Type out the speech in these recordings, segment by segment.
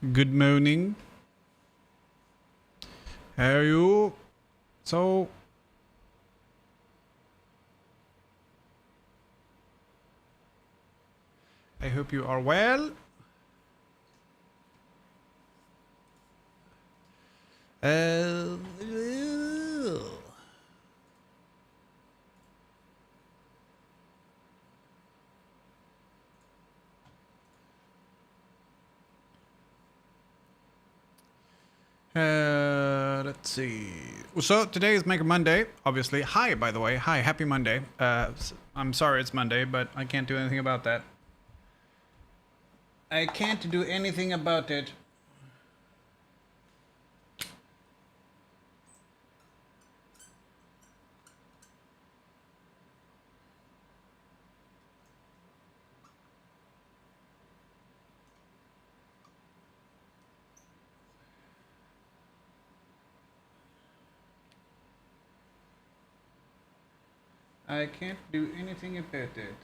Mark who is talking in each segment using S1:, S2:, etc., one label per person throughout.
S1: Good morning. How are you? So, I hope you are well. Uh, let's see. So today is Maker Monday, obviously. Hi, by the way. Hi, happy Monday. I'm sorry it's Monday, but I can't do anything about that. I can't do anything about it. I can't do anything about it.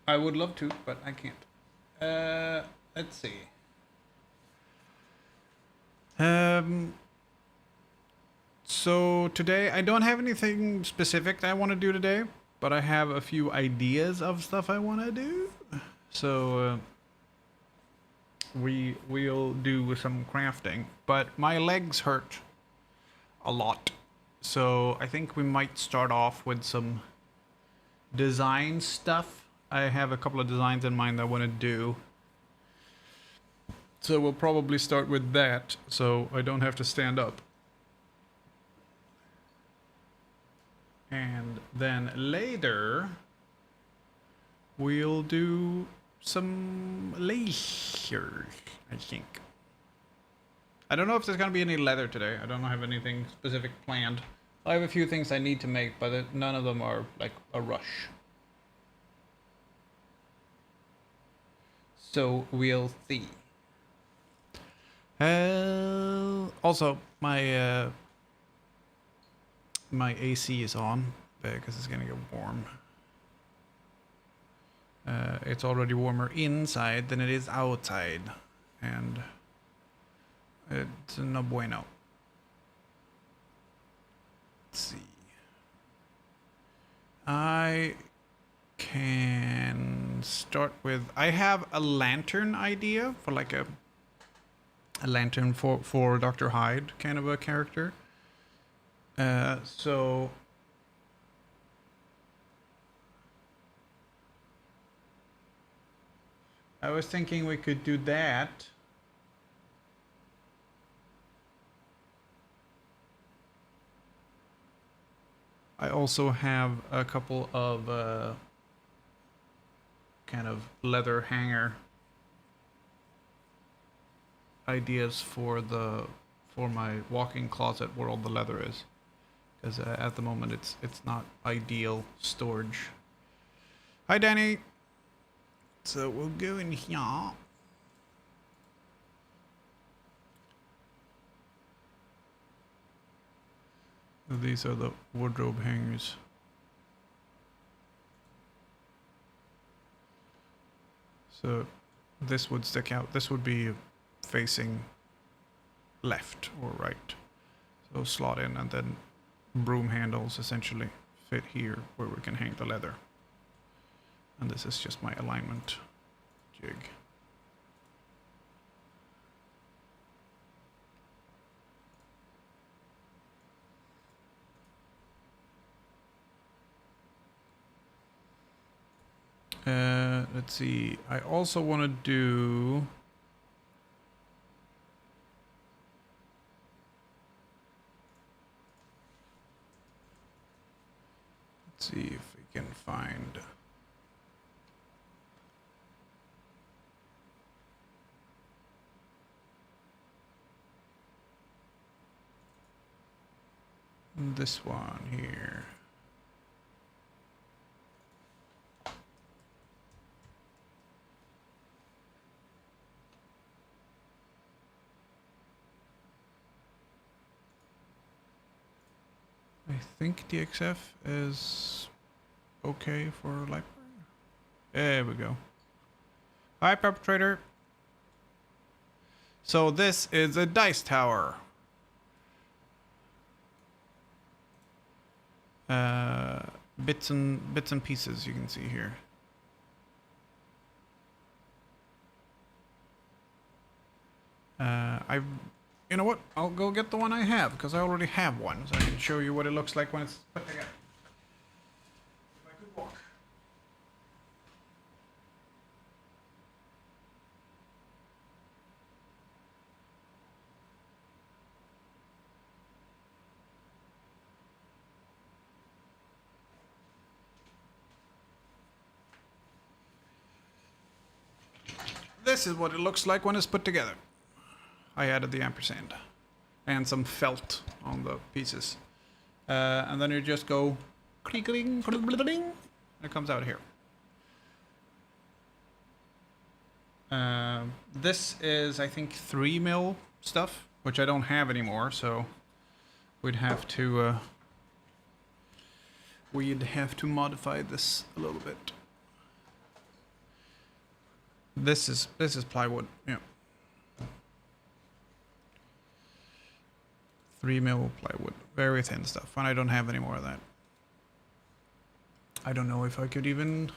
S1: I would love to, but I can't. Let's see. Um, so today I don't have anything specific that I want to do today, but I have a few ideas of stuff I want to do. So we'll do some crafting, but my legs hurt a lot. So I think we might start off with some design stuff. I have a couple of designs in mind that I want to do. So we'll probably start with that so I don't have to stand up. And then later we'll do some leisure, I think. I don't know if there's gonna be any leather today. I don't have anything specific planned. I have a few things I need to make, but none of them are like a rush. So we'll see. Also, my AC is on because it's gonna get warm. It's already warmer inside than it is outside, and it's no bueno. Let's see. I can start with. I have a lantern idea for like a lantern for Dr. Hyde kind of a character. So I was thinking we could do that. I also have a couple of kind of leather hanger ideas for my walk-in closet where all the leather is, because at the moment it's not ideal storage. Hi, Danny. So we'll go in here. These are the wardrobe hangers. So this would stick out. This would be facing left or right. So slot in, and then broom handles essentially fit here where we can hang the leather. And this is just my alignment jig. Let's see. I also want to do. Let's see if we can find. This one here. I think DXF is okay for library. There we go. Hi, perpetrator. So this is a dice tower. Bits and pieces you can see here. You know what? I'll go get the one I have because I already have one, so I can show you what it looks like when it's put together. If I could walk. This is what it looks like when it's put together. I added the ampersand and some felt on the pieces. And then you just go clicking, and it comes out here. This is, I think, 3 mil stuff, which I don't have anymore, so we'd have to modify this a little bit. This is plywood, yeah. 3 mil plywood, very thin stuff, and I don't have any more of that. I don't know if I could even...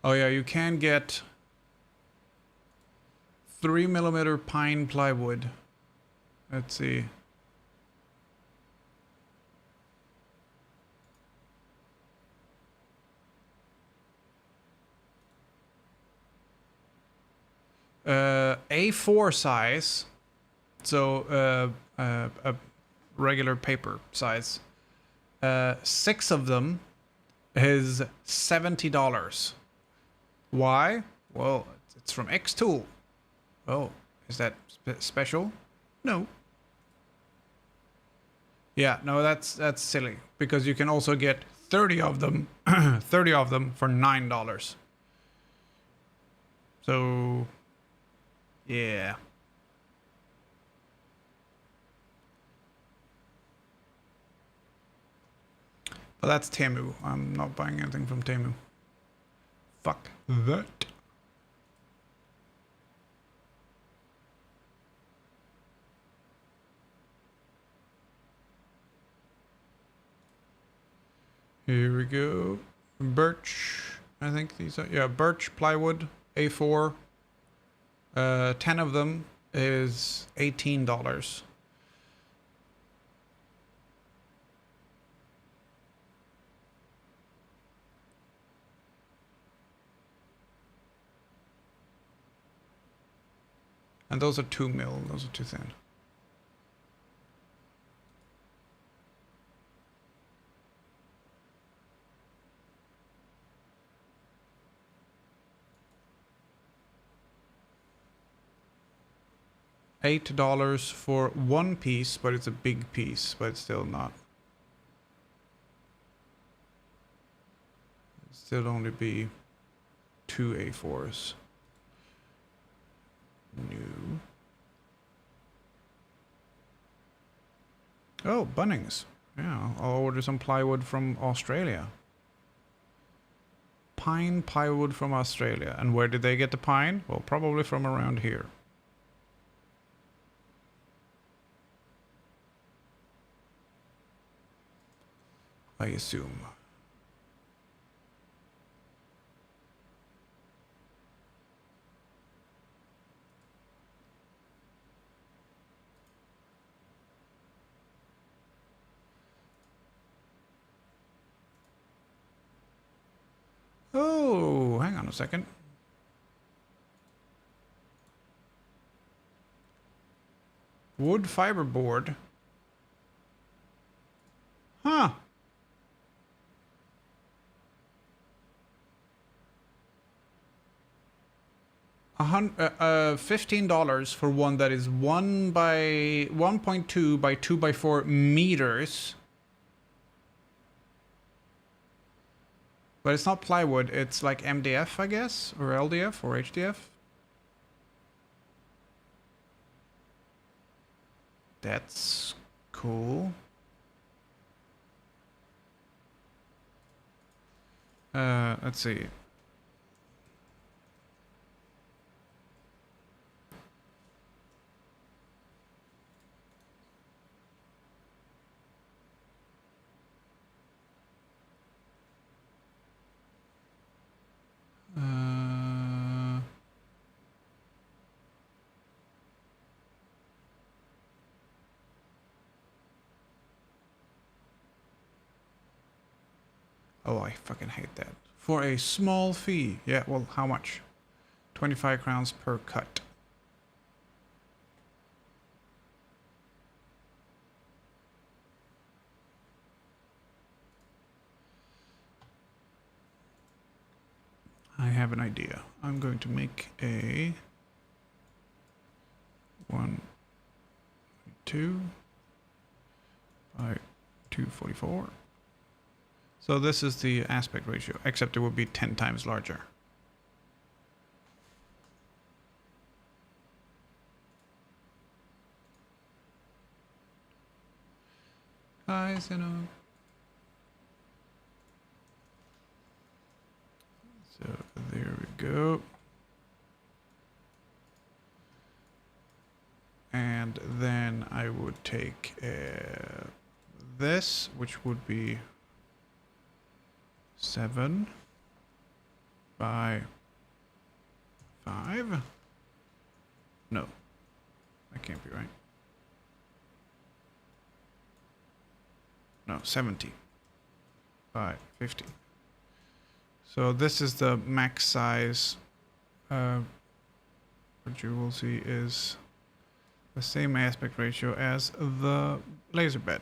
S1: Oh yeah, you can get 3mm pine plywood. Let's see. A4 size, so a regular paper size. 6 of them is $70. Why? Well, it's from X Tool. Oh, is that special? No. Yeah, no, that's silly because you can also get 30 of them, 30 of them for $9. So, yeah. But that's Temu. I'm not buying anything from Temu. Fuck that. Here we go. Birch. I think these are, yeah, birch plywood, A4. 10 of them is $18. And those are 2 mil, those are too thin. $8 for one piece, but it's a big piece, but it's still not. It'd still only be 2 A4s. New. Oh, Bunnings. Yeah, I'll order some plywood from Australia. Pine plywood from Australia. And where did they get the pine? Well, probably from around here. I assume. Oh, hang on a second. Wood fiber board. Huh. $15 for one that is 1.2 by 2x4 meters. But it's not plywood, it's like MDF, I guess, or LDF, or HDF. That's cool. Let's see. Oh, I fucking hate that. For a small fee. Yeah, well, how much? 25 crowns per cut. I have an idea. I'm going to make a 1, 2 by 244. So this is the aspect ratio, except it would be 10 times larger. Guys, you know. So there we go. And then I would take this, which would be 7 by 5. No, that can't be right. No, 70 by 50. So this is the max size. What you will see is the same aspect ratio as the laser bed.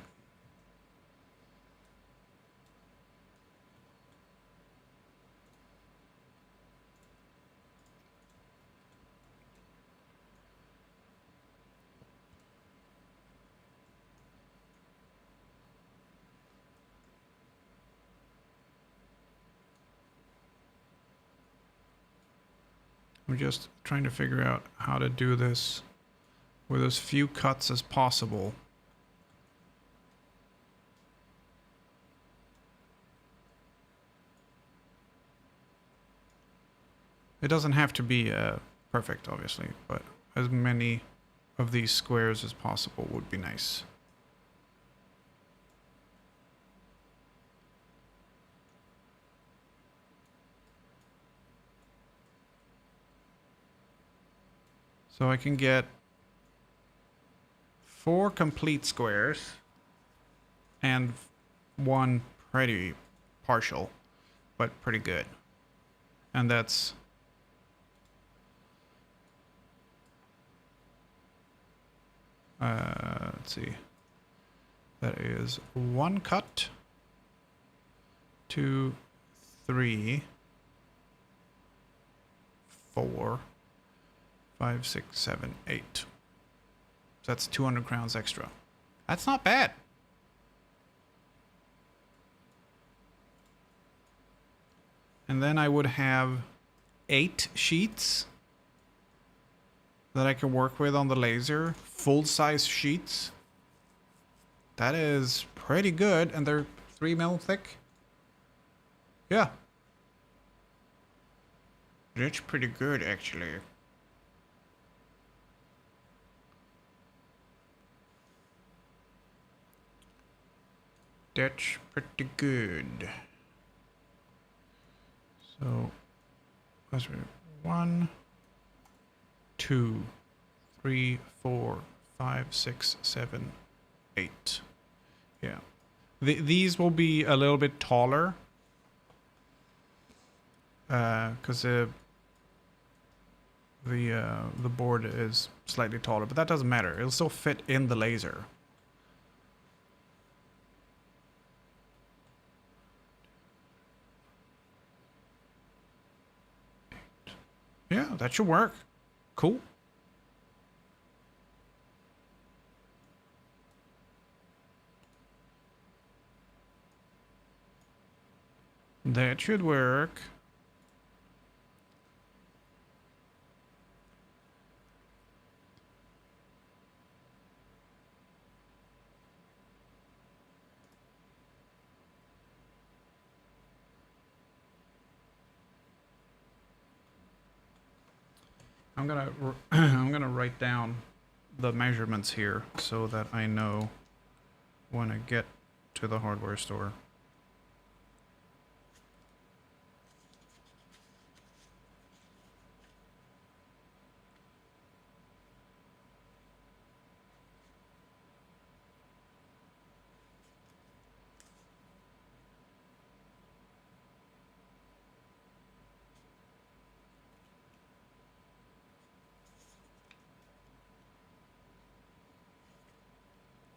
S1: I'm just trying to figure out how to do this with as few cuts as possible. It doesn't have to be perfect, obviously, but as many of these squares as possible would be nice. So I can get 4 complete squares and 1 pretty partial, but pretty good. And that's let's see. That is 1 cut, 2, 3, 4, 5, 6, 7, 8. So that's 200 crowns extra. That's not bad. And then I would have 8 sheets that I can work with on the laser. Full-size sheets. That is pretty good. And they're 3 mil thick. Yeah. That's pretty good, actually. That's pretty good. So, let's read 1, 2, 3, 4, 5, 6, 7, 8. Yeah. These will be a little bit taller. Because the board is slightly taller, but that doesn't matter. It'll still fit in the laser. Yeah, that should work. Cool. That should work. I'm gonna write down the measurements here so that I know when I get to the hardware store.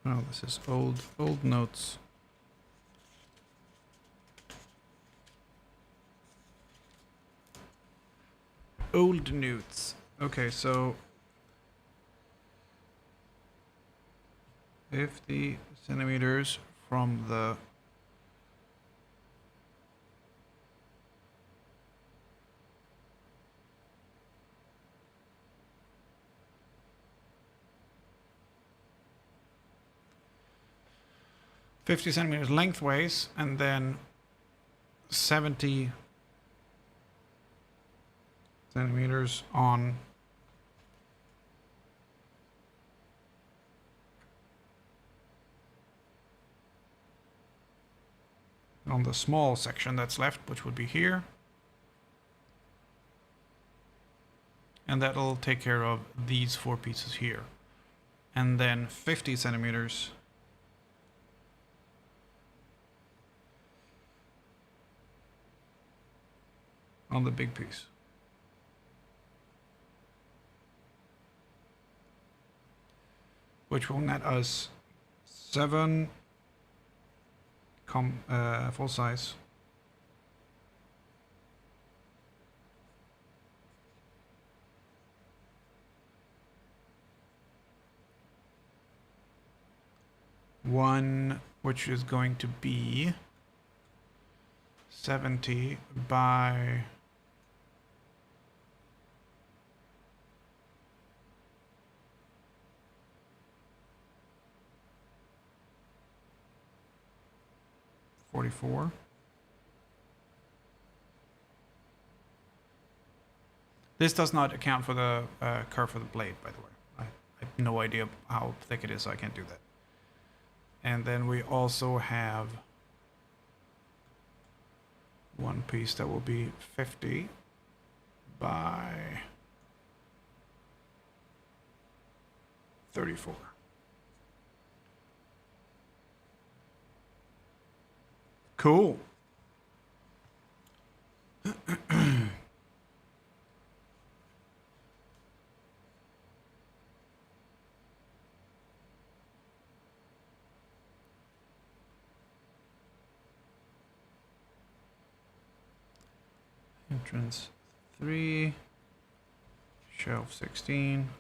S1: Oh, this is old notes. Old notes. Okay, so 50 centimeters from the centimeters lengthways, and then 70 centimeters on the small section that's left, which would be here. And that'll take care of these 4 pieces here. And then 50 centimeters on the big piece. Which will net us 7 full size. One, which is going to be 70 by 44. This does not account for the curve of the blade, by the way. I have no idea how thick it is, so I can't do that. And then we also have one piece that will be 50 by 34. Cool. Entrance 3, shelf 16.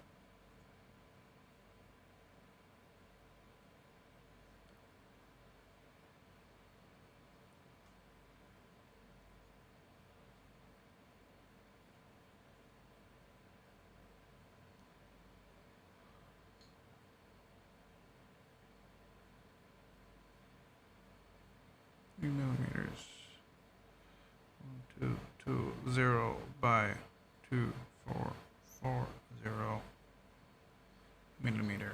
S1: Millimeters. 1220 by 2440 millimeter.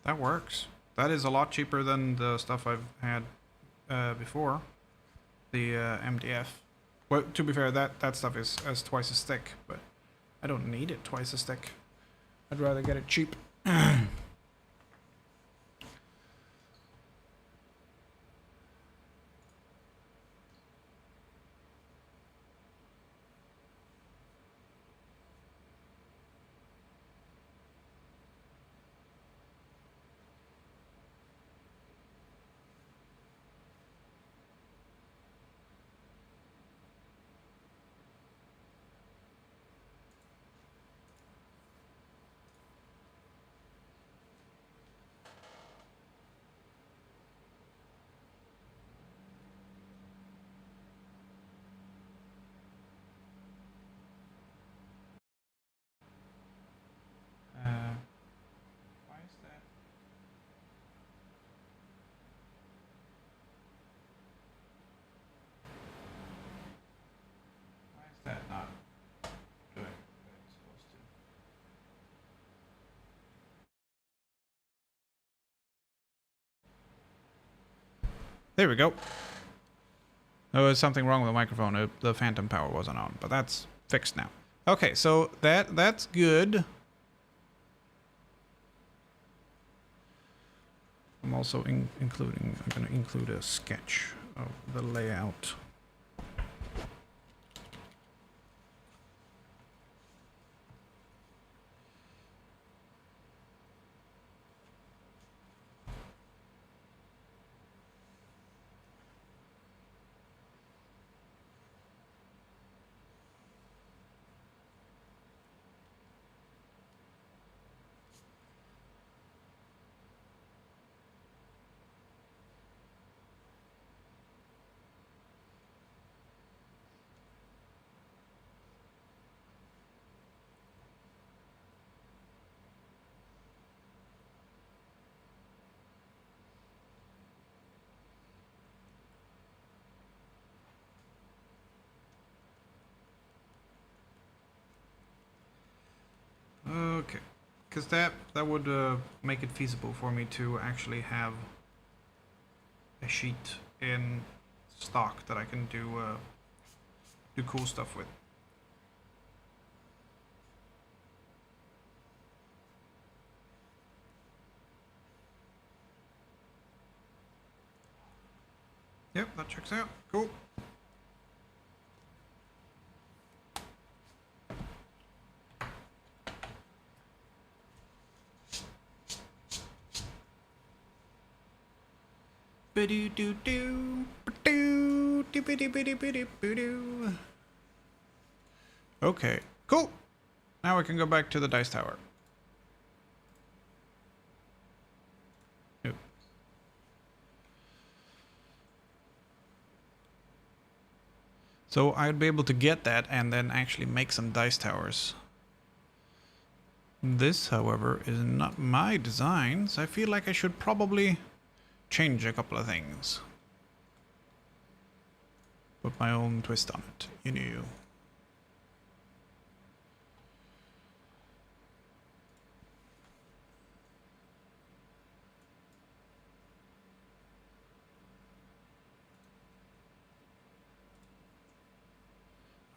S1: That works. That is a lot cheaper than the stuff I've had before. The MDF. Well, to be fair, that stuff is twice as thick, but I don't need it twice as thick. I'd rather get it cheap. There we go. There was something wrong with the microphone. The phantom power wasn't on, but that's fixed now. Okay, so that's good. I'm also I'm going to include a sketch of the layout. Okay, because that would make it feasible for me to actually have a sheet in stock that I can do cool stuff with. Yep, that checks out. Cool. Okay, cool. Now we can go back to the dice tower. Yep. So I'd be able to get that and then actually make some dice towers. This, however, is not my designs. I feel like I should probably change a couple of things. Put my own twist on it, you know.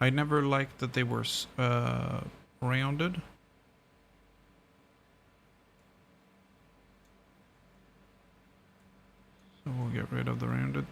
S1: I never liked that they were rounded. So we'll get rid of the rounded.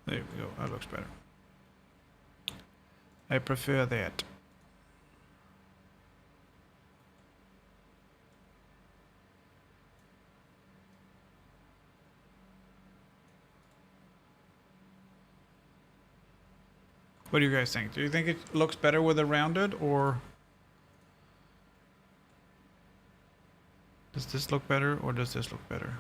S1: There we go, that looks better. I prefer that. What do you guys think? Do you think it looks better with a rounded, or does this look better, or does this look better?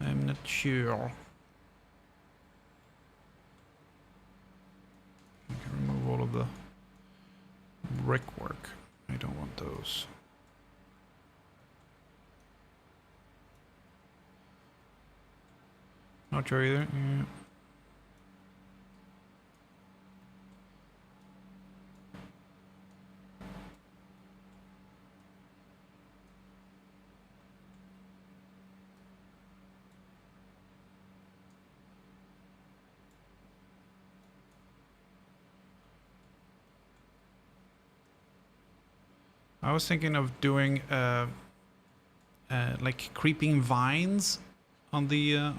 S1: I'm not sure. I can remove all of the brickwork. I don't want those. Not sure either. Yeah. I was thinking of doing like creeping vines on the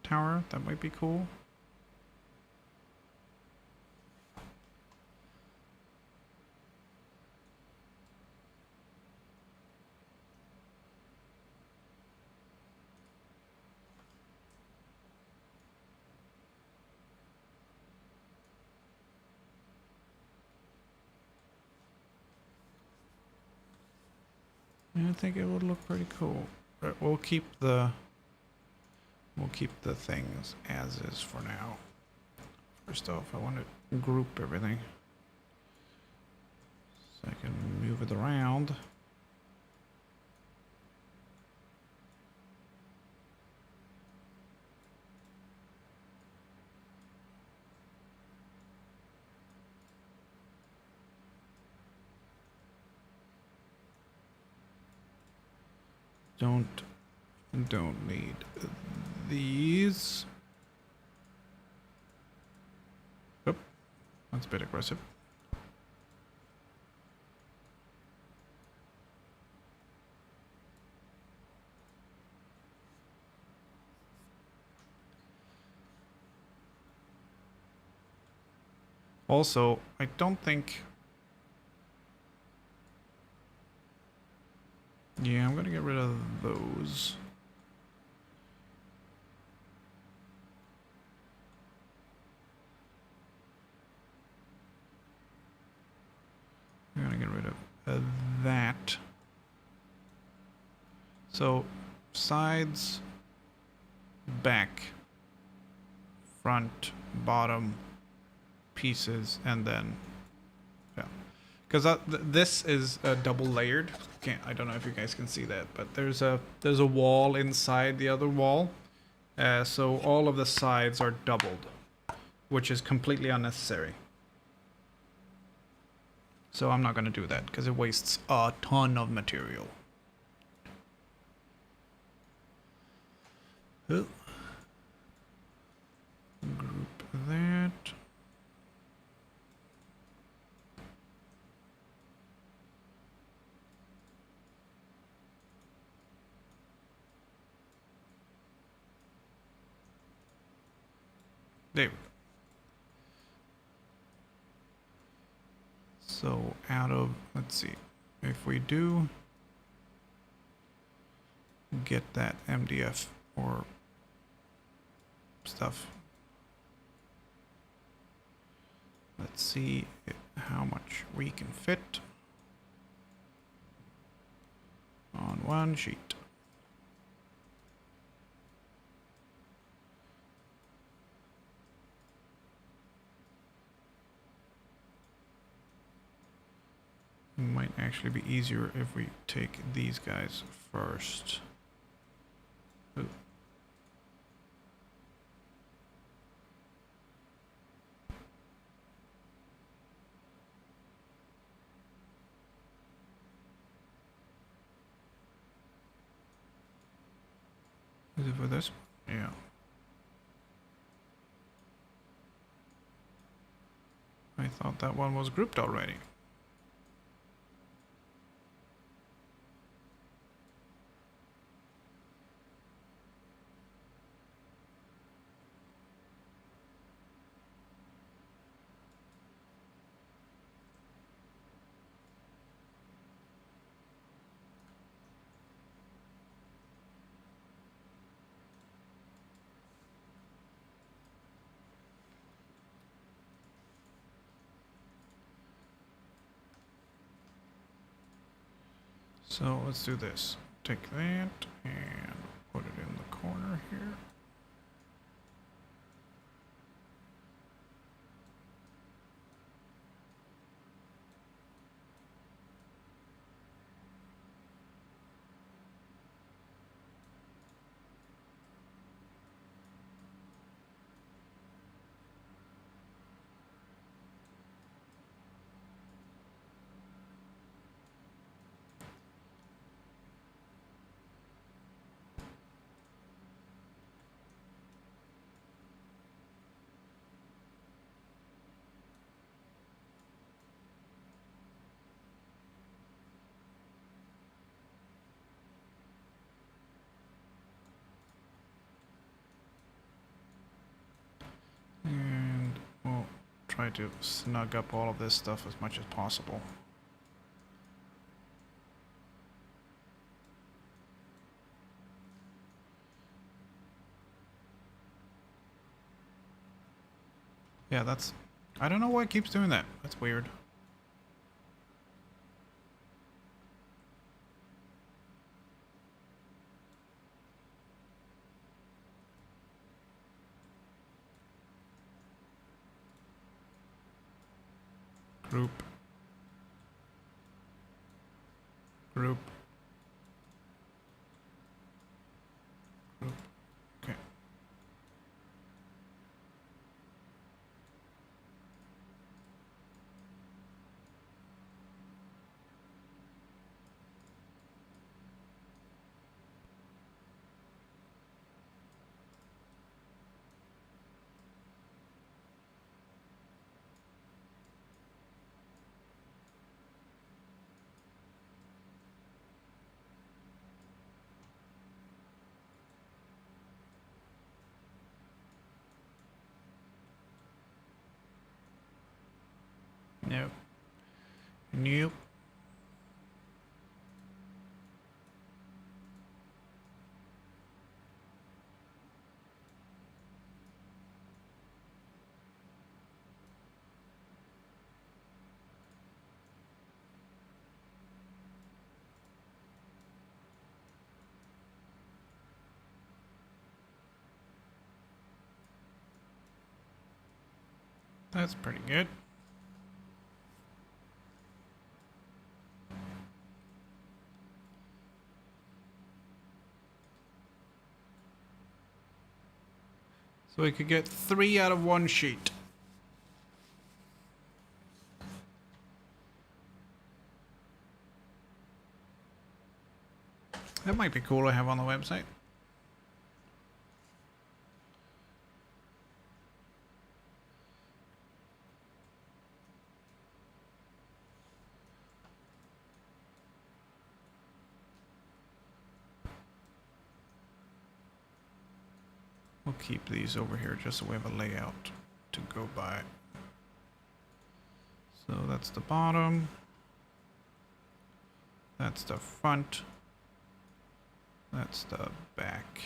S1: tower. That might be cool. I think it would look pretty cool. But we'll keep the things as is for now. First off, I want to group everything so I can move it around. Don't need these. Oop, that's a bit aggressive. Also, I don't think... Yeah, I'm gonna get rid of those. I'm gonna get rid of that. So, sides, back, front, bottom, pieces, and then... Yeah. Because this is double layered. I don't know if you guys can see that, but there's a wall inside the other wall. So all of the sides are doubled, which is completely unnecessary. So I'm not going to do that because it wastes a ton of material. Oh. Group that. There we go. So out of, let's see, if we do get that MDF or stuff, let's see how much we can fit on one sheet. It might actually be easier if we take these guys first. Ooh. Is it for this? Yeah. I thought that one was grouped already. So let's do this. Take that and put it in the corner here. And we'll try to snug up all of this stuff as much as possible. Yeah, that's... I don't know why it keeps doing that. That's weird. Group. Group. Group. Okay. No. Nope. That's pretty good. So we could get 3 out of 1 sheet. That might be cool to have on the website. We'll keep these over here just so we have a layout to go by. So that's the bottom. That's the front. That's the back.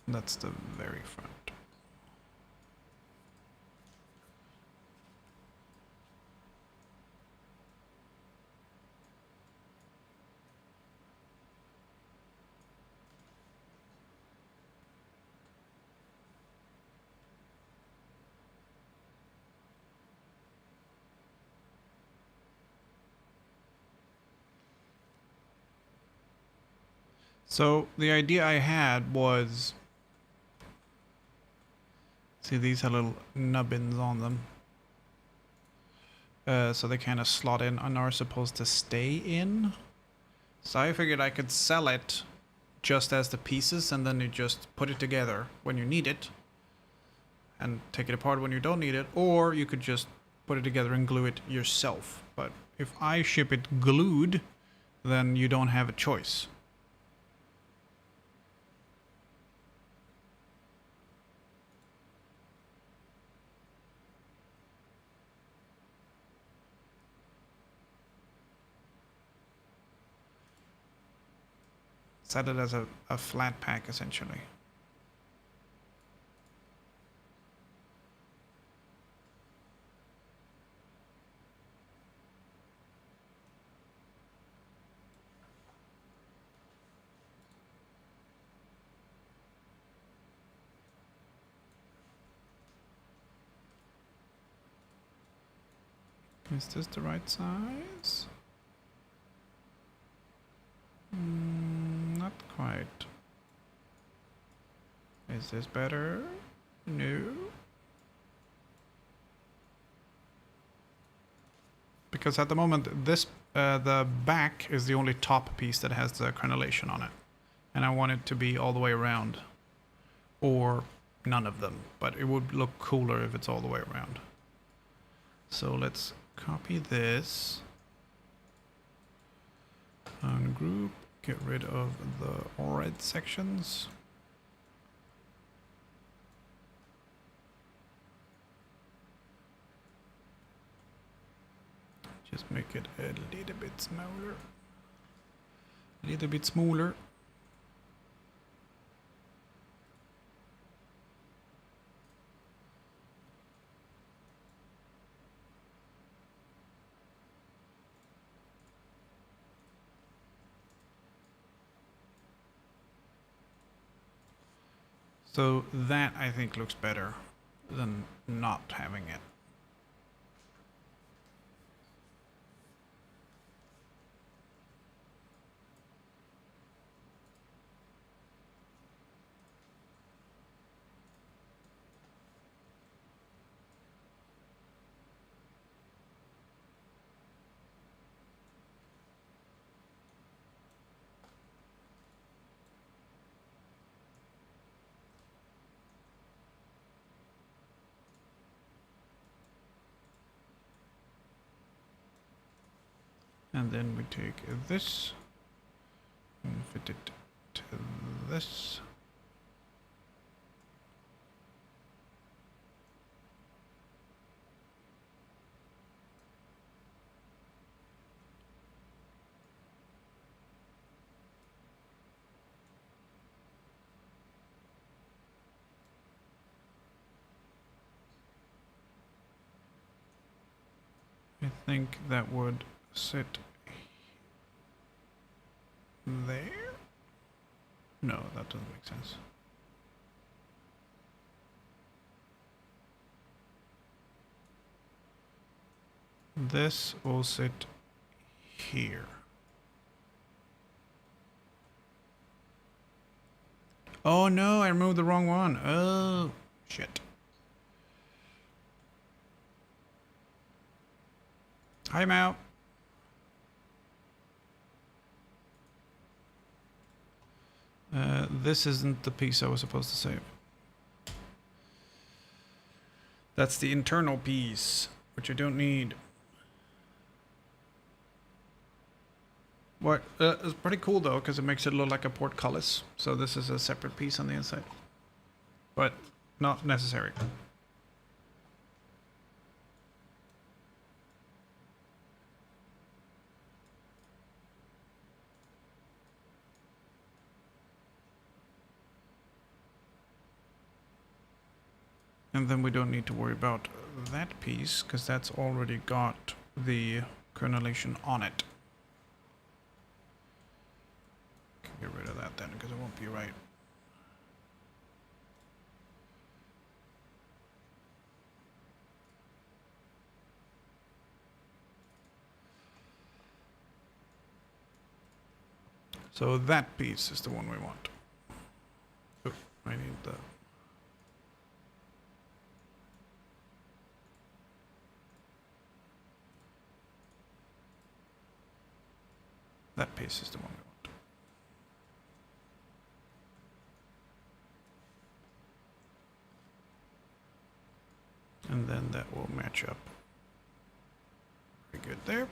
S1: That's the very front. So the idea I had was, see, these have little nubbins on them. So they kind of slot in and are supposed to stay in. So I figured I could sell it just as the pieces, and then you just put it together when you need it and take it apart when you don't need it, or you could just put it together and glue it yourself. But if I ship it glued, then you don't have a choice. Set it as a flat pack, essentially. Is this the right size? Not quite. Is this better? No. Because at the moment, this the back is the only top piece that has the crenellation on it. And I want it to be all the way around. Or none of them. But it would look cooler if it's all the way around. So let's copy this. Ungroup. Get rid of the red sections. Just make it a little bit smaller. A little bit smaller. So that I think looks better than not having it. And then we take this and fit it to this. I think that would sit there. No, that doesn't make sense. This will sit here. Oh no, I removed the wrong one. Oh, shit. Hi, Mao. This isn't the piece I was supposed to save. That's the internal piece, which I don't need. What? It's pretty cool though, because it makes it look like a portcullis. So this is a separate piece on the inside, but not necessary. And then we don't need to worry about that piece, because that's already got the crenellation on it. Can get rid of that then, because it won't be right. So that piece is the one we want. Oh, I need the... That piece is the one we want. And then that will match up pretty good there.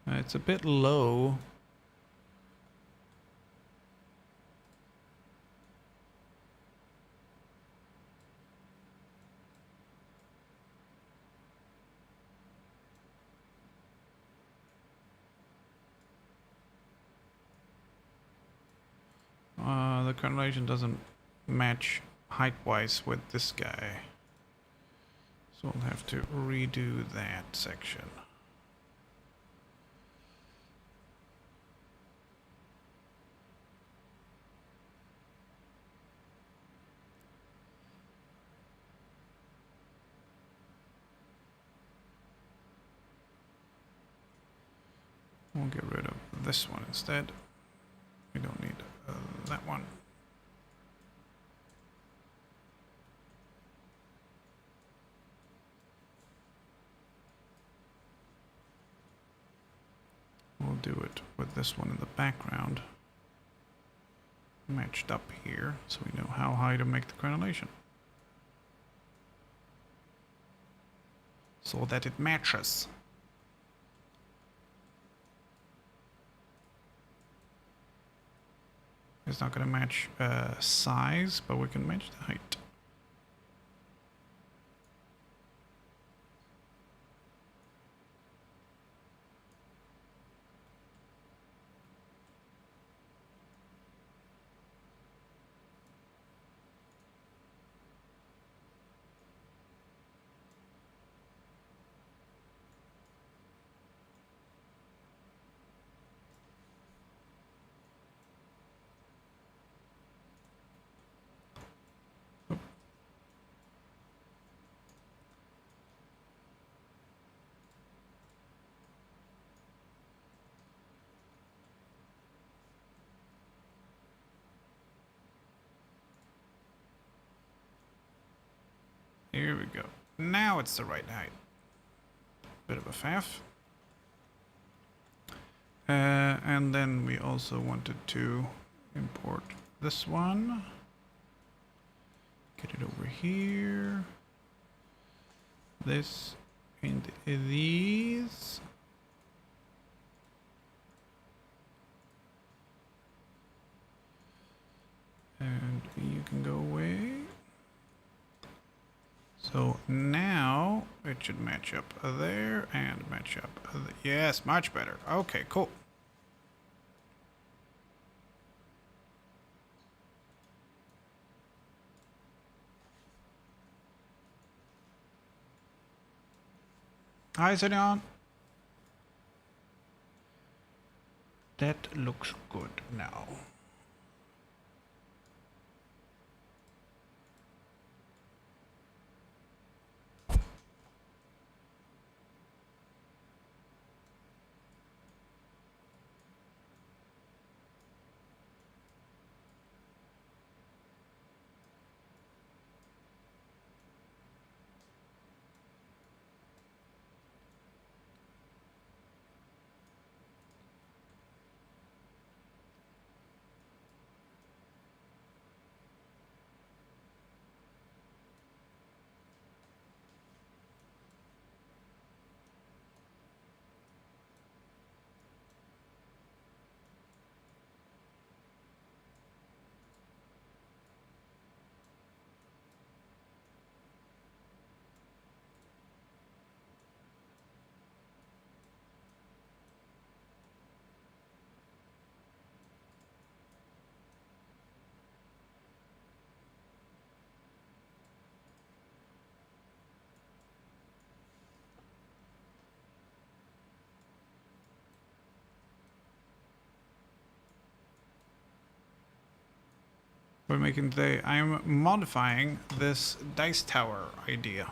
S1: It's a bit low. The crenellation doesn't match height-wise with this guy. So I'll have to redo that section. We'll get rid of this one instead. We don't need that one. We'll do it with this one in the background, matched up here, so we know how high to make the crenellation. So that it matches. It's not going to match size, but we can match the height. Here we go. Now it's the right height. Bit of a faff. And then we also wanted to import this one. Get it over here. This and these. And you can go away. So now it should match up there and match up. Yes, much better. Okay, cool. Hi, Senion. That looks good now. We're making today. I'm modifying this dice tower idea.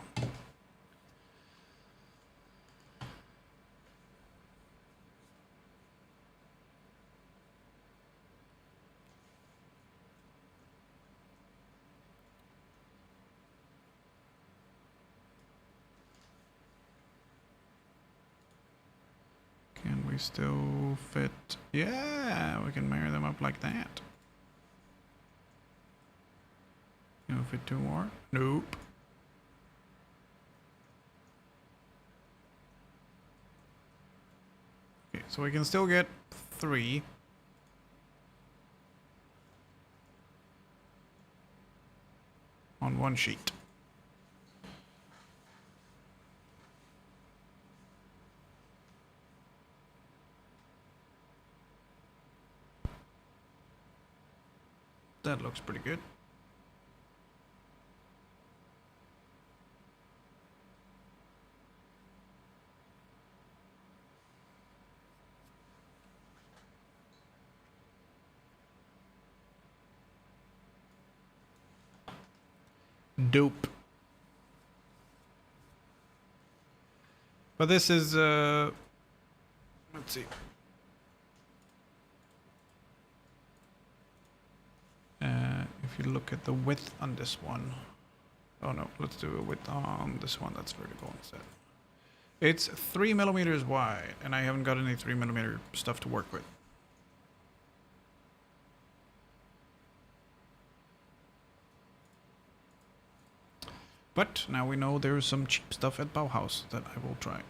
S1: Can we still fit? Yeah, we can marry them up like that. Can we fit two more? Nope. Okay, so we can still get 3. On one sheet. That looks pretty good. Dope. But this is, let's see. If you look at the width on this one. Oh no, let's do a width on this one that's vertical instead. It's 3 millimeters wide, and I haven't got any 3 millimeter stuff to work with. But now we know there's some cheap stuff at Bauhaus that I will try.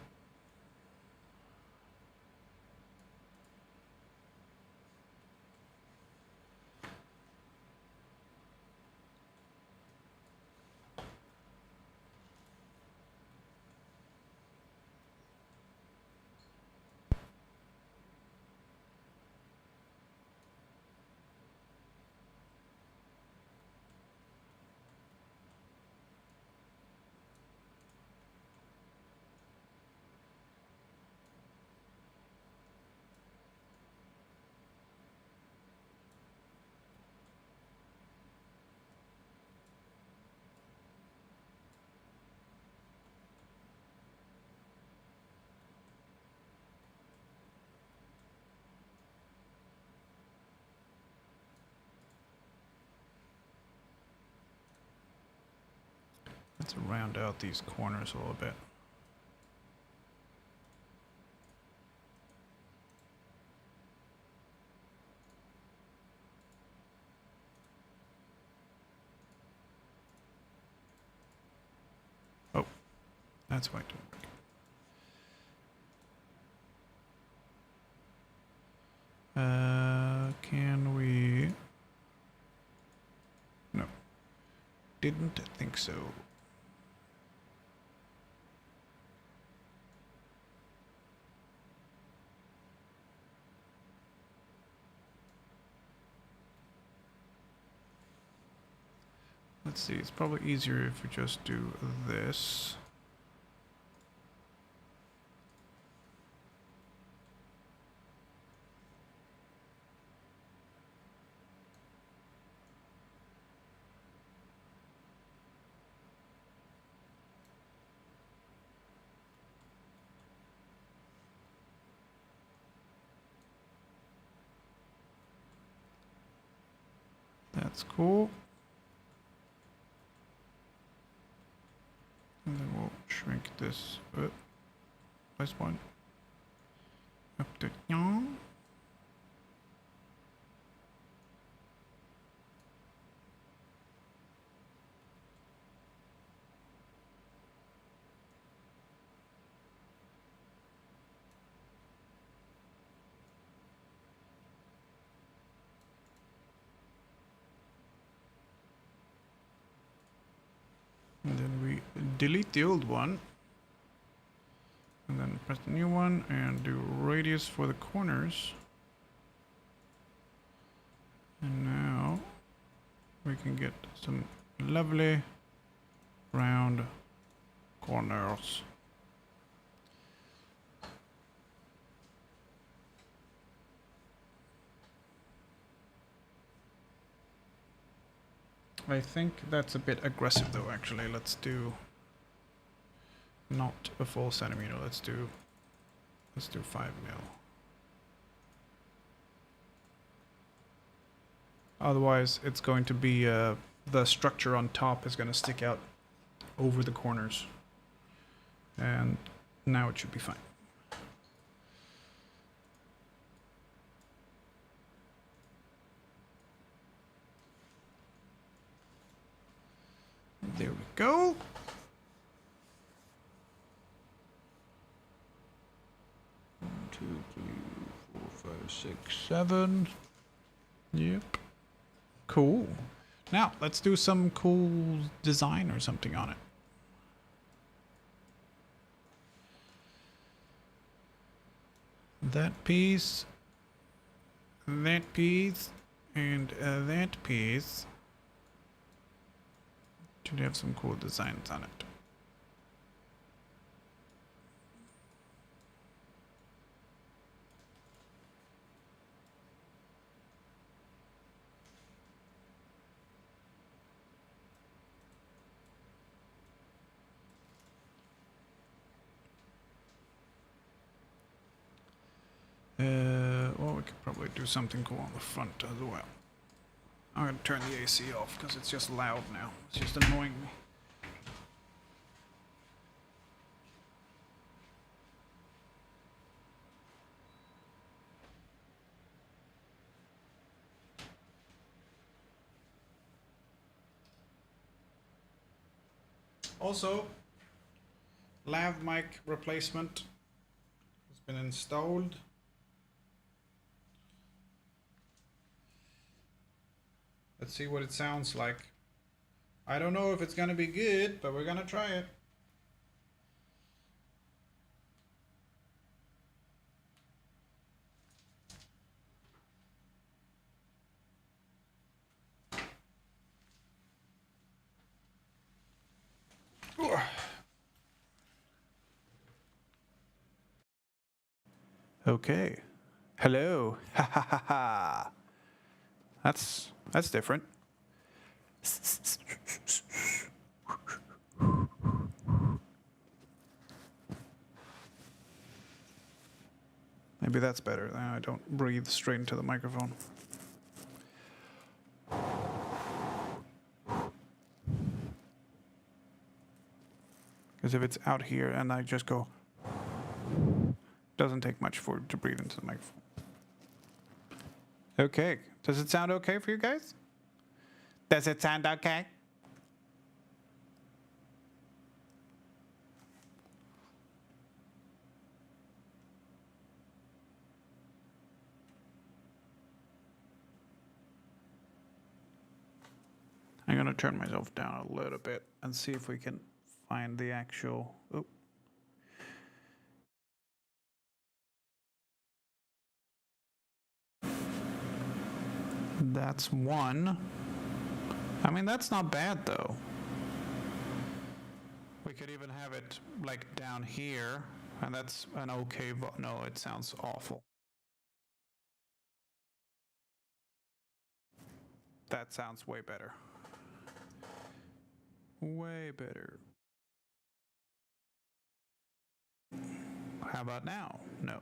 S1: Let's round out these corners a little bit. Oh, that's why it didn't work. Can we? No, didn't think so. Let's see, it's probably easier if we just do this. That's cool. And then we'll shrink this one up to young. And then we delete the old one. And then press the new one and do radius for the corners. And now we can get some lovely round corners. I think that's a bit aggressive though, actually. Let's do not a full centimeter. Let's do 5 mil. Otherwise, it's going to be the structure on top is going to stick out over the corners. And now it should be fine. There we go. One, two, three, four, five, six, 7. Yep. Cool. Now, let's do some cool design or something on it. That piece, and that piece. Should have some cool designs on it. Well, we could probably do something cool on the front as well. I'm gonna turn the AC off because it's just loud now. It's just annoying me. Also, lav mic replacement has been installed. Let's see what it sounds like. I don't know if it's gonna be good, but we're gonna try it. Okay. Hello. Ha ha ha ha. That's different. Maybe that's better. Then I don't breathe straight into the microphone. Because if it's out here and I just go, doesn't take much for it to breathe into the microphone. Okay. Does it sound okay for you guys? Does it sound okay? I'm going to turn myself down a little bit and see if we can find the actual... Oh. That's one. I mean, that's not bad, though. We could even have it, like, down here, and that's an okay... No, it sounds awful. That sounds way better. Way better. How about now? No.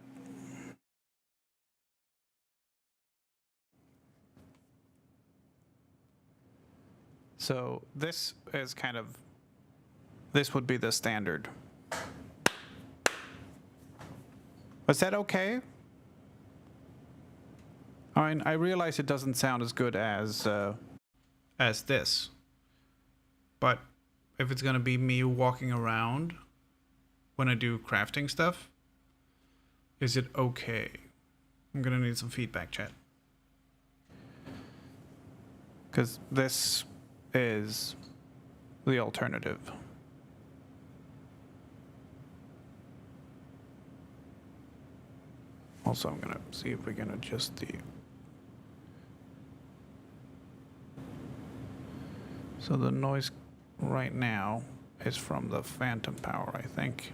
S1: So this is kind of, this would be the standard. Was that okay? I mean, I realize it doesn't sound as good as this, but if it's gonna be me walking around when I do crafting stuff, is it okay? I'm gonna need some feedback, chat. Because this is the alternative. Also, I'm gonna see if we can adjust the... So the noise right now is from the phantom power, I think.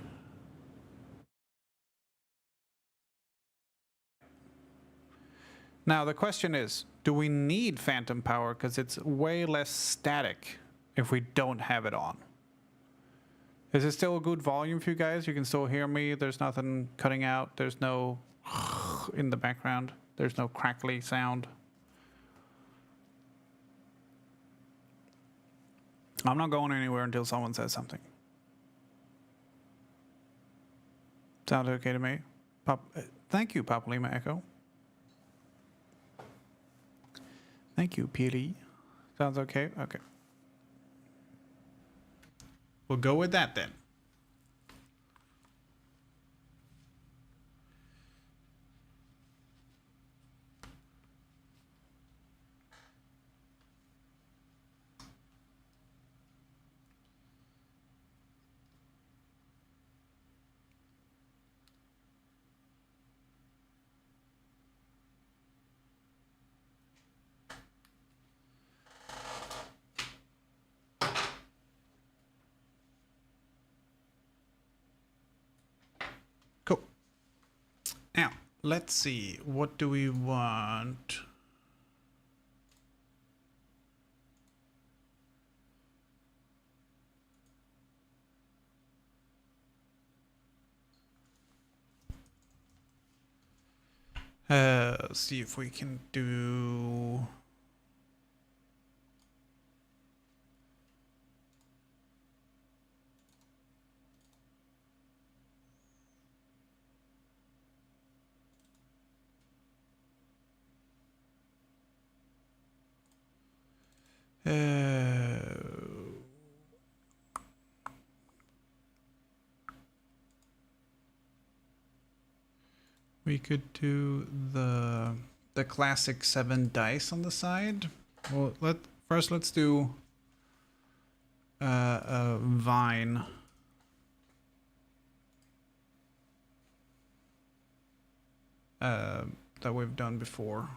S1: Now the question is, do we need phantom power? Because it's way less static if we don't have it on. Is it still a good volume for you guys? You can still hear me. There's nothing cutting out. There's no in the background. There's no crackly sound. I'm not going anywhere until someone says something. Sound okay to me? Thank you, Papa Lima Echo. Thank you, Peely. Sounds okay? Okay. We'll go with that then. Cool. Now, let's see. What do we want? See if we can do... we could do the classic 7 dice on the side. Well, first let's do a vine. That we've done before.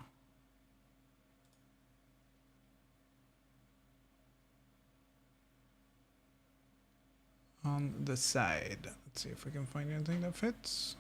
S1: On the side. Let's see if we can find anything that fits.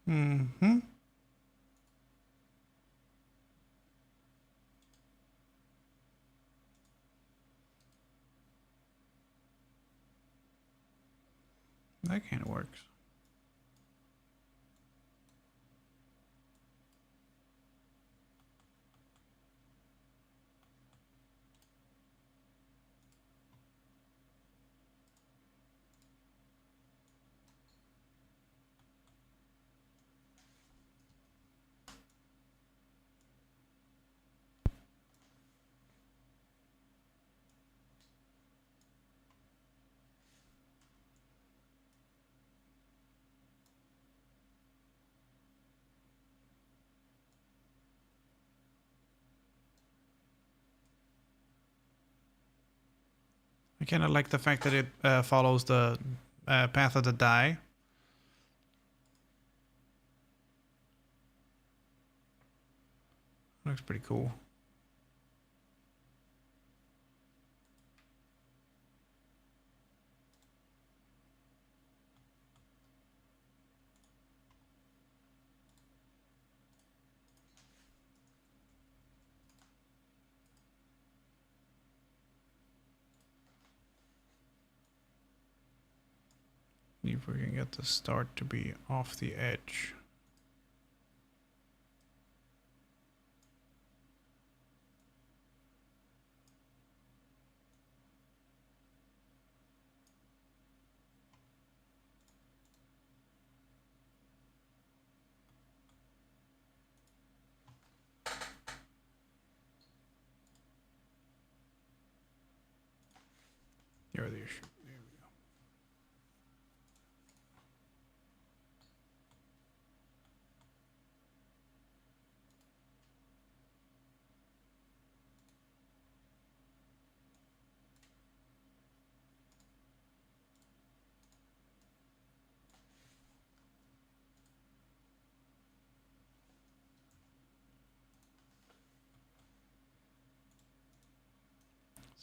S1: Mm-hmm. That kind of works. I kind of like the fact that it follows the path of the die. Looks pretty cool. See if we can get the start to be off the edge. Here are the issue. There we go.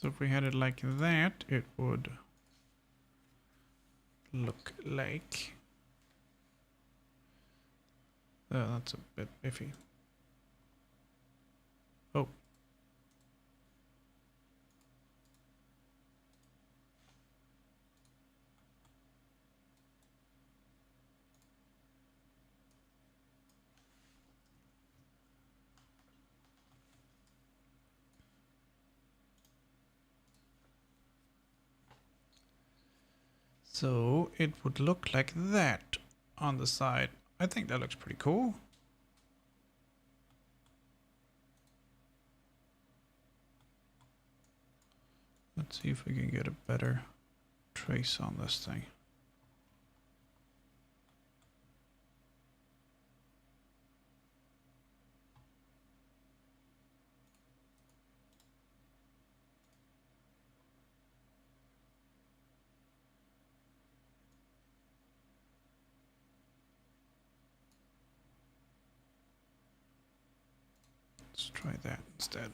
S1: So if we had it like that, it would look like... that's a bit iffy. Oh. So it would look like that on the side. I think that looks pretty cool. Let's see if we can get a better trace on this thing. Let's try that instead.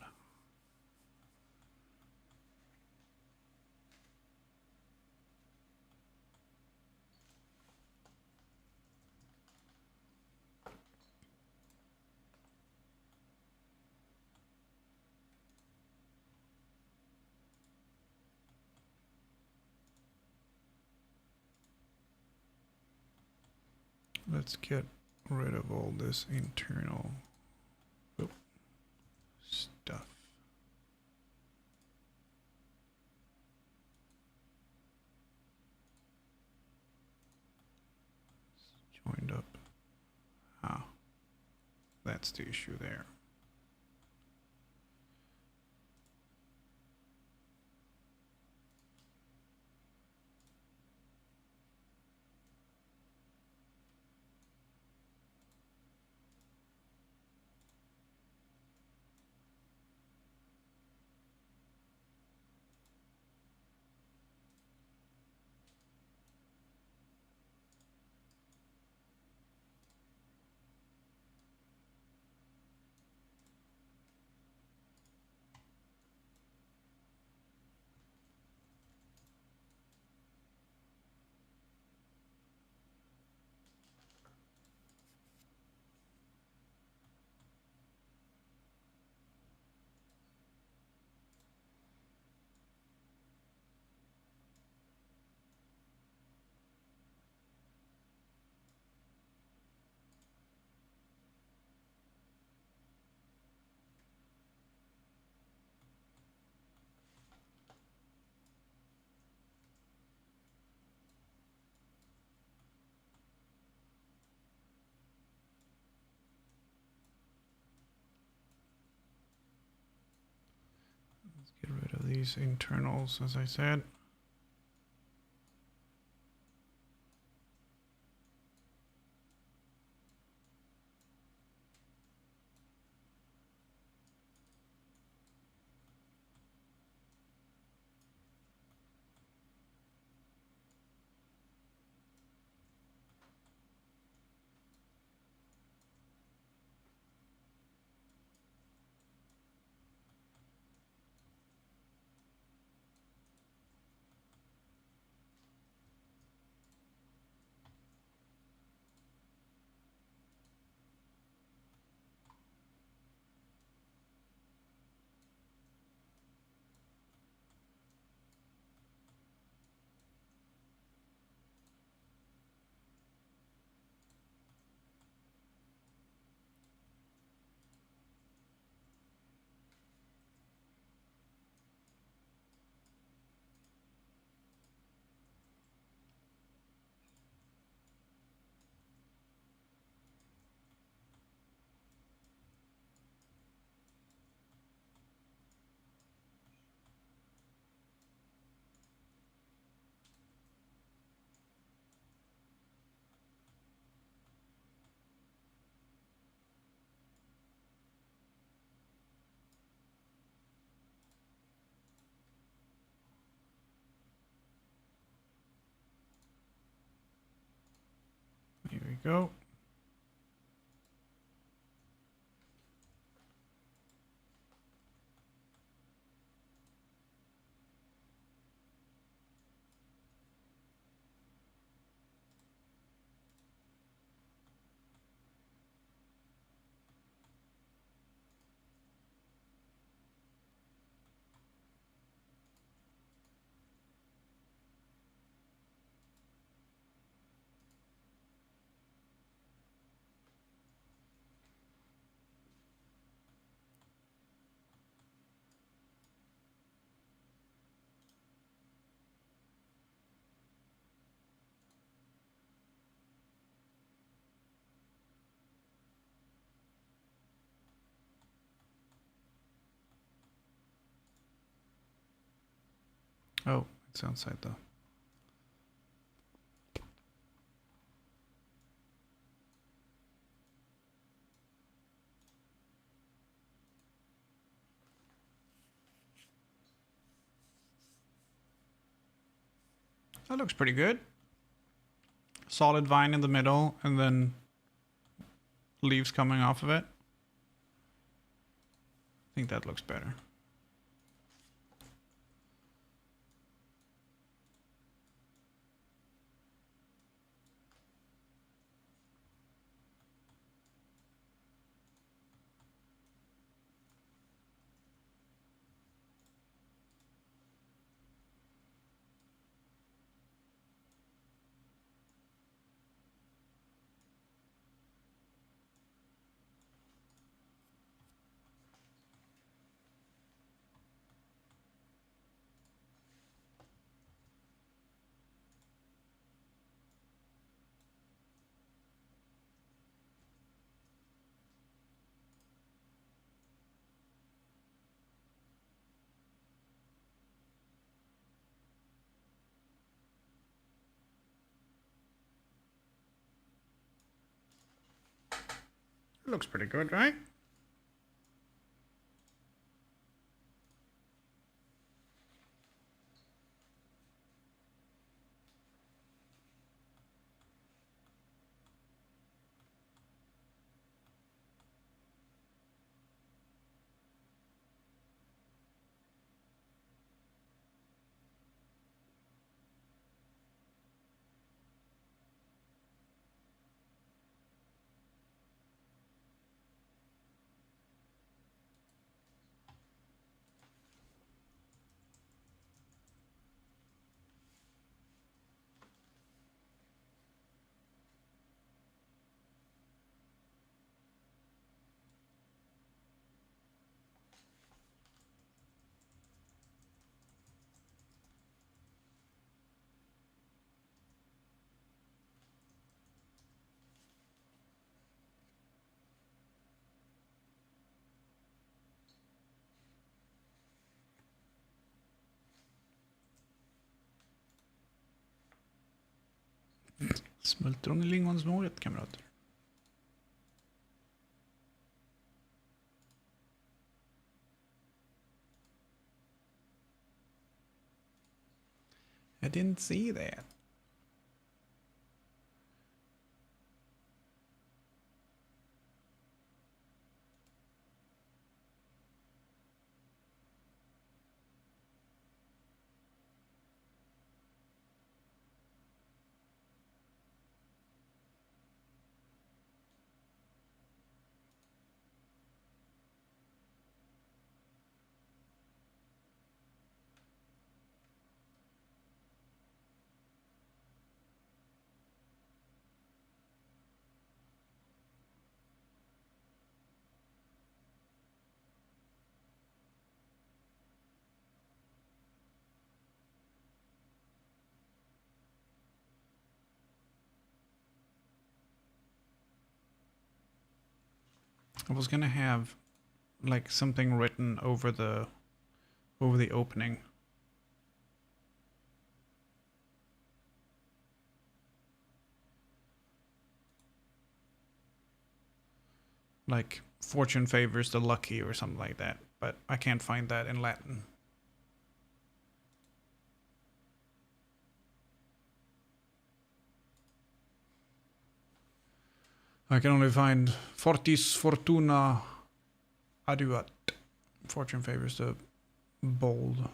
S1: Let's get rid of all this internal stuff. It's joined up. Ah, that's the issue there. these internals, as I said. Here we go. Oh, it's outside though. That looks pretty good. Solid vine in the middle and then leaves coming off of it. I think that looks better. It looks pretty good, right? Smultron i lingonmålet, kamrater. I didn't see that. I was gonna have like something written over the opening. Like fortune favors the lucky or something like that, but I can't find that in Latin. I can only find Fortis Fortuna Aduat. Fortune favors the bold.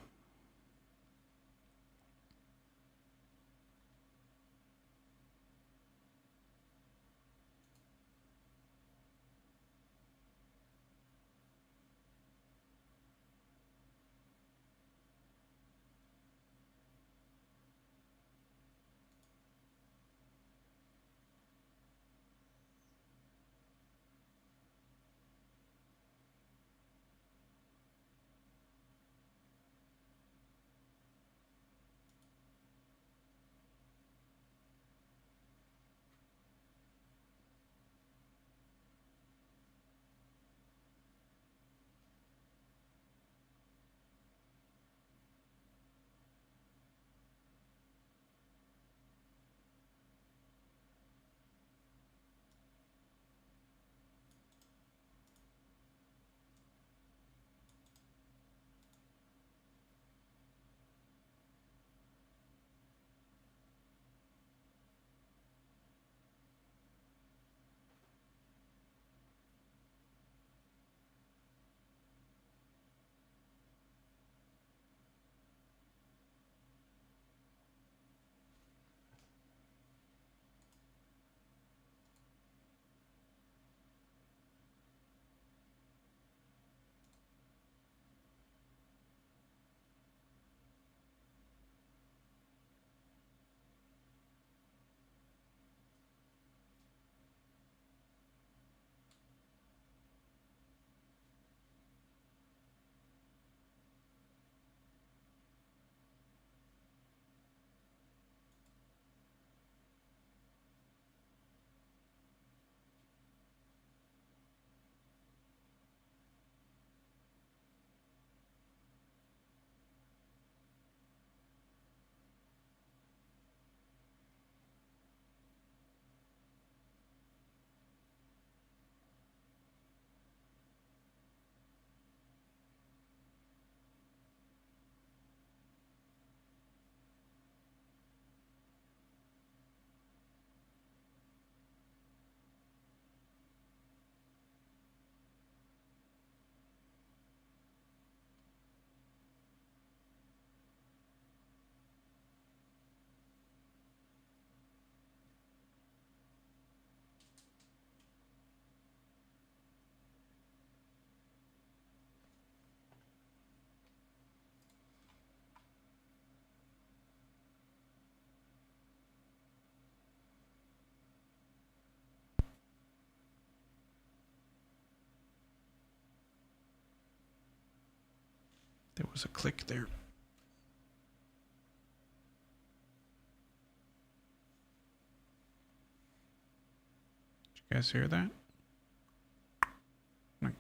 S1: There was a click there. Did you guys hear that? Like,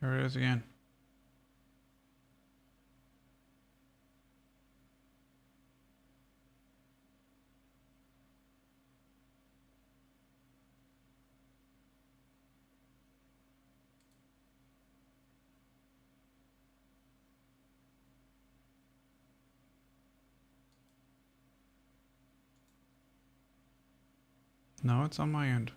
S1: There it is again. No, it's on my end.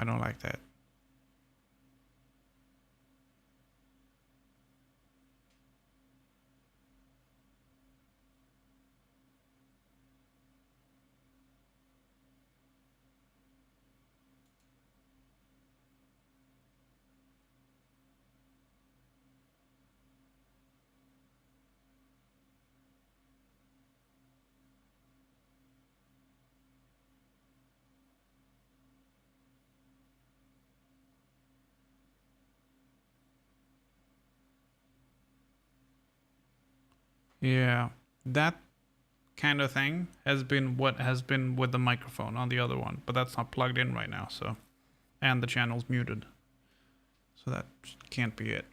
S1: I don't like that. Yeah, that kind of thing has been what has been with the microphone on the other one, but that's not plugged in right now, so. And the channel's muted. So that can't be it.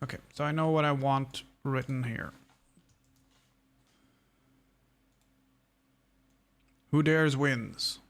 S1: Okay, so I know what I want written here. Who dares wins.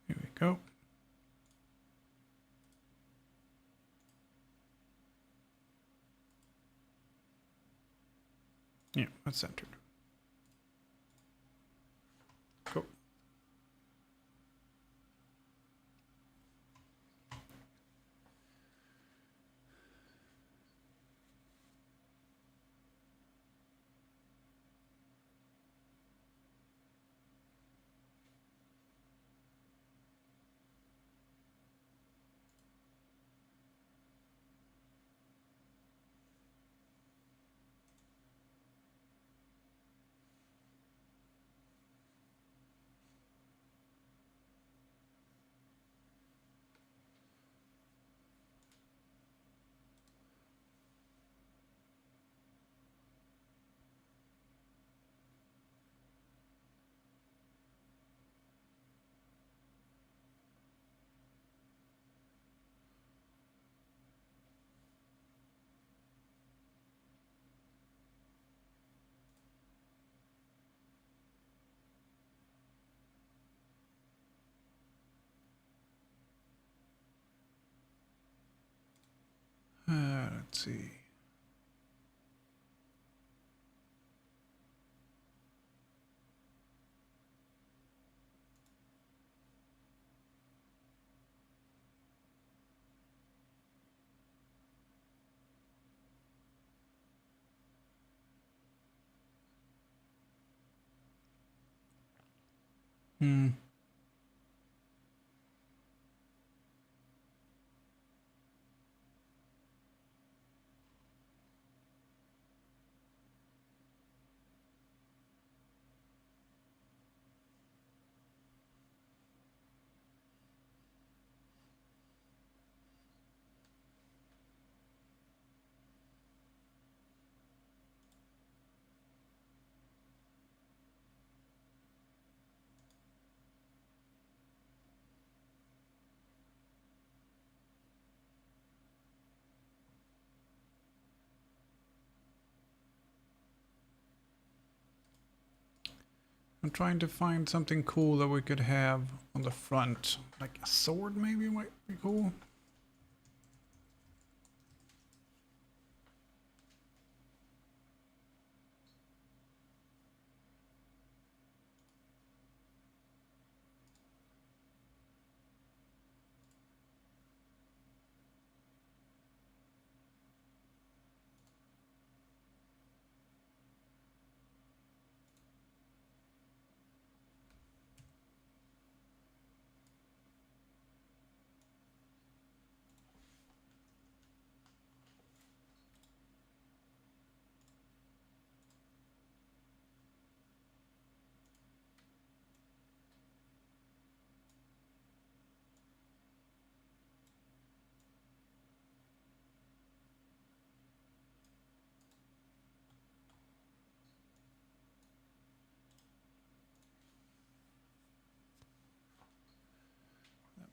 S1: Here we go. Yeah, that's centered. Cool. Let's see. Hmm. I'm trying to find something cool that we could have on the front. Like a sword maybe might be cool.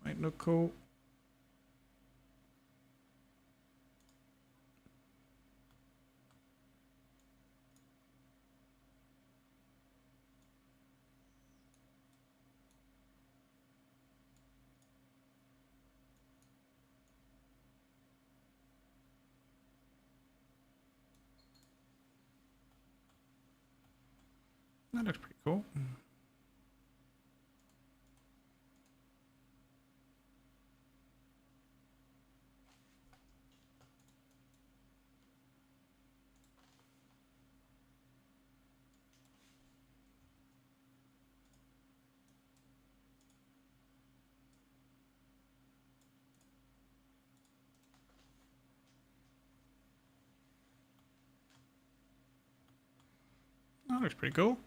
S1: That might look cool. That looks pretty cool. That looks pretty cool.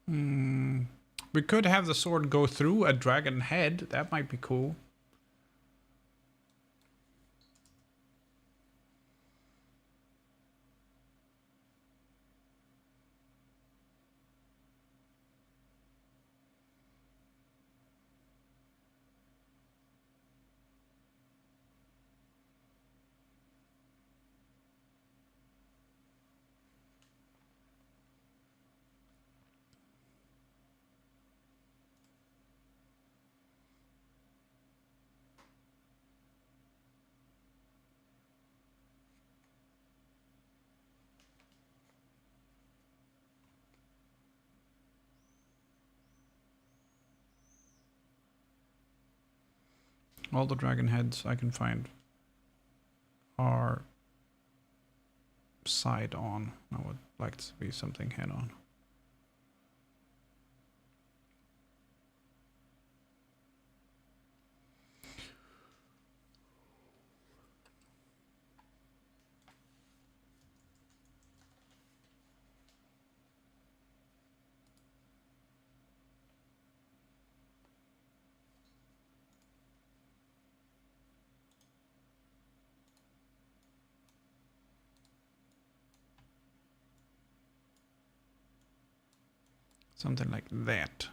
S1: Hmm. We could have the sword go through a dragon head. That might be cool. All the dragon heads I can find are side on. I would like to be something head on. Something like that.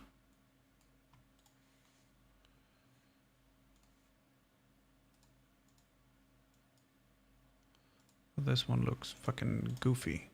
S1: This one looks fucking goofy.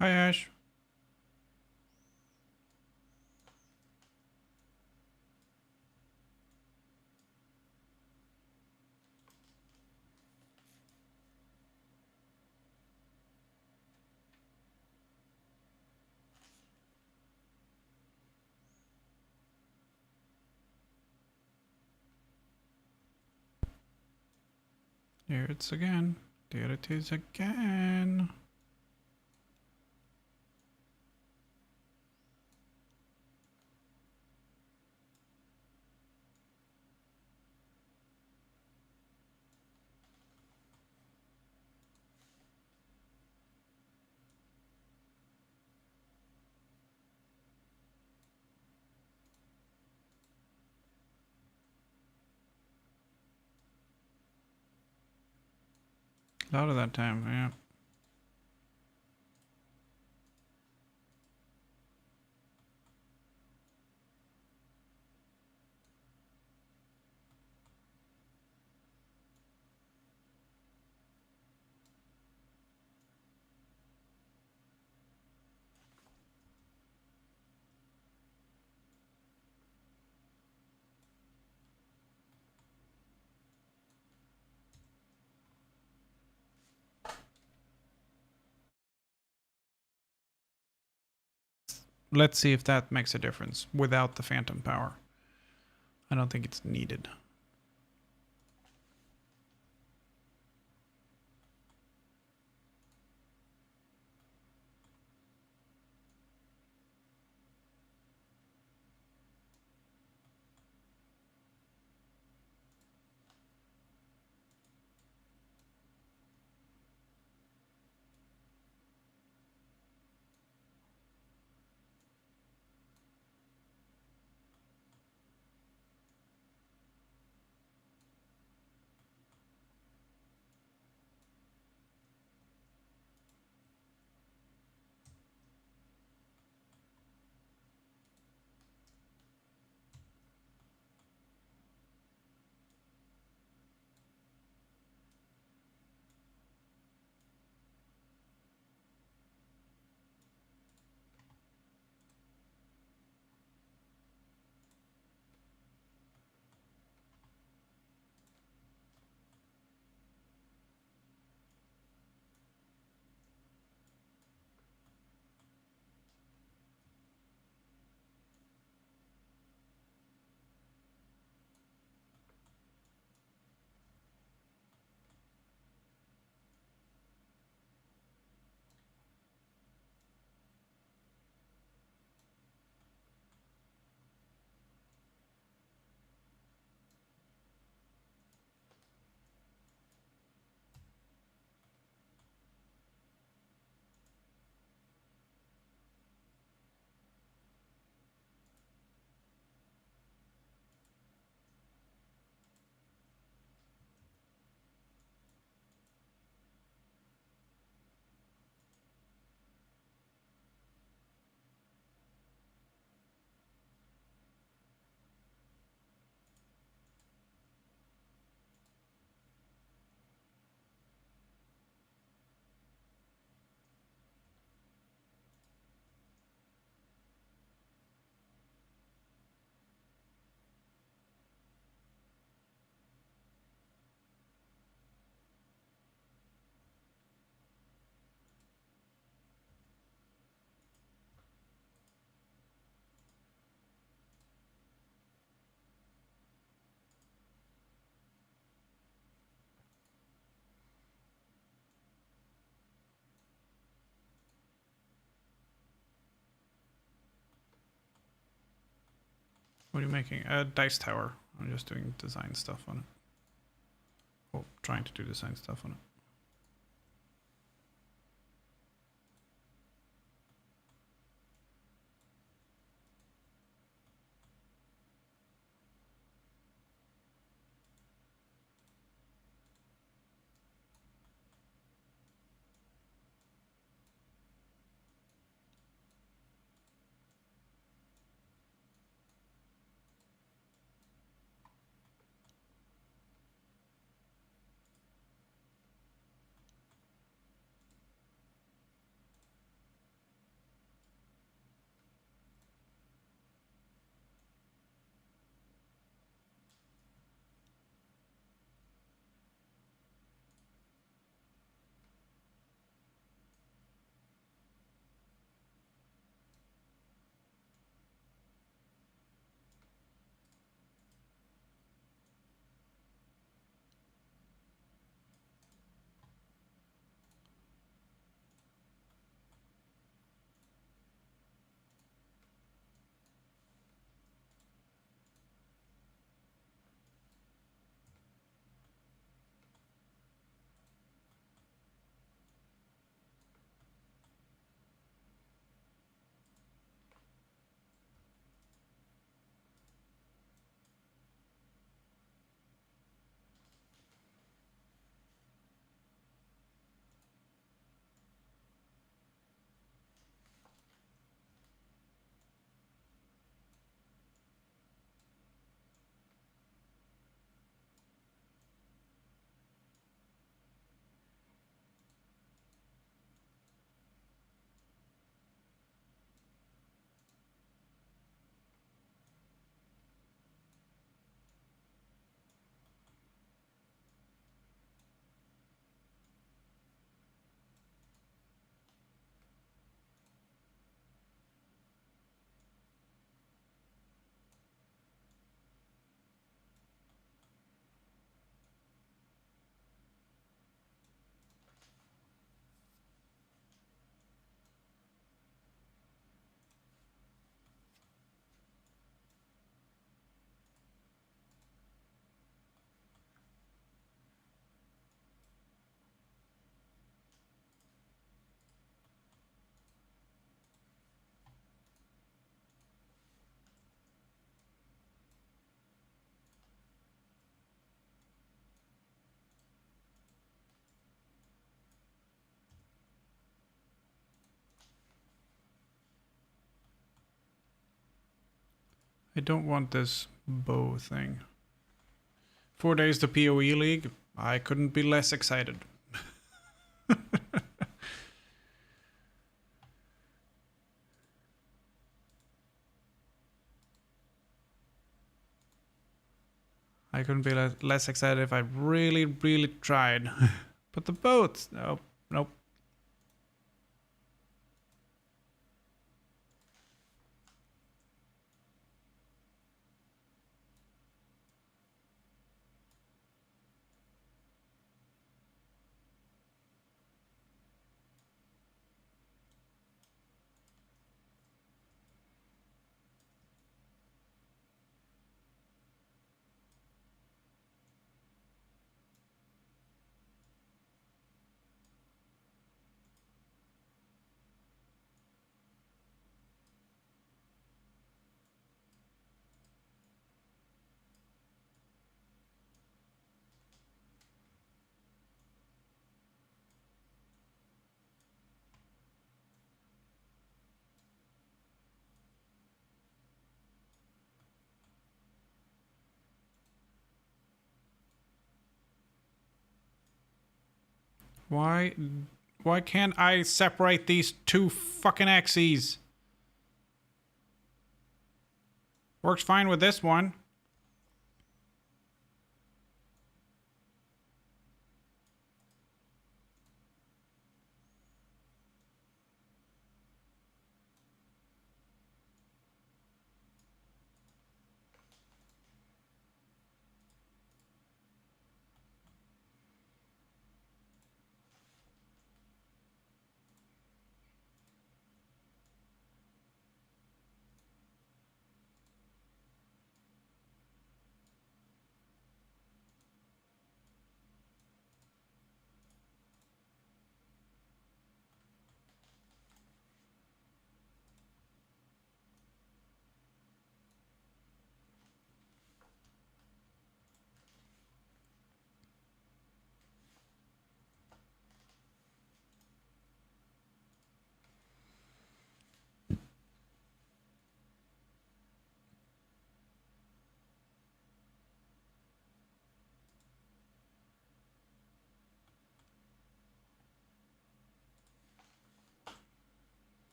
S1: Hi, Ash. Here it's again. There it is again. A lot of that time, yeah. Let's see if that makes a difference without the phantom power. I don't think it's needed. What are you making? A dice tower. I'm just doing design stuff on it. Well, trying to do design stuff on it. I don't want this bow thing. 4 days to PoE League. I couldn't be less excited. I couldn't be less excited if I really, really tried. But the boats, nope, nope. Why, why can't I separate these two fucking axes? Works fine with this one.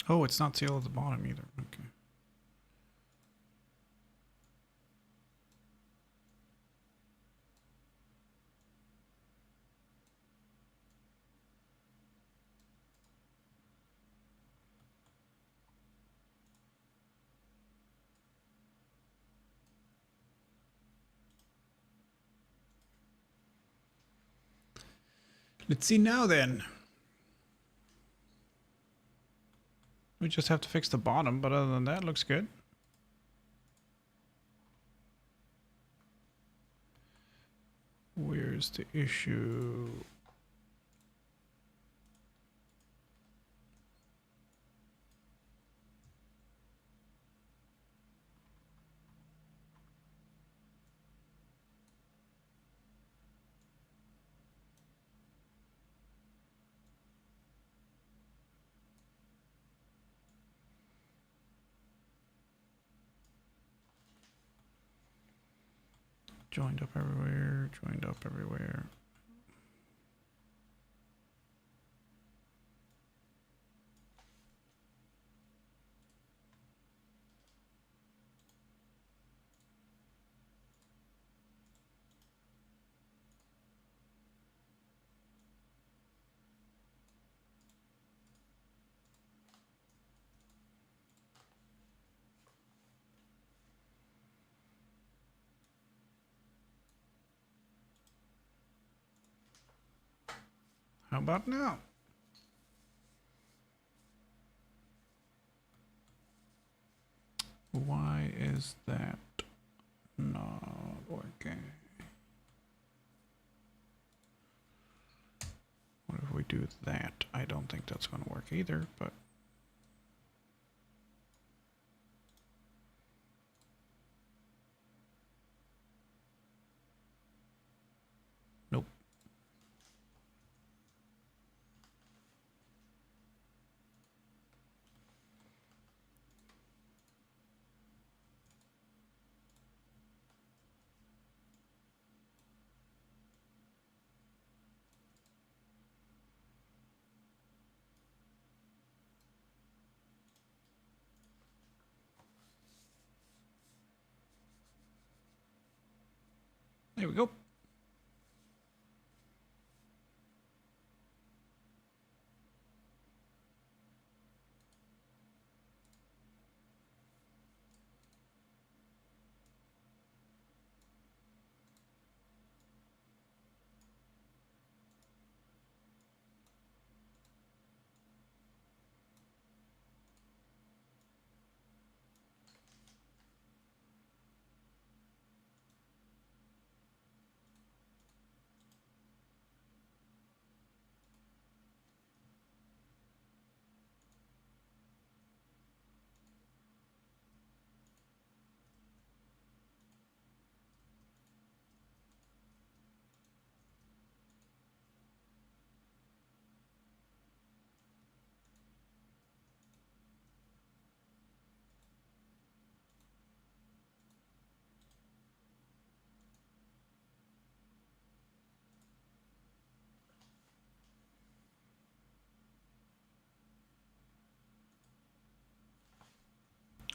S1: Oh, it's not sealed at the bottom either. Okay. Let's see now then. We just have to fix the bottom, but other than that, looks good. Where's the issue? Joined up everywhere, joined up everywhere. How about now? Why is that not working? What if we do that? I don't think that's going to work either, but... Nope. There we go.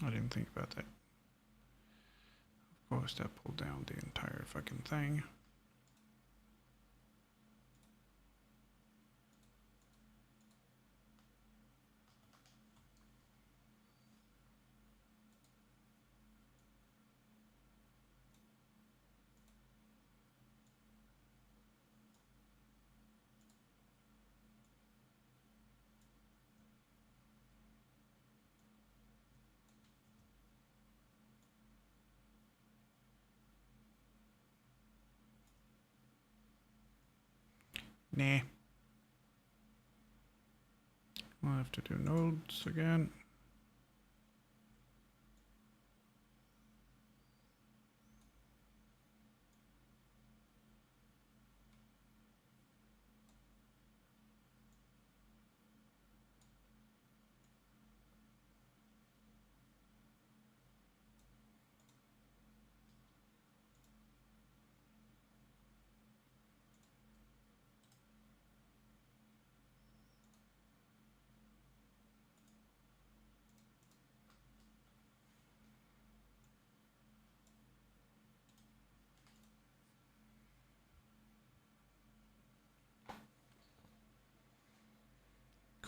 S1: I didn't think about that. Of course, that pulled down the entire fucking thing. Nah. I'll have to do nodes again.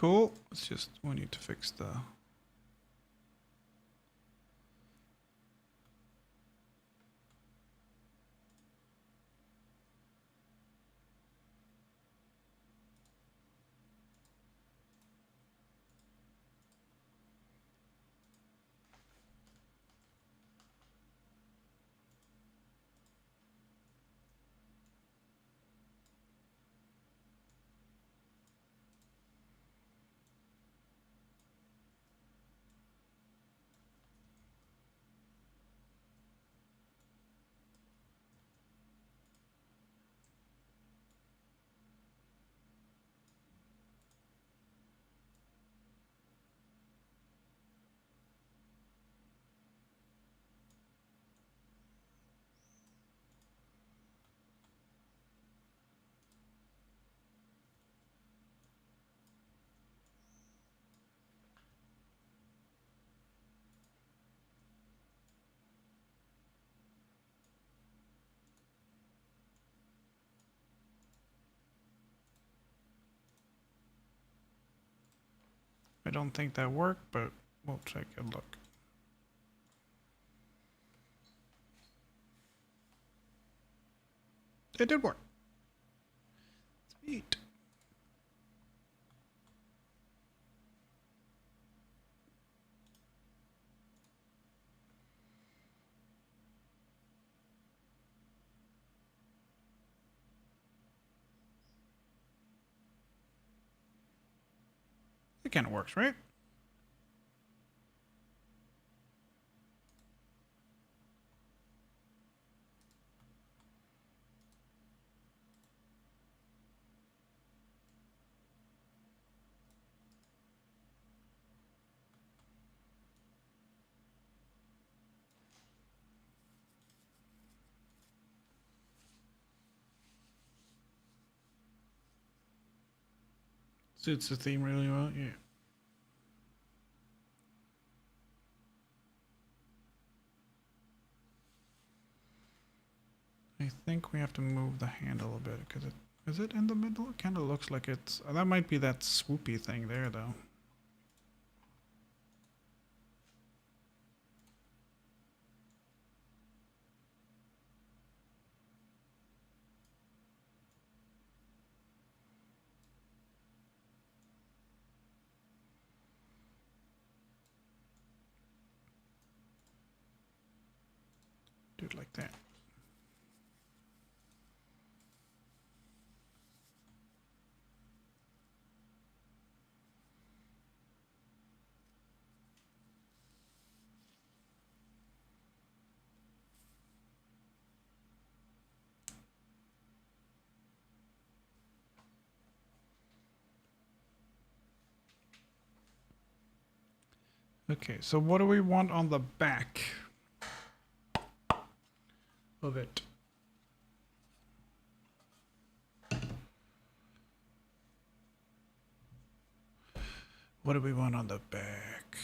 S1: Cool. It's just we need to fix the. I don't think that worked, but we'll take a look. It did work. Sweet. It kind of works, right? Suits the theme really well, yeah. I think we have to move the handle a bit because it is it in the middle? It kind of looks like it's that might be that swoopy thing there though. Do it like that. Okay, so what do we want on the back of it? What do we want on the back?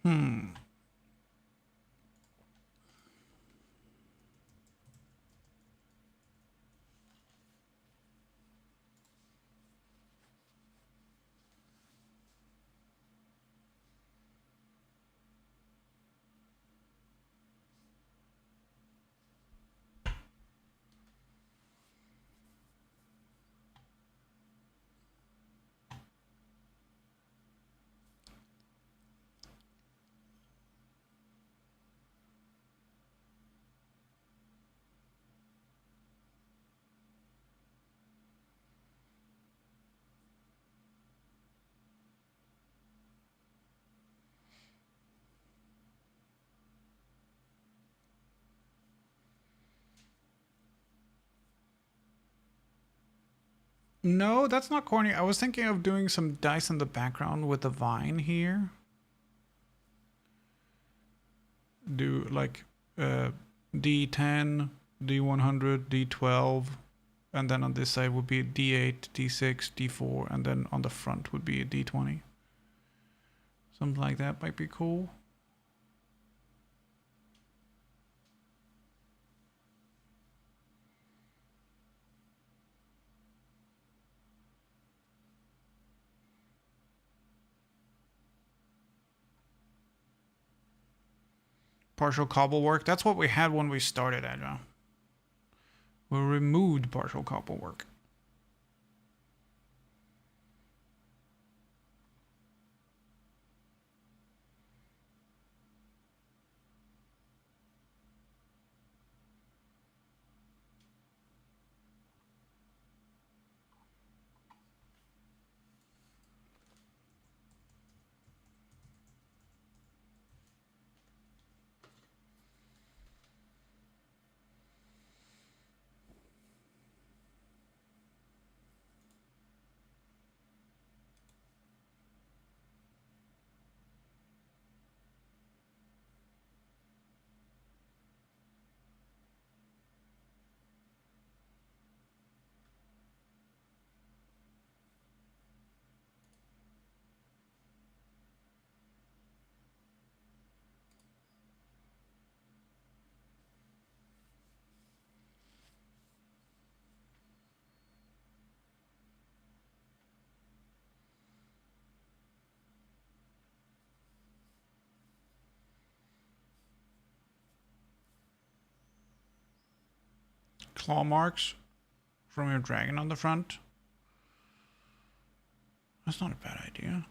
S1: Hmm. No, that's not corny. I was thinking of doing some dice in the background with the vine here. Do like D10, D100, D12, and then on this side would be a D8, D6, D4, and then on the front would be a D20. Something like that might be cool. Partial cobble work. That's what we had when we started Agile. We removed partial cobble work. Claw marks from your dragon on the front. That's not a bad idea.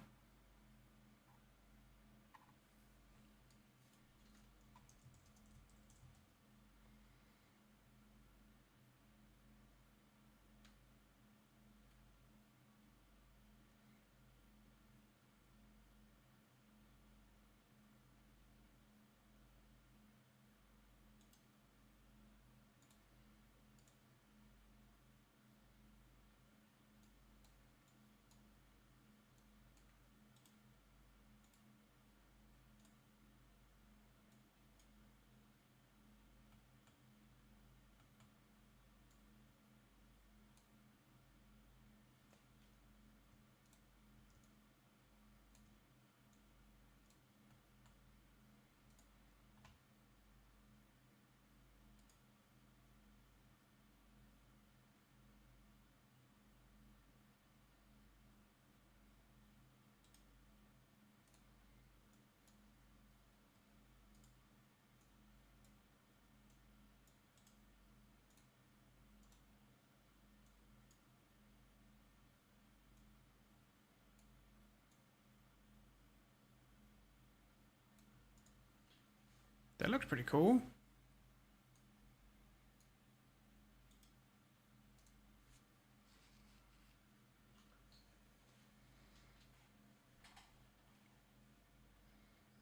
S1: That looks pretty cool.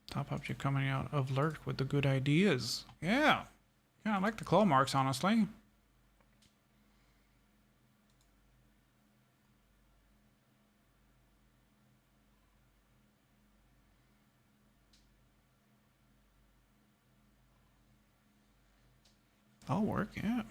S1: Top object coming out of Lurk with the good ideas. Yeah. Yeah, I like the claw marks, honestly. That'll work, yeah.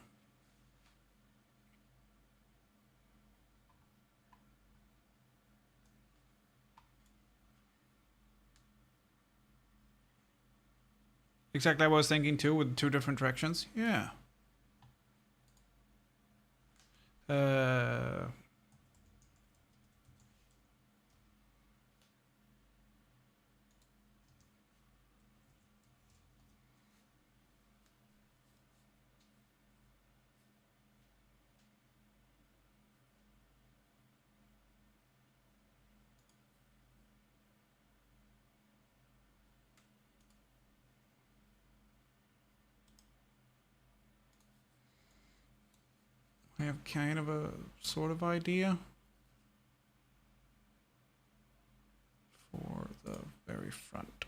S1: Exactly what I was thinking too, with two different directions. Yeah. Uh, I have kind of a sort of idea for the very front.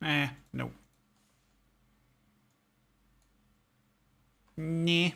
S1: No. Nah.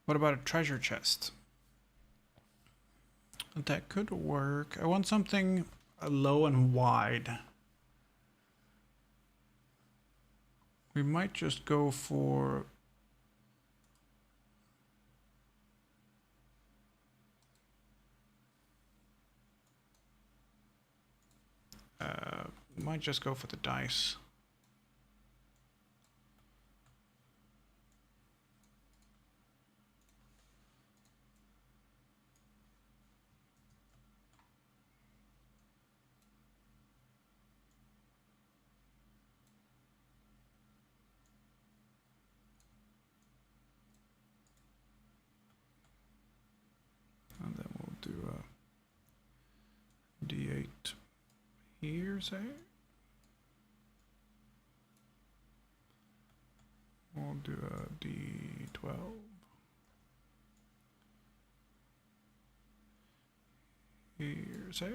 S1: What about a treasure chest? That could work. I want something low and wide. We might just go for... might just go for the dice. And then we'll do a D8 here, say. We'll do a D12. Here, say.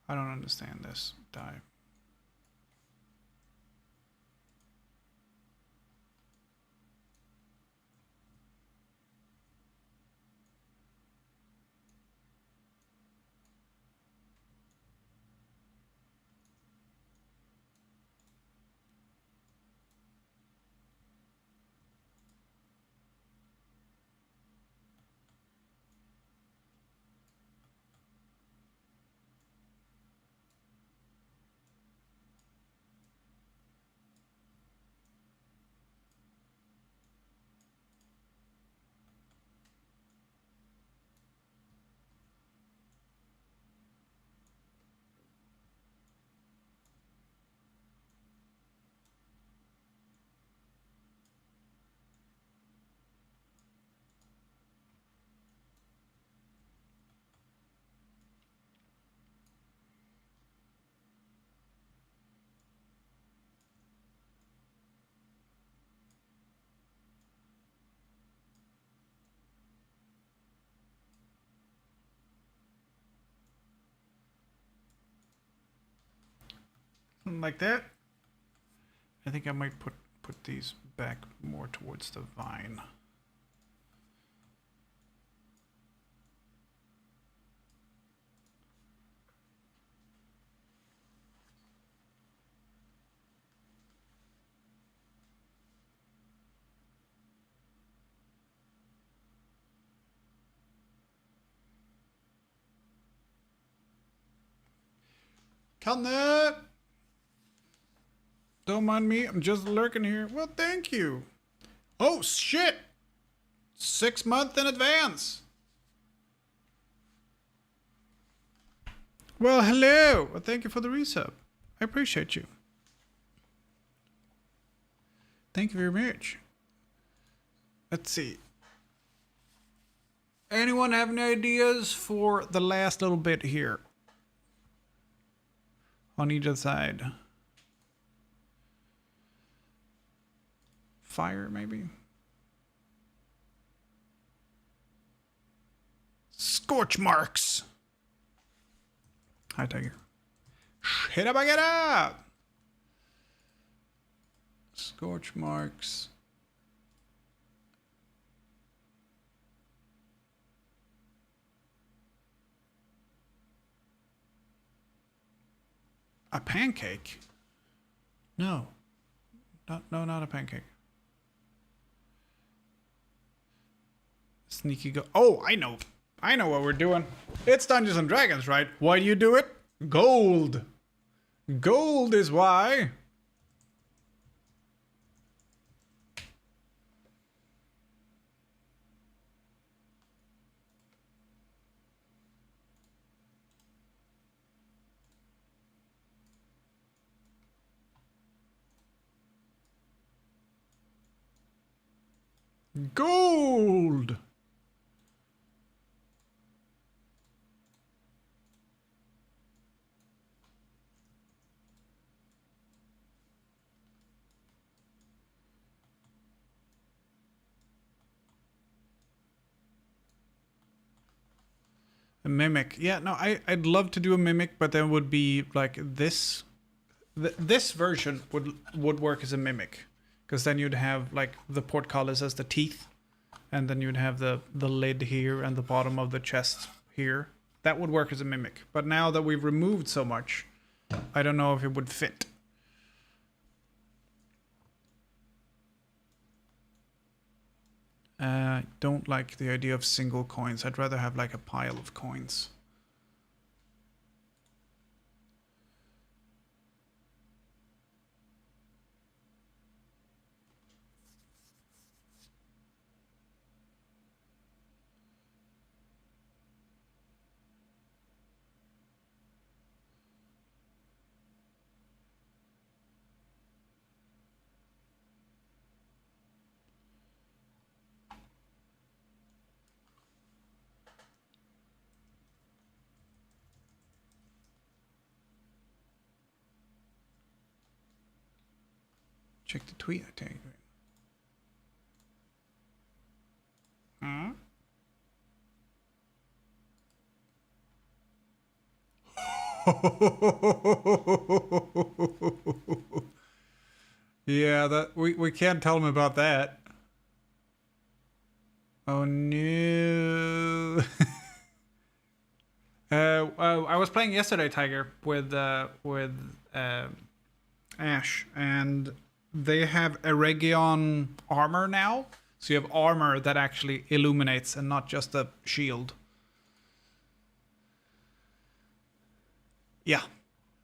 S1: I don't understand this die. Something like that. I think I might put these back more towards the vine. Calnet! Don't mind me, I'm just lurking here. Well, thank you. Oh, shit! 6 months in advance. Well, hello. Well, thank you for the resub. I appreciate you. Thank you very much. Let's see. Anyone have any ideas for the last little bit here? On either side. Fire, maybe? Scorch marks! Hi, Tiger. Hit up, I get up! Scorch marks. A pancake? No. Not a pancake. Sneaky go. Oh, I know. I know what we're doing. It's Dungeons and Dragons, right? Why do you do it? Gold. Gold is why. Gold. A mimic. Yeah, no, I'd love to do a mimic, but then would be like this. This version would work as a mimic, because then you'd have like the portcullis as the teeth, and then you'd have the lid here and the bottom of the chest here. That would work as a mimic. But now that we've removed so much, I don't know if it would fit. Don't like the idea of single coins. I'd rather have like a pile of coins. Check the tweet I tagged. Hmm? Yeah, that we can't tell him about that. Oh no. I was playing yesterday, Tiger, with Ash, and they have Eregion armor now. So you have armor that actually illuminates and not just a shield. Yeah.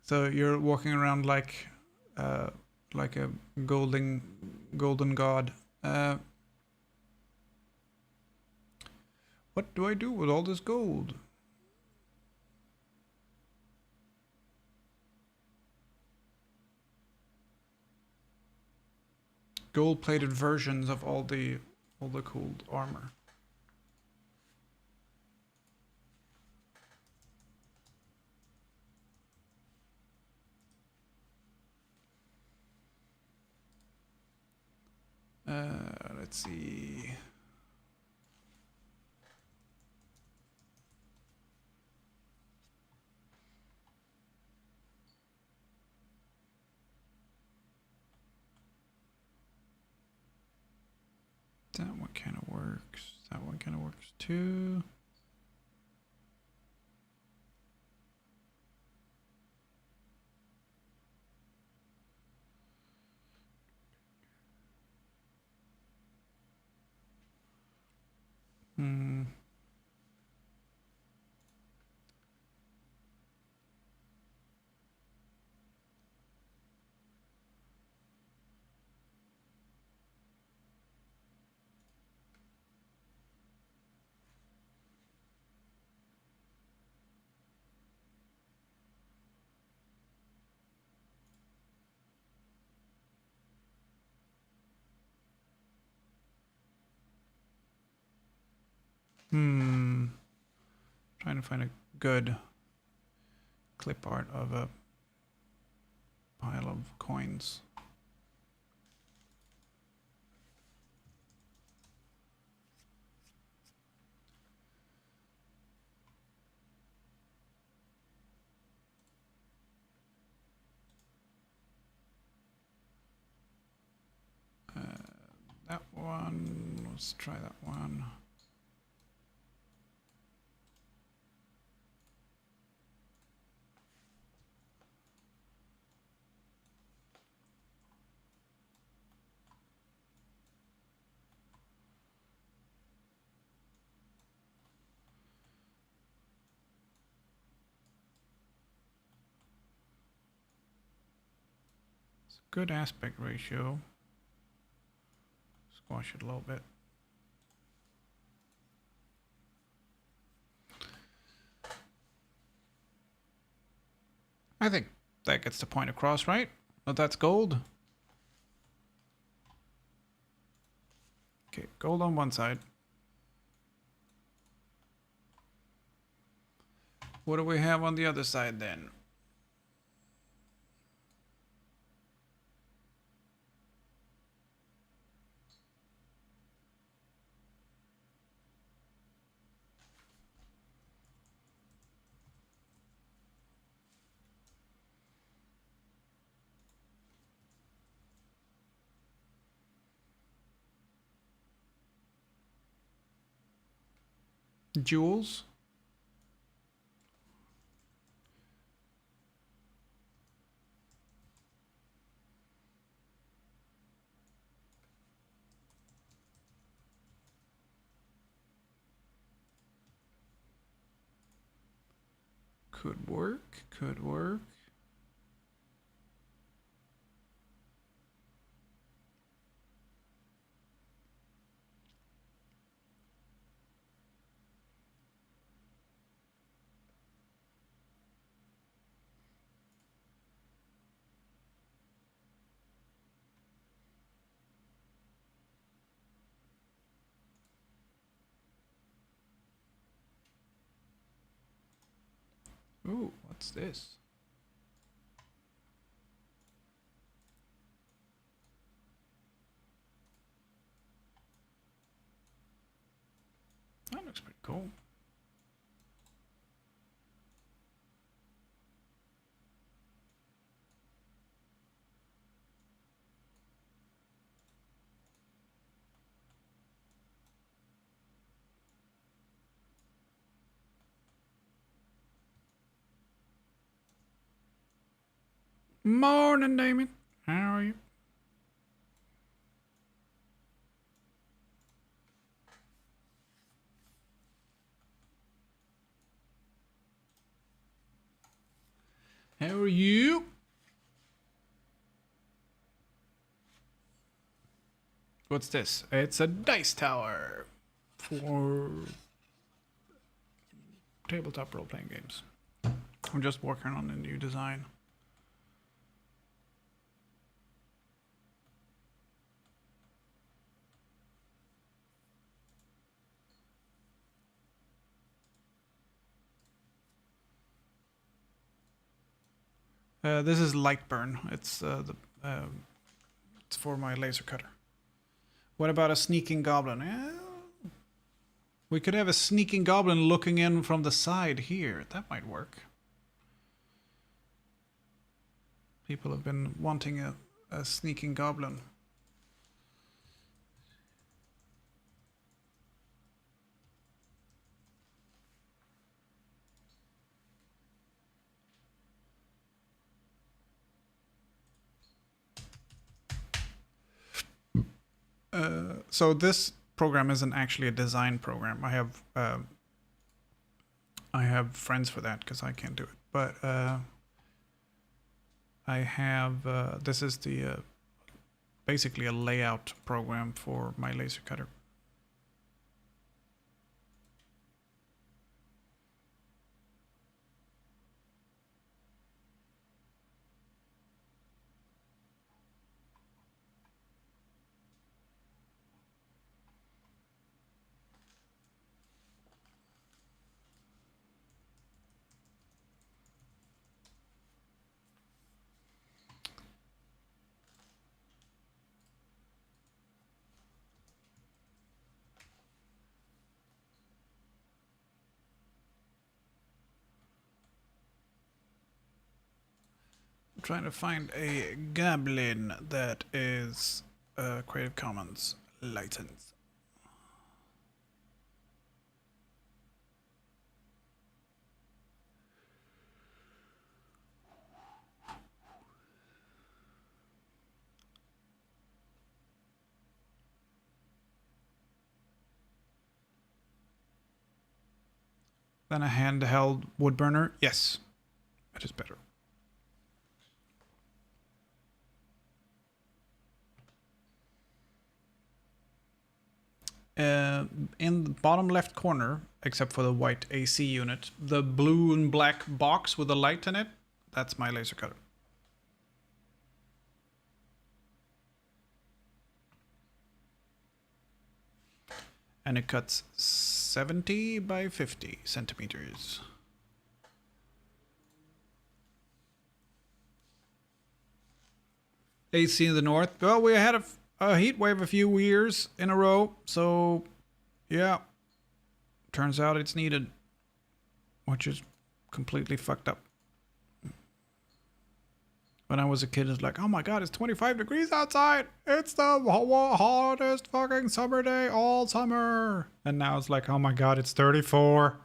S1: So you're walking around like a golden god. What do I do with all this gold? Gold-plated versions of all the cool armor. Let's see. That one kind of works. That one kind of works too. Hmm. Trying to find a good clip art of a pile of coins. That one, let's try that one. good aspect ratio. Squash it a little bit. I think that gets the point across, right? But that's gold. Okay, gold on one side. What do we have on the other side then? Jewels? Could work, could work. Ooh, what's this? That looks pretty cool. Morning, Damien. How are you? How are you? What's this? It's a dice tower for tabletop role-playing games. I'm just working on a new design. This is light burn. It's for my laser cutter. What about a sneaking goblin? We could have a sneaking goblin looking in from the side here. That might work. People have been wanting a sneaking goblin. So this program isn't actually a design program. I have friends for that because I can't do it. But I have this is the basically a layout program for my laser cutter. I'm trying to find a goblin that is Creative Commons licensed. Then a handheld wood burner. Yes, it is better. in the bottom left corner, except for the white AC unit, the blue and black box with a light in it, that's my laser cutter. And it cuts 70 by 50 centimeters. AC in the north. Well, we had a heat wave a few years in a row, so yeah. Turns out it's needed, which is completely fucked up. When I was a kid, it's like, oh my god, it's 25 degrees outside. It's the hottest fucking summer day all summer. And now it's like, oh my god, it's 34.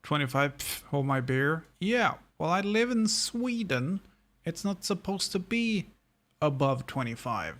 S1: $25, hold my beer. Yeah, well, I live in Sweden. It's not supposed to be above 25.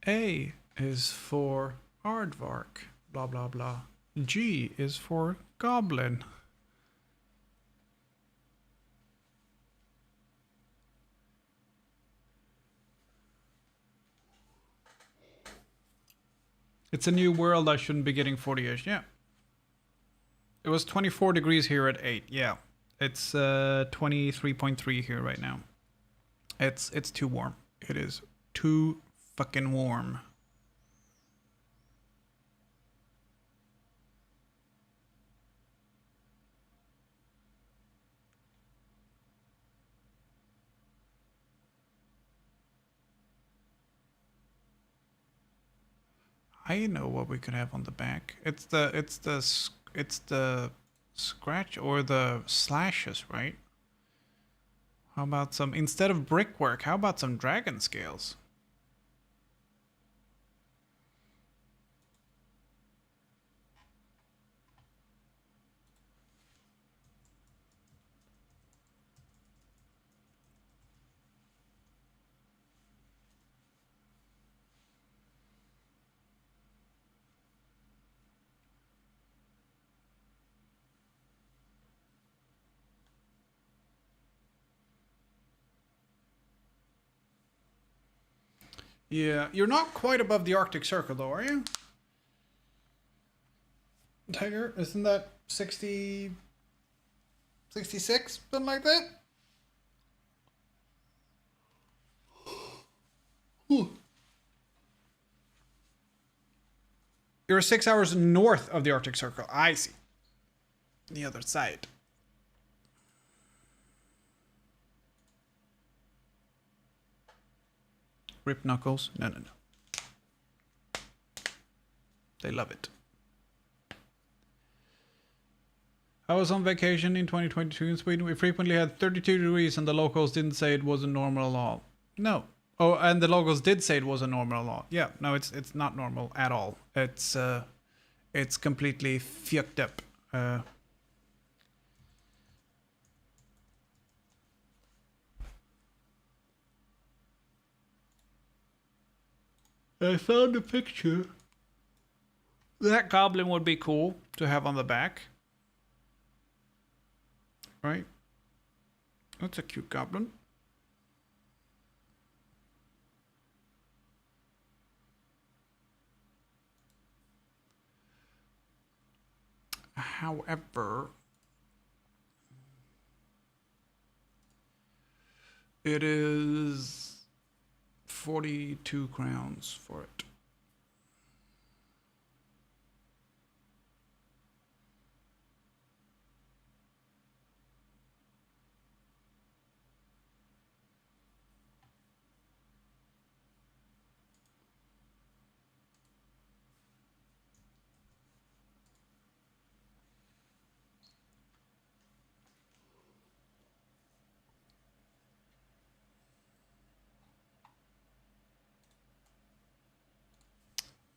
S1: A is for aardvark, blah blah blah. G is for goblin. It's a new world. I shouldn't be getting 40ish. Yeah. It was 24 degrees here at 8. Yeah. It's 23.3 here right now. It's too warm. It is too fucking warm. I know what we could have on the back. It's the scratch or the slashes, right? How about some, instead of brickwork, how about some dragon scales? Yeah, you're not quite above the Arctic Circle though, are you? Tiger, isn't that 60, 66, something like that? You're 6 hours north of the Arctic Circle. I see. The other side. Rip knuckles? No, no, no. They love it. I was on vacation in 2022 in Sweden. We frequently had 32 degrees and the locals didn't say it wasn't normal at all. No. Oh, and the locals did say it wasn't normal at all. Yeah, no, it's not normal at all. It's completely fucked up. I found a picture. That goblin would be cool to have on the back. Right? That's a cute goblin. However, it is 42 crowns for it.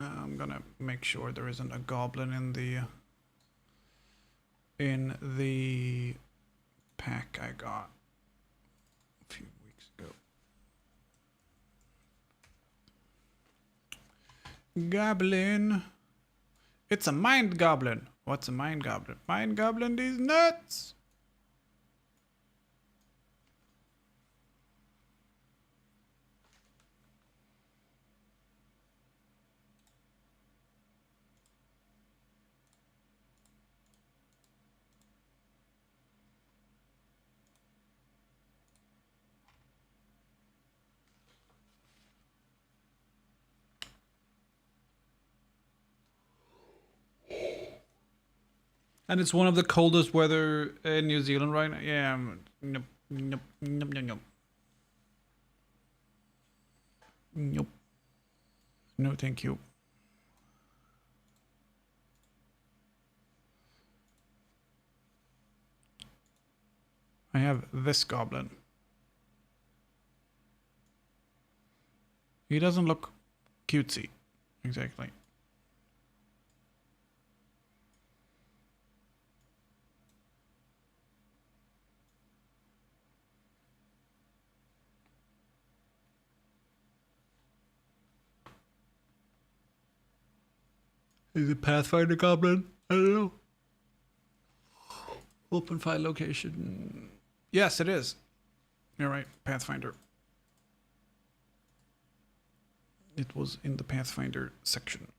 S1: I'm gonna make sure there isn't a goblin in the pack I got a few weeks ago. Goblin. It's a mind goblin. What's a mind goblin? Mind goblin these nuts. And it's one of the coldest weather in New Zealand right now. Yeah. Nope. Nope. Nope. Nope. Nope. Nope. No, thank you. I have this goblin. He doesn't look cutesy. Exactly. Is it Pathfinder Goblin? I don't know. Open file location. Yes, it is. You're right, Pathfinder. It was in the Pathfinder section.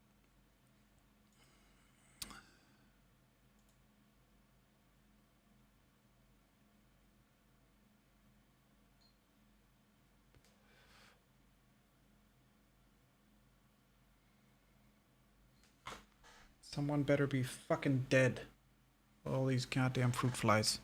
S1: Someone better be fucking dead. All these goddamn fruit flies.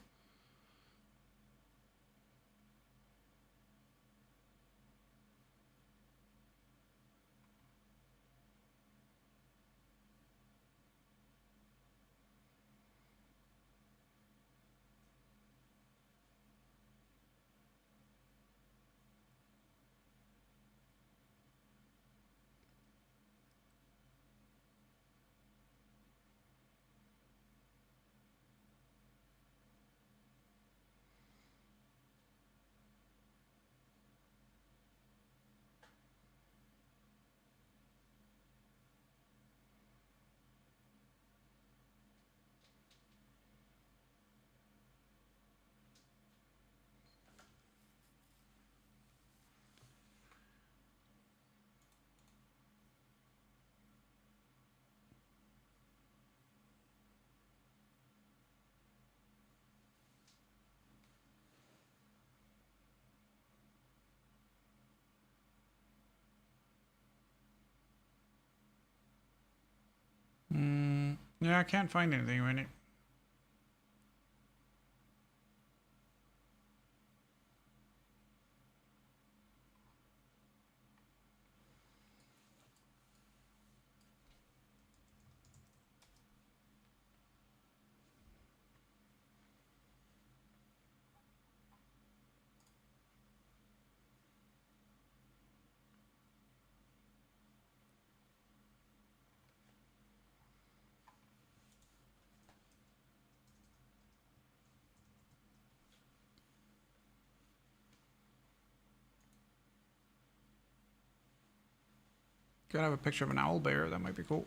S1: Yeah, I can't find anything in it. Could have a picture of an owl bear. That might be cool.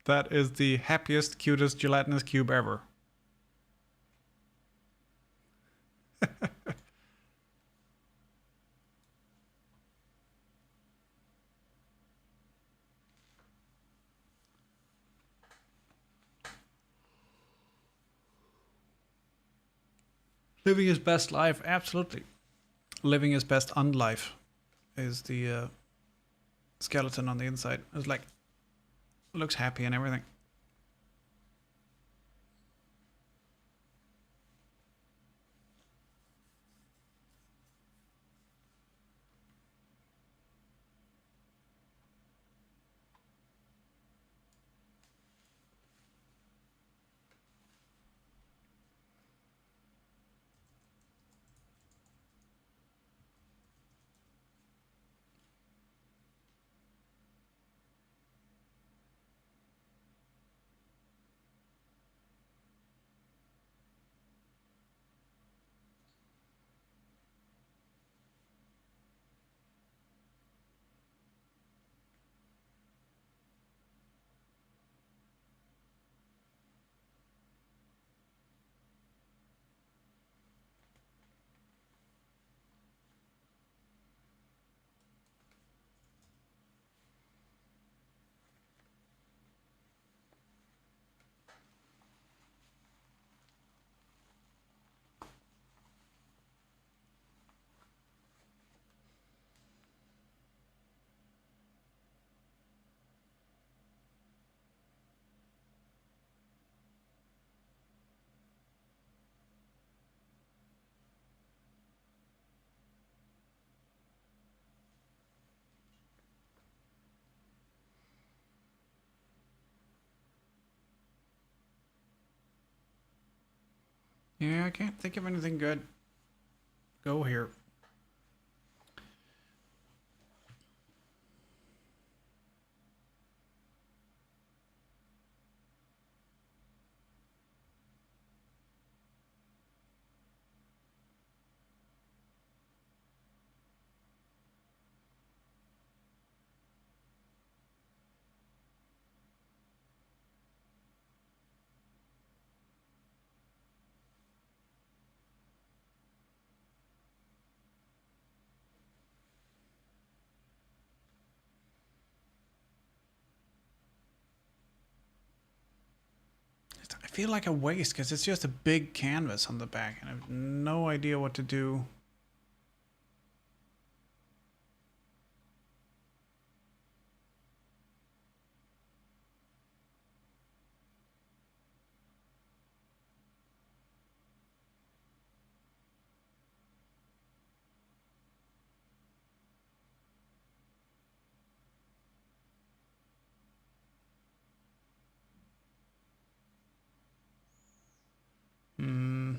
S1: That is the happiest, cutest gelatinous cube ever. Living his best life, absolutely. Living his best unlife is the skeleton on the inside. It's like, looks happy and everything. Yeah, I can't think of anything good. Go here. I feel like a waste because it's just a big canvas on the back and I have no idea what to do. Hmm.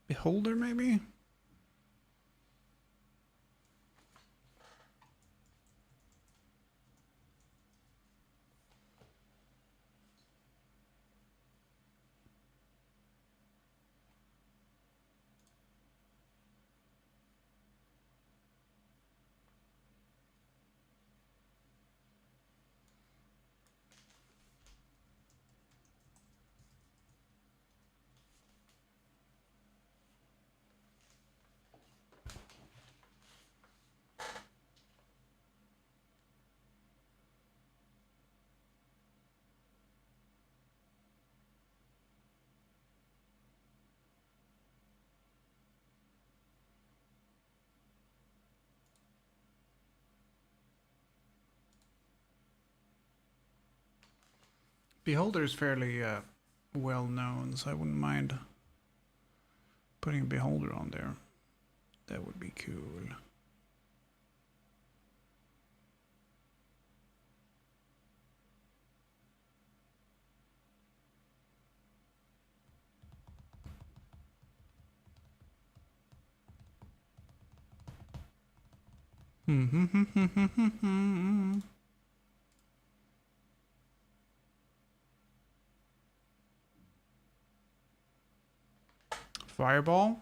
S1: Beholder, maybe? Beholder is fairly well known, so I wouldn't mind putting a beholder on there. That would be cool. Fireball?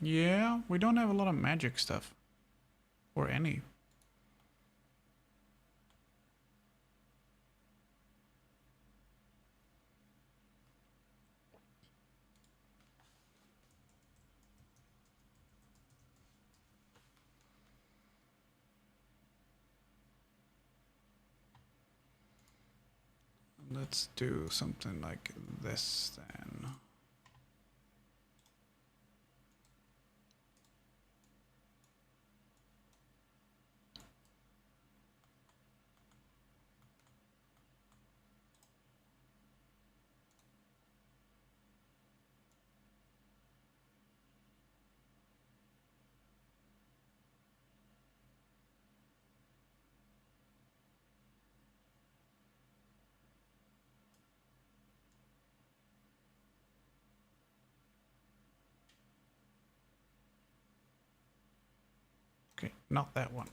S1: Yeah, we don't have a lot of magic stuff. Or any. Let's do something like this then. Okay, not that one.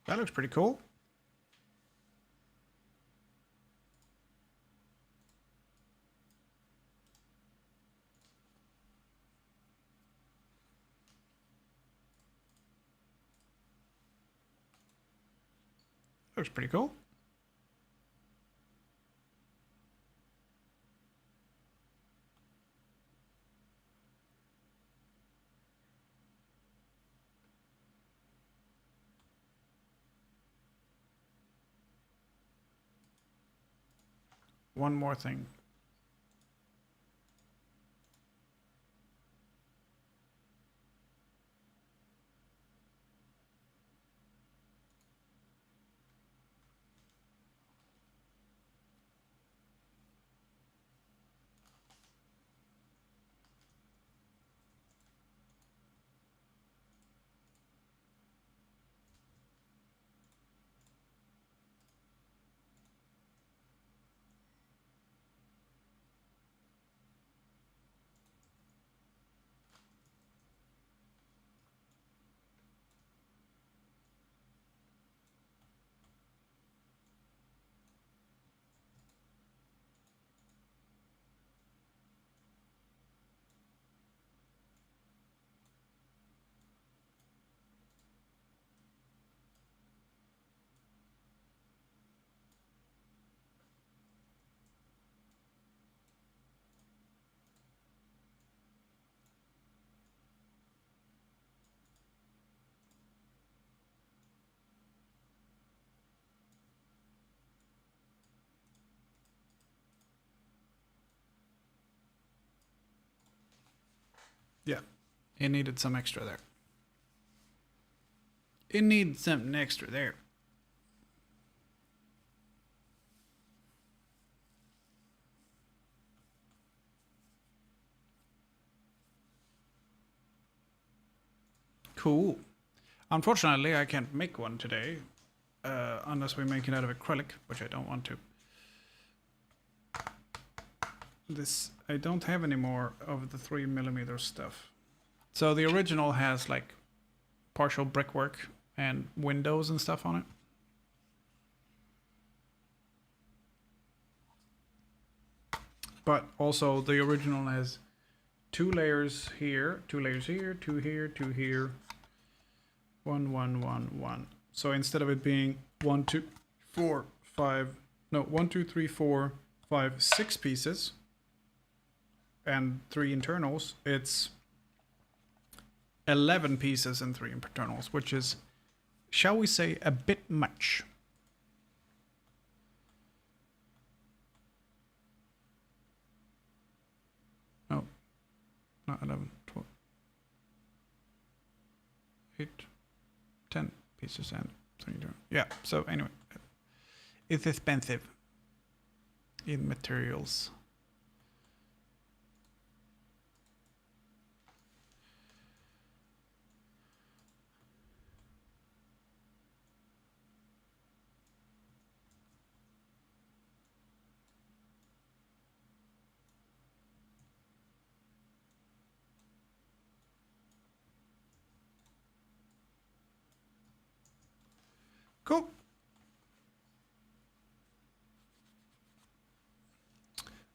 S1: That looks pretty cool. Looks pretty cool. One more thing. Yeah, it needed some extra there. It needs something extra there. Cool. Unfortunately, I can't make one today, unless we make it out of acrylic, which I don't want to. This, I don't have any more of the 3mm stuff. So the original has like partial brickwork and windows and stuff on it. But also the original has 2 layers here, 2 layers here, 2 here, 2 here. 1, 1, 1, 1. So instead of it being 1, 2, 4, 5, no, 1, 2, 3, 4, 5, 6 pieces and 3 internals, it's 11 pieces and 3 internals, which is, shall we say, a bit much. No, not 11, 12, 8, 10 pieces and 3 internals. Yeah, so anyway, it's expensive in materials. Cool.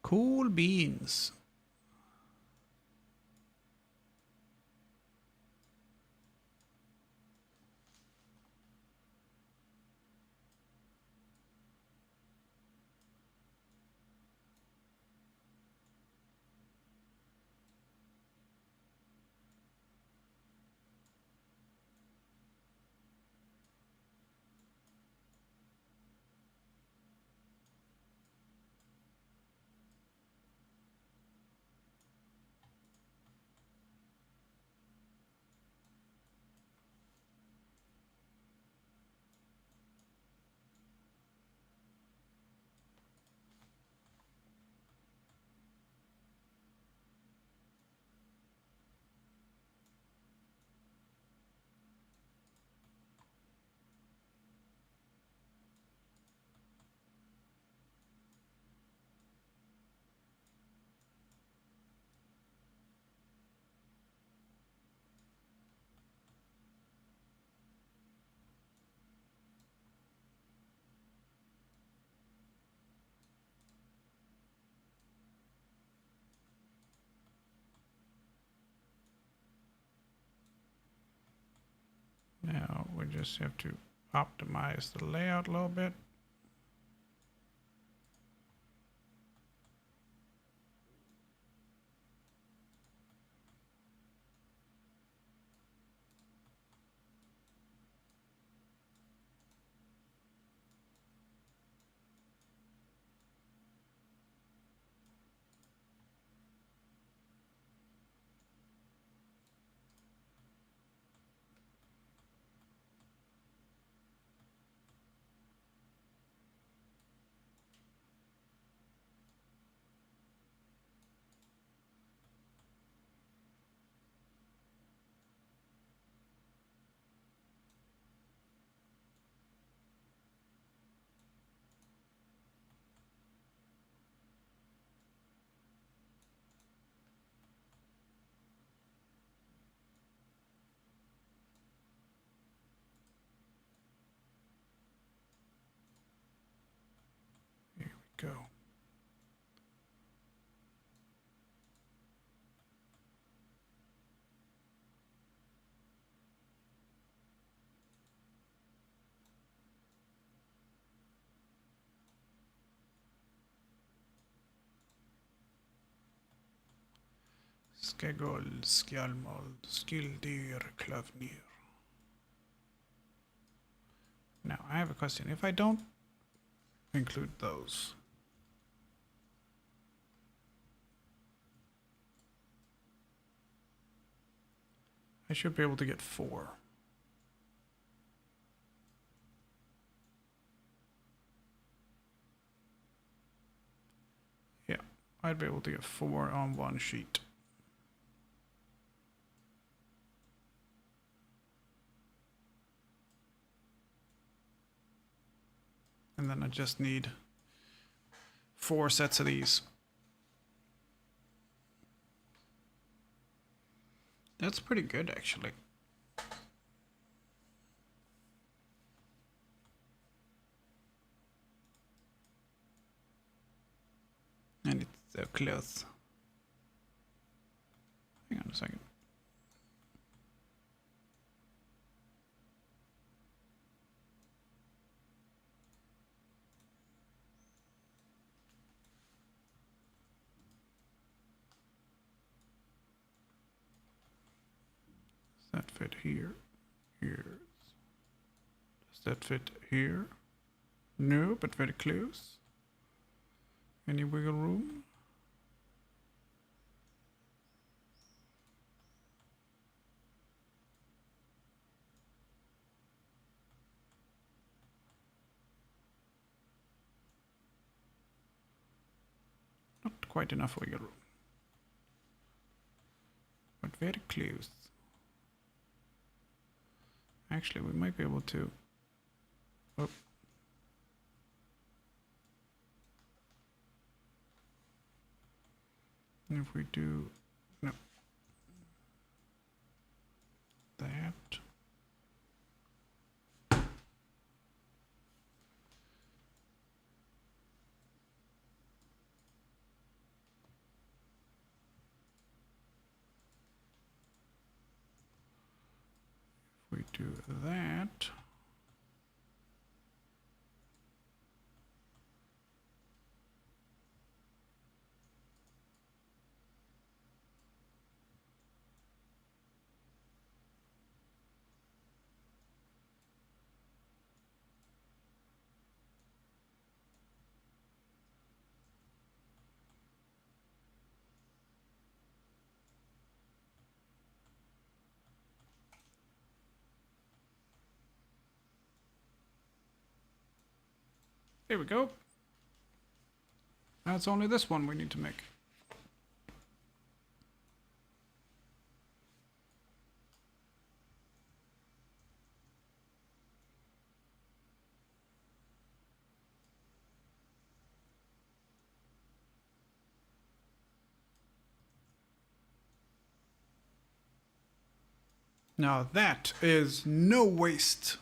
S1: Cool beans. we just have to optimize the layout a little bit. Here we go. Skegol, skjalmol, skildir, klavnir. Now, I have a question. If I don't include those, I should be able to get 4. Yeah, I'd be able to get 4 on one sheet. And then I just need 4 sets of these. That's pretty good, actually. And it's so close. Hang on a second. Does that fit here? Here. Does that fit here? No, but very close. Any wiggle room? Not quite enough wiggle room. But very close. Actually, we might be able to... Oh. And if we do... No. That. If we do that... There we go. Now it's only this one we need to make. Now that is no waste.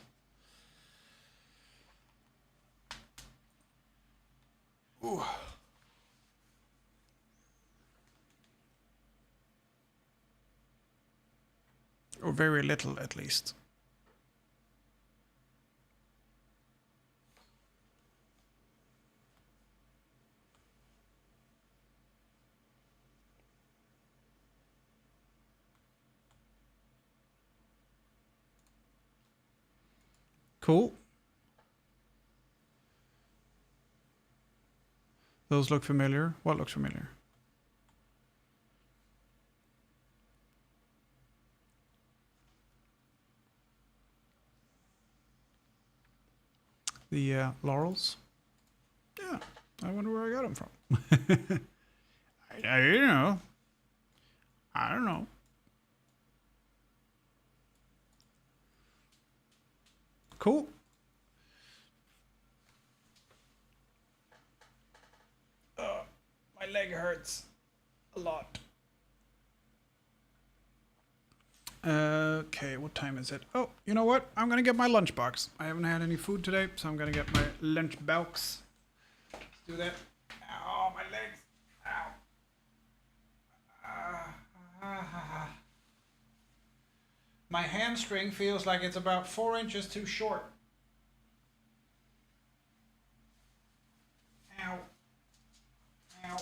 S1: Ooh. Or very little, at least. Cool. Those look familiar. What looks familiar? The laurels. Yeah, I wonder where I got them from. You know, I don't know. Cool. My leg hurts a lot. Okay, what time is it? Oh, you know what? I'm gonna get my lunchbox. I haven't had any food today, so I'm gonna get my lunchbox. Let's do that. Ow, my legs. Ow. My hamstring feels like it's about 4 inches too short. Ow. Ow.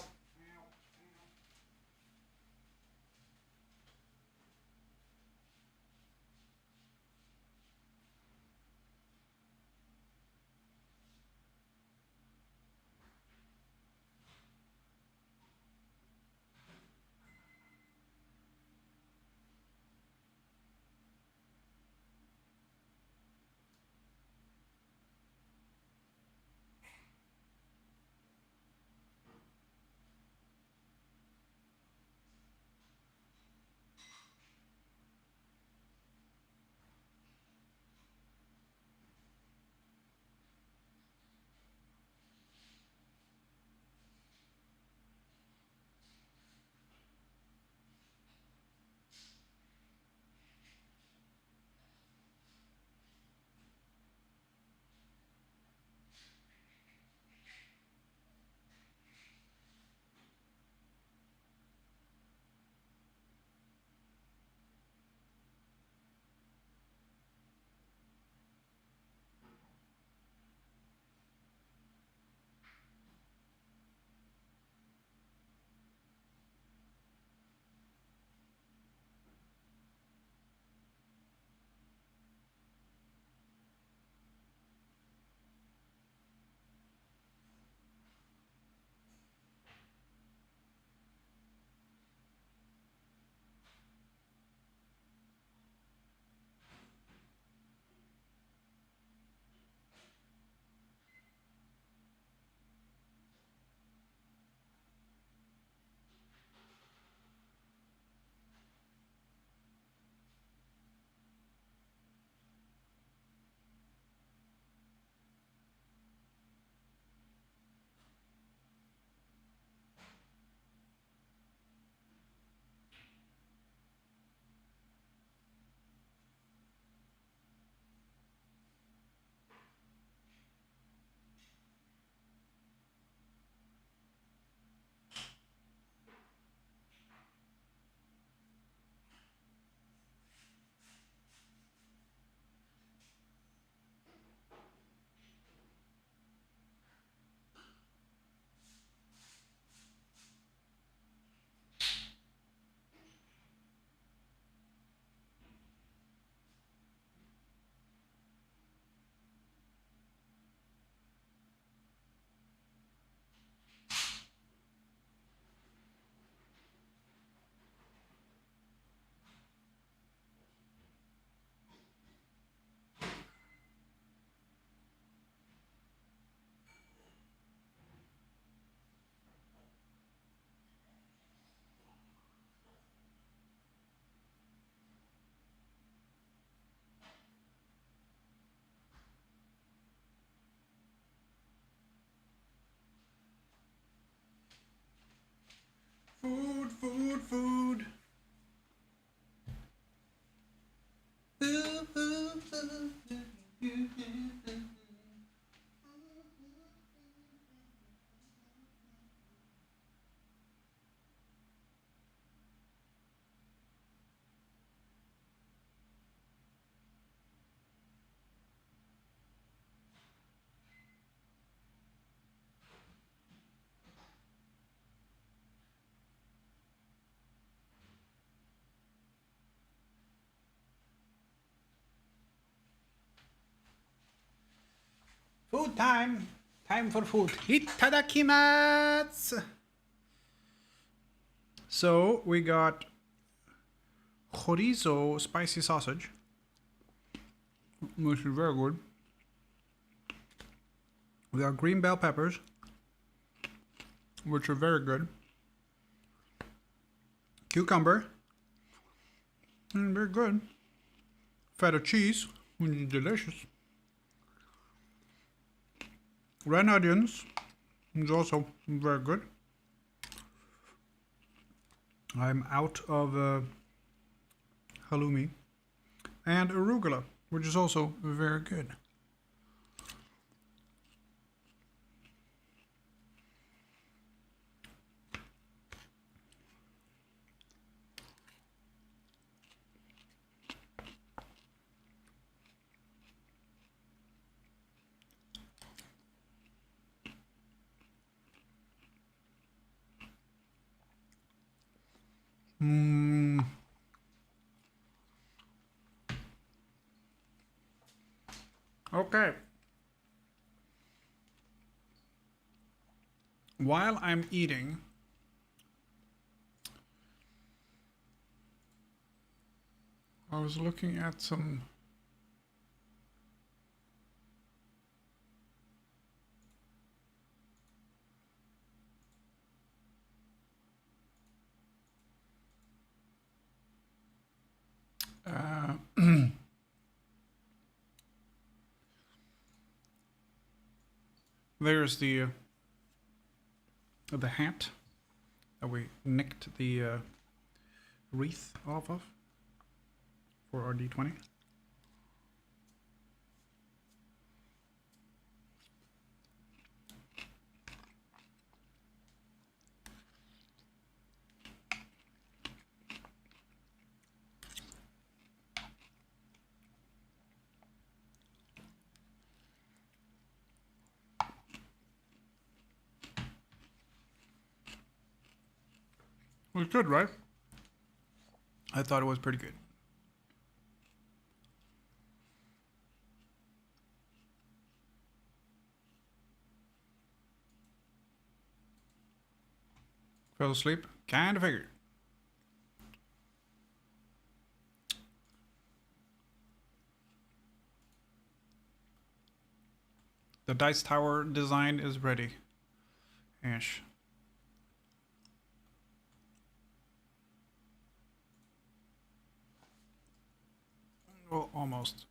S1: Food time! Time for food. Itadakimasu! So we got chorizo spicy sausage, which is very good. We got green bell peppers, which are very good. Cucumber, very good. Feta cheese, which is delicious. Red onions, which is also very good. I'm out of halloumi. And arugula, which is also very good. Okay. While I'm eating, I was looking at some there's the hat that we nicked the wreath off of for our D20. It was good, right? I thought it was pretty good. Fell asleep? Kind of figured. The dice tower design is ready. Ash. Well, almost.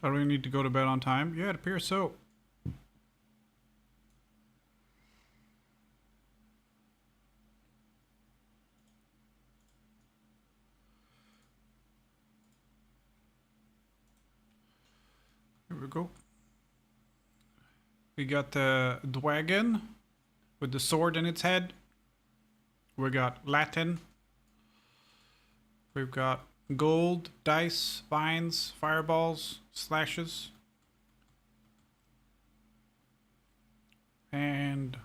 S1: I really need to go to bed on time. Yeah, it appears so. Here we go. We got the dragon with the sword in its head. We got Latin. We've got gold, dice, vines, fireballs, slashes. And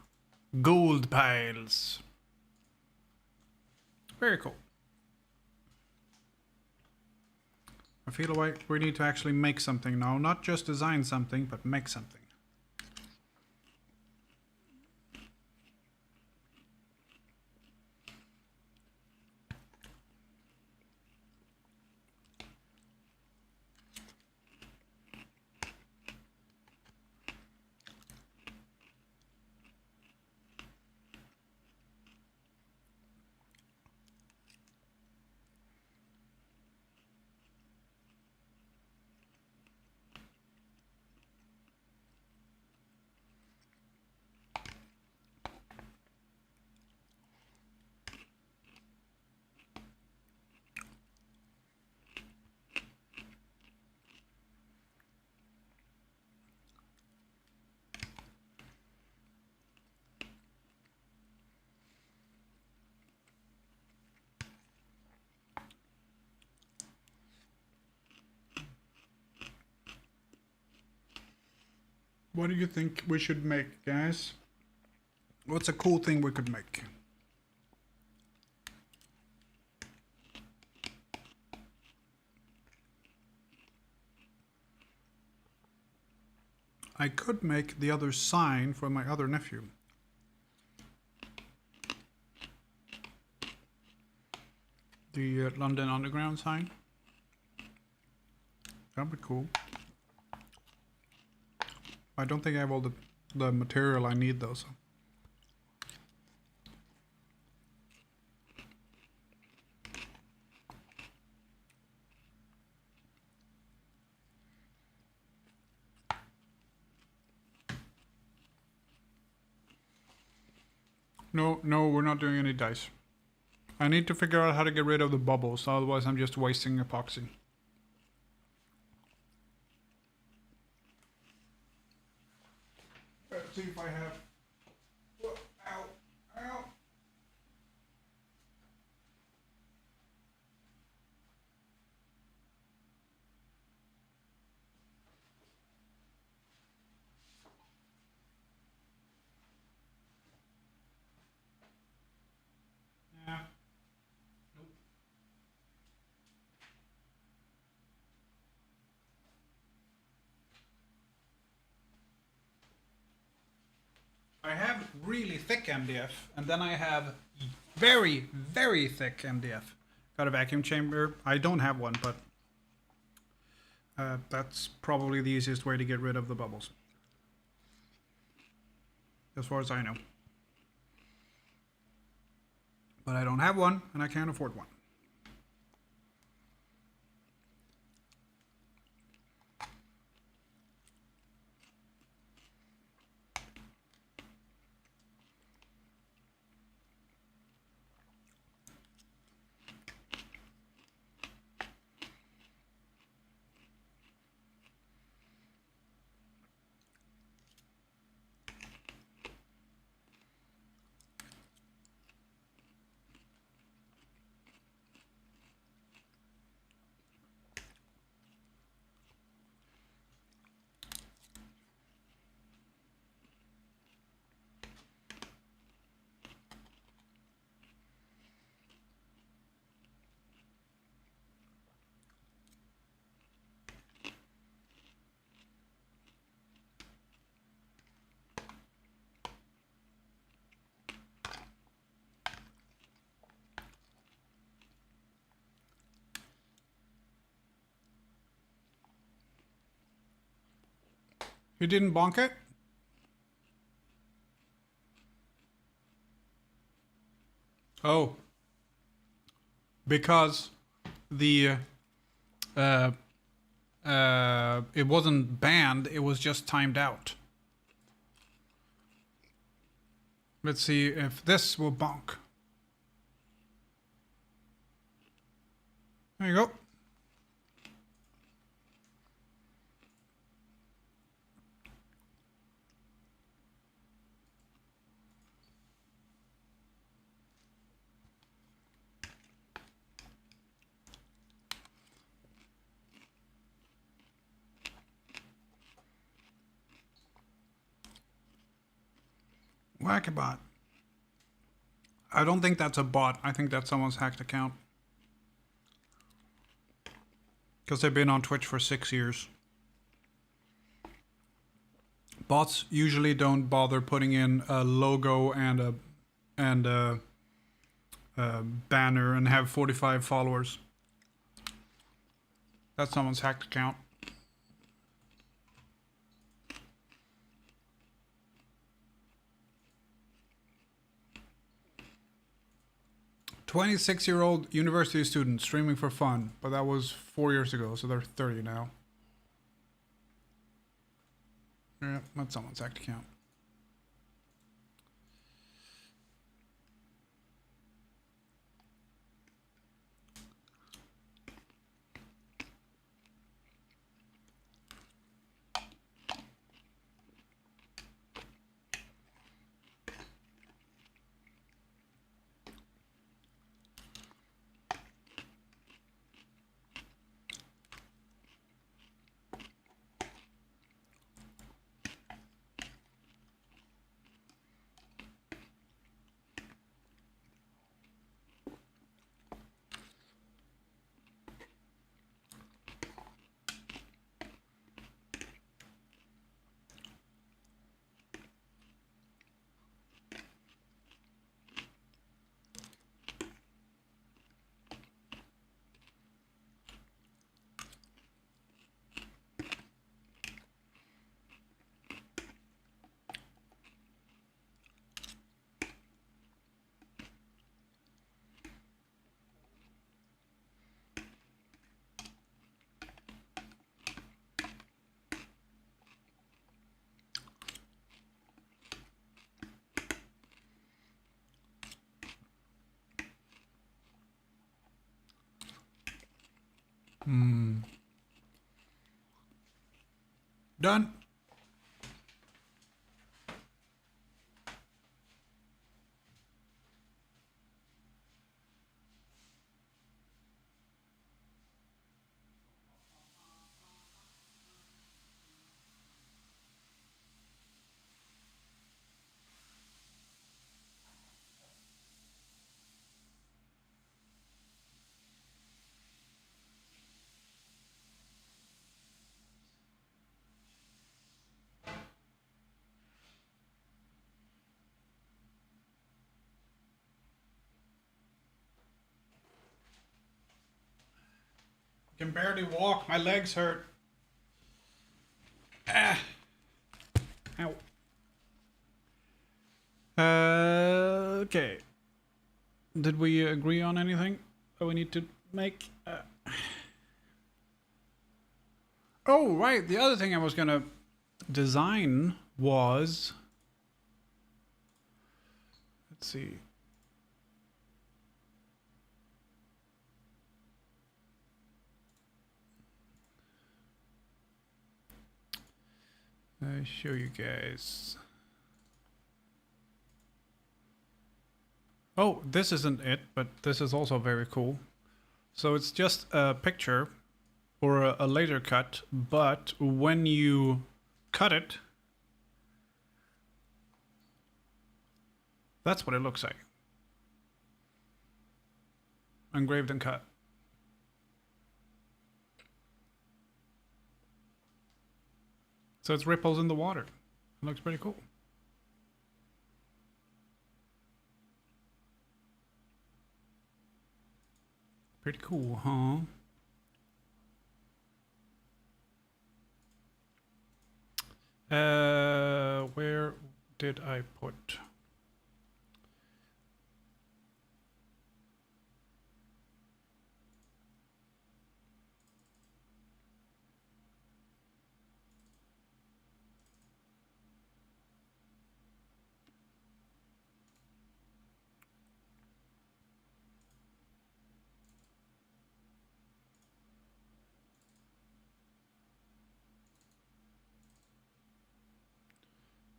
S1: gold piles. Very cool. I feel like we need to actually make something now. Not just design something, but make something. What do you think we should make, guys? What's a cool thing we could make? I could make the other sign for my other nephew. The London Underground sign. That'd be cool. I don't think I have all the material I need though, so. No, we're not doing any dice. I need to figure out how to get rid of the bubbles, otherwise I'm just wasting epoxy. Let's see if I have... Ow, ow. Yeah. Nope. I have really thick MDF, and then I have very, very thick MDF. Got a vacuum chamber. I don't have one, but that's probably the easiest way to get rid of the bubbles. As far as I know. But I don't have one, and I can't afford one. You didn't bonk it? Oh. Because the it wasn't banned, it was just timed out. Let's see if this will bonk. There you go. Whack-a-bot. I don't think that's a bot. I think that's someone's hacked account. Because they've been on Twitch for 6 years. Bots usually don't bother putting in a logo and a banner and have 45 followers. That's someone's hacked account. "26-year-old university student streaming for fun," but that was 4 years ago, so they're 30 now. Yeah, that's someone's hacked account. Done. I can barely walk. My legs hurt. Ah. Ow. Okay. Did we agree on anything that we need to make? Oh, right. The other thing I was gonna design was... Let's see. I'll show you guys. Oh, this isn't it, but this is also very cool. So it's just a picture or a laser cut, but when you cut it, that's what it looks like. Engraved and cut. So it's ripples in the water. It looks pretty cool. Pretty cool, huh? Where did I put?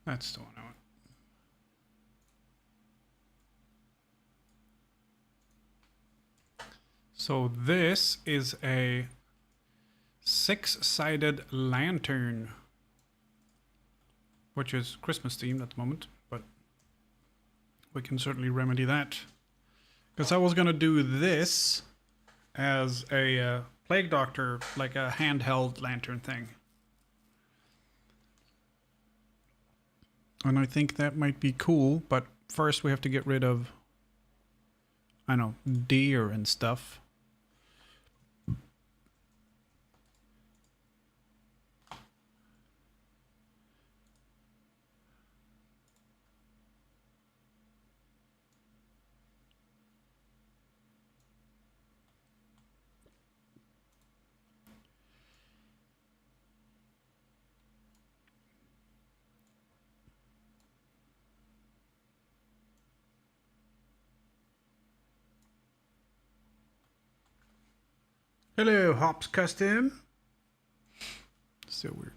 S1: That's the one I want. So this is a 6-sided lantern, which is Christmas themed at the moment, but we can certainly remedy that. Because I was gonna do this as a plague doctor, like a handheld lantern thing. And I think that might be cool, but first we have to get rid of, I don't know, deer and stuff. Hello, Hops Custom. So weird.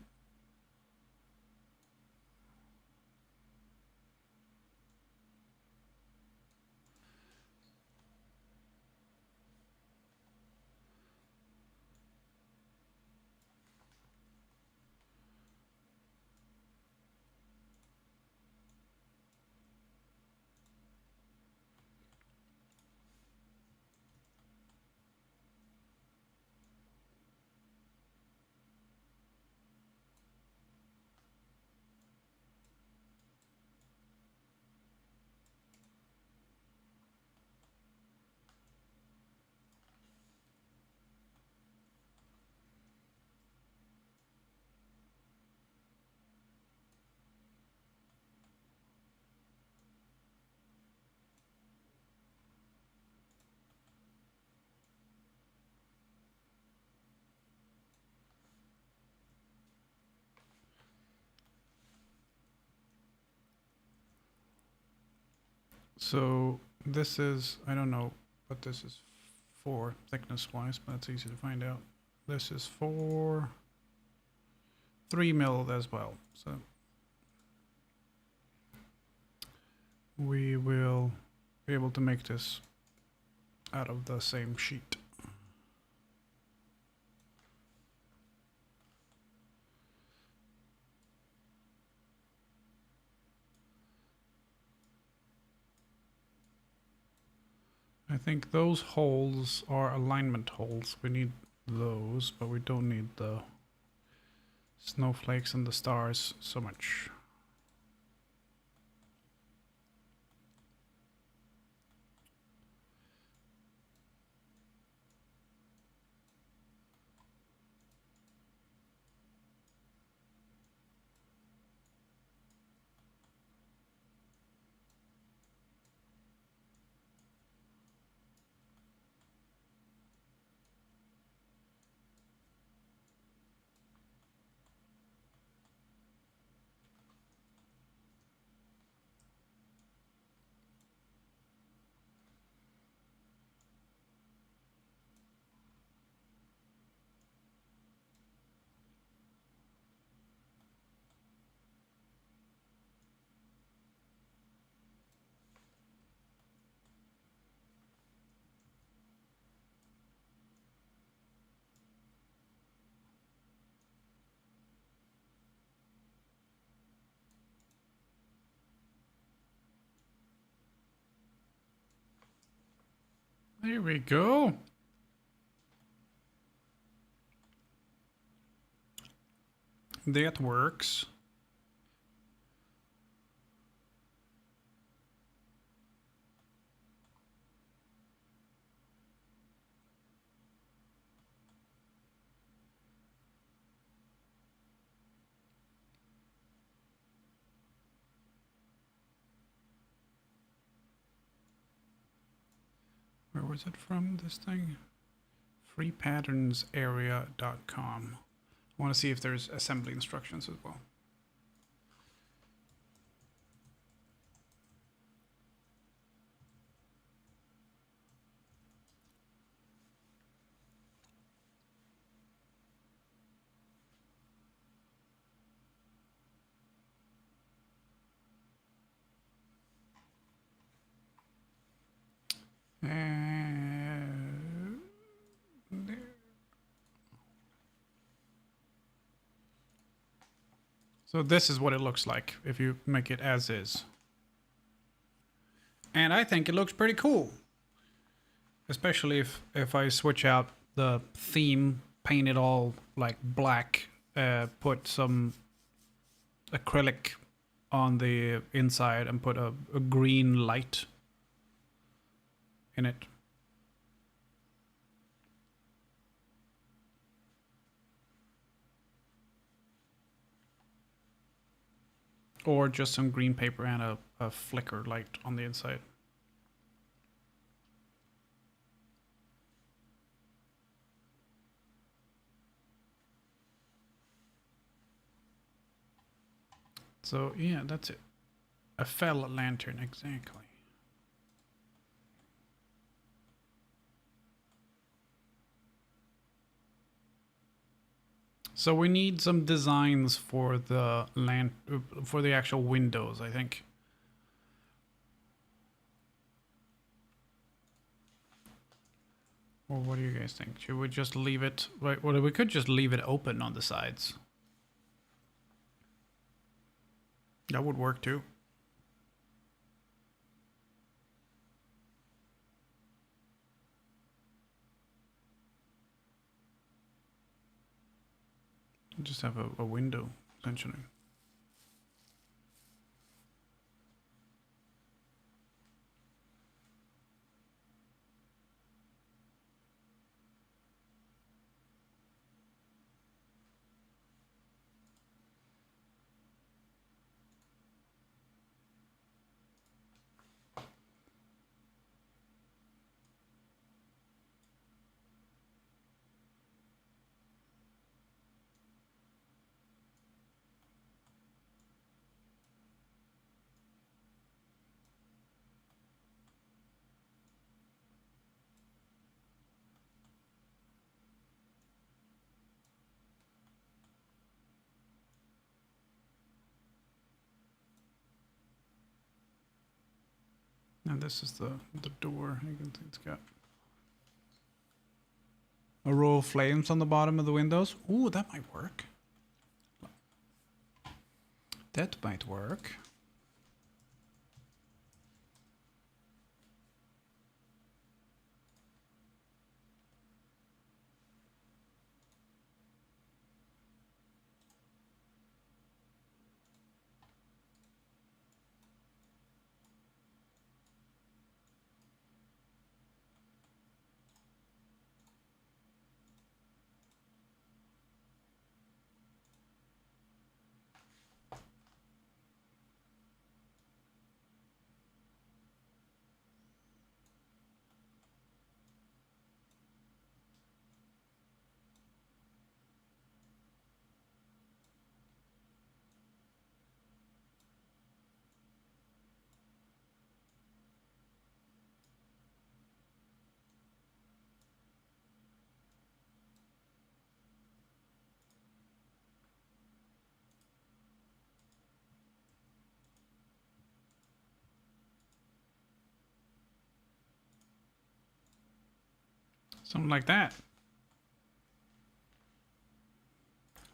S1: So this is, I don't know what this is for thickness wise, but it's easy to find out. This is for 3 mil as well. So we will be able to make this out of the same sheet. I think those holes are alignment holes. We need those, but we don't need the snowflakes and the stars so much. There we go. That works. Where was it from, this thing? freepatternsarea.com. I want to see if there's assembly instructions as well. So this is what it looks like if you make it as is. And I think it looks pretty cool. Especially if I switch out the theme, paint it all like black, put some acrylic on the inside and put a green light in it. Or just some green paper and a flicker light on the inside. So yeah, that's it. A fell lantern, exactly. So we need some designs for the for the actual windows, I think. Or what do you guys think? Should we just leave it? Right, well, we could just leave it open on the sides. That would work too. Just have a window, essentially. And this is the door. You can see it's got a row of flames on the bottom of the windows. Ooh, that might work. That might work. Something like that.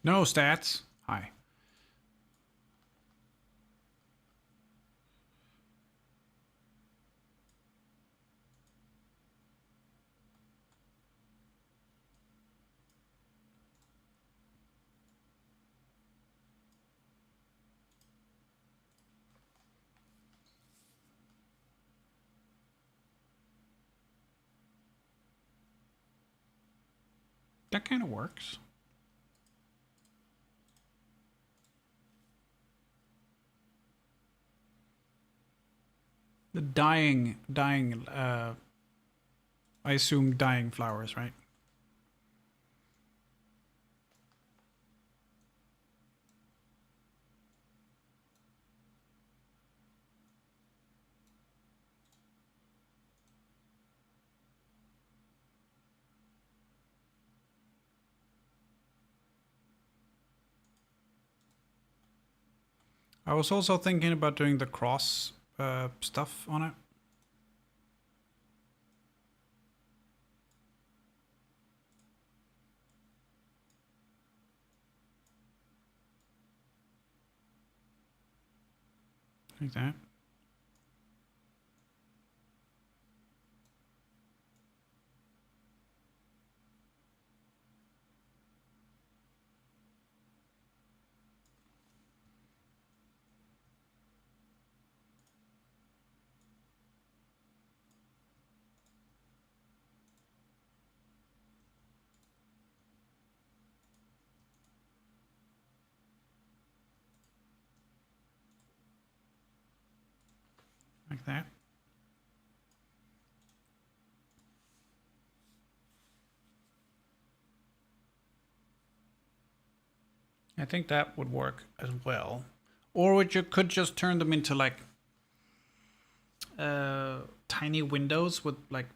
S1: No stats. Hi. That kind of works. The dying, I assume dying flowers, right? I was also thinking about doing the cross stuff on it. Like that. Like that. I think that would work as well. Or you could just turn them into like tiny windows with like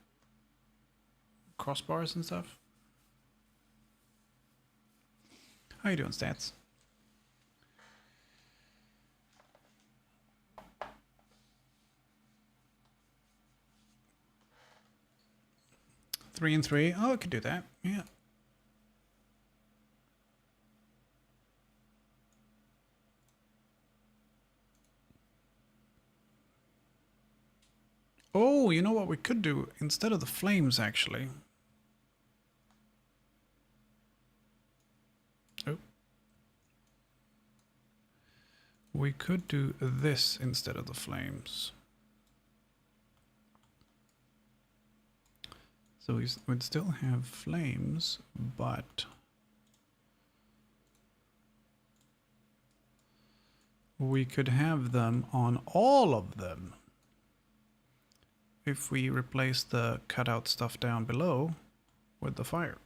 S1: crossbars and stuff. How you doing, stats? Three and three. Oh, I could do that. Yeah. Oh, you know what we could do instead of the flames, actually. Oh. We could do this instead of the flames. So we'd still have flames, but we could have them on all of them if we replace the cutout stuff down below with the fire.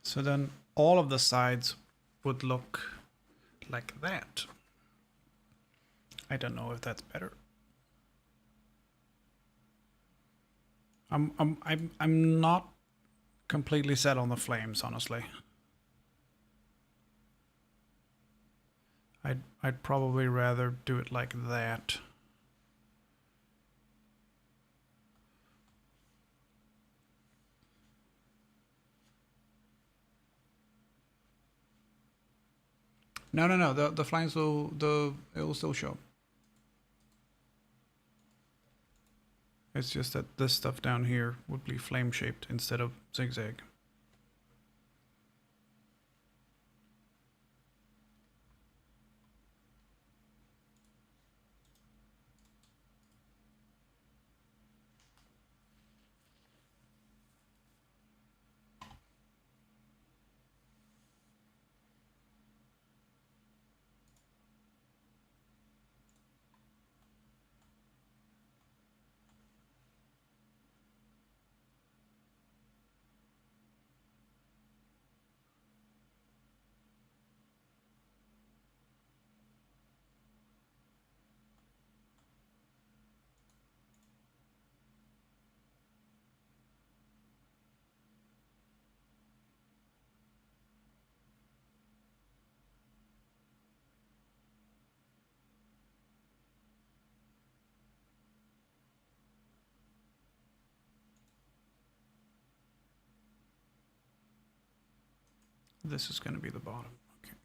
S1: So then all of the sides would look like that. I don't know if that's better. I'm not completely set on the flames, honestly. I'd probably rather do it like that. No. The flames will it will still show. It's just that this stuff down here would be flame shaped instead of zigzag. This is going to be the bottom. Okay.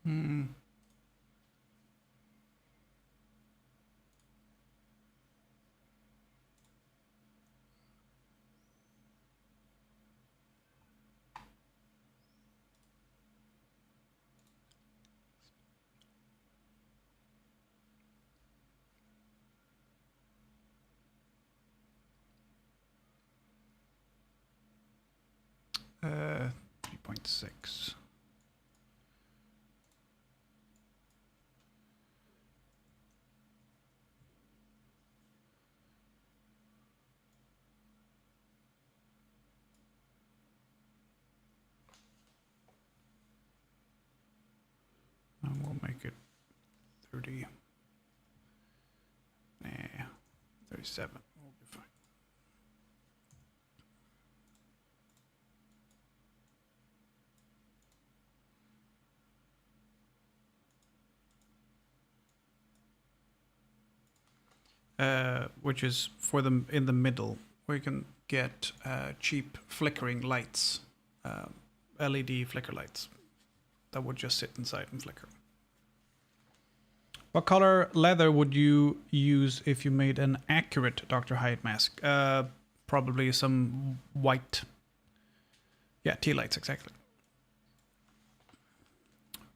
S1: Hmm. 3.6. And we'll make it 30. Nah, 37. We'll be fine. Which is for them in the middle, where you can get cheap flickering lights, LED flicker lights that would just sit inside and flicker. What color leather would you use if you made an accurate Dr. Hyde mask? Probably some white. Yeah, tea lights, exactly.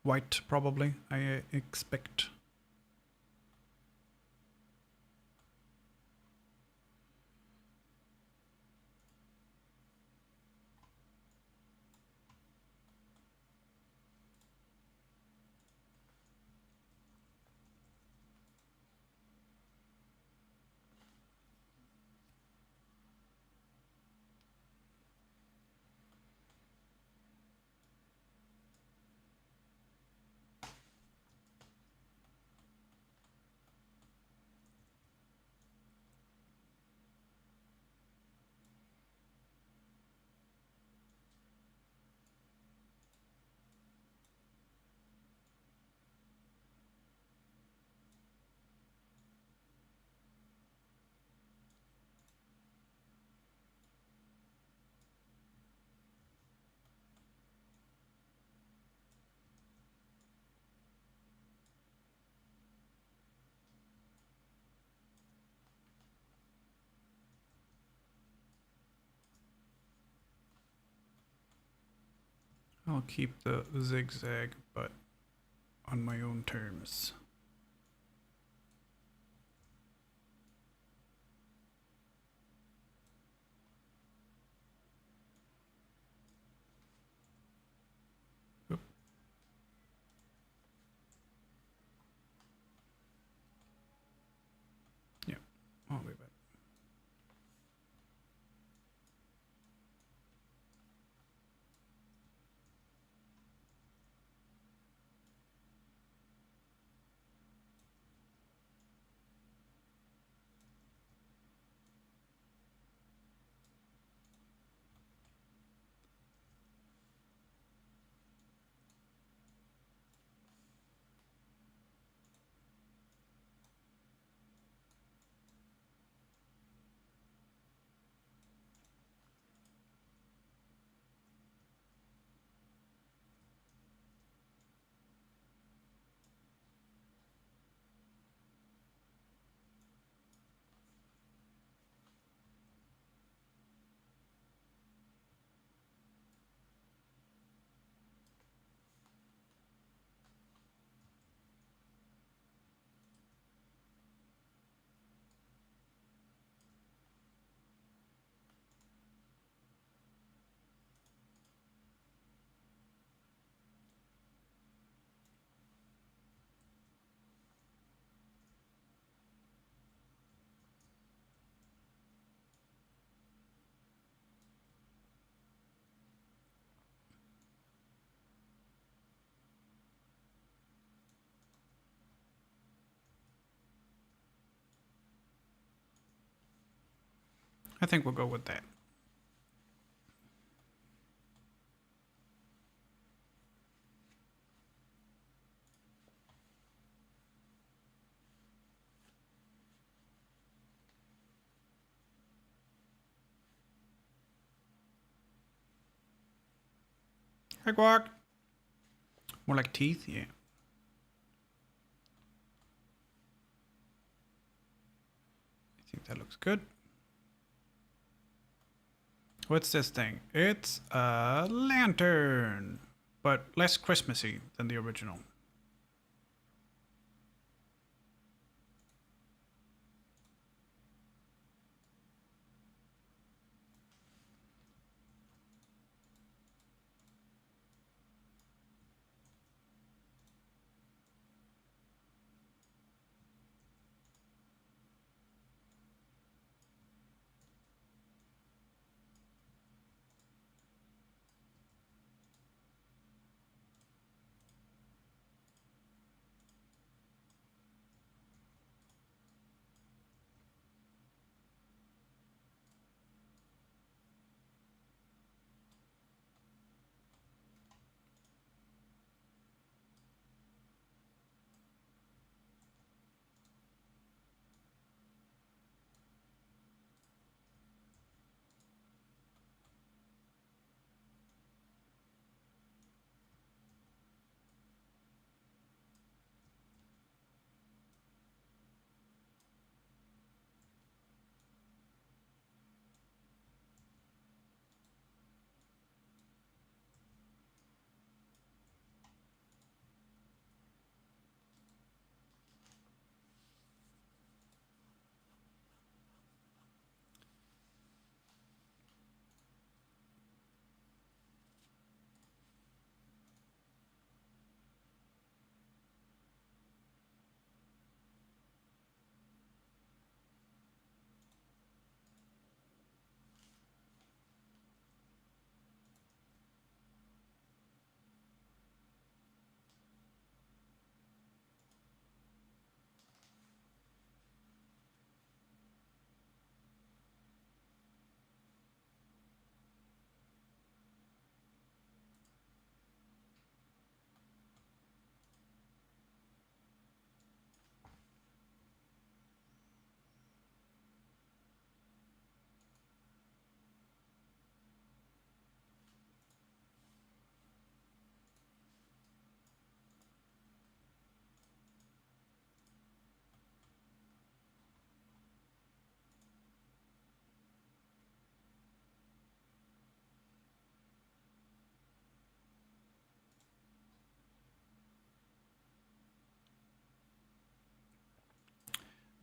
S1: White, probably, I expect. I'll keep the zigzag, but on my own terms. Oop. Yeah, I'll leave it. I think we'll go with that. Hey, Guac. More like teeth, yeah. I think that looks good. What's this thing? It's a lantern, but less Christmassy than the original.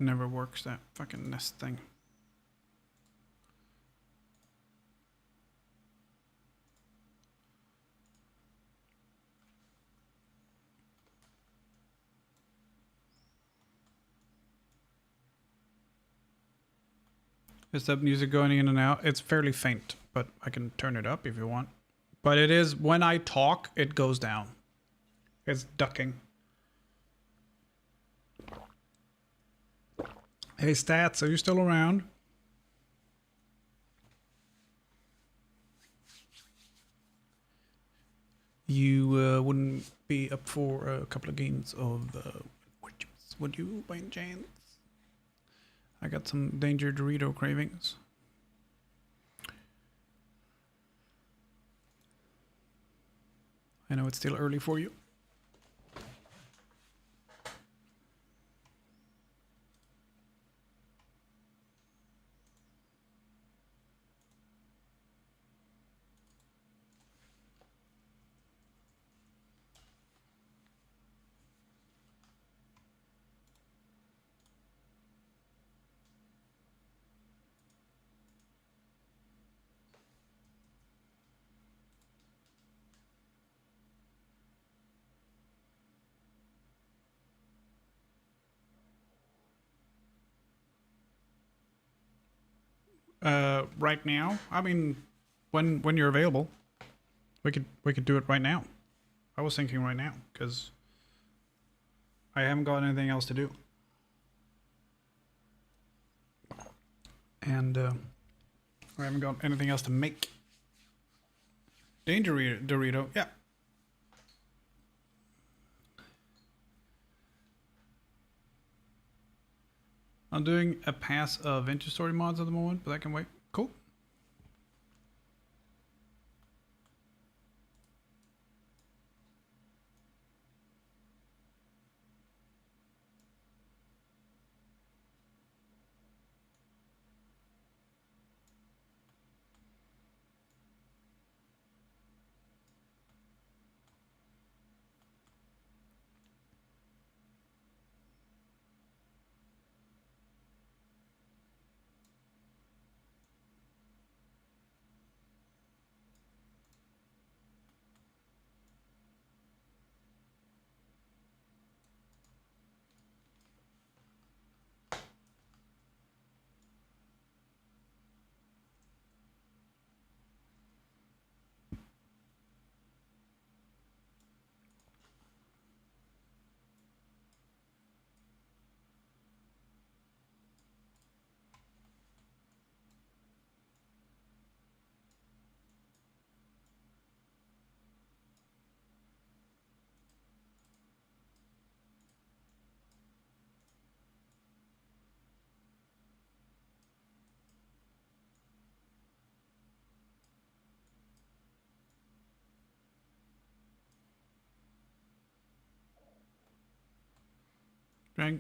S1: Never works, that fucking nest thing. Is that music going in and out? It's fairly faint, but I can turn it up if you want. But it is, when I talk, it goes down. It's ducking. Hey, Stats, are you still around? You wouldn't be up for a couple of games of would you, by any chance? I got some Danger Dorito cravings. I know it's still early for you. Right now, I mean, when you're available, we could do it right now. I was thinking right now because I haven't got anything else to do, and I haven't got anything else to make. Danger Dorito, yeah. I'm doing a pass of Vintage Story mods at the moment, but that can wait. Cool.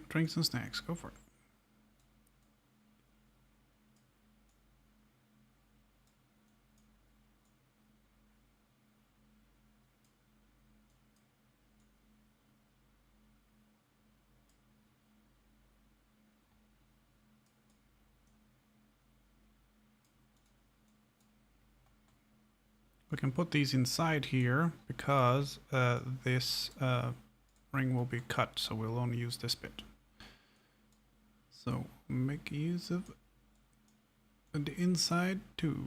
S1: Drinks and snacks. Go for it. We can put these inside here because this ring will be cut, so we'll only use this bit. So make use of the inside too.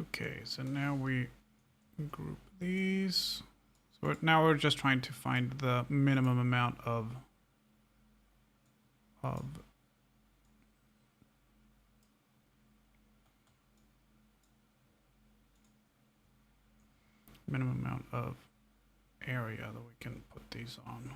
S1: Okay, so now we group these. So now we're just trying to find the minimum amount of minimum amount of area that we can put these on.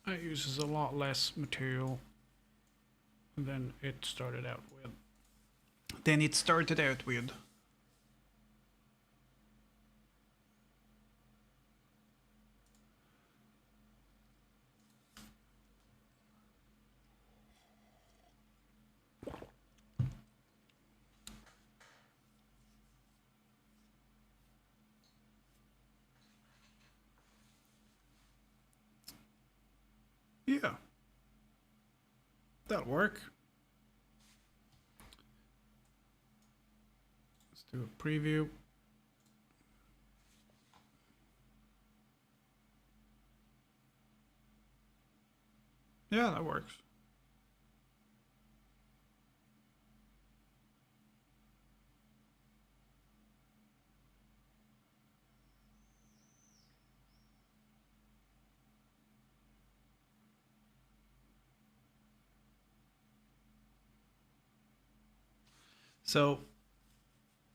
S1: It uses a lot less material than it started out with. Yeah, that'll work. Let's do a preview. Yeah, that works. So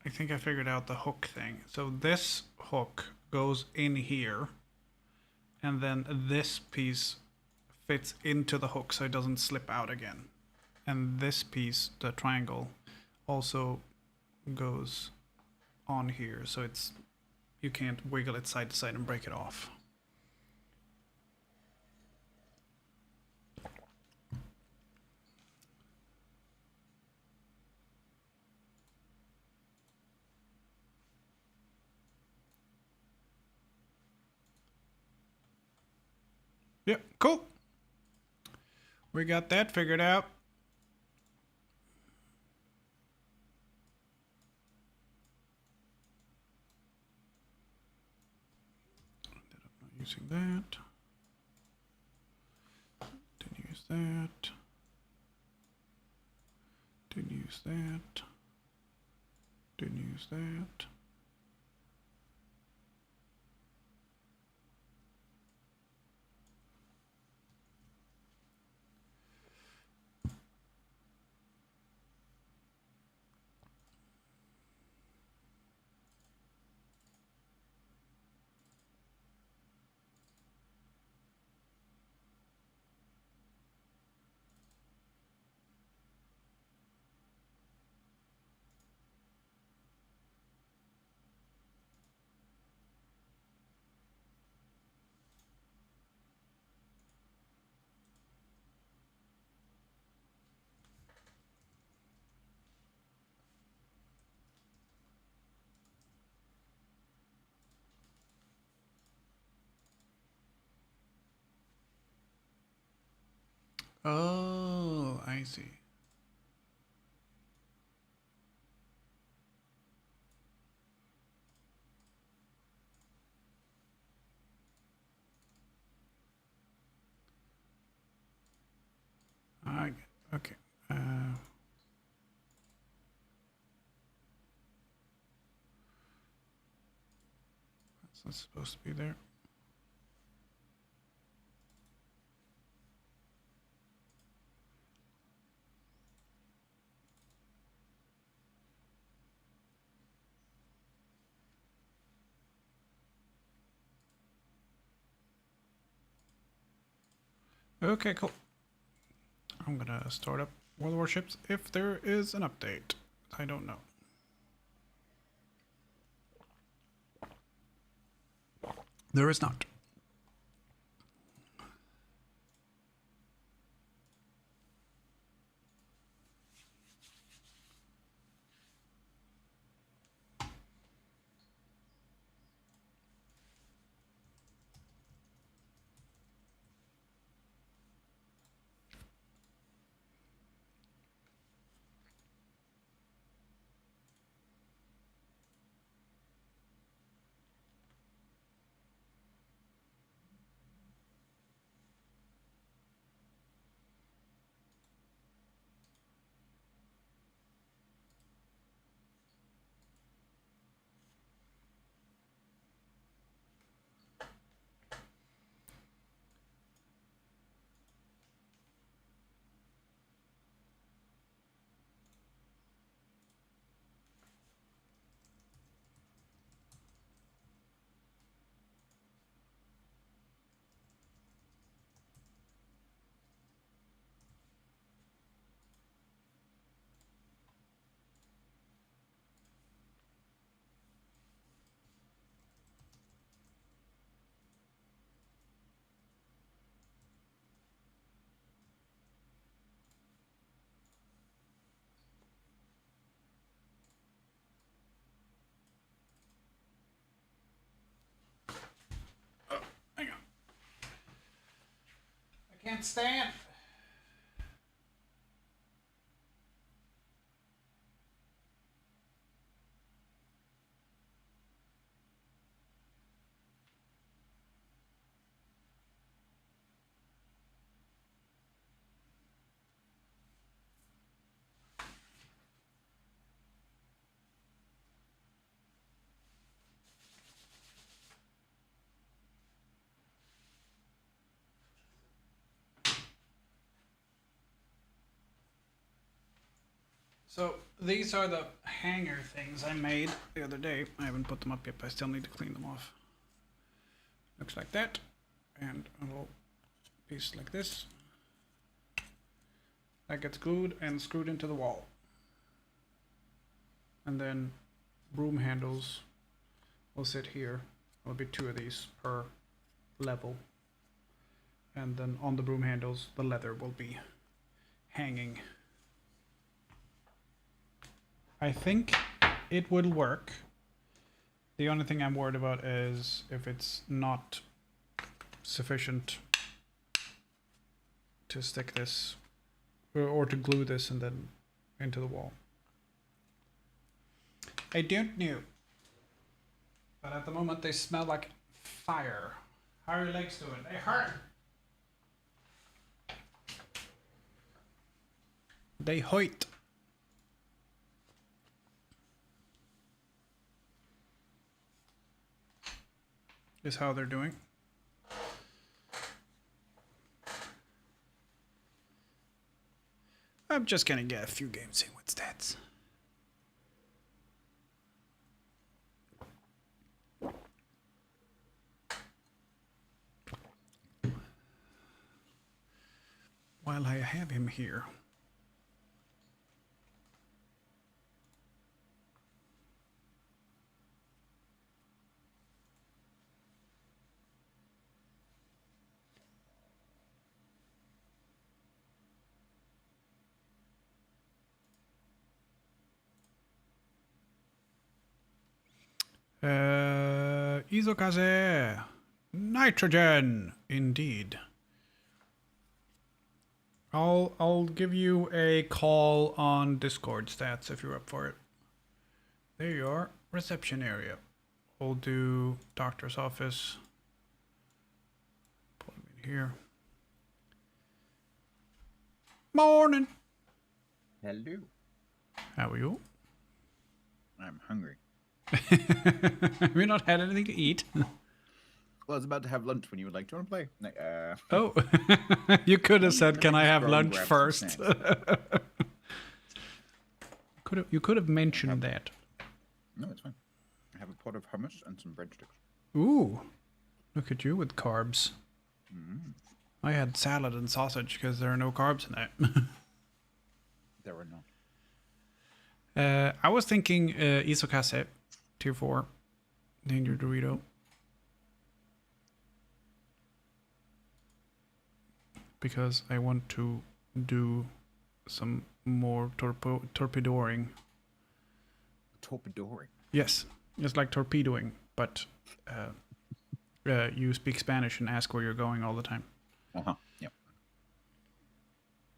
S1: I think I figured out the hook thing. So this hook goes in here, and then this piece fits into the hook so it doesn't slip out again. And this piece, the triangle, also goes on here, so it's you can't wiggle it side to side and break it off. Yep, cool. We got that figured out. I'm not using that. Didn't use that. Didn't use that. Didn't use that. Oh, I see. Okay. That's supposed to be there. Okay, cool. I'm gonna start up World Warships if there is an update. I don't know. There is not. Hang on. I can't stand. So these are the hanger things I made the other day. I haven't put them up yet, but I still need to clean them off. Looks like that. And a little piece like this. That gets glued and screwed into the wall. And then broom handles will sit here. There'll be 2 of these per level. And then on the broom handles, the leather will be hanging. I think it will work. The only thing I'm worried about is if it's not sufficient to stick this or to glue this and then into the wall. I don't know. But at the moment they smell like fire. How are your legs doing? They hurt. They hurt. Is how they're doing. I'm just gonna get a few games in with stats. While I have him here. Isokaze. Nitrogen, indeed. I'll give you a call on Discord stats if you're up for it. There you are. Reception area. We'll do doctor's office. Put him in here. Morning.
S2: Hello.
S1: How are you?
S2: I'm hungry.
S1: Have you not had anything to eat?
S2: Well, I was about to have lunch when you were like, "Do you want to play?" Like,
S1: Oh, you could have said,
S2: let
S1: "Can
S2: me
S1: I
S2: just
S1: have
S2: go and
S1: lunch
S2: grab some
S1: first?"
S2: snacks.
S1: You could have mentioned that.
S2: No, it's fine. I have a pot of hummus and some breadsticks.
S1: Ooh, look at you with carbs. I had salad and sausage because there are no carbs in that.
S2: There are not.
S1: I was thinking Isokase, tier 4, Danger Dorito. Because I want to do some more torpedoing.
S2: Torpedoing.
S1: Yes, just like torpedoing, but you speak Spanish and ask where you're going all the time.
S2: Yep.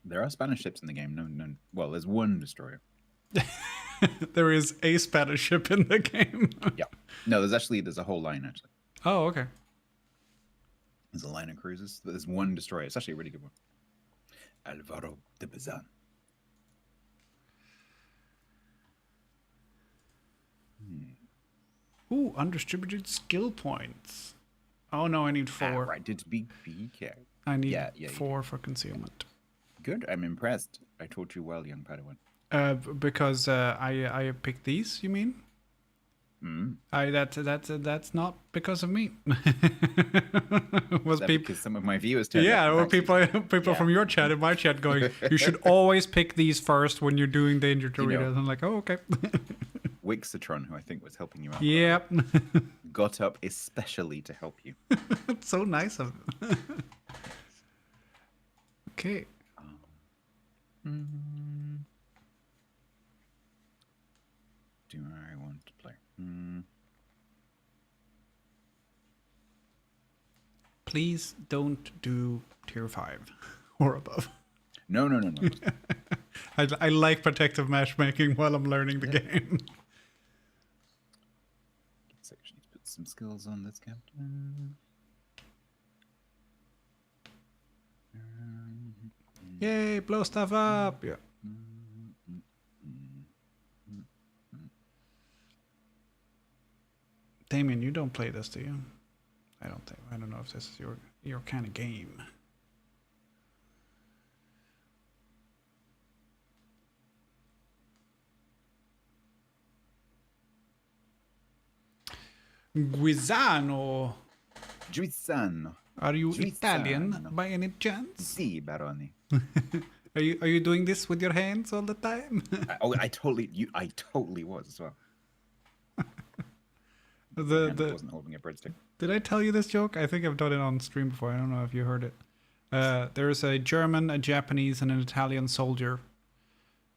S2: There are Spanish ships in the game. No. Well, there's one destroyer.
S1: There is a Spanish ship in the game.
S2: Yeah. No, there's a whole line actually.
S1: Oh, okay.
S2: There's a line of cruisers. There's one destroyer. It's actually a really good one. Alvaro de Bazan.
S1: Ooh, undistributed skill points. Oh no, I need 4.
S2: Right, it's BK.
S1: I need 4 for concealment.
S2: Good. I'm impressed. I taught you well, young Padawan.
S1: Because I picked these. You mean? That's not because of me. Was people?
S2: Because some of my viewers turned
S1: Yeah, or
S2: up
S1: people from your chat and my chat going, you should always pick these first when you're doing Danger Doritos. I'm like, oh, okay.
S2: Wixatron, who I think was helping you out,
S1: Yep.
S2: got up especially to help you.
S1: That's so nice of him. Okay.
S2: Do I want to play?
S1: Please don't do tier 5 or above.
S2: No.
S1: I like protective matchmaking while I'm learning the game.
S2: So I need to put some skills on this captain.
S1: Yay, blow stuff up. Yeah. Damien, you don't play this, do you? I don't know if this is your kind of game. Guisano.
S2: Giussano.
S1: Are you Italian by any chance?
S2: Si, Baroni.
S1: Are you doing this with your hands all the time?
S2: I totally was as well. I wasn't holding a breadstick.
S1: Did I tell you this joke? I think I've done it on stream before. I don't know if you heard it. There's a German, a Japanese, and an Italian soldier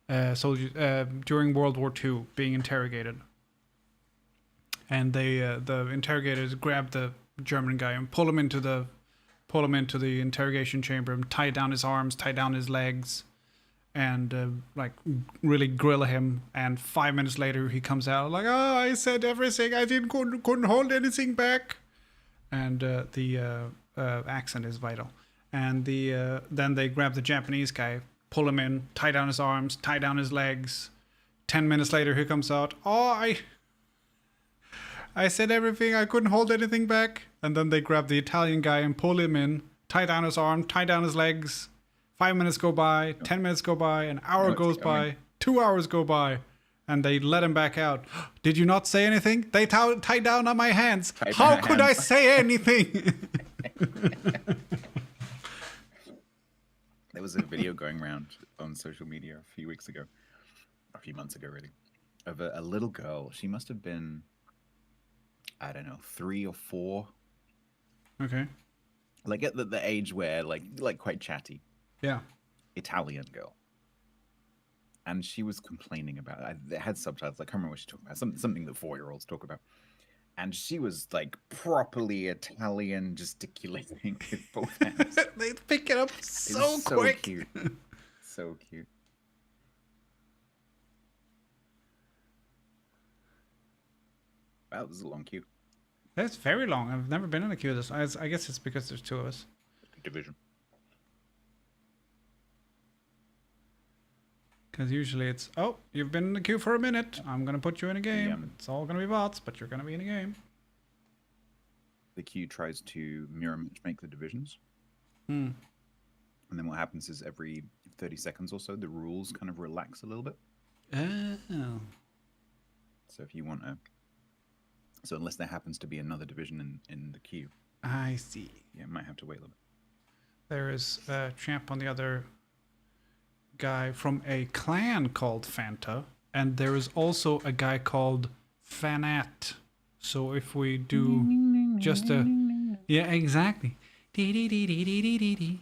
S1: during World War II being interrogated. And the interrogators grab the German guy and pull him into the interrogation chamber and tie down his arms, tie down his legs, and like really grill him. And 5 minutes later, he comes out like, "Oh, I said everything. I couldn't hold anything back." And the accent is vital. And then they grab the Japanese guy, pull him in, tie down his arms, tie down his legs. 10 minutes later, he comes out. "Oh, I said everything. I couldn't hold anything back." And then they grab the Italian guy and pull him in, tie down his arm, tie down his legs. 5 minutes go by, 10 minutes go by, an hour goes by, 2 hours go by, and they let him back out. "Did you not say anything? They tied down on my hands. How could I say anything?"
S2: There was a video going around on social media a few months ago, really, of a little girl. She must have been, I don't know, 3 or 4.
S1: Okay.
S2: Like at the age where like quite chatty.
S1: Yeah.
S2: Italian girl. And she was complaining about it. It had subtitles. I can't remember what she talked about. Something that 4-year-olds talk about. And she was like properly Italian, gesticulating with both hands.
S1: They pick it up so quick.
S2: Cute. So cute. Wow, this is a long queue.
S1: That's very long. I've never been in a queue this. I guess it's because there's 2 of us.
S2: Division.
S1: Because usually it's, oh, you've been in the queue for a minute. I'm going to put you in a game.
S2: Yeah.
S1: It's all going to be bots, but you're going to be in a game.
S2: The queue tries to mirror match make the divisions.
S1: Hmm.
S2: And then what happens is every 30 seconds or so, the rules kind of relax a little bit.
S1: Oh.
S2: So if you want to, so unless there happens to be another division in the queue,
S1: I see.
S2: you might have to wait a little bit.
S1: There is a champ on the other guy from a clan called Fanta, and there is also a guy called Fanat. So if we do just a, yeah, exactly. Dee dee dee dee dee dee dee dee.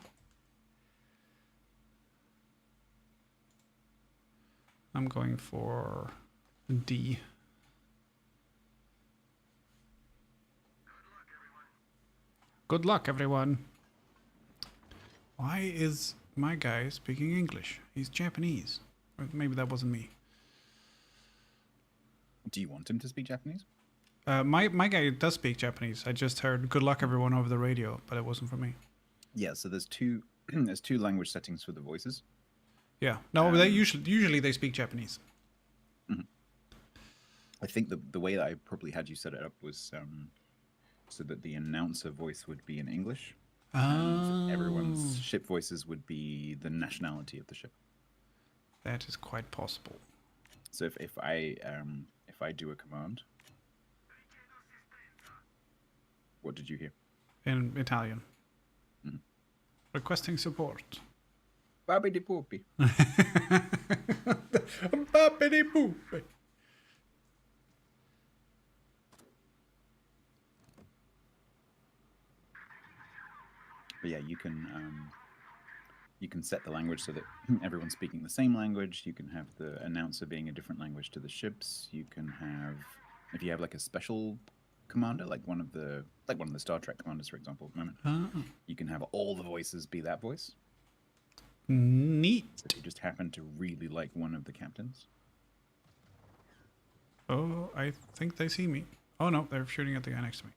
S1: I'm going for D. Good luck, everyone. Why is my guy speaking English? He's Japanese. Or maybe that wasn't me.
S2: Do you want him to speak Japanese?
S1: My guy does speak Japanese. I just heard "Good luck, everyone" over the radio, but it wasn't for me.
S2: Yeah. So there's two there's two language settings for the voices.
S1: Yeah, no, they usually they speak Japanese.
S2: I think the way that I probably had you set it up was so that the announcer voice would be in English, and everyone's ship voices would be the nationality of the ship.
S1: That is quite possible.
S2: So if I do a command, what did you hear?
S1: In Italian.
S2: Mhm.
S1: Requesting support.
S2: Babidi poopy.
S1: Boppity boop.
S2: But yeah, you can set the language so that everyone's speaking the same language. You can have the announcer being a different language to the ships. You can have, if you have like a special commander, like one of the Star Trek commanders, for example, at the moment,
S1: Oh,
S2: you can have all the voices be that voice.
S1: neat.
S2: So if you just happen to really like one of the captains.
S1: Oh, I think they see me. Oh no, they're shooting at the guy next to me.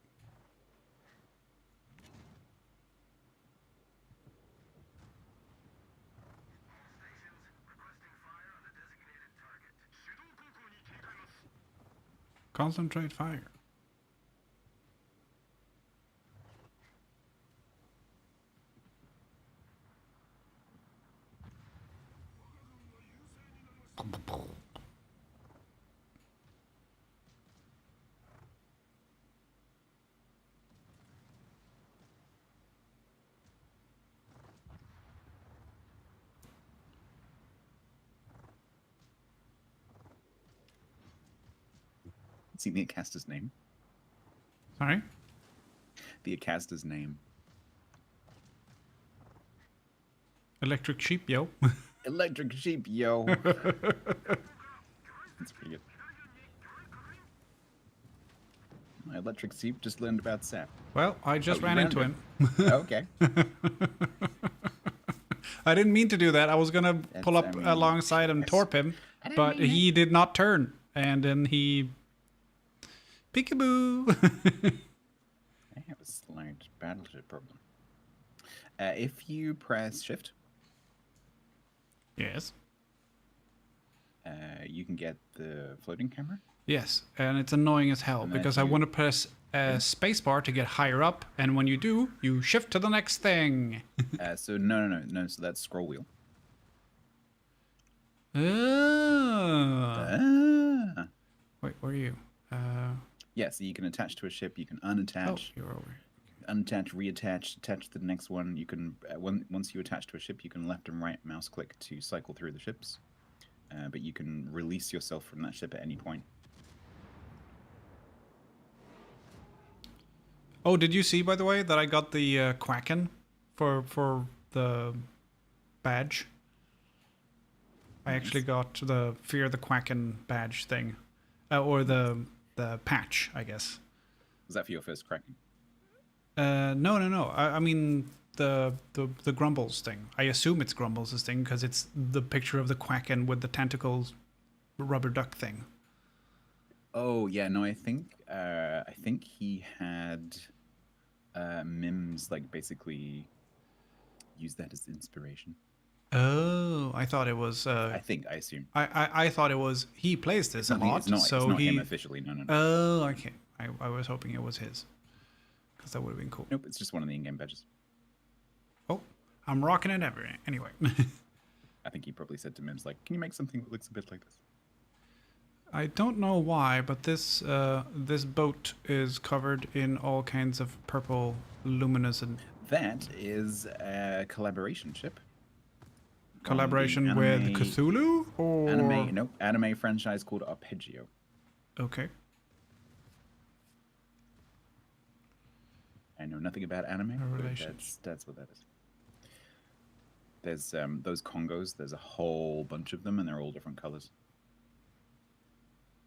S1: Concentrate fire.
S2: See the Acasta's name?
S1: Sorry?
S2: The Acasta's name.
S1: Electric sheep, yo.
S2: Electric sheep, yo. That's pretty good. My electric sheep just learned about sap.
S1: Well, I just
S2: you
S1: ran
S2: ran
S1: into
S2: him.
S1: him.
S2: Okay.
S1: I didn't mean to do that. I was gonna pull up
S2: I mean,
S1: alongside and
S2: yes.
S1: torp him, but he did not turn, and then he peekaboo.
S2: I have a slight battleship problem. If you press shift,
S1: Yes.
S2: you can get the floating camera.
S1: Yes, and it's annoying as hell
S2: And
S1: because
S2: then
S1: I
S2: you-
S1: want to press spacebar to get higher up, and when you do, you shift to the next thing.
S2: So no. So that's scroll wheel.
S1: Oh.
S2: Ah.
S1: Wait, where are you?
S2: Yeah, so you can attach to a ship. You can
S1: Oh,
S2: unattach,
S1: you're over here.
S2: unattach, reattach, attach to the next one. You can once you attach to a ship, you can left and right mouse click to cycle through the ships. But you can release yourself from that ship at any point.
S1: Oh, did you see, by the way, that I got the Quacken for the badge? I actually got the Fear the Quacken badge thing, or the patch, I guess.
S2: Was that for your first Kraken?
S1: No. I mean the Grumbles thing. I assume it's Grumbles' thing because it's the picture of the Quacken with the tentacles, rubber duck thing.
S2: Oh yeah, no, I think he had Mims like basically use that as inspiration.
S1: Oh, I thought it was.
S2: I assume.
S1: I thought it was. He plays this a lot,
S2: It's
S1: so
S2: not him
S1: he.
S2: officially. No, no, no.
S1: Oh, okay. I was hoping it was his, because that would have been cool.
S2: Nope, it's just one of the in-game badges.
S1: Oh, I'm rocking it every anyway.
S2: I think he probably said to Mims, like, can you make something that looks a bit like this?
S1: I don't know why, but this boat is covered in all kinds of purple luminescent
S2: That is a collaboration ship.
S1: collaboration with Cthulhu or
S2: anime franchise called Arpeggio.
S1: Okay.
S2: I know nothing about anime, but that's what that is. There's those Congos. There's a whole bunch of them, and they're all different colors.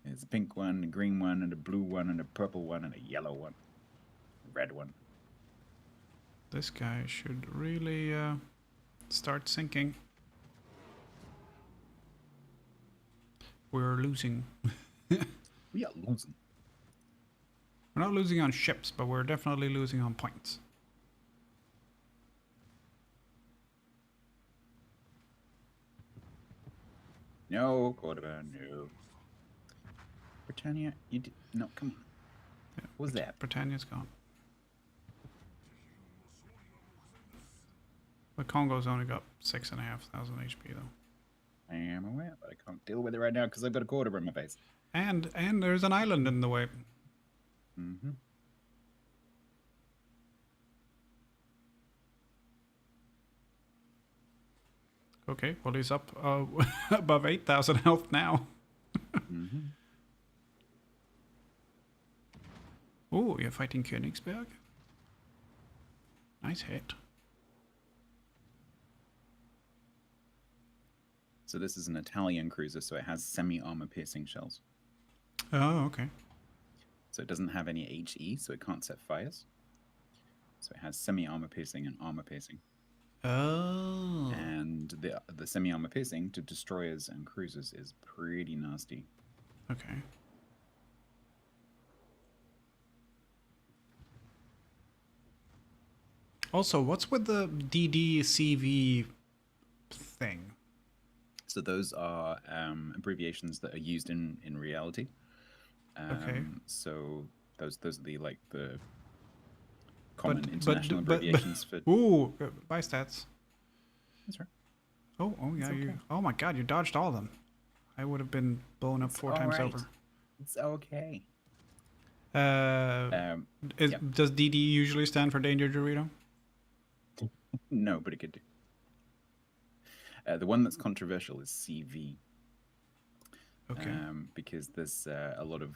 S2: There's a pink one, a green one, and a blue one, and a purple one, and a yellow one, a red one.
S1: This guy should really start sinking. We're losing.
S2: We are losing.
S1: We're not losing on ships, but we're definitely losing on points.
S2: No, Cordoba, no. Britannia, you did no. Come on.
S1: Yeah,
S2: what was that?
S1: Britannia's gone. The Congo's only got 6,500 HP though.
S2: I am aware, but I can't deal with it right now because I've got a Cordoba in my face.
S1: And there's an island in the way.
S2: Mm-hmm.
S1: Okay, well he's up above 8,000 health now.
S2: Mm-hmm.
S1: Oh, you're fighting Königsberg? Nice hit.
S2: So this is an Italian cruiser, so it has semi-armor piercing shells.
S1: Oh, okay.
S2: So it doesn't have any HE, so it can't set fires. So it has semi-armor piercing and armor piercing.
S1: Oh.
S2: And the semi-armor piercing to destroyers and cruisers is pretty nasty.
S1: Okay. Also, what's with the DDCV thing?
S2: So those are abbreviations that are used in reality.
S1: Okay.
S2: So those are the common international abbreviations for.
S1: Ooh, buy stats.
S2: That's right.
S1: Oh yeah,
S2: okay.
S1: Oh my God, you dodged all of them. I would have been blown up 4 times over.
S2: It's okay.
S1: Does DD usually stand for Danger Dorito?
S2: No, but it could do. The one that's controversial is CV.
S1: Okay.
S2: Because there's a lot of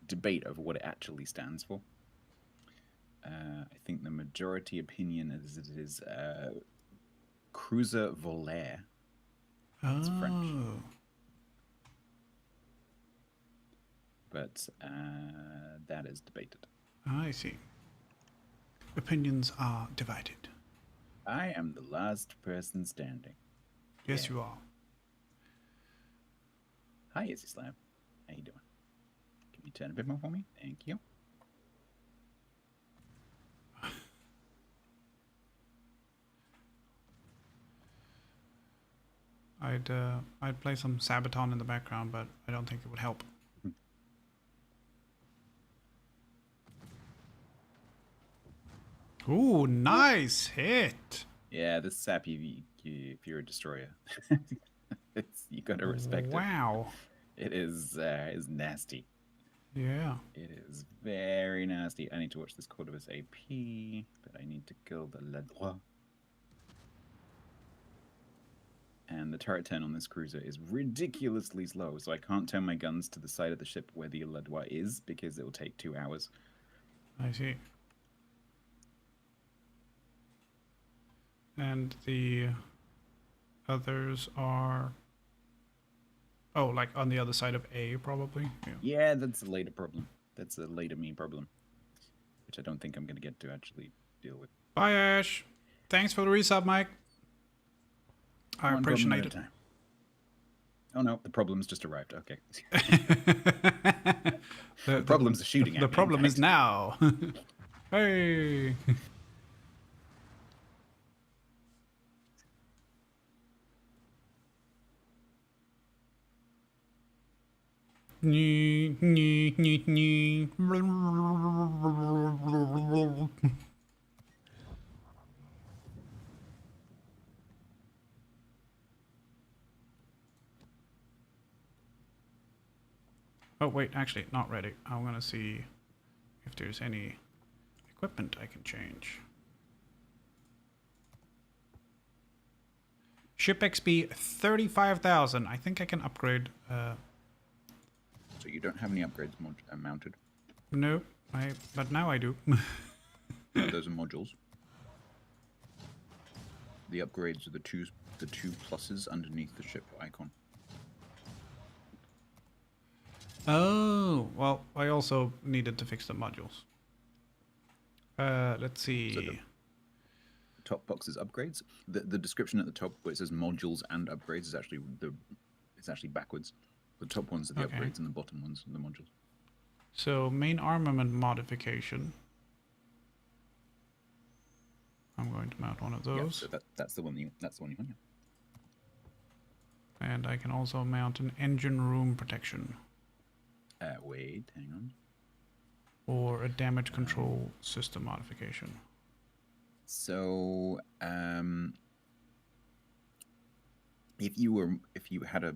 S2: debate over what it actually stands for. I think the majority opinion is it is Cruiser Volaire. It's French. But that is debated.
S1: I see. Opinions are divided.
S2: I am the last person standing.
S1: Yes, you are.
S2: Hi, Izzy Slab. How you doing? Can you turn a bit more for me? Thank you.
S1: I'd play some Sabaton in the background, but I don't think it would help. Ooh, nice hit.
S2: Yeah, this sap, if you're a destroyer, you gotta respect it.
S1: Wow.
S2: It is nasty.
S1: Yeah.
S2: It is very nasty. I need to watch this Cordoba's AP, but I need to kill the Ledroit. And the turret turn on this cruiser is ridiculously slow, so I can't turn my guns to the side of the ship where the Ledroit is because it will take 2 hours.
S1: I see. And the others are... Oh, like on the other side of A, probably?
S2: Yeah, that's a later problem. That's a later me problem. Which I don't think I'm going to get to actually deal with.
S1: Bye, Ash. Thanks for the resub, Mike. I appreciate it.
S2: Oh no, the problem's just arrived. Okay. the problems are shooting at me.
S1: The problem is now. Hey. Oh wait, actually not ready. I'm gonna see if there's any equipment I can change. Ship XP 35,000. I think I can upgrade.
S2: So you don't have any upgrades mounted.
S1: No, but now I do.
S2: Those are modules. The upgrades are the two pluses underneath the ship icon.
S1: Oh, well, I also needed to fix the modules. Let's see.
S2: So the top box is upgrades. The description at the top where it says modules and upgrades is actually backwards. The top ones are the
S1: Okay.
S2: upgrades and the bottom ones are the modules.
S1: So main armament modification. I'm going to mount one of
S2: Yeah,
S1: those.
S2: so that's the one you want. Yeah.
S1: And I can also mount an engine room protection
S2: Wait, hang on.
S1: or a damage control system modification.
S2: So, if you had a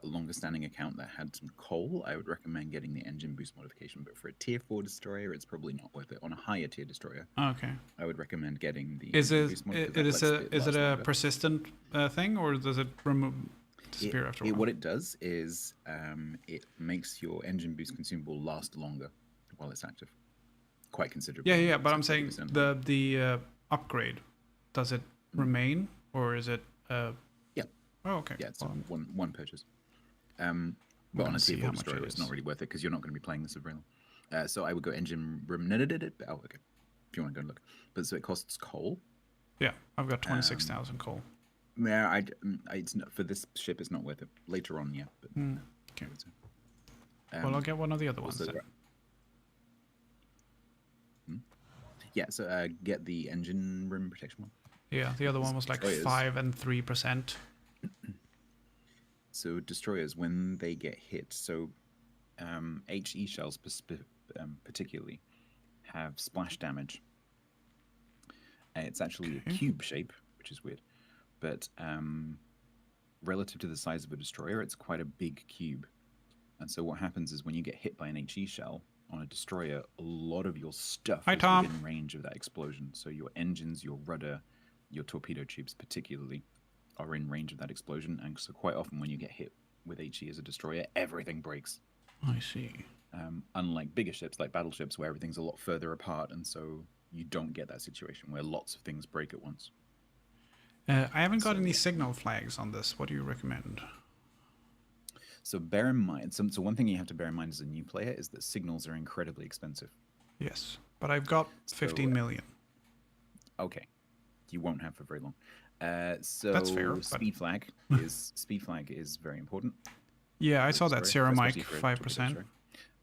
S2: longer standing account that had some coal, I would recommend getting the engine boost modification. But for a tier 4 destroyer, it's probably not worth it. On a higher tier destroyer,
S1: Okay.
S2: I would recommend getting the
S1: Is
S2: engine
S1: it
S2: boost mod, 'cause that
S1: is
S2: lets
S1: it is it
S2: last
S1: a
S2: longer.
S1: persistent thing, or does it disappear after a while?
S2: What it does is it makes your engine boost consumable last longer while it's active, quite considerably.
S1: Yeah, but
S2: So
S1: I'm saying
S2: 30%
S1: the upgrade, does it remain, or is it?
S2: Yeah.
S1: Oh, okay.
S2: Yeah, it's
S1: Well,
S2: one purchase. But on
S1: gonna
S2: a
S1: see
S2: tier
S1: how
S2: 4
S1: much
S2: destroyer,
S1: it
S2: it's
S1: is.
S2: not really worth it because you're not going to be playing this for very long. So I would go engine room. Oh, okay. If you want to go and look, but so it costs coal.
S1: yeah, I've got 26,000 coal.
S2: Yeah, it's not for this ship. It's not worth it. Later on, yeah. But
S1: Okay.
S2: I would say.
S1: Well, I'll get one of the other ones
S2: also,
S1: then.
S2: yeah. So get the engine room protection one.
S1: Yeah, the other one was like
S2: Destroyers.
S1: 5 and 3%.
S2: So destroyers, when they get hit, so HE shells particularly have splash damage. It's actually a cube shape, which is weird, but relative to the size of a destroyer, it's quite a big cube. And so what happens is when you get hit by an HE shell on a destroyer, a lot of your stuff
S1: Hi,
S2: is
S1: Tom.
S2: within range of that explosion. So your engines, your rudder, your torpedo tubes particularly are in range of that explosion. And so quite often when you get hit with HE as a destroyer, everything breaks.
S1: I see.
S2: Unlike bigger ships like battleships where everything's a lot further apart, and so you don't get that situation where lots of things break at once.
S1: I haven't got
S2: So,
S1: any
S2: yeah.
S1: signal flags on this. What do you recommend?
S2: So bear in mind, so one thing you have to bear in mind as a new player is that signals are incredibly expensive.
S1: Yes, but I've got 15 million.
S2: Okay, you won't have for very long. So
S1: That's fair, but-
S2: speed flag is very important.
S1: Yeah, I
S2: for a
S1: saw that
S2: destroyer,
S1: Ceramic
S2: especially for a torpedo
S1: 5%.
S2: destroyer.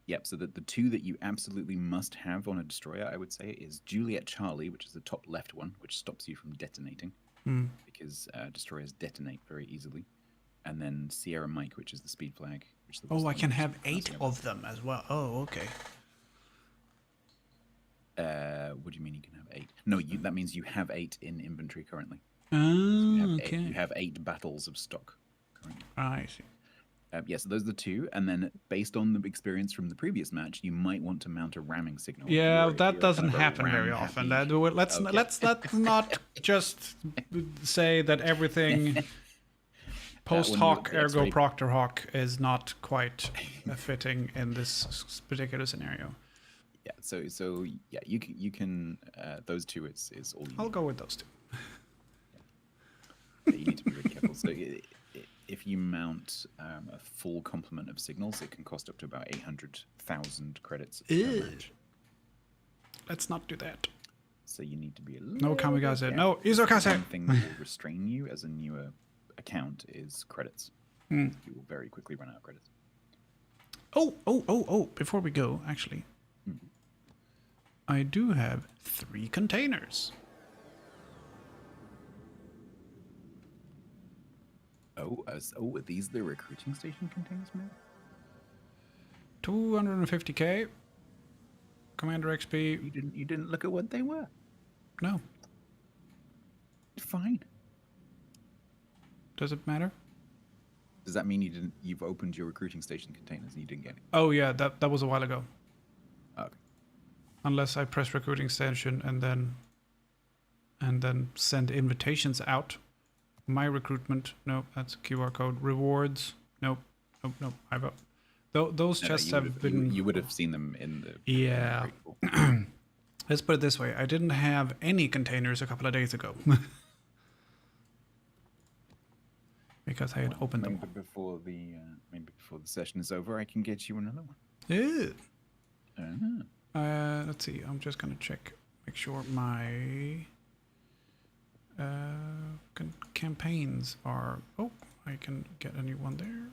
S2: Yep. So the two that you absolutely must have on a destroyer, I would say, is Juliet Charlie, which is the top left one, which stops you from detonating because destroyers detonate very easily, and then Sierra Mike, which is the speed flag. Which is the
S1: Oh, I
S2: one
S1: can
S2: that
S1: have
S2: passing
S1: 8
S2: over.
S1: of them as well. Oh, okay.
S2: What do you mean you can have 8? No, that means you have 8 in inventory currently.
S1: Oh, okay.
S2: You have 8 battles of stock currently.
S1: I see.
S2: Yeah, so those are the two, and then based on the experience from the previous match, you might want to mount a ramming signal.
S1: Yeah,
S2: if
S1: that
S2: you're
S1: doesn't
S2: kind of a
S1: happen very
S2: ram
S1: often.
S2: happy-
S1: Let's
S2: Okay.
S1: let's not just say that everything post
S2: one
S1: hoc
S2: you- that's
S1: ergo
S2: very-
S1: proctor hoc is not quite fitting in this particular scenario.
S2: Yeah, so yeah, you can those two is all you
S1: I'll
S2: need.
S1: go with those two.
S2: Yeah, you need to be really careful. So if you mount a full complement of signals, it can cost up to about 800,000 credits per
S1: Ew.
S2: match.
S1: Let's not do that.
S2: So you need to be a
S1: No
S2: little
S1: kamikaze.
S2: bit
S1: No
S2: careful.
S1: izokase.
S2: One thing that will restrain you as a newer account is credits. You will very quickly run out of credits.
S1: Oh. Before we go, actually, I do have 3 containers.
S2: Are these the recruiting station containers, man?
S1: 250k. Commander XP.
S2: You didn't look at what they were.
S1: No.
S2: Fine.
S1: Does it matter?
S2: Does that mean you've opened your recruiting station containers and you didn't get any?
S1: Oh yeah, that was a while ago.
S2: Okay.
S1: Unless I press recruiting station and then send invitations out. My recruitment. Nope, that's a QR code. Rewards. Nope. Nope. I've those chests have been.
S2: You would have seen them in the.
S1: Yeah. Let's put it this way. I didn't have any containers a couple of days ago. Because I had opened them.
S2: Maybe before the session is over, I can get you another one.
S1: Yeah.
S2: Uh-huh.
S1: Let's see. I'm just gonna check, make sure my campaigns are. Oh, I can get a new one there.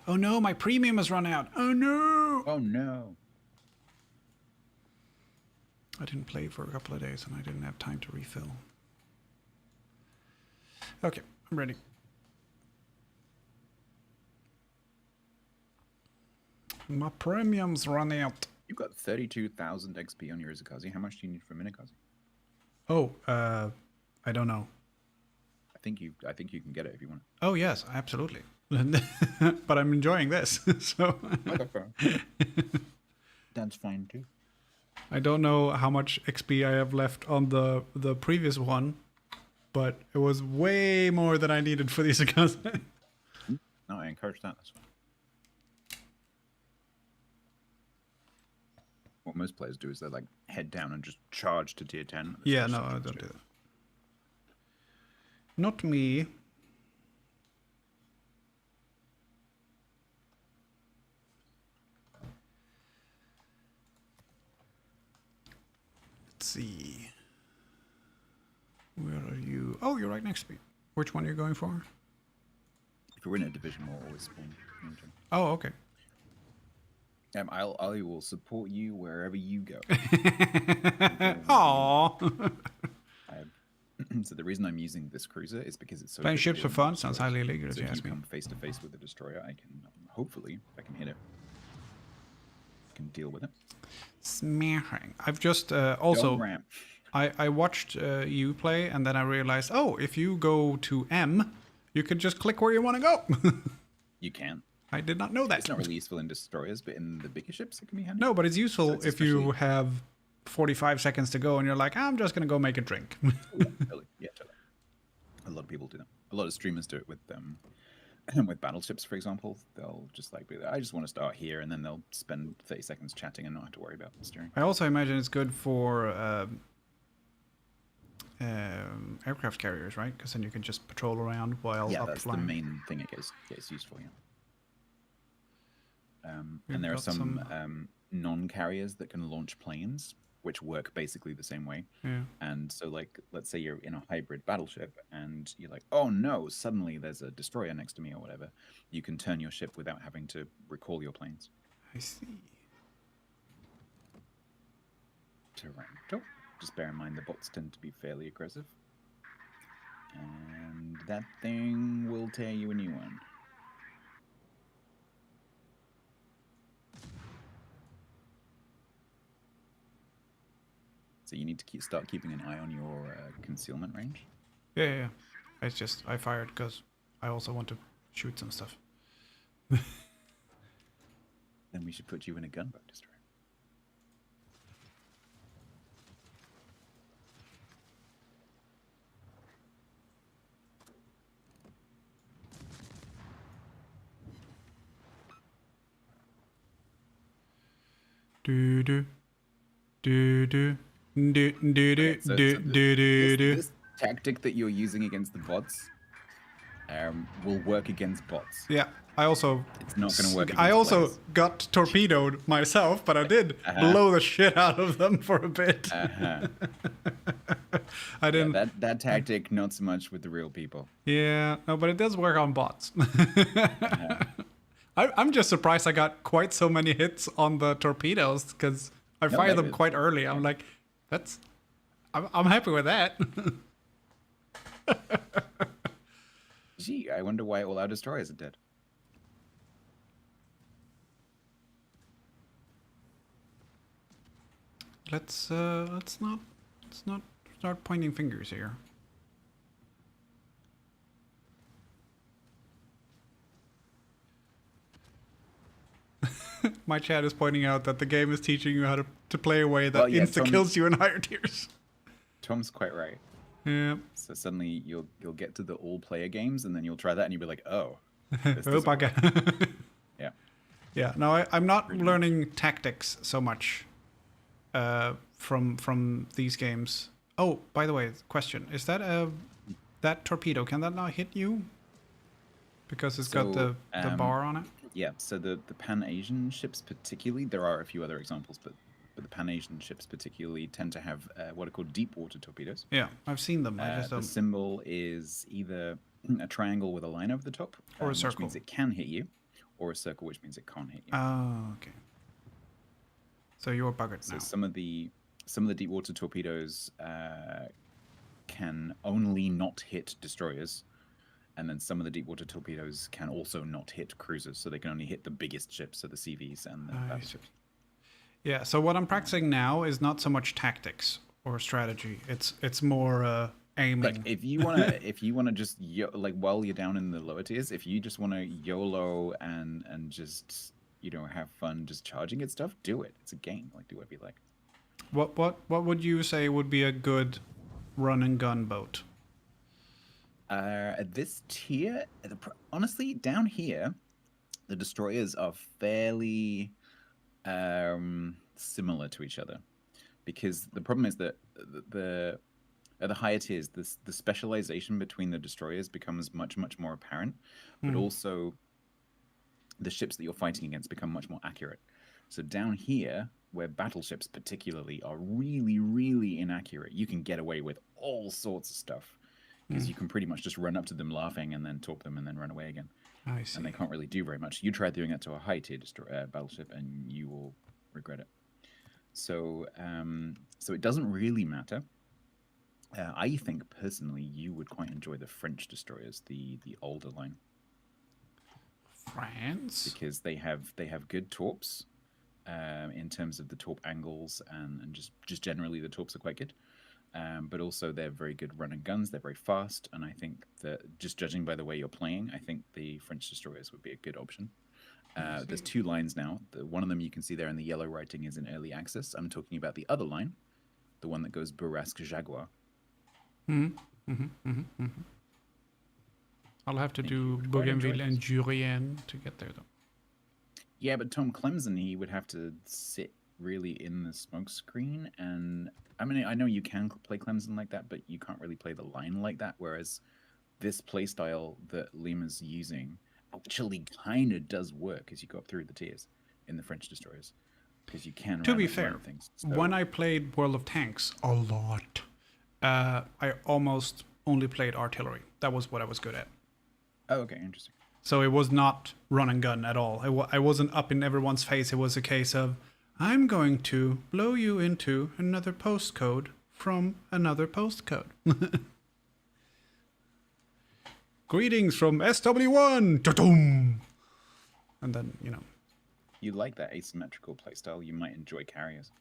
S1: Oh no, my premium has run out. Oh no.
S2: Oh no.
S1: I didn't play for a couple of days and I didn't have time to refill. Okay, I'm ready. My premium's run out.
S2: You've got 32,000 XP on your Izakazi. How much do you need for Minakazi?
S1: Oh, I don't know.
S2: I think you can get it if you want.
S1: Oh yes, absolutely. But I'm enjoying this, so.
S2: That's fine too.
S1: I don't know how much XP I have left on the previous one, but it was way more than I needed for these accounts.
S2: No, I encourage that. That's fine. What most players do is they like head down and just charge to tier 10.
S1: Yeah, no, I don't do that. Not me. Let's see. Where are you? Oh, you're right next to me. Which one are you going for?
S2: If you're in a division, we'll always spawn.
S1: Oh, okay.
S2: I will support you wherever you go.
S1: Aww.
S2: So the reason I'm using this cruiser is because it's so.
S1: Playing
S2: good
S1: ships for
S2: dealing
S1: fun
S2: with
S1: sounds
S2: destroyers.
S1: highly illegal, if
S2: So
S1: you
S2: if
S1: ask
S2: you
S1: me.
S2: come face to face with a destroyer, I can hopefully, if I can hit it, I can deal with it.
S1: Smashing. I've just also.
S2: Don't ramp.
S1: I watched you play, and then I realized, oh, if you go to M, you can just click where you want to go.
S2: You can.
S1: I did not know that.
S2: It's not really useful in destroyers, but in the bigger ships, it can be handy.
S1: No, but it's useful
S2: So it's
S1: if you
S2: especially-
S1: have 45 seconds to go, and you're like, I'm just gonna go make a drink.
S2: Totally. Yeah, totally. A lot of people do that. A lot of streamers do it with with battleships, for example. They'll just like be I just want to start here, and then they'll spend 30 seconds chatting and not have to worry about steering.
S1: I also imagine it's good for aircraft carriers, right? Because then you can just patrol around while
S2: Yeah,
S1: up
S2: that's
S1: flying.
S2: the main thing it gets used for. Yeah.
S1: We've
S2: And there are
S1: got
S2: some non-carriers that can launch planes, which work basically the same way.
S1: Yeah.
S2: And so, like, let's say you're in a hybrid battleship, and you're like, "Oh no! Suddenly there's a destroyer next to me, or whatever." You can turn your ship without having to recall your planes.
S1: I see.
S2: Toronto. Just bear in mind the bots tend to be fairly aggressive, and that thing will tear you a new one. So you need to start keeping an eye on your concealment range.
S1: Yeah. It's just I fired because I also want to shoot some stuff.
S2: Then we should put you in a gunboat destroyer.
S1: Do do do do do do do
S2: So
S1: do do do do.
S2: this tactic that you're using against the bots will work against bots.
S1: Yeah, I also.
S2: It's not going to work.
S1: I
S2: against
S1: also
S2: players.
S1: got torpedoed myself, but I did blow the shit out of them for a bit.
S2: Uh-huh.
S1: I didn't.
S2: That tactic, not so much with the real people.
S1: Yeah, no, but it does work on bots. I'm just surprised I got quite so many hits on the torpedoes because I fired them quite early. I'm like, I'm happy with that.
S2: Gee, I wonder why all our destroyers are dead.
S1: let's not start pointing fingers here. My chat is pointing out that the game is teaching you how to play a way that
S2: Well, yeah,
S1: insta kills you in higher tiers.
S2: Tom's quite right.
S1: Yeah.
S2: So suddenly you'll get to the all player games, and then you'll try that, and you'll be like, oh, this
S1: Oh,
S2: doesn't work.
S1: bugger.
S2: Yeah.
S1: Yeah. No, I'm not
S2: Pretty
S1: learning tactics so much from these games. Oh, by the way, question: is that torpedo? Can that not hit you? Because it's got
S2: So,
S1: the bar on it.
S2: Yeah, so the Pan-Asian ships particularly, there are a few other examples, but the Pan-Asian ships particularly tend to have what are called deep water torpedoes.
S1: Yeah, I've seen them. I just
S2: The
S1: don't.
S2: symbol is either a triangle with a line over the top,
S1: Or a
S2: which
S1: circle.
S2: means it can hit you, or a circle, which means it can't hit you.
S1: Oh, okay. So you're buggered
S2: So
S1: now.
S2: some of the deep water torpedoes can only not hit destroyers, and then some of the deep water torpedoes can also not hit cruisers, so they can only hit the biggest ships, so the CVs and the battleships.
S1: Yeah. So what I'm practicing now is not so much tactics or strategy. It's more aiming.
S2: Like if you wanna just like while you're down in the lower tiers, if you just wanna YOLO and just have fun just charging at stuff, do it. It's a game. Like do whatever you like.
S1: What would you say would be a good run and gun boat?
S2: At this tier, honestly, down here, the destroyers are fairly similar to each other, because the problem is that at the higher tiers, the specialization between the destroyers becomes much more apparent, but also the ships that you're fighting against become much more accurate. So down here, where battleships particularly are really inaccurate, you can get away with all sorts of stuff, because you can pretty much just run up to them laughing and then torp them and then run away again.
S1: I see.
S2: And they can't really do very much. You try doing that to a high tier battleship and you will regret it. So so it doesn't really matter. I think personally you would quite enjoy the French destroyers, the older line,
S1: France?
S2: because they have good torps in terms of the torp angles, and just generally the torps are quite good. But also they're very good running guns. They're very fast, and I think that just judging by the way you're playing, I think the French destroyers would be a good option. There's two lines now. One of them you can see there in the yellow writing is in early access. I'm talking about the other line, the one that goes Burrasque Jaguar.
S1: I'll have to do Bougainville and Jurien to get there, though.
S2: Yeah, but Tom Clemson, he would have to sit really in the smoke screen, and I mean, I know you can play Clemson like that, but you can't really play the line like that, whereas this playstyle that Lima's using actually kind of does work as you go up through the tiers in the French destroyers, because you can
S1: To
S2: run
S1: be
S2: and
S1: fair,
S2: run things. So,
S1: when I played World of Tanks a lot, I almost only played artillery. That was what I was good at.
S2: oh, okay, interesting.
S1: So it was not run and gun at all. I wasn't up in everyone's face. It was a case of, I'm going to blow you into another postcode from another postcode. Greetings from SW1! Ta-dum! And then,
S2: You like that asymmetrical playstyle, you might enjoy carriers.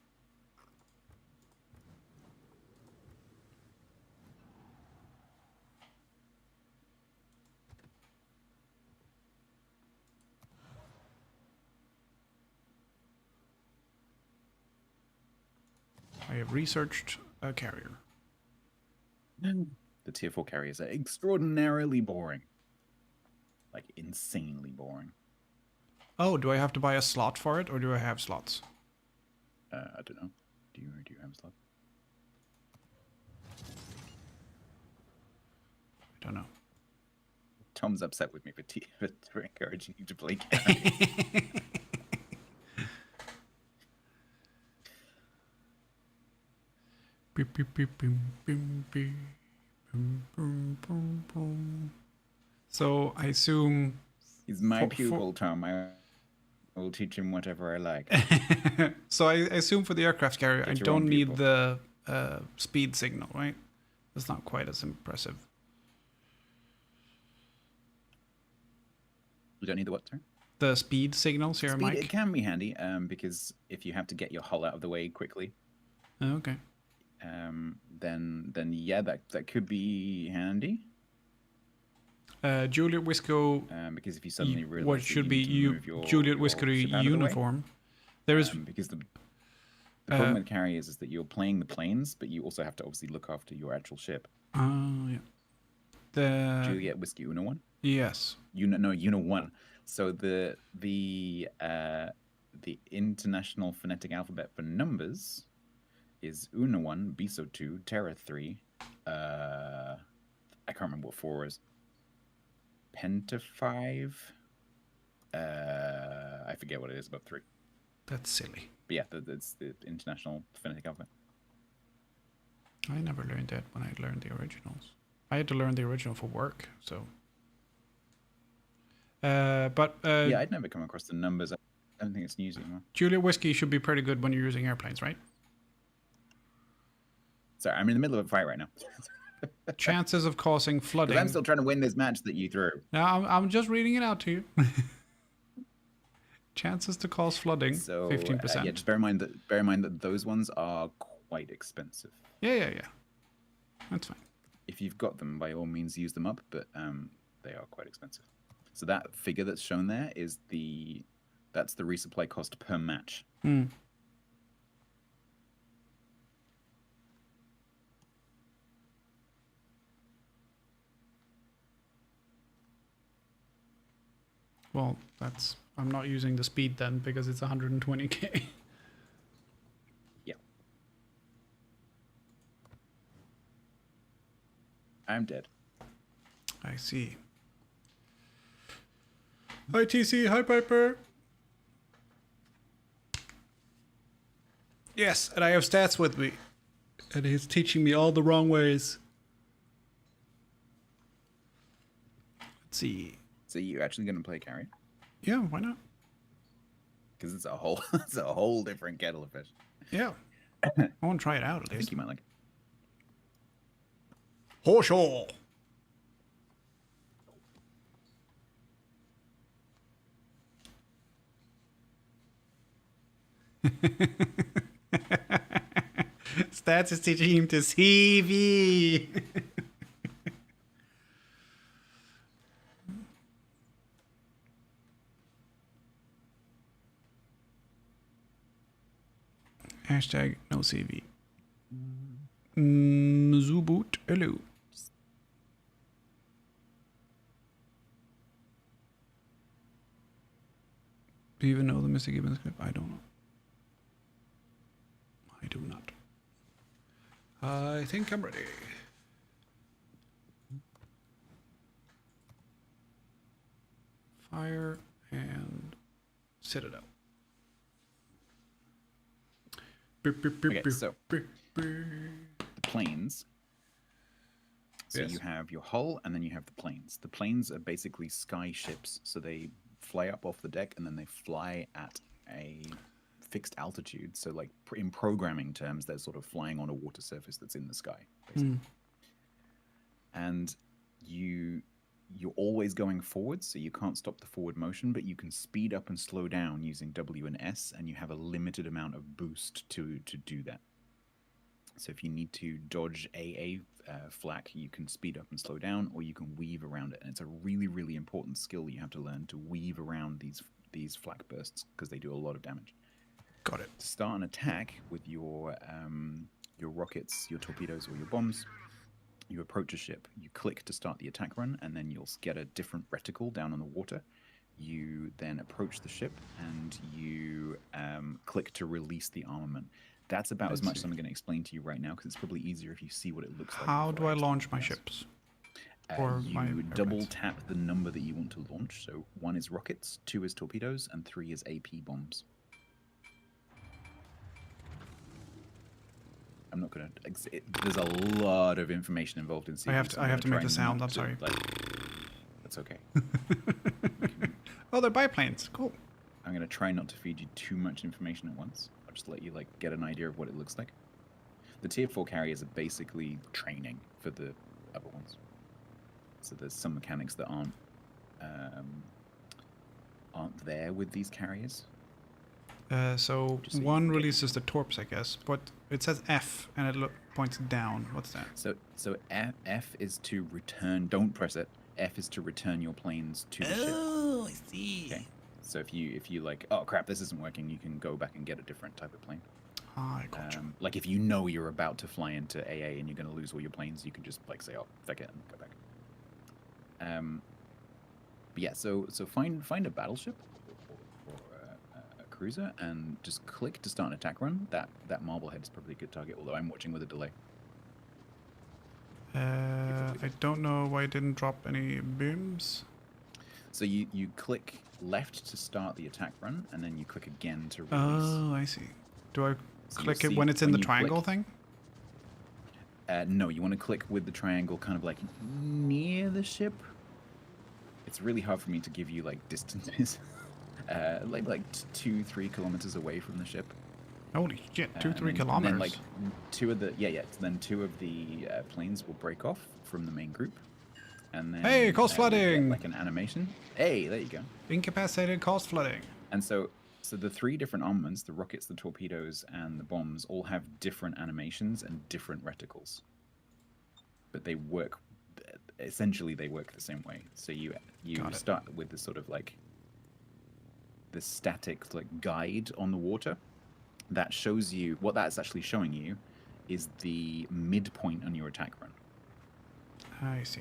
S1: I have researched a carrier.
S2: The tier 4 carriers are extraordinarily boring. Like, insanely boring.
S1: Oh, do I have to buy a slot for it, or do I have slots?
S2: I don't know. Do you have a slot?
S1: I don't know.
S2: Tom's upset with me for encouraging you to play carriers.
S1: Beep, beep, beep, beep, beep, beep. Boom, boom, boom, boom. So I assume.
S2: He's my pupil, Tom. I will teach him whatever I like.
S1: So I assume for the aircraft carrier, I
S2: Get your
S1: don't
S2: own
S1: need
S2: pupil.
S1: the speed signal, right? That's not quite as impressive.
S2: You don't need the what, sir?
S1: The speed signals here,
S2: Speed,
S1: Mike.
S2: it can be handy, because if you have to get your hull out of the way quickly,
S1: Okay.
S2: Then yeah, that could be handy.
S1: Juliet Wisco,
S2: Because if you suddenly
S1: what
S2: realize that
S1: should
S2: you
S1: be
S2: need to move
S1: Juliet
S2: your
S1: Wisco
S2: ship out of the way,
S1: uniform. There is
S2: because the problem with carriers is that you're playing the planes, but you also have to obviously look after your actual ship.
S1: yeah. The
S2: Juliet Whiskey Una 1.
S1: yes.
S2: Una 1. So the international phonetic alphabet for numbers is Una 1, Biso 2, Terra 3. I can't remember what 4 is. Penta 5. I forget what it is, about 3.
S1: That's silly.
S2: But yeah, that's the international phonetic alphabet.
S1: I never learned that when I learned the originals. I had to learn the original for work, so. But
S2: yeah, I'd never come across the numbers. I don't think it's news anymore.
S1: Juliet Whiskey should be pretty good when you're using airplanes, right?
S2: Sorry, I'm in the middle of a fight right now.
S1: Chances of causing flooding.
S2: I'm still trying to win this match that you threw.
S1: Now I'm just reading it out to you. Chances to cause flooding,
S2: so
S1: 15%.
S2: Yeah, just bear in mind that those ones are quite expensive.
S1: Yeah. That's fine.
S2: If you've got them, by all means use them up, but they are quite expensive. So that figure that's shown there is that's the resupply cost per match.
S1: Well, I'm not using the speed then because it's 120k.
S2: Yeah. I'm dead.
S1: I see. Hi TC, hi Piper. Yes, and I have stats with me. And he's teaching me all the wrong ways. Let's see.
S2: So you actually going to play carry?
S1: Yeah, why not?
S2: Because it's a whole different kettle of fish.
S1: Yeah. I want to try it out at
S2: I think
S1: least.
S2: you might like it.
S1: Horshaw. Stats is teaching him to CV. Hashtag no CV. Zuboot, hello. Do you even know the Mr. Gibbons clip? I don't know. I do not. I think I'm ready. Fire and Citadel.
S2: Okay, so the planes. So
S1: Yes.
S2: you have your hull and then you have the planes. The planes are basically sky ships, so they fly up off the deck and then they fly at a fixed altitude. So like in programming terms, they're sort of flying on a water surface that's in the sky, basically. And you're always going forward, so you can't stop the forward motion, but you can speed up and slow down using W and S, and you have a limited amount of boost to do that. So if you need to dodge a flak, you can speed up and slow down, or you can weave around it. And it's a really, really important skill you have to learn to weave around these flak bursts because they do a lot of damage.
S1: Got it.
S2: To start an attack with your rockets, your torpedoes, or your bombs, you approach a ship, you click to start the attack run, and then you'll get a different reticle down on the water. You then approach the ship, and you click to release the armament. That's about as much as I'm going to explain to you right now, because it's probably easier if you see what it looks like.
S1: How do I launch my ships? Or my
S2: You
S1: airplanes?
S2: double tap the number that you want to launch. So 1 is rockets, 2 is torpedoes, and 3 is AP bombs. I'm not gonna. There's a lot of information involved in.
S1: I have to make the sound. I'm sorry.
S2: That's okay.
S1: Oh, they're biplanes. Cool.
S2: I'm gonna try not to feed you too much information at once. I'll just let you get an idea of what it looks like. The tier 4 carriers are basically training for the other ones. So there's some mechanics that aren't there with these carriers.
S1: So
S2: Just so you
S1: one
S2: can get-
S1: releases the torps, I guess, but it says F and it points down. What's that?
S2: So F is to return. Don't press it. F is to return your planes to the ship.
S1: Oh, I see.
S2: Okay. So if you like, oh crap, this isn't working, you can go back and get a different type of plane.
S1: I gotcha.
S2: Like if you know you're about to fly into AA and you're going to lose all your planes, you can just like say, oh, fuck it, and go back. But yeah, so find a battleship or a cruiser and just click to start an attack run. That Marblehead is probably a good target, although I'm watching with a delay.
S1: I don't know why it didn't drop any booms.
S2: So you click left to start the attack run, and then you click again to release.
S1: Oh, I see. Do I
S2: So
S1: click
S2: you'll
S1: it
S2: see
S1: when it's in the
S2: you
S1: triangle
S2: click-
S1: thing?
S2: No, you want to click with the triangle kind of like near the ship. It's really hard for me to give you like distances. like 2-3 kilometers away from the ship.
S1: Holy shit, 2-3
S2: And then
S1: kilometers.
S2: like two of the then two of the planes will break off from the main group. And then
S1: Hey, coast
S2: you'll get,
S1: flooding!
S2: like an animation. Hey, there you go.
S1: Incapacitated coast flooding.
S2: And so the three different armaments, the rockets, the torpedoes, and the bombs, all have different animations and different reticles. But they work, essentially they work the same way. So you
S1: Got it.
S2: start with this sort of like, the static like guide on the water that shows you, what that's actually showing you is the midpoint on your attack run.
S1: I see.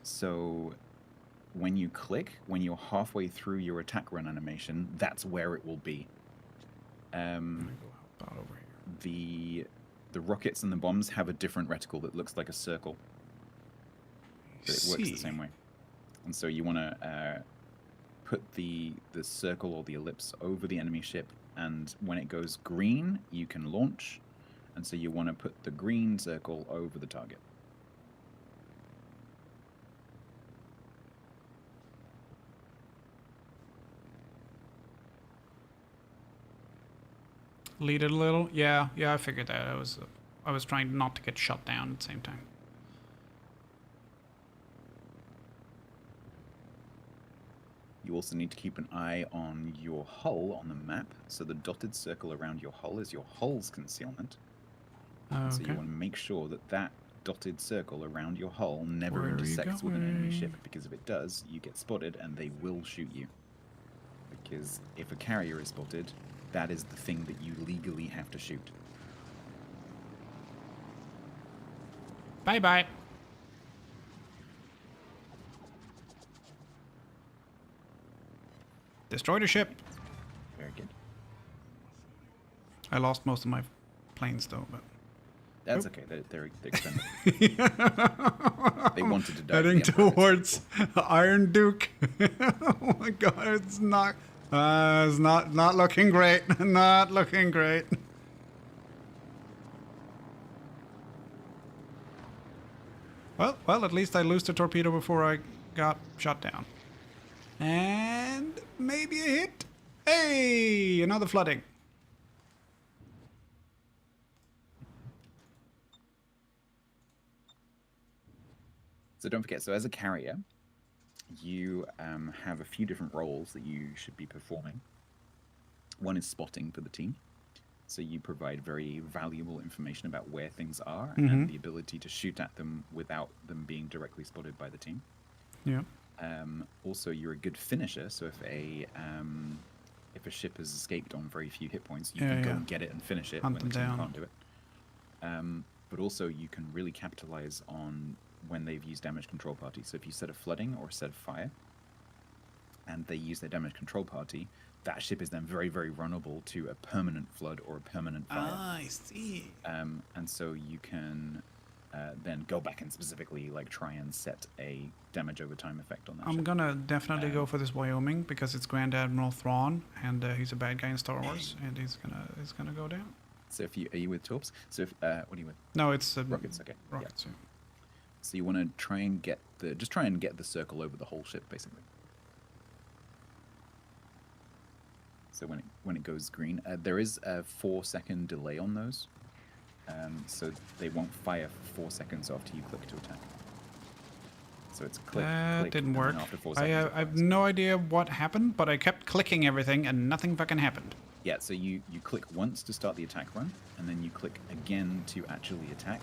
S2: So when you click, when you're halfway through your attack run animation, that's where it will be.
S1: Let me go about over here.
S2: The rockets and the bombs have a different reticle that looks like a circle, but it works the same way. And so you want to put the circle or the ellipse over the enemy ship, and when it goes green, you can launch. And so you want to put the green circle over the target.
S1: Lead it a little. Yeah, I figured that. I was trying not to get shot down at the same time.
S2: You also need to keep an eye on your hull on the map. So the dotted circle around your hull is your hull's concealment. So you
S1: Okay.
S2: want to make sure that that dotted circle around your hull never
S1: Where are you
S2: intersects with an enemy ship,
S1: going?
S2: because if it does, you get spotted and they will shoot you. Because if a carrier is spotted, that is the thing that you legally have to shoot.
S1: Bye bye. Destroy the ship.
S2: Very good.
S1: I lost most of my planes though, but
S2: That's okay. They're expendable. They wanted to die.
S1: heading
S2: for the Emperor.
S1: towards Iron Duke. Oh my god, it's not looking great. Not looking great. Well, at least I loosed the torpedo before I got shot down. And maybe a hit. Hey, another flooding.
S2: So don't forget, so as a carrier, you have a few different roles that you should be performing. One is spotting for the team. So you provide very valuable information about where things are and the ability to shoot at them without them being directly spotted by the team.
S1: Yeah.
S2: Also, you're a good finisher. So if a ship has escaped on very few hit points, you can go and get it and finish it
S1: Hunt
S2: when the
S1: them
S2: team
S1: down.
S2: can't do it. But also, you can really capitalize on when they've used damage control party. So if you set a flooding or set a fire, and they use their damage control party, that ship is then very, very runnable to a permanent flood or a permanent fire.
S1: I see.
S2: And so you can then go back and specifically like try and set a damage over time effect on that
S1: I'm
S2: ship.
S1: gonna definitely go for this Wyoming because it's Grand Admiral Thrawn, and he's a bad guy in Star Wars, and he's gonna go down.
S2: So if you are you with torps? So if what are you with?
S1: No, it's
S2: Rockets. Okay. Yeah.
S1: Rockets. Yeah.
S2: So you want to try and get the circle over the whole ship basically. So when it goes green, there is a 4-second delay on those. So they won't fire for 4 seconds after you click to attack. So it's click,
S1: That
S2: click,
S1: didn't
S2: and
S1: work.
S2: then after 4
S1: I
S2: seconds,
S1: have,
S2: it
S1: I have
S2: fires.
S1: no idea what happened, but I kept clicking everything and nothing fucking happened.
S2: Yeah, so you click once to start the attack run, and then you click again to actually attack.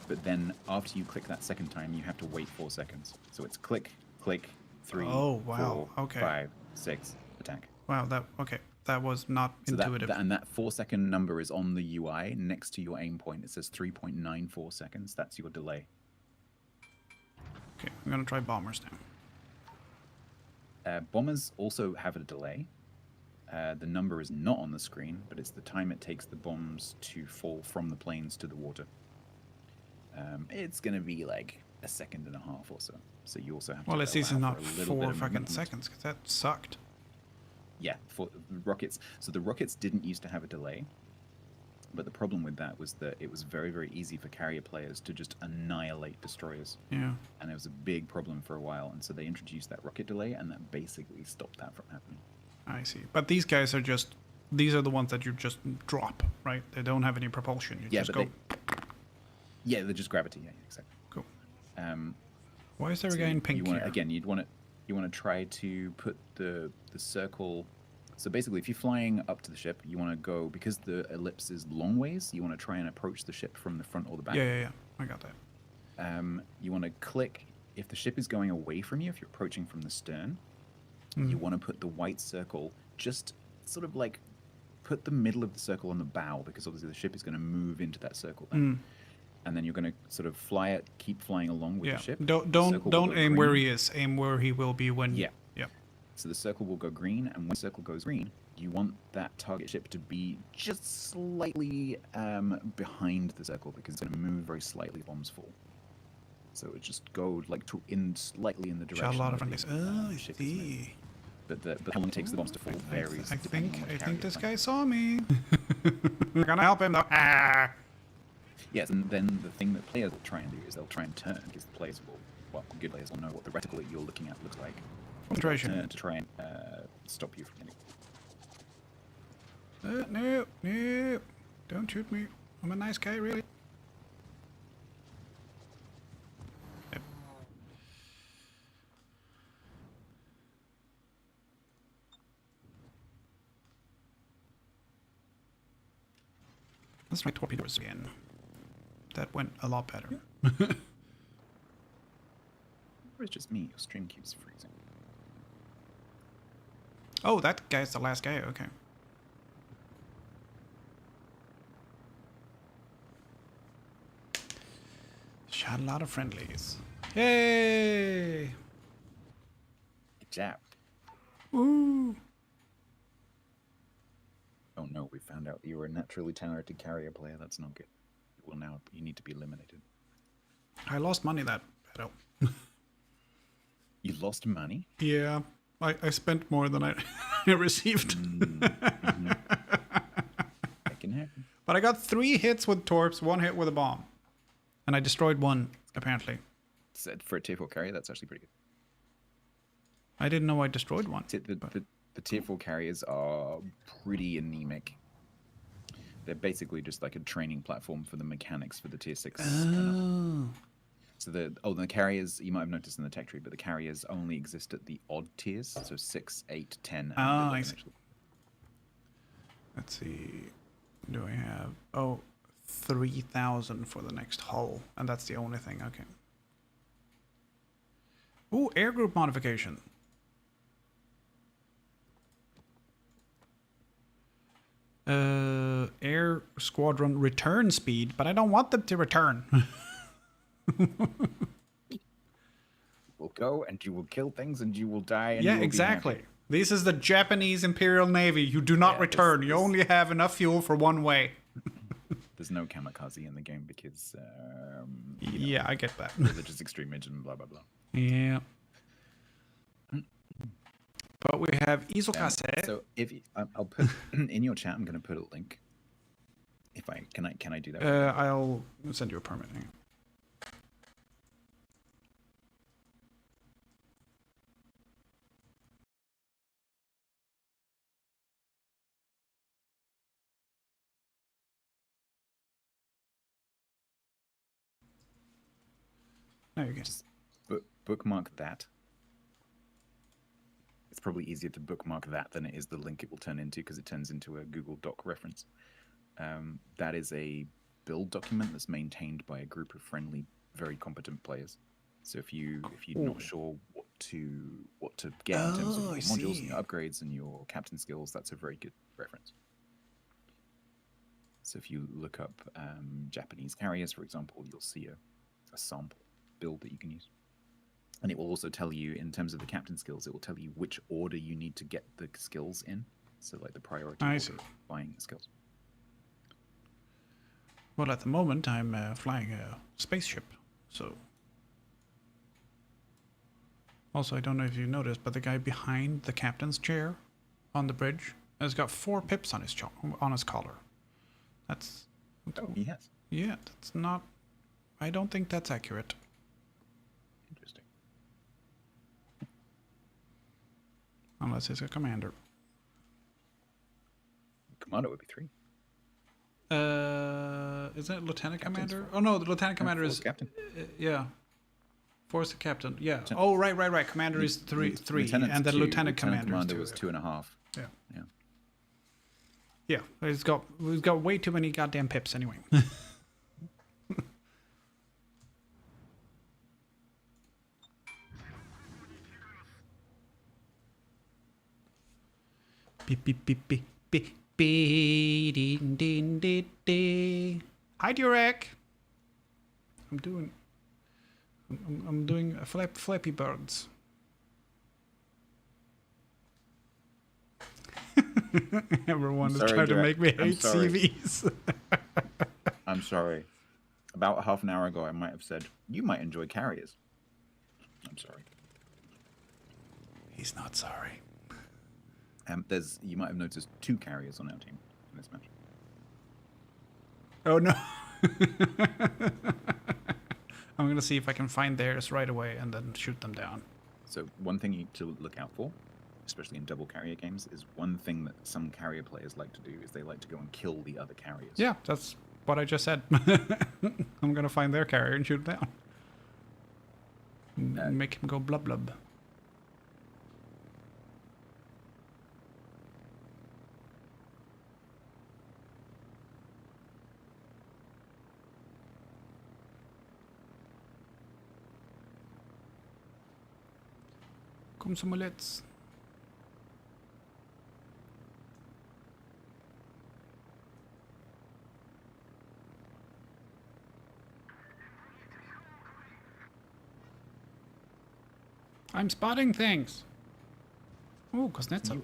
S2: But then after you click that second time, you have to wait 4 seconds. So it's click, click, 3,
S1: Oh, wow.
S2: 4,
S1: Okay.
S2: 5, 6, attack.
S1: Wow, that was not
S2: So
S1: intuitive.
S2: that 4-second number is on the UI next to your aim point. It says 3.94 seconds. That's your delay.
S1: Okay, I'm gonna try bombers now.
S2: Bombers also have a delay. The number is not on the screen, but it's the time it takes the bombs to fall from the planes to the water. It's going to be like a second and a half or so. So you also have to
S1: Well, at least it's not
S2: for a little bit
S1: 4
S2: of
S1: fucking
S2: movement.
S1: seconds, because that sucked.
S2: Yeah, for the rockets. So the rockets didn't used to have a delay, but the problem with that was that it was very, very easy for carrier players to just annihilate destroyers.
S1: Yeah.
S2: And it was a big problem for a while. And so they introduced that rocket delay, and that basically stopped that from happening.
S1: I see. But these guys are just... These are the ones that you just drop, right? They don't have any propulsion. You just go...
S2: Yeah, they're just gravity. Yeah, exactly.
S1: Cool. Why is there a guy in pink
S2: you want
S1: here?
S2: Again, you want to try to put the circle. So basically, if you're flying up to the ship, you want to go, because the ellipse is long ways, you want to try and approach the ship from the front or the back.
S1: Yeah. I got that.
S2: You want to click, if the ship is going away from you, if you're approaching from the stern, you want to put the white circle, just sort of like put the middle of the circle on the bow, because obviously the ship is going to move into that circle then. And then you're going to sort of fly it, keep flying along with the ship.
S1: Don't aim where he is. Aim where he will be when...
S2: Yeah.
S1: Yeah.
S2: So the circle will go green, and when the circle goes green, you want that target ship to be just slightly behind the circle, because it's going to move very slightly. Bombs fall. So it just go like slightly in the direction.
S1: Shot a lot of
S2: where
S1: friendlies.
S2: the
S1: I
S2: ship is
S1: see.
S2: moving. But how long it takes the bombs to fall varies.
S1: I
S2: depending on
S1: think
S2: which carrier
S1: this
S2: you're
S1: guy saw me. I'm gonna help him though. Ah!
S2: Yes, and then the thing that players will try and do is they'll try and turn, because the players will, well, good players will know what the reticle that you're looking at looks like.
S1: Concentration.
S2: To try and stop you from hitting.
S1: No. Don't shoot me. I'm a nice guy, really. Yep. Let's try torpedoes again. That went a lot better.
S2: Or it's just me, your stream keeps freezing.
S1: Oh, that guy's the last guy. Okay. Shot a lot of friendlies. Yay!
S2: Good job.
S1: Woo!
S2: Oh no, we found out you were a naturally talented carrier player. That's not good. Well, now you need to be eliminated.
S1: I lost money that battle.
S2: You lost money?
S1: Yeah, I spent more than I received.
S2: That can happen.
S1: But I got 3 hits with torps, 1 hit with a bomb. And I destroyed 1, apparently.
S2: Said for a tier 4 carrier, that's actually pretty good.
S1: I didn't know I destroyed 1.
S2: The tier 4 carriers are pretty anemic. They're basically just like a training platform for the mechanics for the tier 6.
S1: Oh.
S2: So the carriers, you might have noticed in the tech tree, but the carriers only exist at the odd tiers, so 6, 8, 10, and 11.
S1: I see. Let's see. Do I have... Oh, 3,000 for the next hull. And that's the only thing. Okay. Ooh, air group modification. Air squadron return speed, but I don't want them to return.
S2: Will go and you will kill things and you will die. And
S1: Yeah,
S2: you will
S1: exactly.
S2: Be happy.
S1: This is the Japanese Imperial Navy. You do not return. You only have enough fuel for one way.
S2: There's no kamikaze in the game because
S1: Yeah, I get that.
S2: religious extremism and blah blah blah.
S1: Yeah. But we have Isokase.
S2: So if I'll put in your chat, I'm going to put a link. If I can I do that?
S1: I'll send you a permit. Hang on. No, you can.
S2: But bookmark that. It's probably easier to bookmark that than it is the link it will turn into, because it turns into a Google Doc reference. That is a build document that's maintained by a group of friendly, very competent players. So if you're not sure what to get in terms of your
S1: I
S2: modules and
S1: see.
S2: your upgrades and your captain skills, that's a very good reference. So if you look up Japanese carriers, for example, you'll see a sample build that you can use. And it will also tell you, in terms of the captain skills, it will tell you which order you need to get the skills in. So like the priority
S1: I
S2: order
S1: see.
S2: of buying the skills.
S1: Well, at the moment, I'm flying a spaceship, so... Also, I don't know if you noticed, but the guy behind the captain's chair on the bridge has got 4 pips on his collar. That's...
S2: Oh, he has.
S1: Yeah, that's not... I don't think that's accurate.
S2: Interesting.
S1: Unless he's a commander.
S2: Commander would be 3.
S1: Is that lieutenant
S2: Captain's
S1: commander?
S2: 4.
S1: Oh no, the lieutenant commander
S2: Force
S1: is
S2: captain.
S1: Yeah, force captain. Yeah.
S2: Lieutenant-
S1: Oh right. Commander is three,
S2: Lieutenant's
S1: and then
S2: 2.
S1: lieutenant commander
S2: commander
S1: is
S2: was 2.5.
S1: Yeah.
S2: Yeah.
S1: Yeah, he's got way too many goddamn pips anyway. Beep beep beep beep beep beep ding ding ding ding. Hi, Durek. I'm doing Flappy Birds. Everyone is
S2: sorry,
S1: trying to
S2: Durek.
S1: make me
S2: I'm
S1: hate
S2: sorry.
S1: CVs.
S2: I'm sorry. About half an hour ago, I might have said, you might enjoy carriers. I'm sorry.
S1: He's not sorry.
S2: You might have noticed 2 carriers on our team in this match.
S1: Oh no. I'm gonna see if I can find theirs right away and then shoot them down.
S2: So one thing you need to look out for, especially in double carrier games, is one thing that some carrier players like to do is they like to go and kill the other carriers.
S1: Yeah, that's what I just said. I'm gonna find their carrier and shoot it down. Make him go blub blub. Kom som let's. I'm spotting things. Oh, Kuznetsov.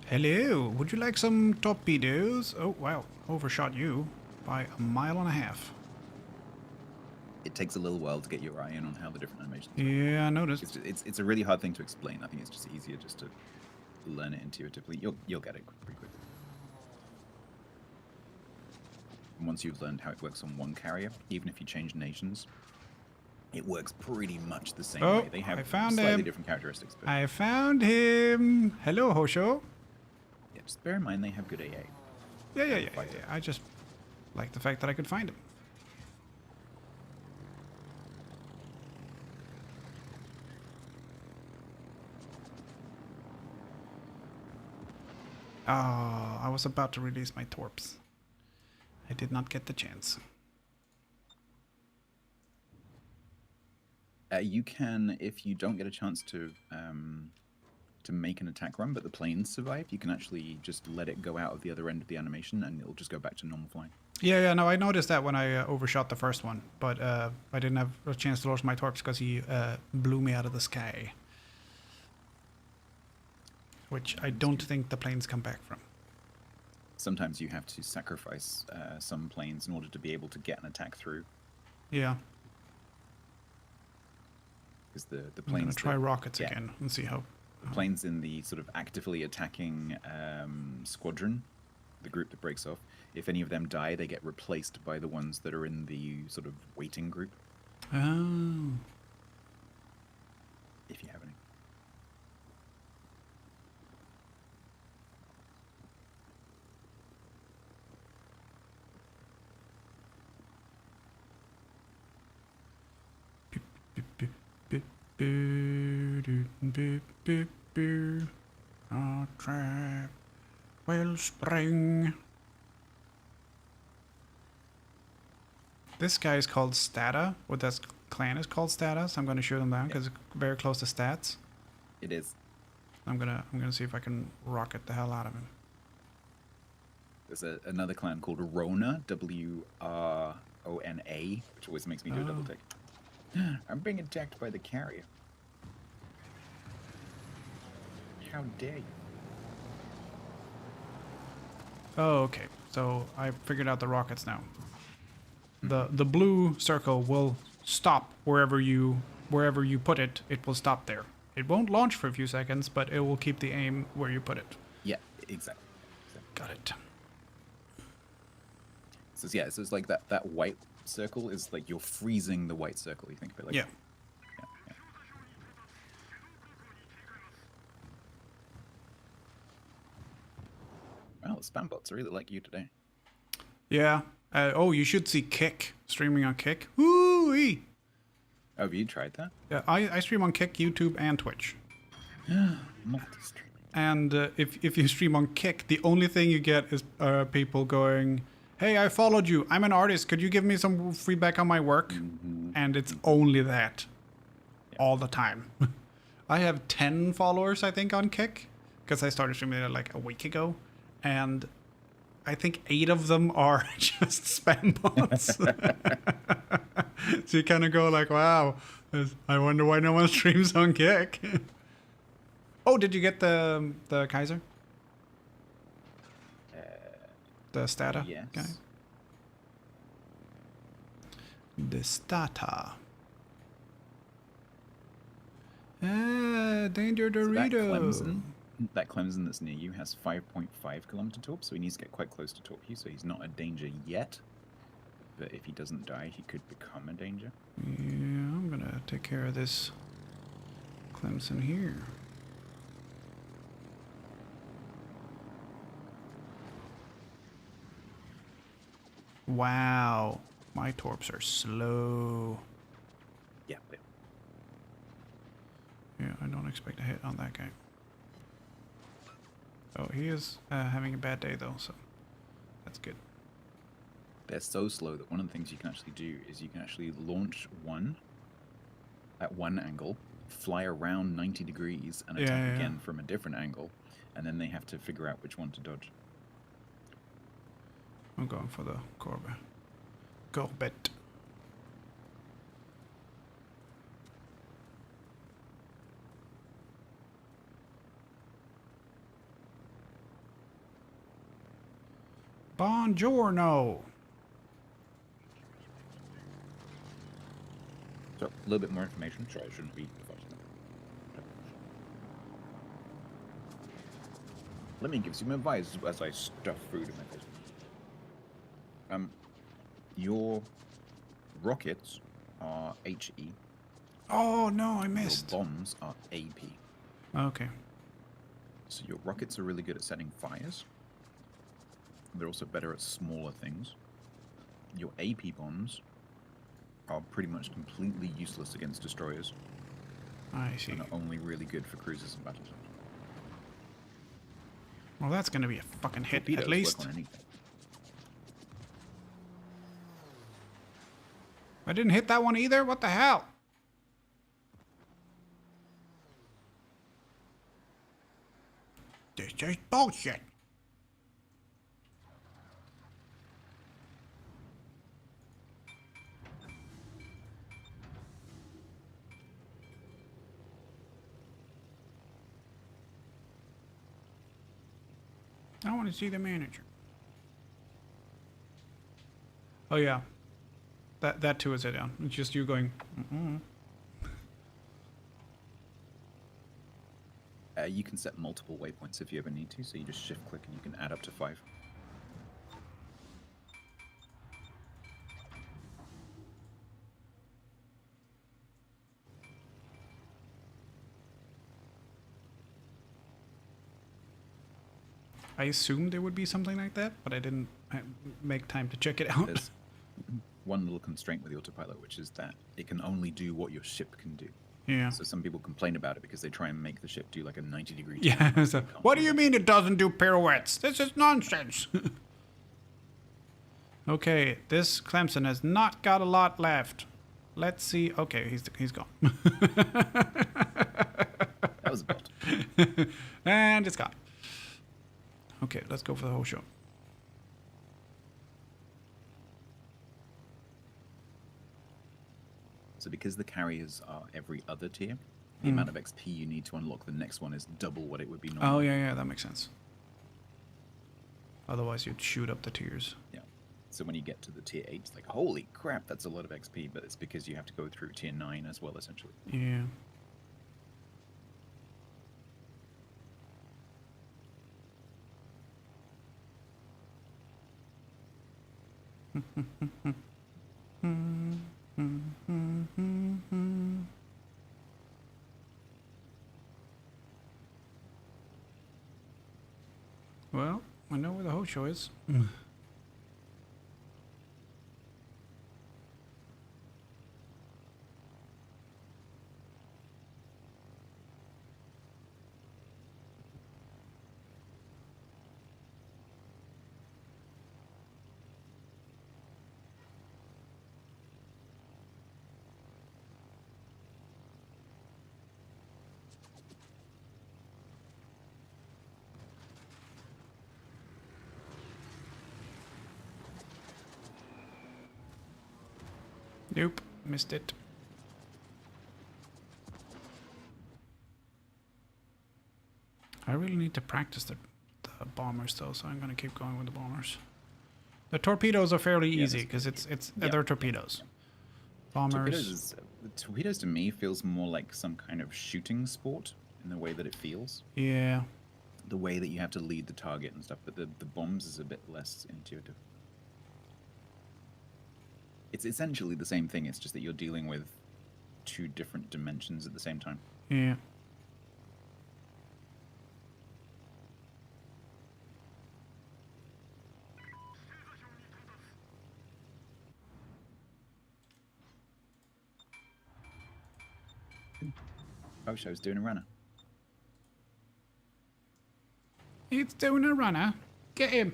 S1: Hello, would you like some torpedoes? Oh, wow, overshot you by 1.5 miles.
S2: It takes a little while to get your eye in on how the different animations work.
S1: Yeah, I noticed.
S2: It's a really hard thing to explain. I think it's just easier just to learn it intuitively. You'll get it pretty quickly. And once you've learned how it works on one carrier, even if you change nations, it works pretty much the same way. They have
S1: I found
S2: slightly
S1: him.
S2: different characteristics. But
S1: I found him. Hello, Hosho.
S2: yeah, just bear in mind they have good AA.
S1: Yeah. I just like the fact that I could find him. Oh, I was about to release my torps. I did not get the chance.
S2: You can, if you don't get a chance to make an attack run, but the planes survive, you can actually just let it go out of the other end of the animation, and it'll just go back to normal flying.
S1: Yeah, no, I noticed that when I overshot the first one, but I didn't have a chance to launch my torps because he blew me out of the sky. Which I don't think the planes come back from.
S2: Sometimes you have to sacrifice some planes in order to be able to get an attack through,
S1: Yeah,
S2: because the
S1: I'm gonna
S2: planes
S1: try rockets
S2: yeah.
S1: again and see how.
S2: the planes in the sort of actively attacking squadron, the group that breaks off, if any of them die, they get replaced by the ones that are in the sort of waiting group,
S1: Oh.
S2: if you have any.
S1: Boo, doo, boo, boo, boo. Our trap will spring. This guy is called Stata, or that clan is called Stata, so I'm gonna shoot him down because it's very close to stats.
S2: It is.
S1: I'm gonna see if I can rocket the hell out of him.
S2: There's another clan called Rona, Wrona, which always makes me do a double take. I'm being attacked by the carrier. How dare you?
S1: Oh, okay. So I figured out the rockets now. The blue circle will stop wherever you put it. It will stop there. It won't launch for a few seconds, but it will keep the aim where you put it.
S2: Yeah, exactly.
S1: Got it.
S2: So it's like that white circle is like you're freezing the white circle. You think of it like
S1: Yeah.
S2: Yeah. Well, the spam bots really like you today.
S1: Yeah. Oh, you should see Kick streaming on Kick. Woo-wee!
S2: Oh, have you tried that?
S1: Yeah, I stream on Kick, YouTube, and Twitch.
S2: Multi-streaming.
S1: And if you stream on Kick, the only thing you get is people going, "Hey, I followed you. I'm an artist. Could you give me some feedback on my work?" And it's only that, all the time. I have 10 followers, I think, on Kick, because I started streaming it like a week ago, and I think 8 of them are just spam bots. So you kind of go like, "Wow, I wonder why no one streams on Kick." Oh, did you get the Kaiser? The Stata
S2: Yes.
S1: guy? The Stata. Danger Dorito.
S2: So that Clemson that's near you has 5.5 kilometer torp, so he needs to get quite close to torp you, so he's not a danger yet. But if he doesn't die, he could become a danger.
S1: Yeah, I'm gonna take care of this Clemson here. Wow, my torps are slow.
S2: Yeah.
S1: Yeah, I don't expect a hit on that guy. Oh, he is having a bad day though, so that's good.
S2: They're so slow that one of the things you can actually do is you can actually launch one at one angle, fly around 90 degrees, and attack again from a different angle, and then they have to figure out which one to dodge.
S1: I'm going for the Corbett. Buongiorno.
S2: So, a little bit more information. Sorry, I shouldn't be the first. Let me give some advice as I stuff food in my face. Your rockets are HE.
S1: Oh no, I missed.
S2: Your bombs are AP.
S1: Okay.
S2: So your rockets are really good at setting fires. They're also better at smaller things. Your AP bombs are pretty much completely useless against destroyers.
S1: I see.
S2: And are only really good for cruisers and battles.
S1: Well, that's gonna be a fucking hit
S2: Torpedoes
S1: at least.
S2: work on anything.
S1: I didn't hit that one either. What the hell? This is bullshit. I want to see the manager. Oh yeah, that too is it down. It's just you going.
S2: You can set multiple waypoints if you ever need to, so you just shift click and you can add up to 5.
S1: I assumed there would be something like that, but I didn't make time to check it out.
S2: There's one little constraint with the autopilot, which is that it can only do what your ship can do.
S1: Yeah.
S2: So some people complain about it because they try and make the ship do like a 90-degree turn.
S1: Yeah. So, what do you mean it doesn't do pirouettes? This is nonsense. Okay, this Clemson has not got a lot left. Let's see. Okay, he's gone.
S2: That was a bot.
S1: And it's gone. Okay, let's go for the whole show.
S2: So because the carriers are every other tier, the amount of XP you need to unlock the next one is double what it would be normally.
S1: Oh, yeah, that makes sense. Otherwise, you'd shoot up the tiers.
S2: Yeah. So when you get to the tier 8, it's like, holy crap, that's a lot of XP, but it's because you have to go through tier 9 as well, essentially.
S1: Yeah. Well, I know where the whole show is. Nope, missed it. I really need to practice the bombers though, so I'm gonna keep going with the bombers. The torpedoes are fairly easy because they're torpedoes. Bombers.
S2: Torpedoes to me feels more like some kind of shooting sport in the way that it feels.
S1: Yeah.
S2: The way that you have to lead the target and stuff, but the bombs is a bit less intuitive. It's essentially the same thing, it's just that you're dealing with two different dimensions at the same time.
S1: Yeah.
S2: Oh, I was doing a runner.
S1: It's doing a runner. Get him.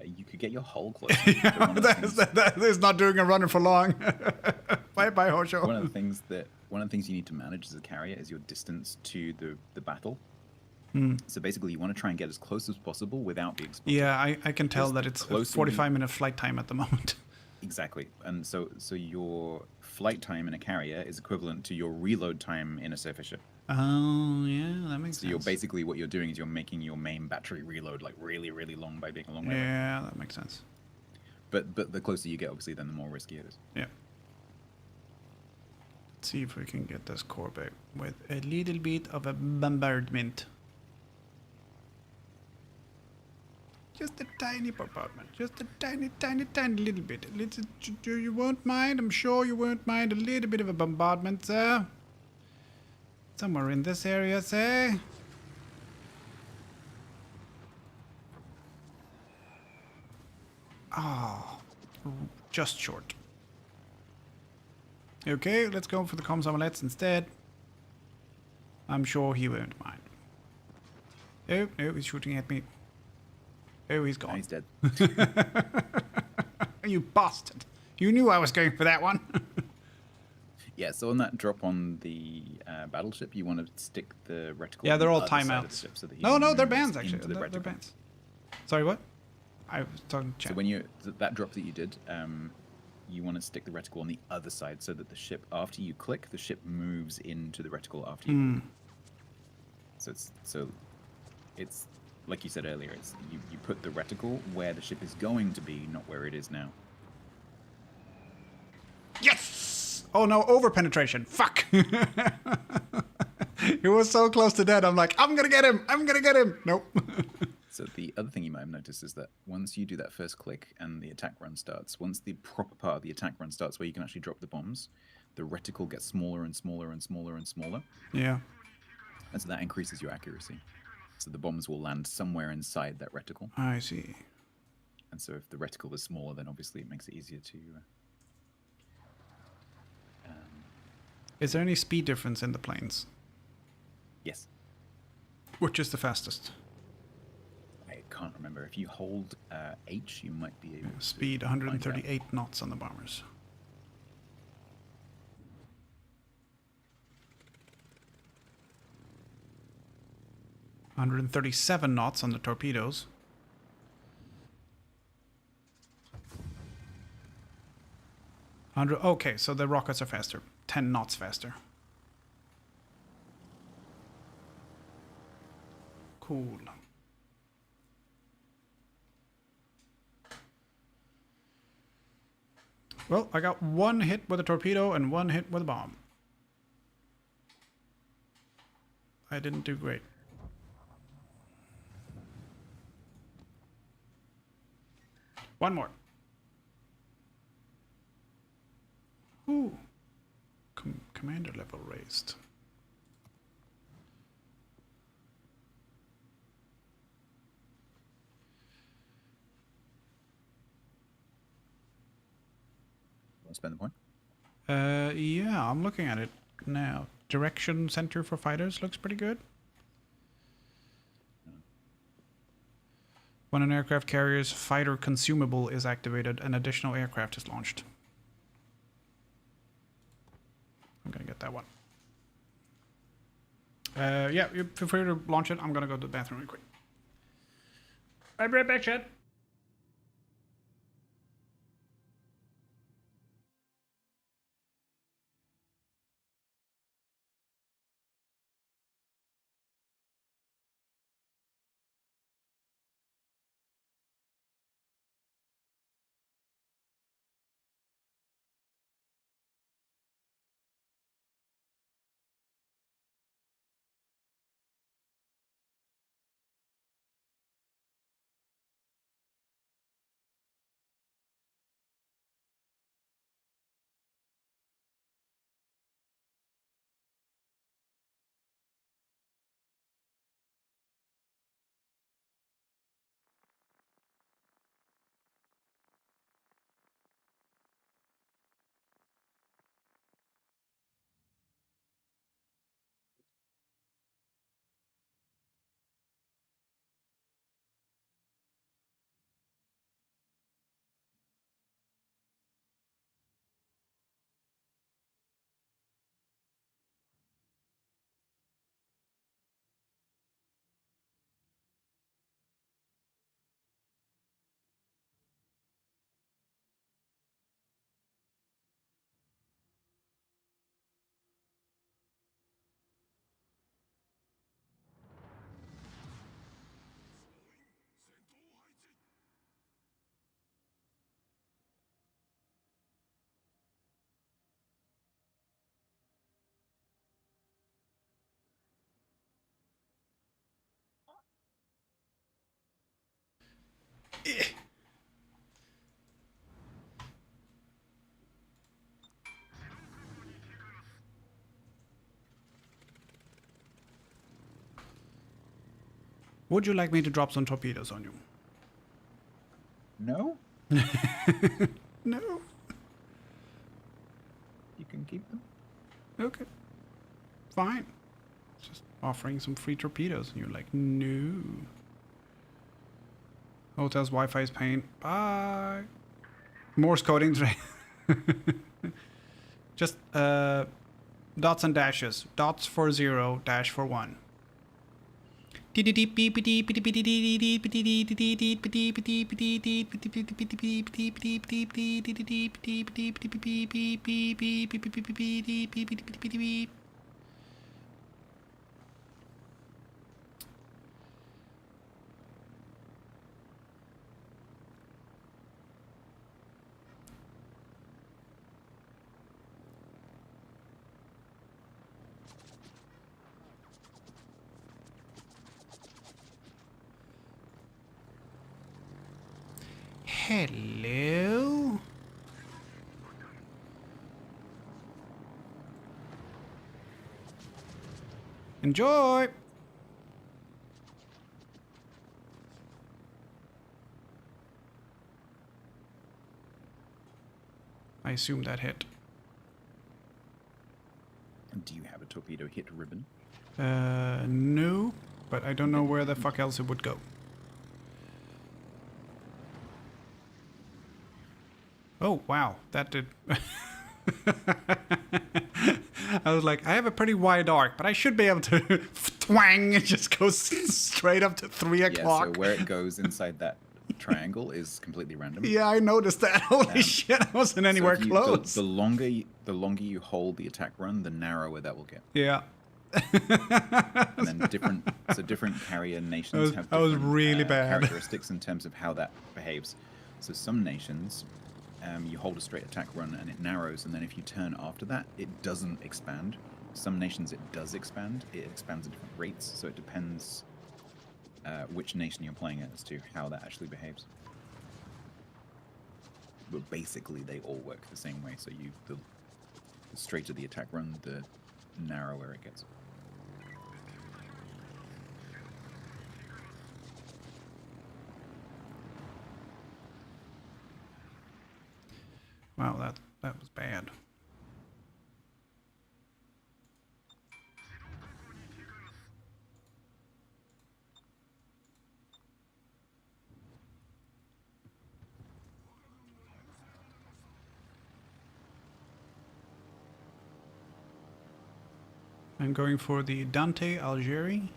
S2: You could get your hull closer.
S1: That is not doing a runner for long. Bye bye, Hosho.
S2: One of the things you need to manage as a carrier is your distance to the battle. So basically, you want to try and get as close as possible without being spotted.
S1: Yeah, I can tell that it's a
S2: closer
S1: 45-minute flight time at the moment.
S2: Exactly, and so your flight time in a carrier is equivalent to your reload time in a surface ship.
S1: Oh, yeah, that makes
S2: So
S1: sense.
S2: you're basically what you're doing is you're making your main battery reload like really, really long by being a long way away.
S1: Yeah, that makes sense.
S2: But the closer you get, obviously, then the more risky it is.
S1: Yeah. Let's see if we can get this Corvette with a little bit of a bombardment. Just a tiny bombardment. Just a tiny, tiny, tiny little bit. You won't mind? I'm sure you won't mind a little bit of a bombardment, sir. Somewhere in this area, say. Oh, just short. Okay, let's go for the comms omelettes instead. I'm sure he won't mind. Oh, no, he's shooting at me. Oh, he's gone.
S2: He's dead.
S1: You bastard. You knew I was going for that one.
S2: Yeah, so on that drop on the battleship, you want to stick the reticle.
S1: Yeah,
S2: on
S1: they're
S2: the
S1: all
S2: other side of the
S1: timeouts.
S2: ship so that he
S1: No, they're
S2: moves
S1: bands, actually.
S2: into the
S1: They're
S2: reticle.
S1: bands. Sorry, what? I was talking to chat.
S2: So when you that drop that you did, you want to stick the reticle on the other side so that the ship, after you click, the ship moves into the reticle after you click. So it's like you said earlier. It's you put the reticle where the ship is going to be, not where it is now.
S1: Yes! Oh no, over penetration. Fuck! He was so close to dead. I'm like, I'm gonna get him! I'm gonna get him! Nope.
S2: So the other thing you might have noticed is that once you do that first click and the attack run starts, once the proper part of the attack run starts where you can actually drop the bombs, the reticle gets smaller and smaller and smaller and smaller.
S1: Yeah.
S2: And so that increases your accuracy. So the bombs will land somewhere inside that reticle.
S1: I see.
S2: And so if the reticle is smaller, then obviously it makes it easier to.
S1: Is there any speed difference in the planes?
S2: Yes.
S1: Which is the fastest?
S2: I can't remember. If you hold H, you might be able to.
S1: Speed
S2: find out.
S1: 138 knots on the bombers. 137 knots on the torpedoes. Okay, so the rockets are faster. 10 knots faster. Cool. Well, I got one hit with a torpedo and one hit with a bomb. I didn't do great. One more. Ooh. Commander level raised.
S2: Want to spend the point?
S1: Yeah, I'm looking at it now. Direction center for fighters looks pretty good. When an aircraft carrier's fighter consumable is activated, an additional aircraft is launched. I'm gonna get that one. Yeah, you feel free to launch it. I'm gonna go to the bathroom real quick. I'll be right back, Chad. Would you like me to drop some torpedoes on you?
S2: No,
S1: No.
S2: you can keep them.
S1: Okay. Fine. Just offering some free torpedoes, and you're like, no. Hotel's Wi-Fi is paying. Bye. Morse coding today. Just dots and dashes. Dots for 0, dash for 1. Hello? Enjoy! I assume that hit.
S2: Do you have a torpedo hit ribbon?
S1: No, but I don't know where the fuck else it would go. Oh, wow, that did... I was like, I have a pretty wide arc, but I should be able to twang, it just goes straight up to 3 o'clock.
S2: Yeah, so where it goes inside that triangle is completely random.
S1: Yeah, I noticed that. Holy shit, I wasn't anywhere close.
S2: The longer you hold the attack run, the narrower that will get.
S1: Yeah.
S2: And then different carrier nations have
S1: that was
S2: different
S1: really bad.
S2: characteristics in terms of how that behaves. So some nations, you hold a straight attack run and it narrows, and then if you turn after that, it doesn't expand. Some nations it does expand. It expands at different rates, so it depends which nation you're playing as to how that actually behaves. But basically, they all work the same way. So the straighter the attack run, the narrower it gets.
S1: Wow, that was bad. I'm going for the Dante Algeri.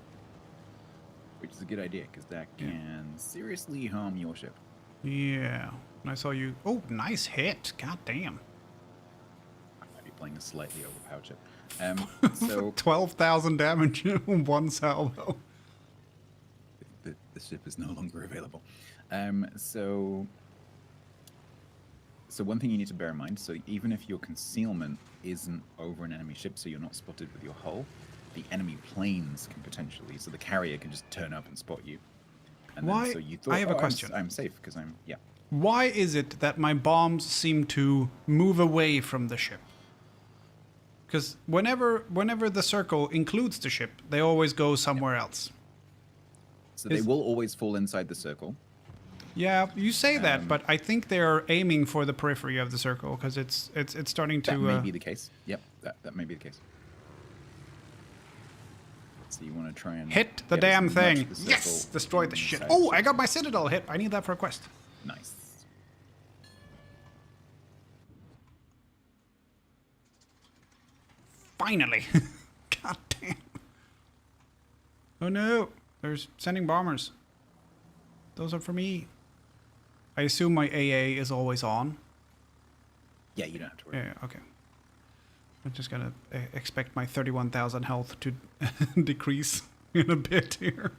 S2: Which is a good idea, because that can seriously harm your ship.
S1: Yeah. And I saw you... Oh, nice hit. God damn.
S2: I might be playing a slightly overpowered ship. So
S1: 12,000 damage in one salvo.
S2: The ship is no longer available. So one thing you need to bear in mind, so even if your concealment isn't over an enemy ship, so you're not spotted with your hull, the enemy planes can potentially, so the carrier can just turn up and spot you. And
S1: Why?
S2: Then, so you thought,
S1: I have a question.
S2: I'm safe because I'm, yeah.
S1: Why is it that my bombs seem to move away from the ship? Because whenever the circle includes the ship, they always go somewhere else.
S2: So they will always fall inside the circle.
S1: Yeah, you say that, but I think they're aiming for the periphery of the circle because it's starting to.
S2: That may be the case. Yep, that may be the case. So you want to try and
S1: hit the damn thing. Yes, destroy the shit. Oh, I got my citadel hit. I need that for a quest.
S2: Nice.
S1: Finally. God damn. Oh no, there's sending bombers. Those are for me. I assume my AA is always on.
S2: Yeah, you don't have to worry.
S1: Yeah, okay. I'm just gonna expect my 31,000 health to decrease in a bit here.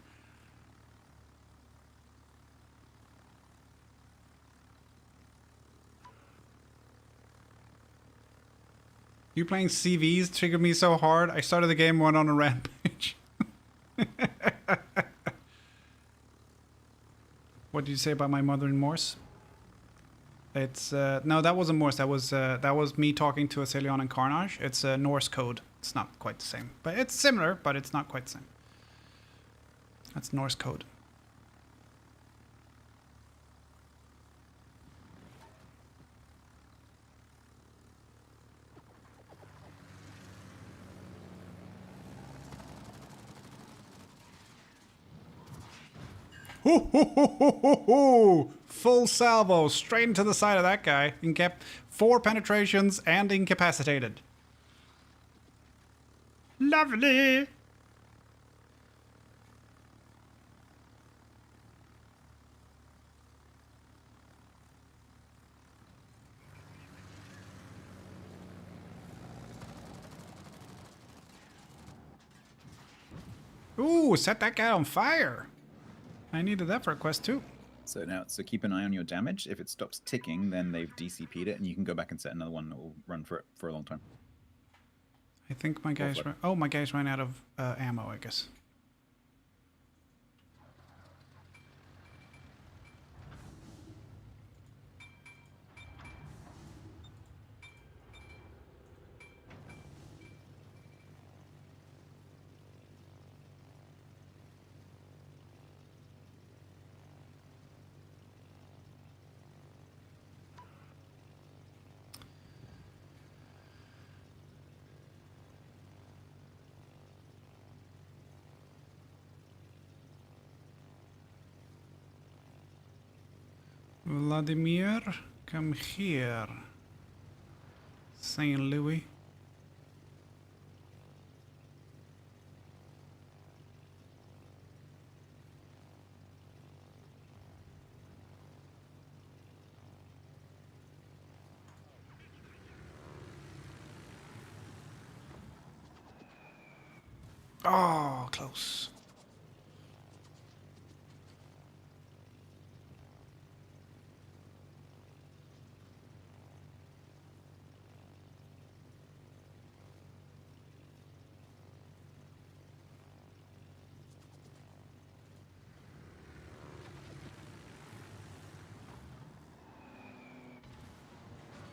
S1: You playing CVs triggered me so hard. I started the game, went on a rampage. What did you say about my mother in Morse? It's no, that wasn't Morse. That was me talking to Acelion and Carnage. It's Norse code. It's not quite the same, but it's similar, but it's not quite the same. That's Norse code. Hoo, hoo, hoo, hoo, hoo, hoo. Full salvo straight into the side of that guy. And kept 4 penetrations and incapacitated. Lovely. Ooh, set that guy on fire. I needed that for a quest too.
S2: So keep an eye on your damage. If it stops ticking, then they've DCP'd it, and you can go back and set another one that will run for it for a long time.
S1: I think my guys my guys ran out of ammo, I guess. Vladimir, come here. St. Louis. Oh, close.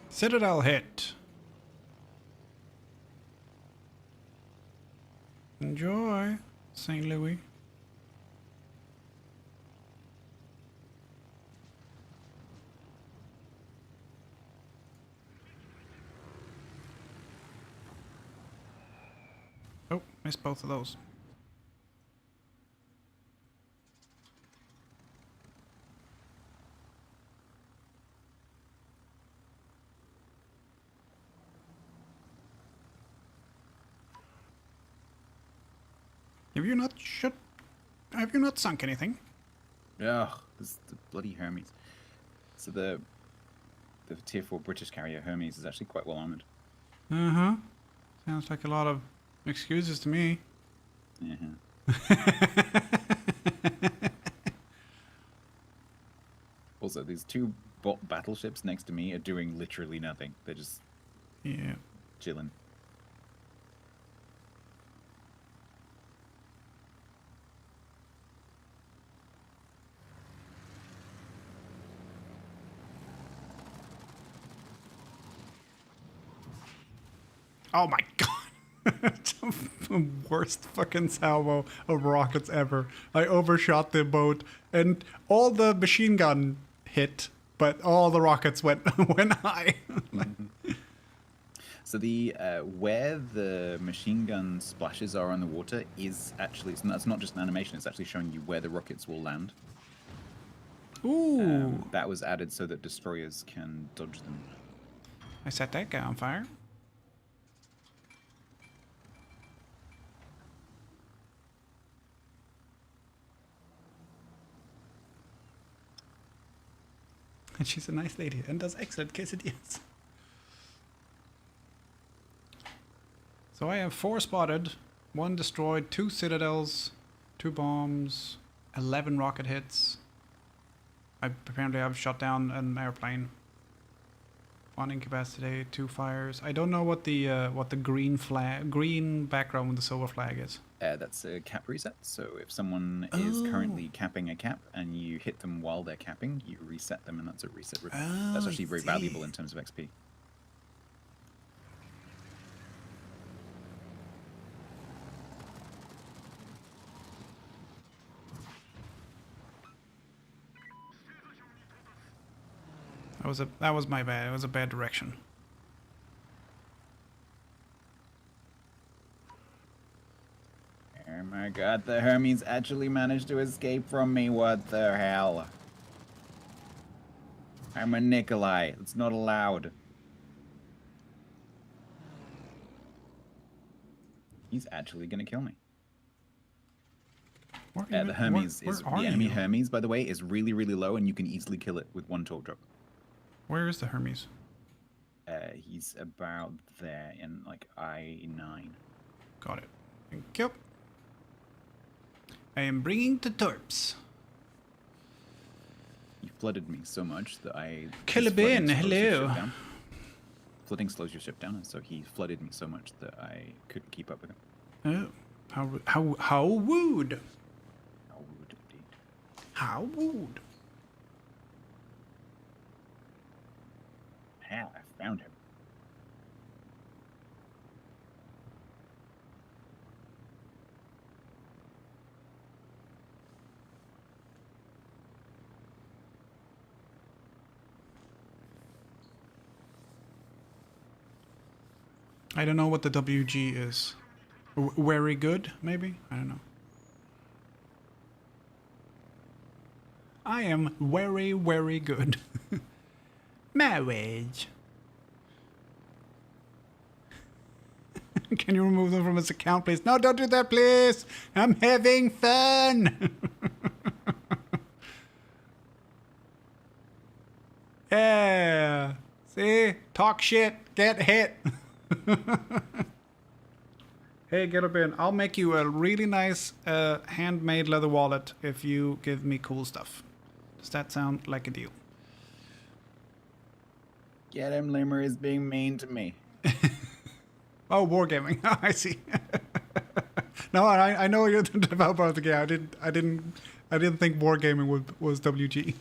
S1: Citadel hit. Enjoy, St. Louis. Oh, missed both of those. Have you not sunk anything?
S2: Ugh, this is the bloody Hermes. So the tier 4 British carrier Hermes is actually quite well armored.
S1: Uh-huh. Sounds like a lot of excuses to me.
S2: Also, these two bot battleships next to me are doing literally nothing. They're just
S1: Yeah.
S2: chilling.
S1: Oh my god. The worst fucking salvo of rockets ever. I overshot the boat and all the machine gun hit, but all the rockets went high.
S2: So the where the machine gun splashes are on the water is actually it's not just an animation. It's actually showing you where the rockets will land.
S1: Ooh.
S2: That was added so that destroyers can dodge them.
S1: I set that guy on fire. And she's a nice lady and does excellent quesadillas. So I have 4 spotted, 1 destroyed, 2 citadels, 2 bombs, 11 rocket hits. Apparently I've shot down an airplane. 1 incapacity, 2 fires. I don't know what the green background with the silver flag is.
S2: That's a cap reset. So if someone is currently capping a cap and you hit them while they're capping, you reset them, and that's a reset. That's actually very valuable in terms of XP.
S1: That was my bad. It was a bad direction.
S2: Oh my god, the Hermes actually managed to escape from me. What the hell? I'm a Nikolai. It's not allowed. He's actually gonna kill me. The Hermes is the enemy Hermes, by the way, is really, really low, and you can easily kill it with 1 torque drop.
S1: Where is the Hermes?
S2: He's about there in like I-9.
S1: Got it. Thank you. I am bringing the torps.
S2: You flooded me so much that I...
S1: Kilibin, hello.
S2: Flooding slows your ship down, and so he flooded me so much that I couldn't keep up with him.
S1: Oh, how wooed.
S2: How would indeed.
S1: How wooed.
S2: Yeah, I found him.
S1: I don't know what the WG is. Very good, maybe? I don't know. I am very, very good. Marriage. Can you remove them from his account, please? No, don't do that, please. I'm having fun. Yeah. See? Talk shit. Get hit. Hey, get up in. I'll make you a really nice handmade leather wallet if you give me cool stuff. Does that sound like a deal?
S2: Get him, Limmer is being mean to me.
S1: Oh, wargaming. I see. No, I know you're the developer of the game. I didn't think wargaming was WG.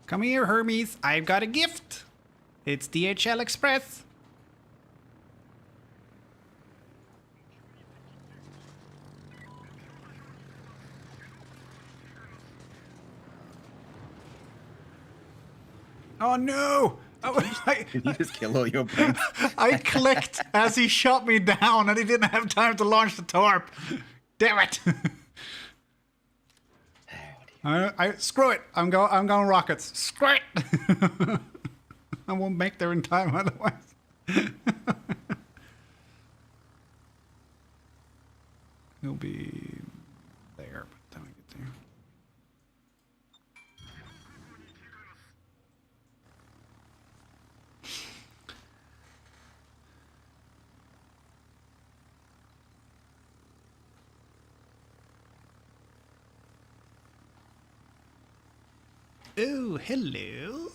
S1: Come here, Hermes. I've got a gift. It's DHL Express. Oh no!
S2: Did you just kill all your planes?
S1: I clicked as he shot me down and he didn't have time to launch the torp. Damn it! Screw it. I'm going rockets. Screw it. I won't make there in time otherwise. He'll be there by the time I get there. Oh, hello.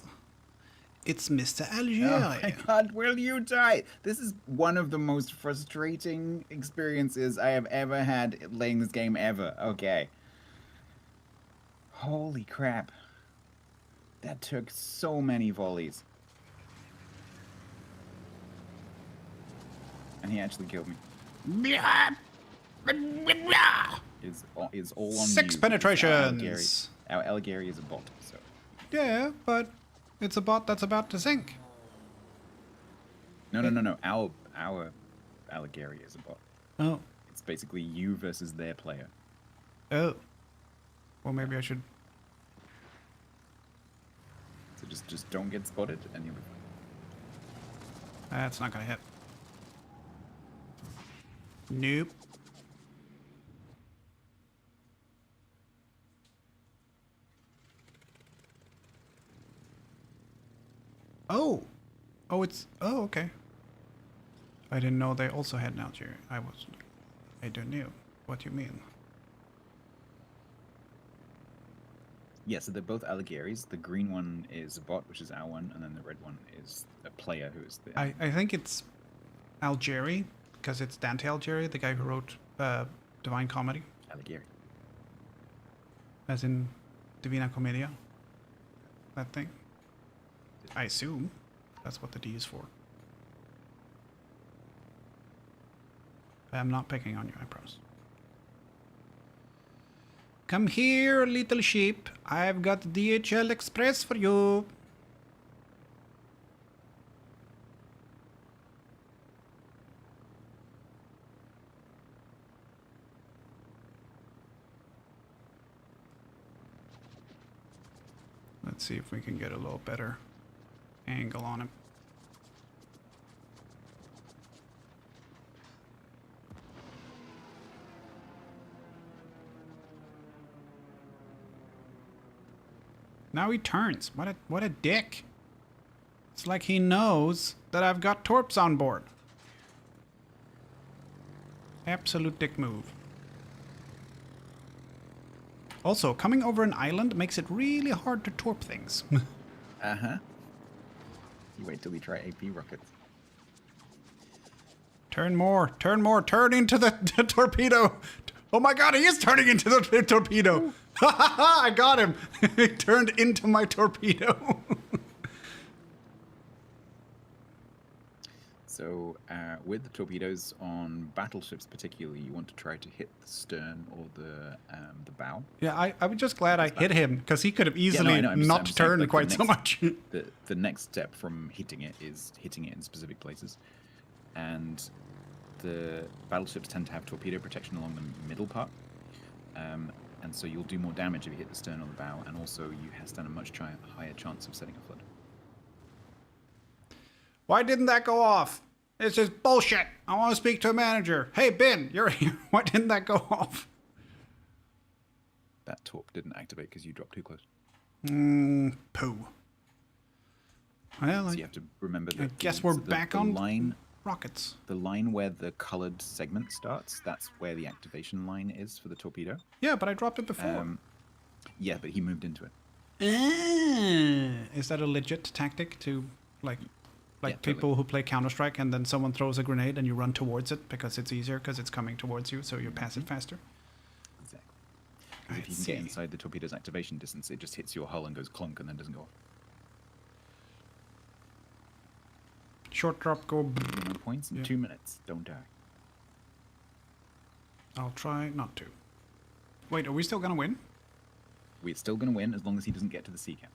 S1: It's Mr. Algeria.
S2: Oh my god, will you die? This is one of the most frustrating experiences I have ever had playing this game ever. Okay. Holy crap. That took so many volleys. And he actually killed me. Is all on
S1: Six
S2: you.
S1: penetrations.
S2: Our Algeri is a bot, so.
S1: Yeah, but it's a bot that's about to sink.
S2: No. Our Algeri is a bot.
S1: Oh.
S2: It's basically you versus their player.
S1: Oh. Well, maybe I should.
S2: So just don't get spotted and you'll be fine.
S1: That's not gonna hit. Nope. Oh. Oh, it's... Oh, okay. I didn't know they also had an Algeria. I don't know what you mean.
S2: Yeah, so they're both Algeris. The green one is a bot, which is our one, and then the red one is a player who is the...
S1: I think it's Algeri, because it's Dante Algeri, the guy who wrote Divine Comedy.
S2: Algeri.
S1: As in Divina Commedia. That thing. I assume that's what the D is for. I'm not picking on you, I promise. Come here, little sheep. I've got DHL Express for you. Let's see if we can get a little better angle on him. Now he turns. What a dick. It's like he knows that I've got torps on board. Absolute dick move. Also, coming over an island makes it really hard to torp things.
S2: Uh-huh. You wait till we try AP rockets.
S1: Turn more, turn into the torpedo. Oh my god, he is turning into the torpedo. Ha ha ha, I got him. He turned into my torpedo.
S2: So, with the torpedoes on battleships particularly, you want to try to hit the stern or the bow.
S1: Yeah, I was just glad I hit him, because he could have easily
S2: I'm
S1: not
S2: saying,
S1: turned
S2: like,
S1: quite so much.
S2: The next step from hitting it is hitting it in specific places. And the battleships tend to have torpedo protection along the middle part. And so you'll do more damage if you hit the stern or the bow, and also you stand a much higher chance of setting a flood.
S1: Why didn't that go off? This is bullshit. I want to speak to a manager. Hey, Ben, you're here. Why didn't that go off?
S2: That torp didn't activate because you dropped too close.
S1: Poo. Well,
S2: So you have to remember that.
S1: I guess we're back on
S2: line.
S1: Rockets.
S2: The line where the colored segment starts, that's where the activation line is for the torpedo.
S1: Yeah, but I dropped it before.
S2: Yeah, but he moved into it.
S1: Is that a legit tactic to, like people
S2: totally.
S1: who play Counter-Strike and then someone throws a grenade and you run towards it because it's easier because it's coming towards you, so you pass it faster?
S2: Exactly. Because if you can get inside the torpedo's activation distance, it just hits your hull and goes clunk and then doesn't go off.
S1: Short drop, go.
S2: Points in 2 minutes. Don't die.
S1: I'll try not to. Wait, are we still gonna win?
S2: We're still going to win as long as he doesn't get to the sea cap.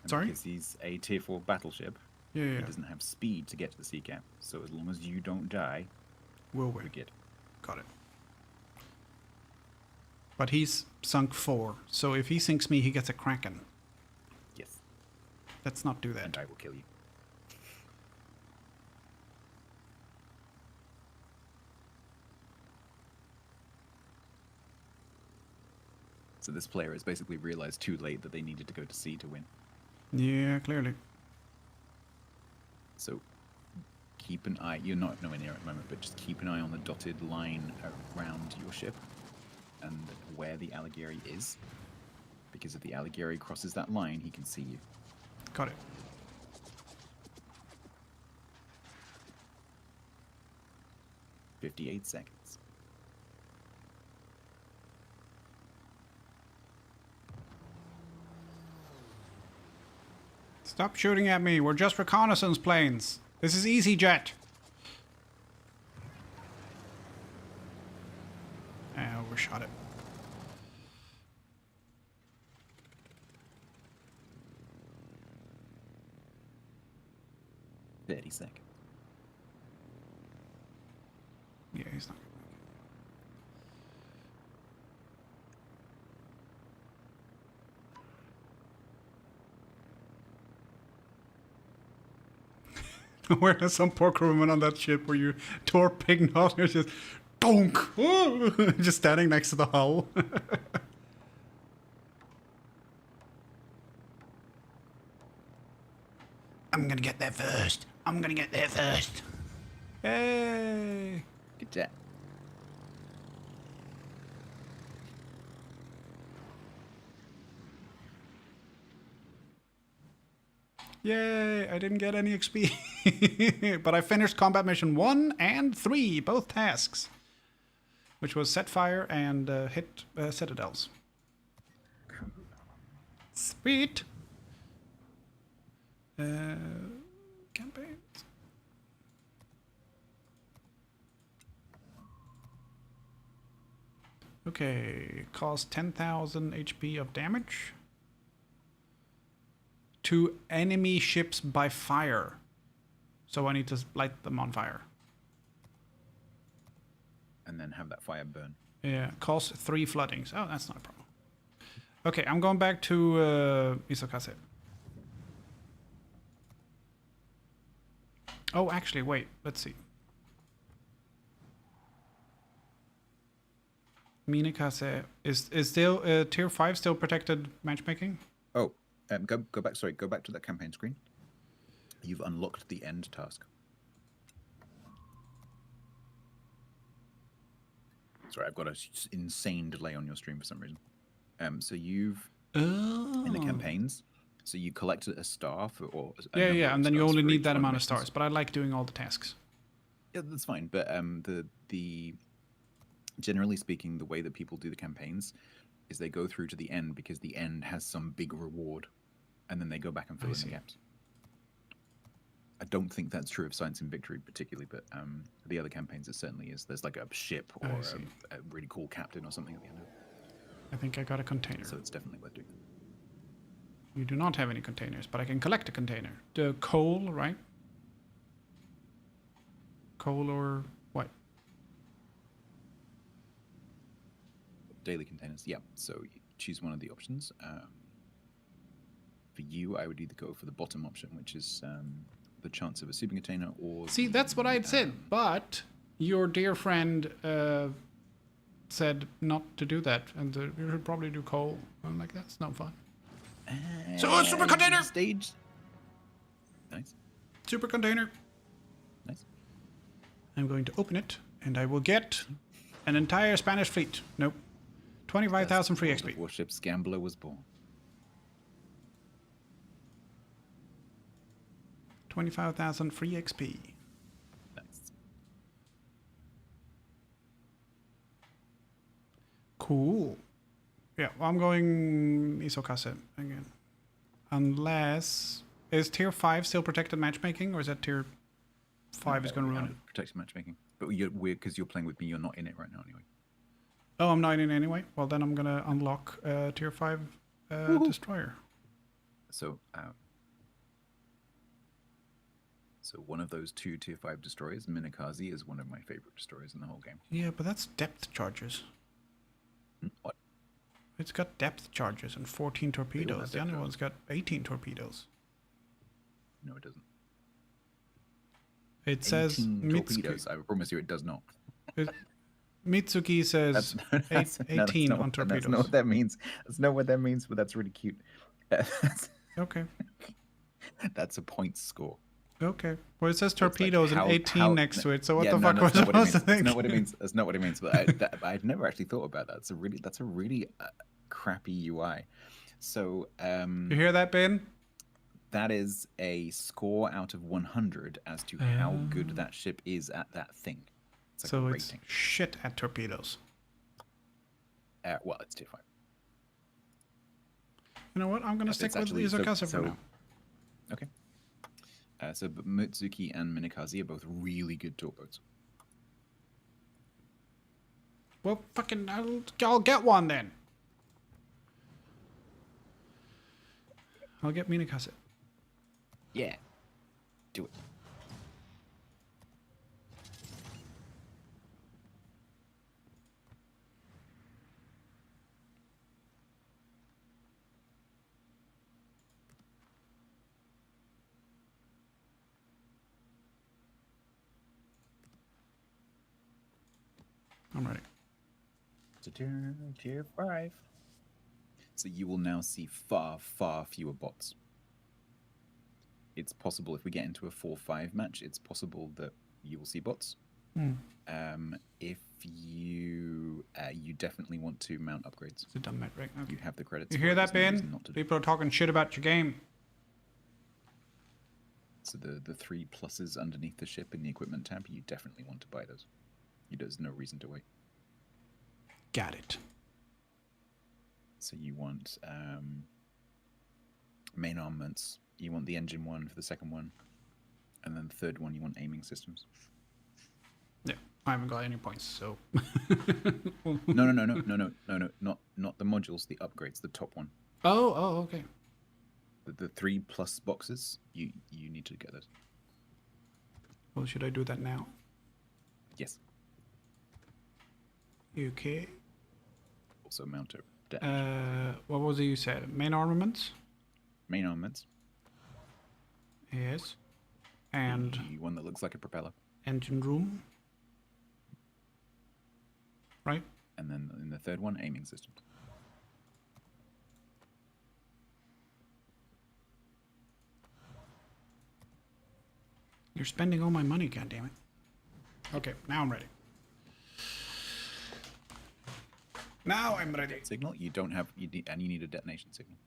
S1: Sorry?
S2: Because he's a tier 4 battleship.
S1: Yeah.
S2: He doesn't have speed to get to the sea cap. So as long as you don't die,
S1: We'll win.
S2: we're good.
S1: Got it. But he's sunk 4, so if he sinks me, he gets a Kraken.
S2: Yes.
S1: Let's not do that.
S2: And I will kill you. So this player has basically realized too late that they needed to go to sea to win.
S1: Yeah, clearly.
S2: So keep an eye. You're not nowhere near at the moment, but just keep an eye on the dotted line around your ship and where the Allighieri is. Because if the Allighieri crosses that line, he can see you.
S1: Got it.
S2: "58 seconds.
S1: Stop shooting at me. We're just reconnaissance planes. This is EasyJet. I overshot it.
S2: "30 seconds.
S1: Yeah, he's not gonna make it. Whereas some poor crewman on that ship where you tore pig nose, you're just donk, just standing next to the hull. I'm gonna get there first. I'm gonna get there first. Hey.
S2: Good job."
S1: Yay, I didn't get any XP. But I finished combat mission 1 and 3, both tasks. Which was set fire and hit citadels. Sweet. Campaigns. Okay, cause 10,000 HP of damage to enemy ships by fire. So I need to light them on fire.
S2: And then have that fire burn.
S1: Yeah, cause 3 floodings. Oh, that's not a problem. Okay, I'm going back to Isokase. Oh, actually, wait. Let's see. Minakase is still tier 5 still protected matchmaking?
S2: Oh, go back. Sorry, go back to that campaign screen. You've unlocked the end task. Sorry, I've got an insane delay on your stream for some reason. So you've in the campaigns. So you collect a star for, or a number
S1: Yeah,
S2: of
S1: and then you
S2: stars
S1: only
S2: for
S1: need
S2: each
S1: that
S2: one
S1: amount of
S2: missions.
S1: stars. But I like doing all the tasks.
S2: Yeah, that's fine. But the generally speaking, the way that people do the campaigns is they go through to the end because the end has some big reward, and then they go back and fill in the gaps. I don't think that's true of Science and Victory particularly, but the other campaigns it certainly is. There's like a ship or a really cool captain or something at the end of it.
S1: I think I got a container.
S2: So it's definitely worth doing.
S1: You do not have any containers, but I can collect a container. The coal, right? coal or what?
S2: Daily containers. Yeah. So you choose one of the options. For you, I would either go for the bottom option, which is the chance of a super container, or
S1: See, that's what I had said, but your dear friend said not to do that, and you should probably do coal. I'm like, that's not fun. So, super container!
S2: Stage. Nice.
S1: Super container.
S2: Nice.
S1: I'm going to open it, and I will get an entire Spanish fleet. Nope. 25,000 free XP.
S2: Warships Gambler was born.
S1: 25,000 free XP.
S2: Nice.
S1: Cool. Yeah, well, I'm going Isokase again. Unless... Is tier 5 still protected matchmaking, or is that tier 5 is going to ruin it?
S2: Protection matchmaking. But you're weird because you're playing with me, you're not in it right now anyway.
S1: Oh, I'm not in anyway? Well, then I'm going to unlock tier 5 destroyer.
S2: So, one of those 2 tier 5 destroyers, Minakaze, is one of my favorite destroyers in the whole game.
S1: Yeah, but that's depth charges.
S2: What?
S1: It's got depth charges and 14 torpedoes. The other one's got 18 torpedoes.
S2: No, it doesn't.
S1: It says
S2: torpedoes. I promise you, it does not.
S1: Mitsuki says 18 on torpedoes.
S2: That's not what that means. That's not what that means, but that's really cute.
S1: Okay.
S2: That's a point score.
S1: Okay. Well, it says torpedoes and 18 next to it. So what the fuck
S2: was
S1: I supposed to think?
S2: That's not what it means. That's not what it means. But I'd never actually thought about that. That's a really crappy UI. So
S1: you hear that, Ben?
S2: That is a score out of 100 as to how good that ship is at that thing. It's like
S1: so
S2: a
S1: it's
S2: rating.
S1: shit at torpedoes.
S2: Well, it's tier 5.
S1: You know what? I'm going to stick with Izokasa for now.
S2: Okay. So Mitsuki and Minakaze are both really good towboats.
S1: Well, fucking, I'll get one then. I'll get Minakaze.
S2: Yeah. Do it.
S1: I'm ready.
S2: So tier 5. So you will now see far, far fewer bots. It's possible if we get into a 4-5 match, it's possible that you will see bots. If you definitely want to mount upgrades.
S1: It's a dumb metric. Okay.
S2: You have the credits.
S1: You hear that, Ben? People are talking shit about your game.
S2: So the 3 pluses underneath the ship in the equipment tab, you definitely want to buy those. There's no reason to wait.
S1: Got it.
S2: So you want main armaments. You want the engine one for the second one, and then the third one you want aiming systems.
S1: Yeah, I haven't got any points, so.
S2: No, not the modules, the upgrades, the top one.
S1: Oh, okay.
S2: The 3 plus boxes, you need to get those.
S1: Well, should I do that now?
S2: Yes.
S1: Okay.
S2: Also mount it.
S1: What was it you said? Main armaments?
S2: Main armaments.
S1: Yes. And
S2: The one that looks like a propeller.
S1: engine room. Right?
S2: And then in the third one, aiming system.
S1: You're spending all my money, goddammit. Okay, now I'm ready. Now I'm ready.
S2: Signal. You don't have. You need a detonation signal.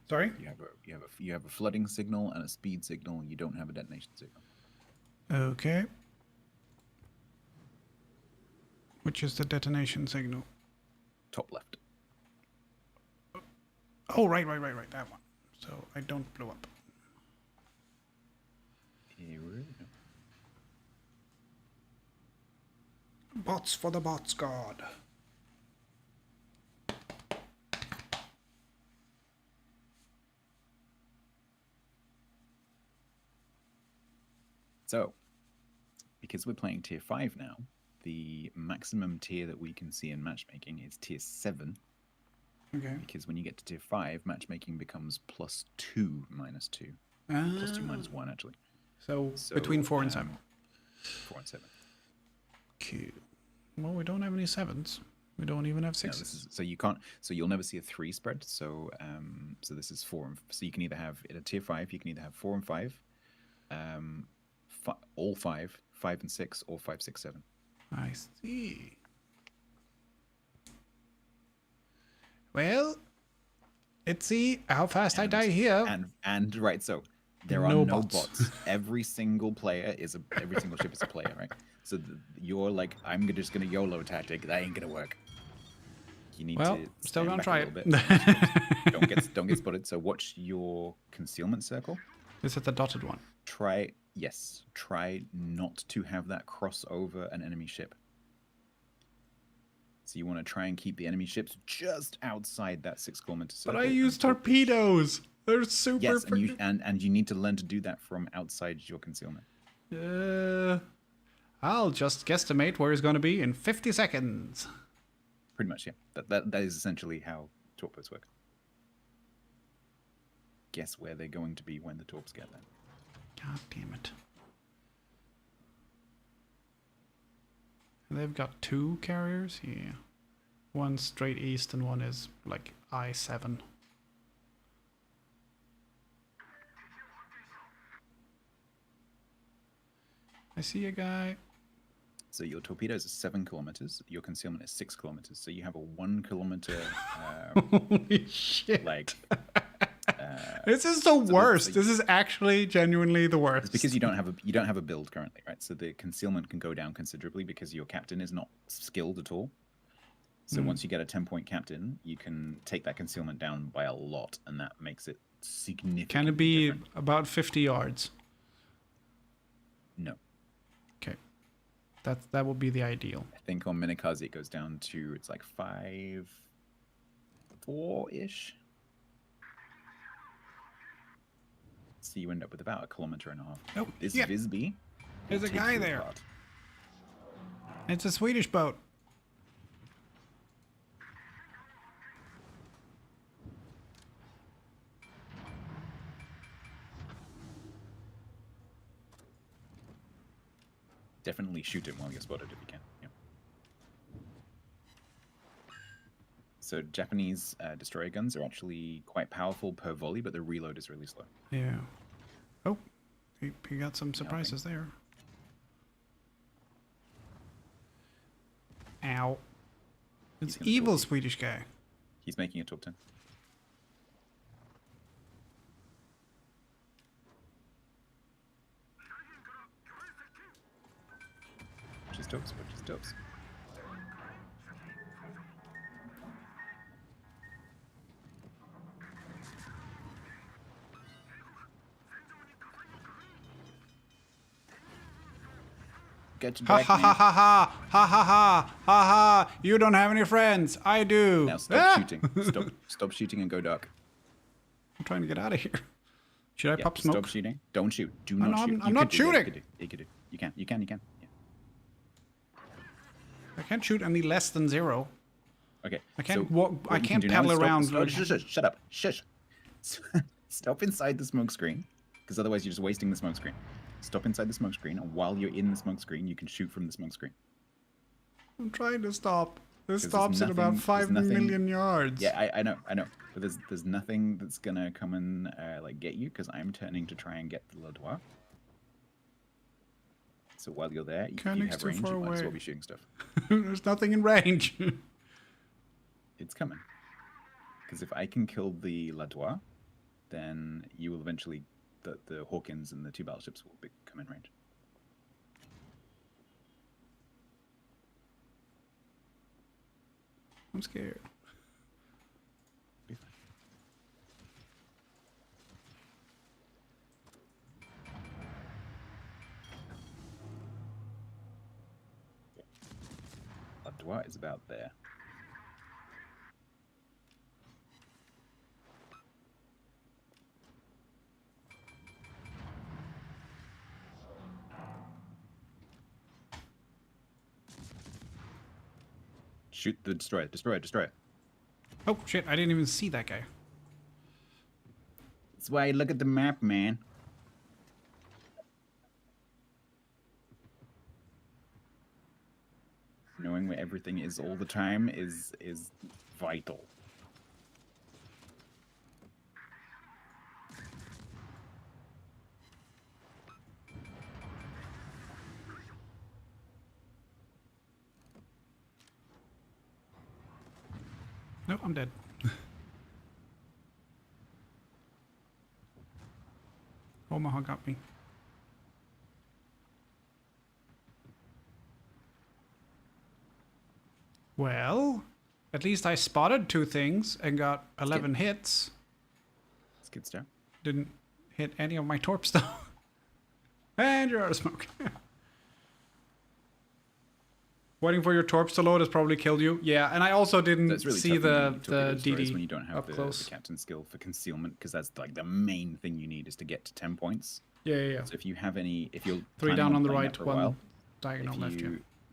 S1: Sorry?
S2: You have a flooding signal and a speed signal. You don't have a detonation signal.
S1: Okay. Which is the detonation signal?
S2: Top left.
S1: Oh, right, that one. So I don't blow up.
S2: Here we go.
S1: Bots for the bots god.
S2: So, because we're playing tier 5 now, the maximum tier that we can see in matchmaking is tier 7.
S1: Okay.
S2: Because when you get to tier 5, matchmaking becomes +2 -2. +2 -1, actually.
S1: So between 4 and 7.
S2: 4 and 7.
S1: Okay. Well, we don't have any 7s. We don't even have
S2: No,
S1: 6s.
S2: this is, so you can't. So you'll never see a 3 spread. So so this is 4. So you can either have at a tier 5, you can either have 4 and 5, all 5, 5 and 6, or 5, 6, 7.
S1: I see. Well, let's see how fast I die here.
S2: And right, so there are no bots. Every single ship is a player, right? So you're like, just gonna YOLO tactic. That ain't gonna work. You need to
S1: still gonna try it.
S2: Don't get spotted. So watch your concealment circle.
S1: Is it the dotted one?
S2: Try not to have that cross over an enemy ship. So you want to try and keep the enemy ships just outside that 6-kilometer circle.
S1: But I use torpedoes. They're super.
S2: Yes, and you need to learn to do that from outside your concealment.
S1: I'll just guesstimate where he's going to be in 50 seconds.
S2: Pretty much, yeah. That is essentially how torpedoes work. Guess where they're going to be when the torps get there.
S1: God damn it. They've got 2 carriers? Yeah. One straight east and one is like I-7. I see a guy.
S2: So your torpedoes are 7 kilometers. Your concealment is 6 kilometers. So you have a 1 kilometer.
S1: Holy shit! This is the
S2: so
S1: worst. This is actually genuinely the worst.
S2: It's because you don't have a build currently, right? So the concealment can go down considerably because your captain is not skilled at all. So once you get a 10-point captain, you can take that concealment down by a lot, and that makes it significant.
S1: Can it be about 50 yards?
S2: No.
S1: Okay. That would be the ideal.
S2: I think on Minikaze it goes down to, it's like 4-ish. So you end up with about 1.5 kilometers.
S1: Oh,
S2: this
S1: yeah.
S2: Visby.
S1: There's a guy there. It's a Swedish boat.
S2: Definitely shoot him while you're spotted if you can. Yeah. So Japanese destroyer guns are actually quite powerful per volley, but the reload is really slow.
S1: Yeah. Oh, he got some surprises there. Ow. It's evil Swedish guy.
S2: He's making a top 10. Just dopes, but just dopes. Get you
S1: Ha
S2: back,
S1: ha ha
S2: man.
S1: ha ha ha ha ha ha ha! You don't have any friends. I do.
S2: Now stop shooting. Stop shooting and go dark.
S1: I'm trying to get out of here. Should I pop smoke?
S2: Stop shooting. Don't shoot. Do not shoot.
S1: I'm not shooting.
S2: You could do. You can. Yeah.
S1: I can't shoot any less than 0.
S2: Okay.
S1: I can't
S2: so
S1: walk.
S2: what
S1: I
S2: you can
S1: can't
S2: do now
S1: paddle
S2: is
S1: around.
S2: Shut up. Shush. Stop inside the smoke screen, because otherwise you're just wasting the smoke screen. Stop inside the smoke screen, and while you're in the smoke screen, you can shoot from the smoke screen.
S1: I'm trying to stop. This
S2: 'Cause
S1: stops at about 5 million yards.
S2: Yeah, I know. But there's nothing that's gonna come and get you, because I'm turning to try and get the Ladois. So while you're there, if you have range, you might as well be shooting stuff.
S1: There's nothing in range.
S2: It's coming. Because if I can kill the Ladois, then you will eventually, the Hawkins and the 2 battleships will come in range.
S1: I'm scared.
S2: Be fine. Ladois is about there. Shoot the destroyer. Destroyer. Destroyer.
S1: Oh shit! I didn't even see that guy.
S2: That's why you look at the map, man. Knowing where everything is all the time is vital.
S1: No, I'm dead. Omaha got me. Well, at least I spotted 2 things and got 11 hits.
S2: It's good stuff.
S1: Didn't hit any of my torps though. And you're out of smoke. Waiting for your torps to load has probably killed you. Yeah, and I also didn't
S2: That's really
S1: see
S2: tough
S1: the DD
S2: when you don't have
S1: up
S2: the
S1: close.
S2: captain skill for concealment, because that's like the main thing you need is to get to 10 points.
S1: Yeah.
S2: So if you have any, if you're
S1: 3
S2: planning
S1: down on the
S2: playing
S1: right,
S2: that for a
S1: 1
S2: while,
S1: diagonal left. Yeah.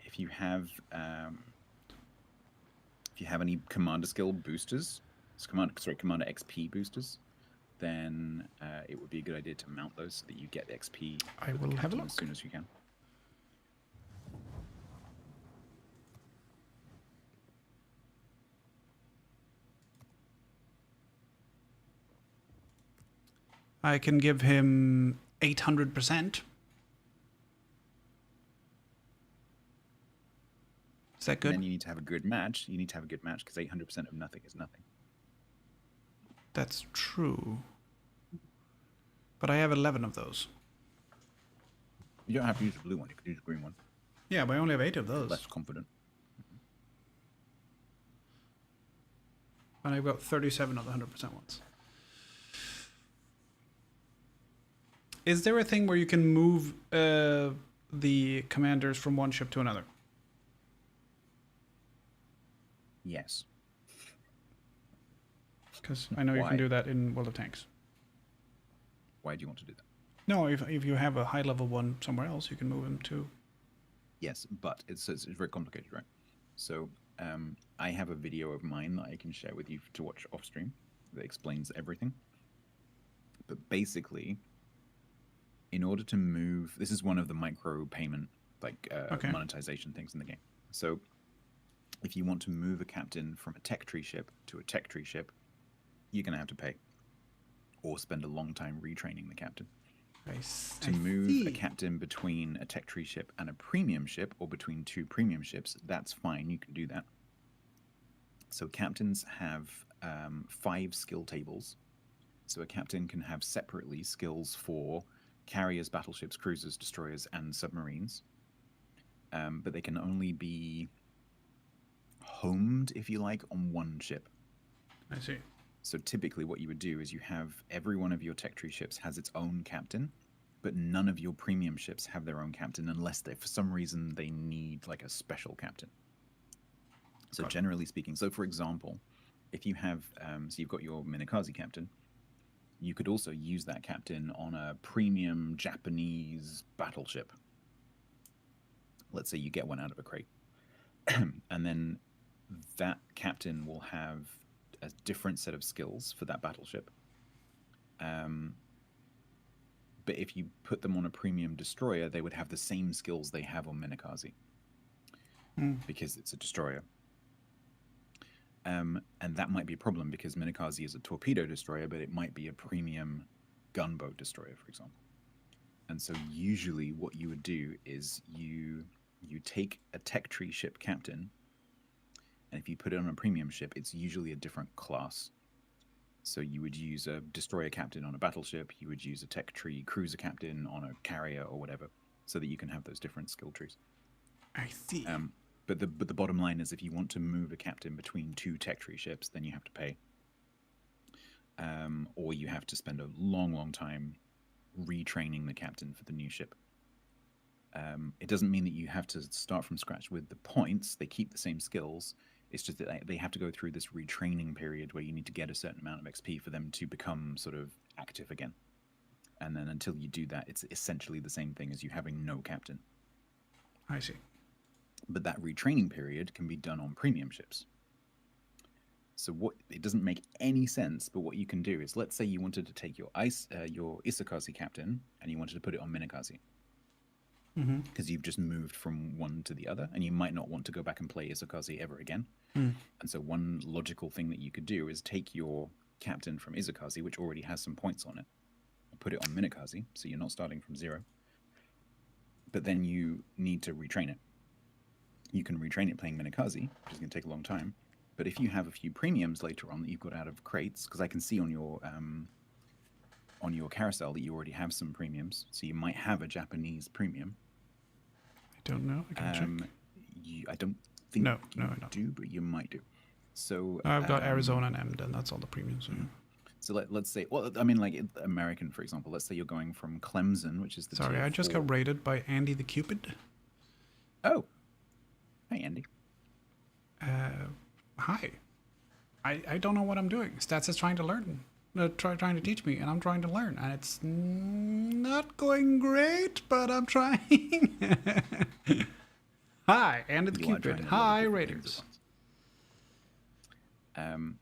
S2: if you have any commander skill boosters, commander XP boosters, then it would be a good idea to mount those so that you get XP.
S1: I will have a look
S2: as soon as you can.
S1: I can give him 800%. Is that good?
S2: And then you need to have a good match. You need to have a good match because 800% of nothing is nothing.
S1: That's true. But I have 11 of those.
S2: You don't have to use the blue one. You could use the green one.
S1: Yeah, but I only have 8 of those.
S2: Less confident.
S1: And I've got 37 of the 100% ones. Is there a thing where you can move the commanders from one ship to another?
S2: Yes.
S1: Because I know you
S2: Why?
S1: can do that in World of Tanks.
S2: Why do you want to do that?
S1: No, if you have a high level one somewhere else, you can move them to.
S2: Yes, but it's very complicated, right? So I have a video of mine that I can share with you to watch off stream that explains everything. But basically, in order to move, this is one of the micro payment monetization things in the game. So if you want to move a captain from a tech tree ship to a tech tree ship, you're going to have to pay or spend a long time retraining the captain. To move a captain between a tech tree ship and a premium ship, or between 2 premium ships, that's fine. You can do that. So captains have 5 skill tables. So a captain can have separately skills for carriers, battleships, cruisers, destroyers, and submarines. But they can only be homed, if you like, on 1 ship.
S1: I see.
S2: So typically what you would do is you have every one of your tech tree ships has its own captain, but none of your premium ships have their own captain unless they, for some reason, they need like a special captain. So generally speaking, so for example, if you have, so you've got your Minakaze captain, you could also use that captain on a premium Japanese battleship. Let's say you get one out of a crate. And then that captain will have a different set of skills for that battleship. But if you put them on a premium destroyer, they would have the same skills they have on Minakaze. Because it's a destroyer. And that might be a problem because Minakaze is a torpedo destroyer, but it might be a premium gunboat destroyer, for example. And so usually what you would do is you take a tech tree ship captain, and if you put it on a premium ship, it's usually a different class. So you would use a destroyer captain on a battleship, you would use a tech tree cruiser captain on a carrier or whatever, so that you can have those different skill trees.
S1: I see.
S2: But the bottom line is, if you want to move a captain between 2 tech tree ships, then you have to pay. Or you have to spend a long time retraining the captain for the new ship. It doesn't mean that you have to start from scratch with the points. They keep the same skills. It's just that they have to go through this retraining period where you need to get a certain amount of XP for them to become sort of active again. And then until you do that, it's essentially the same thing as you having no captain.
S1: I see.
S2: But that retraining period can be done on premium ships. So what it doesn't make any sense, but what you can do is, let's say you wanted to take your Isakazi captain and you wanted to put it on Minakazi, because you've just moved from one to the other, and you might not want to go back and play Isakazi ever again. And so one logical thing that you could do is take your captain from Isakazi, which already has some points on it, and put it on Minakazi, so you're not starting from 0. But then you need to retrain it. You can retrain it playing Minakazi, which is going to take a long time. But if you have a few premiums later on that you've got out of crates, because I can see on your carousel that you already have some premiums, so you might have a Japanese premium.
S1: I don't know. I can check.
S2: I don't think
S1: No,
S2: you
S1: I don't.
S2: do, but you might do. So
S1: I've got Arizona and Emden. That's all the premiums. Yeah.
S2: So let's say, well, I mean, like American, for example. Let's say you're going from Clemson, which is the
S1: Sorry,
S2: tier
S1: I just
S2: 4.
S1: got raided by Andy the Cupid.
S2: Oh, hey Andy.
S1: Hi. I don't know what I'm doing. Stats is trying to learn, trying to teach me, and I'm trying to learn, and it's not going great, but I'm trying. Hi, Andy the
S2: You are
S1: Cupid.
S2: trying a lot of
S1: Hi,
S2: different things
S1: Raiders.
S2: at once.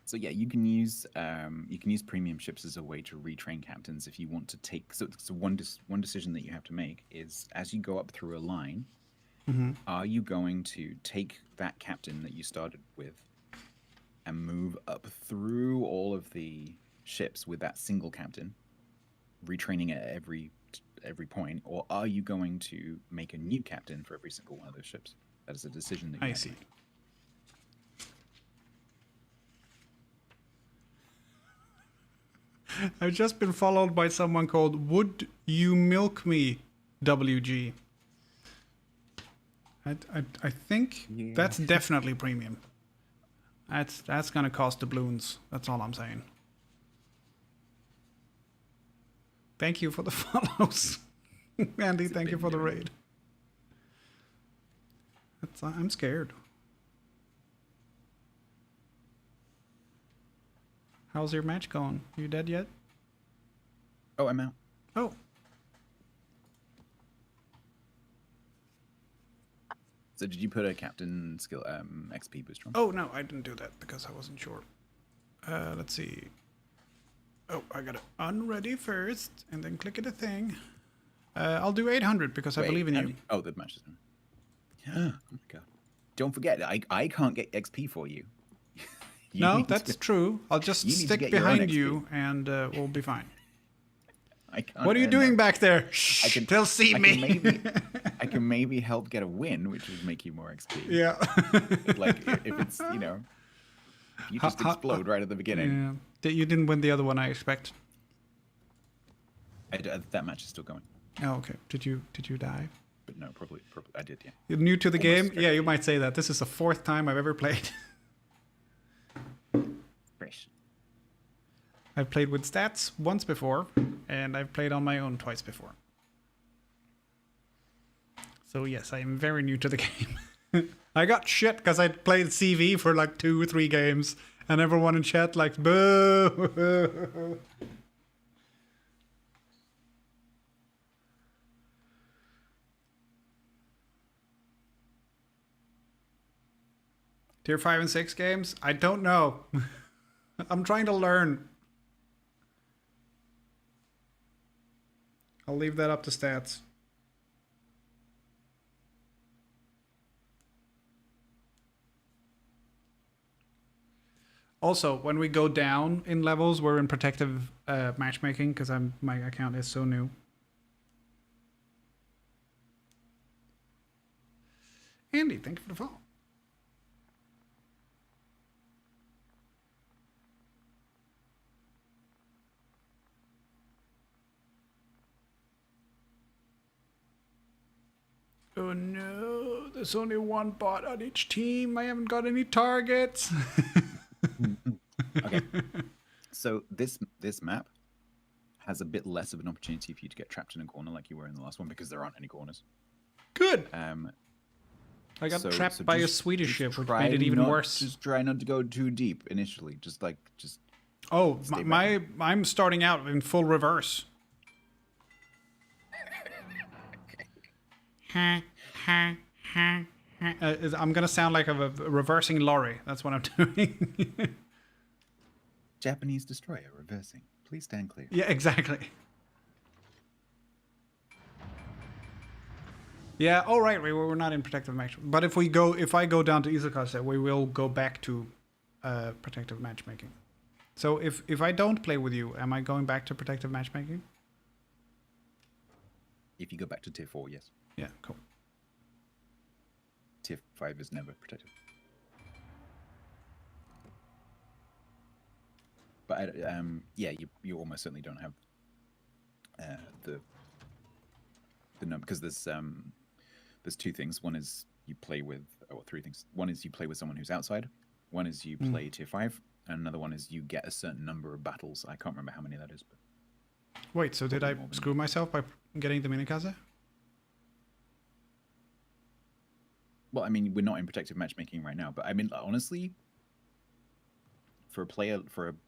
S2: So yeah, you can use premium ships as a way to retrain captains if you want to take. So one decision that you have to make is, as you go up through a line, are you going to take that captain that you started with and move up through all of the ships with that single captain, retraining at every point, or are you going to make a new captain for every single one of those ships? That is a decision that you
S1: I
S2: have to
S1: see.
S2: make.
S1: I've just been followed by someone called Would You Milk Me WG. I think
S2: Yeah.
S1: that's definitely premium. That's gonna cost doubloons. That's all I'm saying. Thank you for the follows. Andy,
S2: It's a
S1: thank you
S2: bit
S1: for the
S2: nerdy.
S1: raid. I'm scared. How's your match going? You dead yet?
S2: Oh, I'm out.
S1: Oh,
S2: So did you put a captain skill XP boost on?
S1: oh no, I didn't do that because I wasn't sure. Let's see. Oh, I gotta unready first, and then click at a thing. I'll do 800 because I believe in you.
S2: Oh, the match is done. Oh my god! Don't forget, I can't get XP for you. You
S1: No,
S2: need
S1: that's
S2: to-
S1: true. I'll just
S2: you need to
S1: stick
S2: get your own
S1: behind
S2: XP.
S1: you, and we'll be fine.
S2: I can't
S1: What are you
S2: earn
S1: doing
S2: that.
S1: back there?
S2: I
S1: Shh,
S2: can-
S1: they'll see me.
S2: I can maybe help get a win, which would make you more XP.
S1: Yeah.
S2: Like if it's if you just explode right at the beginning.
S1: Yeah. You didn't win the other one, I expect.
S2: That match is still going,
S1: Oh, okay. Did you die?
S2: but no, probably I did. Yeah.
S1: You're new to the
S2: Almost
S1: game? Yeah, you might say that. This is the 4th time I've ever played.
S2: Fresh.
S1: I've played with stats once before, and I've played on my own twice before. So yes, I am very new to the game. I got shit because I played CV for like 2 or 3 games, and everyone in chat like, boo! Tier 5 and 6 games? I don't know. I'm trying to learn. I'll leave that up to stats. Also, when we go down in levels, we're in protective matchmaking because my account is so new. Andy, thank you for the follow. Oh no, there's only one bot on each team. I haven't got any targets.
S2: Okay. So this map has a bit less of an opportunity for you to get trapped in a corner like you were in the last one, because there aren't any corners.
S1: Good. I got
S2: So
S1: trapped by a
S2: just-
S1: Swedish
S2: just
S1: ship, which
S2: try
S1: made it even
S2: not-
S1: worse.
S2: Just try not to go too deep initially. Just
S1: Oh,
S2: Stay
S1: I'm starting out in full reverse. Ha ha I'm gonna sound like a reversing lorry. That's what I'm doing.
S2: Japanese destroyer reversing. Please stand clear.
S1: Yeah, exactly. Yeah. All right. We're not in protective matchmaking. But if I go down to Isokase, we will go back to protective matchmaking. So if I don't play with you, am I going back to protective matchmaking?
S2: If you go back to tier 4, yes.
S1: Yeah. Cool.
S2: Tier 5 is never protected. But yeah, you almost certainly don't have the number, because there's two things. One is you play with, or three things. One is you play with someone who's outside. One is you play tier 5, and another one is you get a certain number of battles. I can't remember how many that is. But
S1: wait, so did I screw myself by getting the minikaze?
S2: Well, I mean, we're not in protective matchmaking right now, but I mean, honestly, for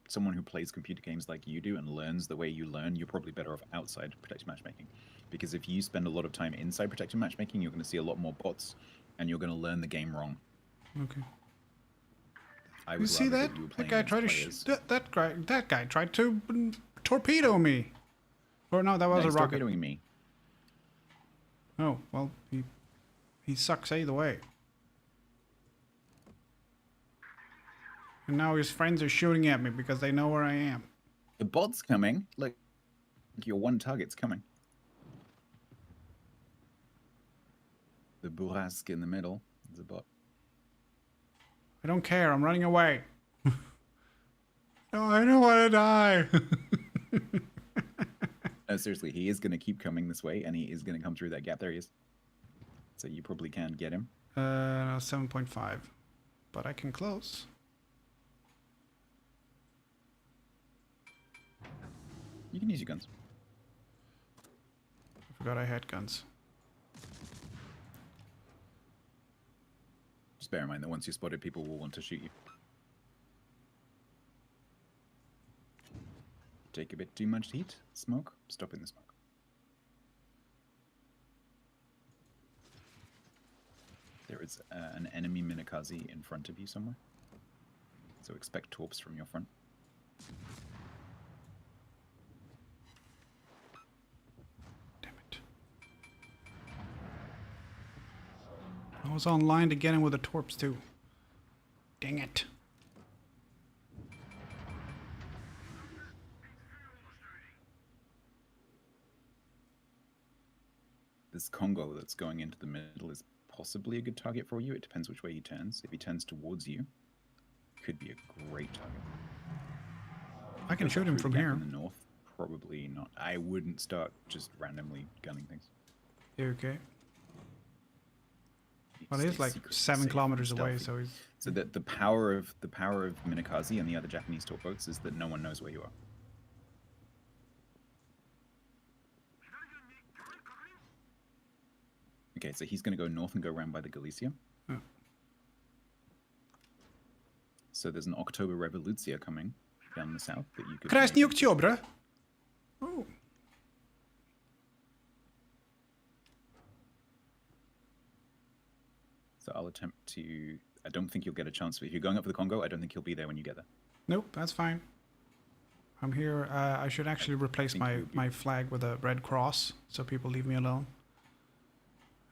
S2: someone who plays computer games like you do and learns the way you learn, you're probably better off outside protective matchmaking. Because if you spend a lot of time inside protective matchmaking, you're going to see a lot more bots, and you're going to learn the game wrong.
S1: Okay.
S2: I
S1: You see that? That guy tried to that guy tried to torpedo me. Or no, that was a rocket.
S2: Torpedoing me.
S1: Oh well, he sucks either way. And now his friends are shooting at me because they know where I am.
S2: The bot's coming. Look, your one target's coming. The bourrasque in the middle is a bot.
S1: I don't care. I'm running away. No, I don't want to die.
S2: No, seriously, he is going to keep coming this way, and he is going to come through that gap. There he is. So you probably can get him.
S1: 7.5. But I can close.
S2: You can use your guns.
S1: I forgot I had guns.
S2: Just bear in mind that once you're spotted, people will want to shoot you. Take a bit too much heat. Smoke. Stop in the smoke. There is an enemy minikaze in front of you somewhere. So expect torps from your front.
S1: Damn it. I was online to get him with the torps too. Dang it.
S2: This Congo that's going into the middle is possibly a good target for you. It depends which way he turns. If he turns towards you, could be a great target.
S1: I can shoot him from here.
S2: In the north, probably not. I wouldn't start just randomly gunning things.
S1: Yeah, okay. Well, he's like 7 kilometers away, so he's...
S2: So the power of Minakaze and the other Japanese torp boats is that no one knows where you are. Okay, so he's going to go north and go around by the Galicia.
S1: Oh.
S2: So there's an October Revoluция coming down the south that you could...
S1: Krasny Oktober? Oh.
S2: So I'll attempt to... I don't think you'll get a chance. If you're going up for the Congo, I don't think he'll be there when you get there.
S1: Nope, that's fine. I'm here. I should actually replace my flag with a red cross, so people leave me alone.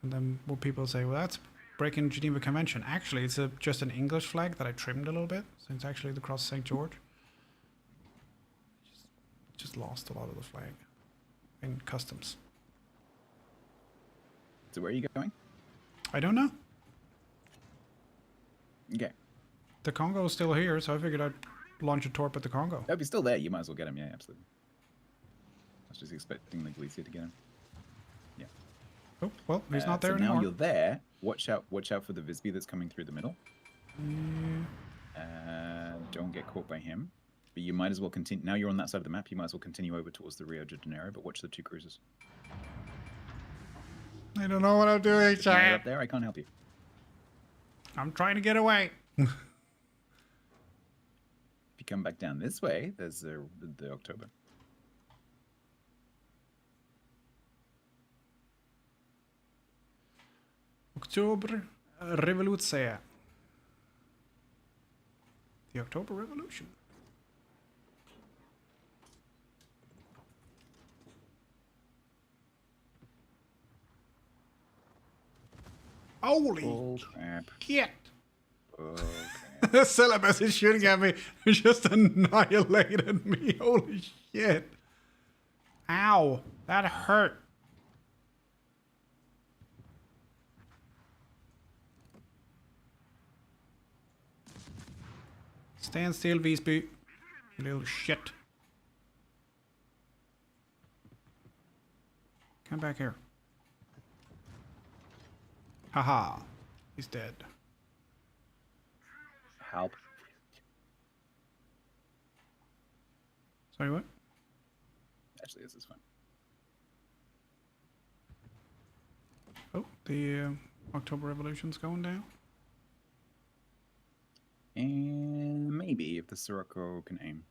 S1: And then will people say, well, that's breaking Geneva Convention. Actually, it's just an English flag that I trimmed a little bit, so it's actually the cross St. George. Just lost a lot of the flag in customs.
S2: So where are you going?
S1: I don't know.
S2: Okay.
S1: The Congo is still here, so I figured I'd launch a torp at the Congo.
S2: If he's still there, you might as well get him. Yeah, absolutely. I was just expecting the Galicia to get him. Yeah.
S1: Oh, well, he's not there anymore.
S2: Now you're there. Watch out for the Visby that's coming through the middle.
S1: Yeah.
S2: Don't get caught by him. But you might as well continue. Now you're on that side of the map. You might as well continue over towards the Rio de Janeiro, but watch the two cruisers.
S1: I don't know what I'm doing,
S2: You're up there. I can't help you.
S1: I'm trying to get away.
S2: If you come back down this way, there's the October.
S1: October Revolution. The October Revolution. Holy
S2: Oh crap.
S1: shit!
S2: Oh
S1: The syllabus is shooting at me. It just annihilated me. Holy shit. Ow. That hurt. Stand still, Visby. You little shit. Come back here. Haha. He's dead.
S2: Help.
S1: Sorry, what?
S2: Actually, this is fine.
S1: Oh, the October Revolution's going down.
S2: And maybe if the Sirocco can aim.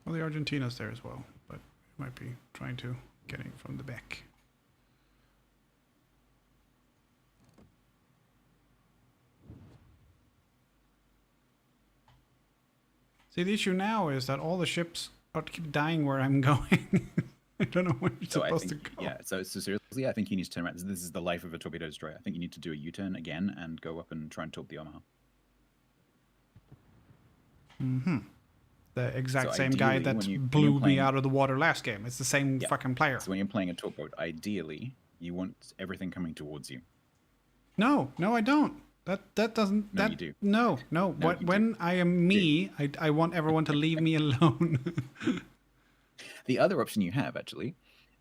S1: Well, the Argentina's there as well, but it might be trying to get in from the back. See, the issue now is that all the ships are keep dying where I'm going. I don't know where you're
S2: So I
S1: supposed
S2: think,
S1: to go.
S2: yeah. So seriously, I think you need to turn around. This is the life of a torpedo destroyer. I think you need to do a U-turn again and go up and try and torp the Omaha.
S1: The exact
S2: So
S1: same guy
S2: ideally,
S1: that
S2: when you're
S1: blew me
S2: playing-
S1: out of the water last game. It's the same
S2: Yeah.
S1: fucking player.
S2: So when you're playing a torp boat, ideally you want everything coming towards you.
S1: No, I don't. That doesn't.
S2: No,
S1: that
S2: you do.
S1: No.
S2: No, you do.
S1: When I am me, I want everyone to leave me alone.
S2: The other option you have actually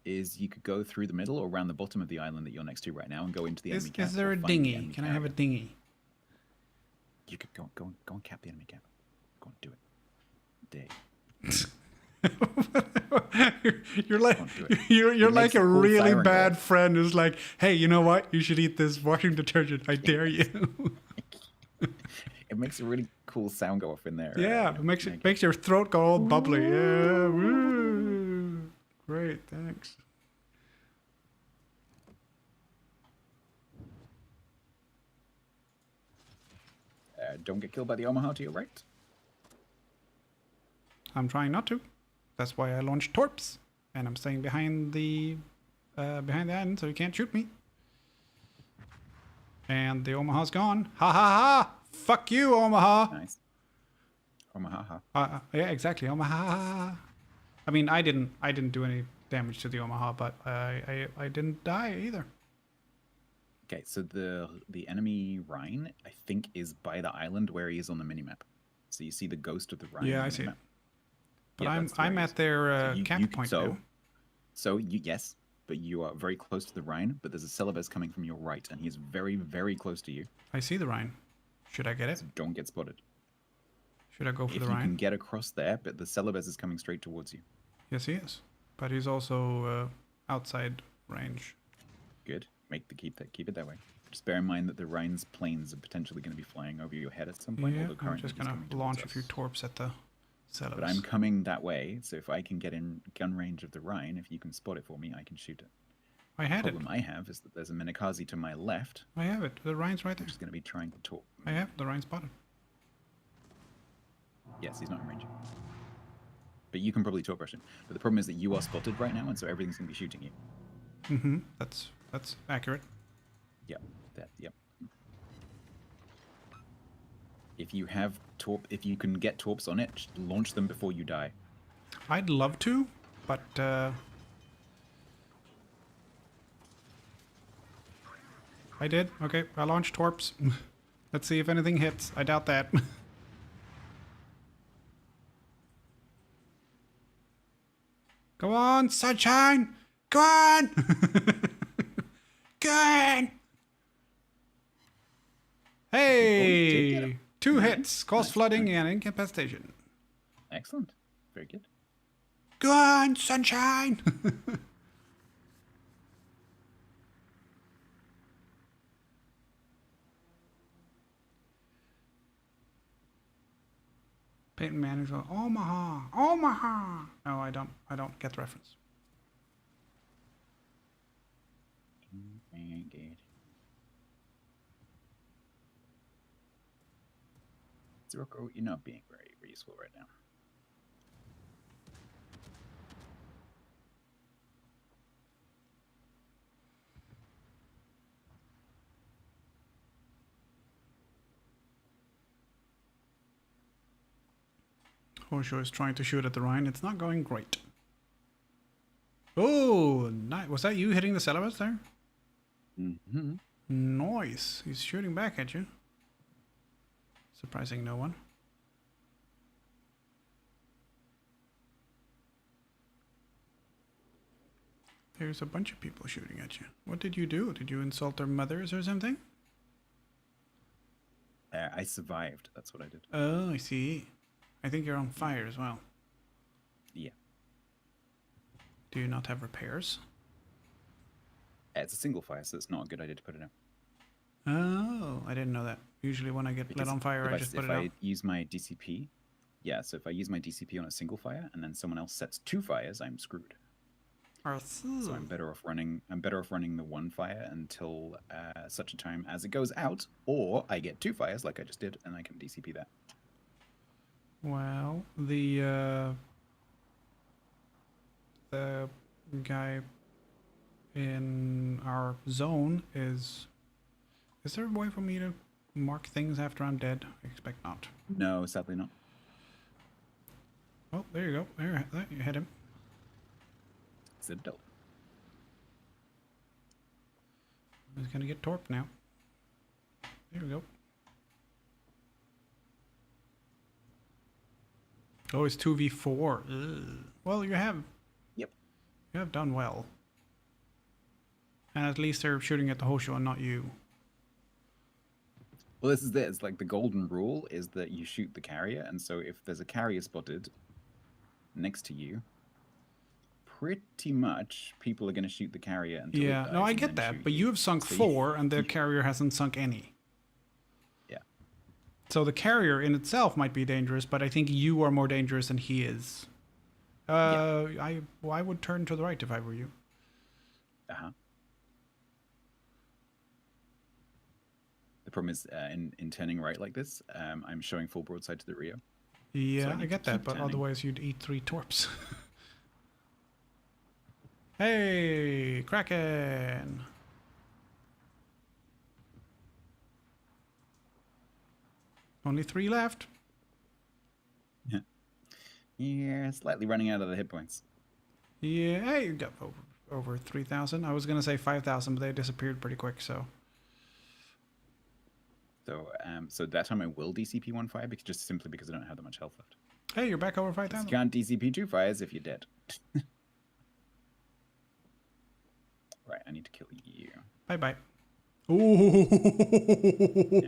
S2: is you could go through the middle or around the bottom of the island that you're next to right now and go into the enemy camp.
S1: Is there
S2: or
S1: a
S2: find the
S1: dinghy?
S2: enemy
S1: Can I have a
S2: carrier.
S1: dinghy?
S2: You could go and cap the enemy camp. Go and do it. Day.
S1: You're like
S2: Don't do it.
S1: you're
S2: It
S1: like
S2: makes
S1: a
S2: a cool
S1: really
S2: siren
S1: bad
S2: go.
S1: friend who's like, hey, you know what? You should eat this washing detergent. I dare you.
S2: It makes a really cool sound go off in there.
S1: Yeah, it makes your throat go all bubbly. Yeah, woo. Great, thanks.
S2: Don't get killed by the Omaha to your right.
S1: I'm trying not to. That's why I launched torps, and I'm staying behind the island so you can't shoot me. And the Omaha's gone. Ha ha ha! Fuck you, Omaha.
S2: Nice. Omaha.
S1: Yeah, exactly, Omaha. I mean, I didn't do any damage to the Omaha, but I didn't die either.
S2: Okay, so the enemy Rhine, I think, is by the island where he is on the minimap. So you see the ghost of the Rhine.
S1: Yeah,
S2: on
S1: I
S2: the
S1: see it.
S2: minimap?
S1: But
S2: Yeah,
S1: I'm
S2: that's where he is.
S1: at their
S2: So
S1: cap point now.
S2: So yes, but you are very close to the Rhine, but there's a Celebes coming from your right, and he is very, very close to you.
S1: I see the Rhine. Should I get it?
S2: So don't get spotted.
S1: Should I go for
S2: If
S1: the
S2: you
S1: Rhine?
S2: can get across there, but the Celebes is coming straight towards you.
S1: Yes, he is. But he's also outside range.
S2: Good. Keep it that way. Just bear in mind that the Rhine's planes are potentially going to be flying over your head at some point.
S1: Yeah,
S2: although
S1: I'm
S2: currently
S1: just
S2: he's
S1: gonna
S2: coming towards
S1: launch a
S2: us.
S1: few torps at the Celebes.
S2: But I'm coming that way, so if I can get in gun range of the Rhine, if you can spot it for me, I can shoot it.
S1: I had
S2: The
S1: it.
S2: problem I have is that there's a Minakazi to my left,
S1: I have it. The Rhine's right there.
S2: which is going to be trying to talk.
S1: I have the Rhine spotted.
S2: Yes, he's not in range. But you can probably talk Russian. But the problem is that you are spotted right now, and so everything's going to be shooting you.
S1: Mm-hmm. That's accurate.
S2: Yep. Yep. If you can get torps on it, just launch them before you die.
S1: I'd love to, but I did. Okay, I launched torps. Let's see if anything hits. I doubt that. Go on, sunshine! Go on! Go on! Hey! Two hits, cause flooding and incapacitation.
S2: Excellent. Very good.
S1: Go on, sunshine! Peyton Manning's going, Omaha! Omaha! No, I don't get the reference.
S2: Good. Ziroko, you're not being very useful right now.
S1: Horseshoe is trying to shoot at the Rhine. It's not going great. Oh, nice. Was that you hitting the Celebes there?
S2: Mm-hmm.
S1: Nice. He's shooting back at you. Surprising no one. There's a bunch of people shooting at you. What did you do? Did you insult their mothers or something?
S2: I survived. That's what I did.
S1: Oh, I see. I think you're on fire as well.
S2: Yeah.
S1: Do you not have repairs?
S2: It's a single fire, so it's not a good idea to put it out.
S1: Oh, I didn't know that. Usually when I get lit on fire, I just put it out.
S2: If I use my DCP, yeah, so if I use my DCP on a single fire and then someone else sets 2 fires, I'm screwed. So I'm better off running the 1 fire until such a time as it goes out, or I get 2 fires like I just did, and I can DCP that.
S1: Well, the guy in our zone is... Is there a way for me to mark things after I'm dead? I expect not.
S2: No, sadly not.
S1: Oh, there you go. There, you hit him.
S2: It's a dope.
S1: He's gonna get torped now. There we go. Oh, it's 2v4. Ugh. Well, you have done well. And at least they're shooting at the Hosho and not you.
S2: Well, this is it. It's like the golden rule is that you shoot the carrier, and so if there's a carrier spotted next to you, pretty much people are going to shoot the carrier until it dies,
S1: no, I get that, but you have sunk 4 and the carrier hasn't sunk any.
S2: Yeah.
S1: So the carrier in itself might be dangerous, but I think you are more dangerous than he is. I would turn to the right if I were you.
S2: Uh-huh. The problem is, in turning right like this, I'm showing full broadside to the Rio.
S1: Yeah,
S2: So
S1: I get that, but
S2: turning.
S1: otherwise you'd eat 3 torps. Hey, Kraken! Only 3 left.
S2: Yeah, slightly running out of the hit points.
S1: Yeah, hey, you got over 3,000. I was going to say 5,000, but they disappeared pretty quick, so...
S2: So that time I will DCP 1 fire, just simply because I don't have that much health left.
S1: Hey, you're back over 5,000.
S2: You can't DCP 2 fires if you're dead. Right, I need to kill you.
S1: Bye-bye. Ooh,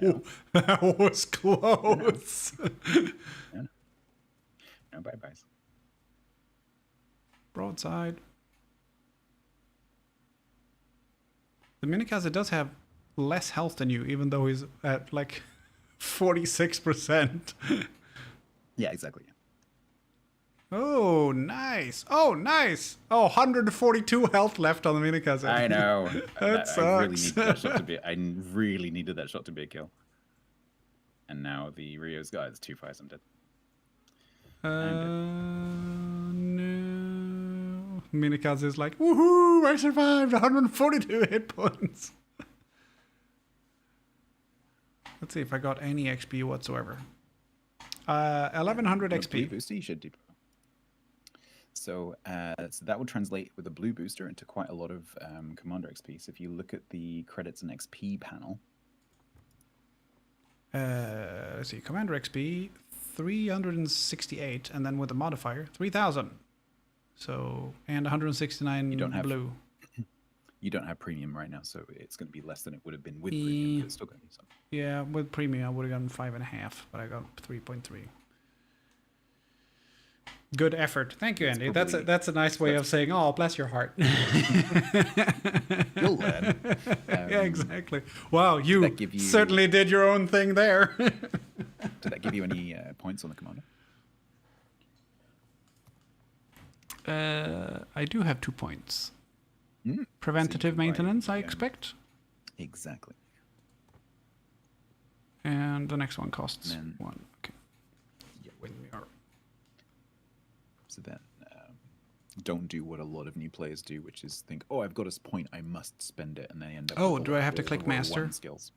S2: Yeah.
S1: that was close.
S2: No bye-byes.
S1: Broadside. The Minikaze does have less health than you, even though he's at like 46%.
S2: Yeah, exactly. Yeah.
S1: Oh, nice. Oh, nice. Oh, 142 health left on the Minikaze.
S2: I know.
S1: That sucks.
S2: I really needed that shot to be a kill. And now the Rio's got his 2 fires. I'm dead.
S1: No. Minikaze is like, woohoo, I survived 142 hit points. Let's see if I got any XP whatsoever. 1100 XP.
S2: Blue booster, you should do. So that would translate with a blue booster into quite a lot of commander XP. So if you look at the credits and XP panel.
S1: Let's see, commander XP 368, and then with the modifier 3,000. So, and 169
S2: You don't have
S1: blue.
S2: You don't have premium right now, so it's going to be less than it would have been with premium. But it's still going to be something.
S1: Yeah, with premium I would have gotten 5.5, but I got 3.3. Good effort. Thank you, Andy. That's a nice way of saying, oh, bless your heart.
S2: You'll learn.
S1: Yeah, exactly. Wow, you
S2: give you-
S1: certainly did your own thing there.
S2: Did that give you any points on the commander?
S1: I do have 2 points. Preventative
S2: buy
S1: maintenance, I
S2: the,
S1: expect.
S2: Exactly.
S1: And the next one costs
S2: Then-
S1: 1. Okay.
S2: Yep.
S1: When we are.
S2: So then, don't do what a lot of new players do, which is think, "Oh, I've got a point, I must spend it," and then end up.
S1: Oh,
S2: with
S1: do I have to
S2: all
S1: click
S2: the row
S1: master?
S2: 1 skills.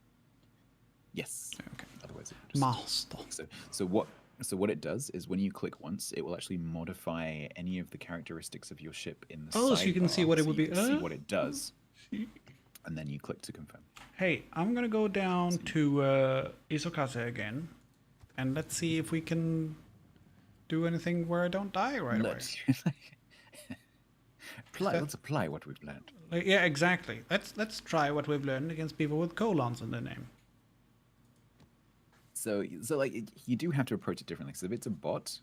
S2: Yes.
S1: Okay.
S2: Otherwise, it would just
S1: Master.
S2: So what it does is when you click once, it will actually modify any of the characteristics of your ship in the
S1: Oh, so you can see
S2: sidebar,
S1: what it
S2: so
S1: would
S2: you
S1: be.
S2: can see what it does, and then you click to confirm.
S1: Hey, I'm gonna go down to Isokase again, and let's see if we can do anything where I don't die right away.
S2: Let's apply what we've learned.
S1: Like, yeah, exactly. Let's try what we've learned against people with colons in their name.
S2: So like you do have to approach it differently. So if it's a bot,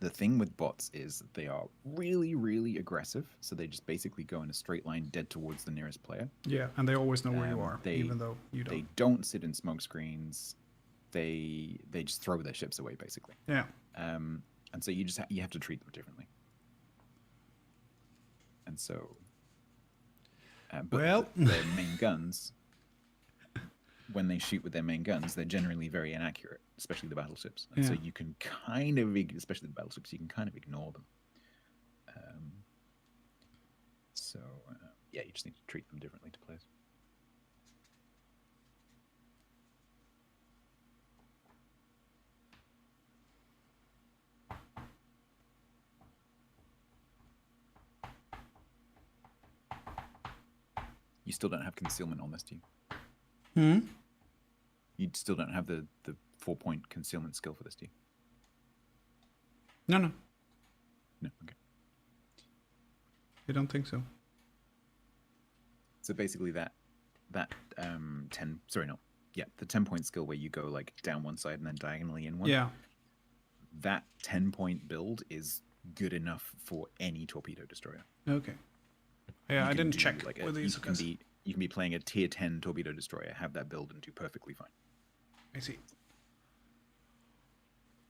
S2: the thing with bots is that they are really, really aggressive. So they just basically go in a straight line dead towards the nearest player.
S1: Yeah, and they always know where you are,
S2: They-
S1: even though you don't.
S2: They don't sit in smoke screens. They just throw their ships away, basically.
S1: Yeah.
S2: And so you just you have to treat them differently. And so, but
S1: Well-
S2: their main guns, when they shoot with their main guns, they're generally very inaccurate, especially the battleships. And so
S1: Yeah.
S2: you can kind of, especially the battleships, you can kind of ignore them. Yeah, you just need to treat them differently to players. You still don't have concealment on this, do you? You still don't have the 4-point concealment skill for this, do you?
S1: No.
S2: No, okay.
S1: You don't think so?
S2: So basically the 10-point skill where you go like down one side and then diagonally in one.
S1: Yeah.
S2: That 10-point build is good enough for any torpedo destroyer.
S1: Okay. Yeah,
S2: You
S1: I
S2: can
S1: didn't
S2: do,
S1: check
S2: like
S1: with
S2: you can
S1: Isokase.
S2: be playing a tier 10 torpedo destroyer, have that build and do perfectly fine.
S1: I see.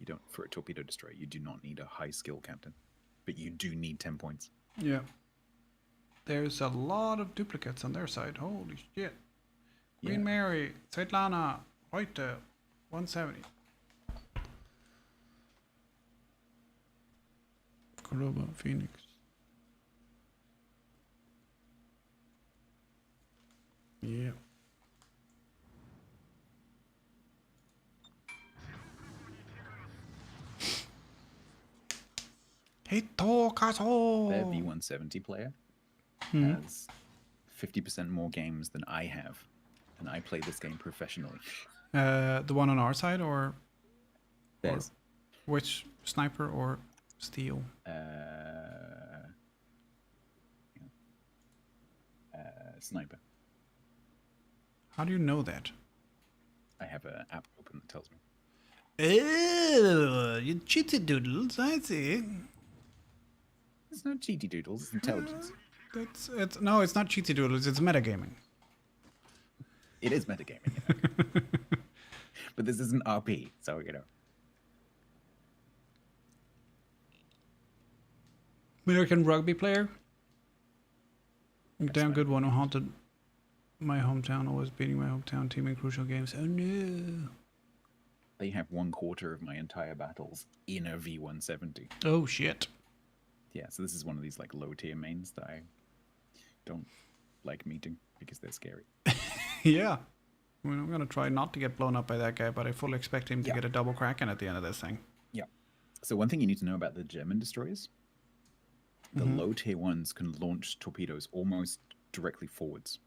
S2: You don't, for a torpedo destroyer, you do not need a high skill captain, but you do need 10 points.
S1: Yeah. There's a lot of duplicates on their side. Holy shit. Queen
S2: Yeah.
S1: Mary, Svetlana, Reuter, 170. Koroba, Phoenix. Yeah. Hitokazo!
S2: Their V170 player has 50% more games than I have, and I play this game professionally.
S1: The one on our side, or
S2: There's
S1: which sniper or steel?
S2: Sniper.
S1: How do you know that?
S2: I have an app open that tells me.
S1: Oh, you cheated doodles, I see.
S2: It's not cheaty doodles, it's intelligence.
S1: It's no, it's not cheaty doodles, it's metagaming.
S2: It is metagaming, you know. But this isn't RP, so you know.
S1: American rugby player.
S2: That's
S1: Damn
S2: fine.
S1: good one who haunted my hometown, always beating my hometown team in crucial games. Oh no.
S2: They have 1/4 of my entire battles in a V170.
S1: Oh shit.
S2: Yeah, so this is one of these like low tier mains that I don't like meeting because they're scary.
S1: Yeah. I mean, I'm gonna try not to get blown up by that guy, but I fully expect him to
S2: Yeah.
S1: get a double kraken at the end of this thing.
S2: Yeah. So one thing you need to know about the German destroyers, the low tier ones can launch torpedoes almost directly forwards.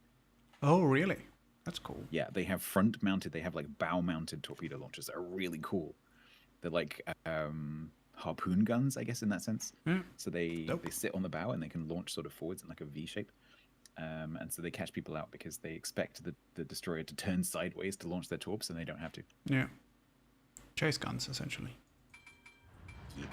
S1: Oh really? That's cool.
S2: Yeah, they have front mounted, they have like bow mounted torpedo launchers that are really cool. They're like harpoon guns, I guess, in that sense.
S1: Yeah.
S2: So they
S1: Dope.
S2: sit on the bow and they can launch sort of forwards in like a V shape. And so they catch people out because they expect the destroyer to turn sideways to launch their torps and they don't have to.
S1: Yeah. Chase guns, essentially.
S2: Yeah.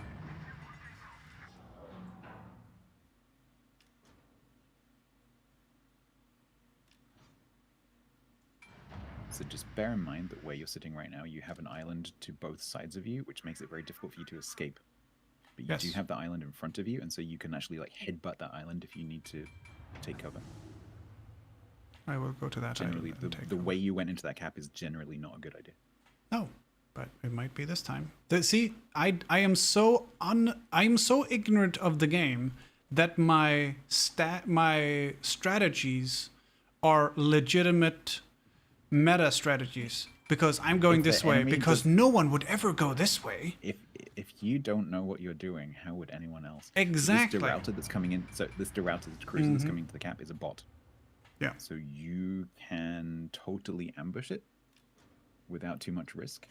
S2: So just bear in mind that where you're sitting right now, you have an island to both sides of you, which makes it very difficult for you to escape. But you do
S1: Yes.
S2: have the island in front of you, and so you can actually like headbutt that island if you need to take cover.
S1: I will go to that
S2: Generally,
S1: island and take
S2: the
S1: cover.
S2: way you went into that cap is generally not a good idea.
S1: No, but it might be this time. See, I am so ignorant of the game that my strategies are legitimate meta strategies because I'm going
S2: If the
S1: this way
S2: enemy
S1: because
S2: does-
S1: no one would ever go this way.
S2: If you don't know what you're doing, how would anyone else?
S1: Exactly.
S2: So this derouter that's coming in, so this derouter cruiser that's coming to the cap is a bot.
S1: Yeah.
S2: So you can totally ambush it without too much risk.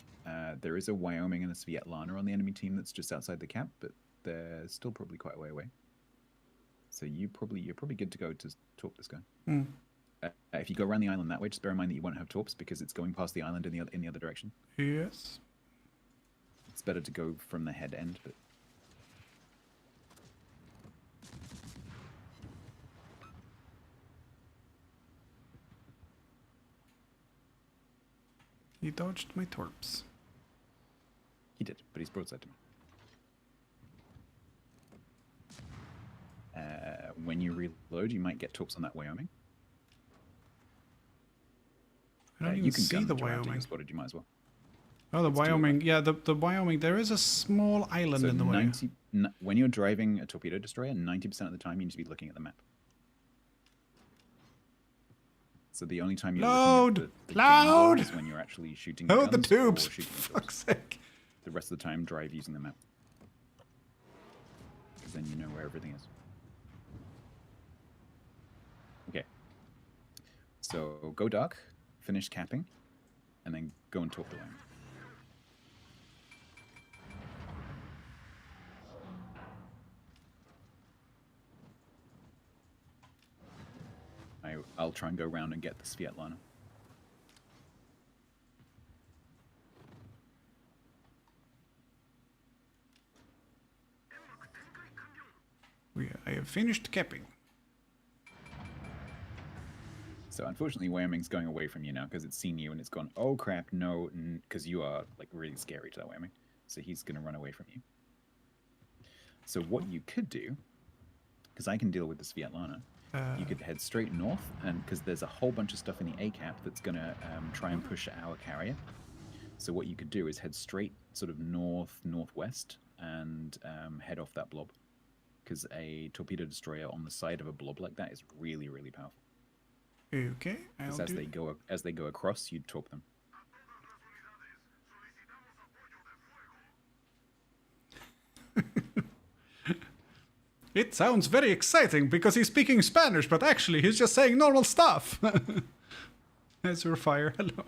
S2: There is a Wyoming and a Svetlana on the enemy team that's just outside the cap, but they're still probably quite a way away. So you're probably good to go to torp this guy. If you go around the island that way, just bear in mind that you won't have torps because it's going past the island in the other direction.
S1: Yes.
S2: It's better to go from the head end, but
S1: He dodged my torps.
S2: he did. But he's broadside to me. When you reload, you might get torps on that Wyoming.
S1: I don't
S2: You
S1: even
S2: can
S1: see
S2: gun
S1: the
S2: Durante you
S1: Wyoming.
S2: spotted, you might as well.
S1: Oh, the
S2: Let's do it.
S1: Wyoming. Yeah, the Wyoming. There is a small island
S2: So
S1: in the way.
S2: when you're driving a torpedo destroyer, 90% of the time you need to be looking at the map. So the only time you're
S1: Load!
S2: looking at the
S1: Load!
S2: game is when you're actually shooting
S1: Oh, the
S2: guns
S1: tubes!
S2: or
S1: For
S2: shooting the
S1: fuck's
S2: torps.
S1: sake.
S2: The rest of the time, drive using the map. Because then you know where everything is. Okay. So go dark, finish capping, and then go and torp the Wyoming. I'll try and go around and get the Svetlana.
S1: I have finished capping.
S2: So unfortunately, Wyoming's going away from you now because it's seen you and it's gone, oh crap, no, because you are like really scary to that Wyoming. So he's going to run away from you. So what you could do, because I can deal with the Svetlana, you could head straight north, and because there's a whole bunch of stuff in the A cap that's going to try and push our carrier. So what you could do is head straight sort of northwest and head off that blob. Because a torpedo destroyer on the side of a blob like that is really, really powerful.
S1: Okay,
S2: Because
S1: I'll
S2: as
S1: do.
S2: they go across, you torp them.
S1: It sounds very exciting because he's speaking Spanish, but actually he's just saying normal stuff. As your fire, hello.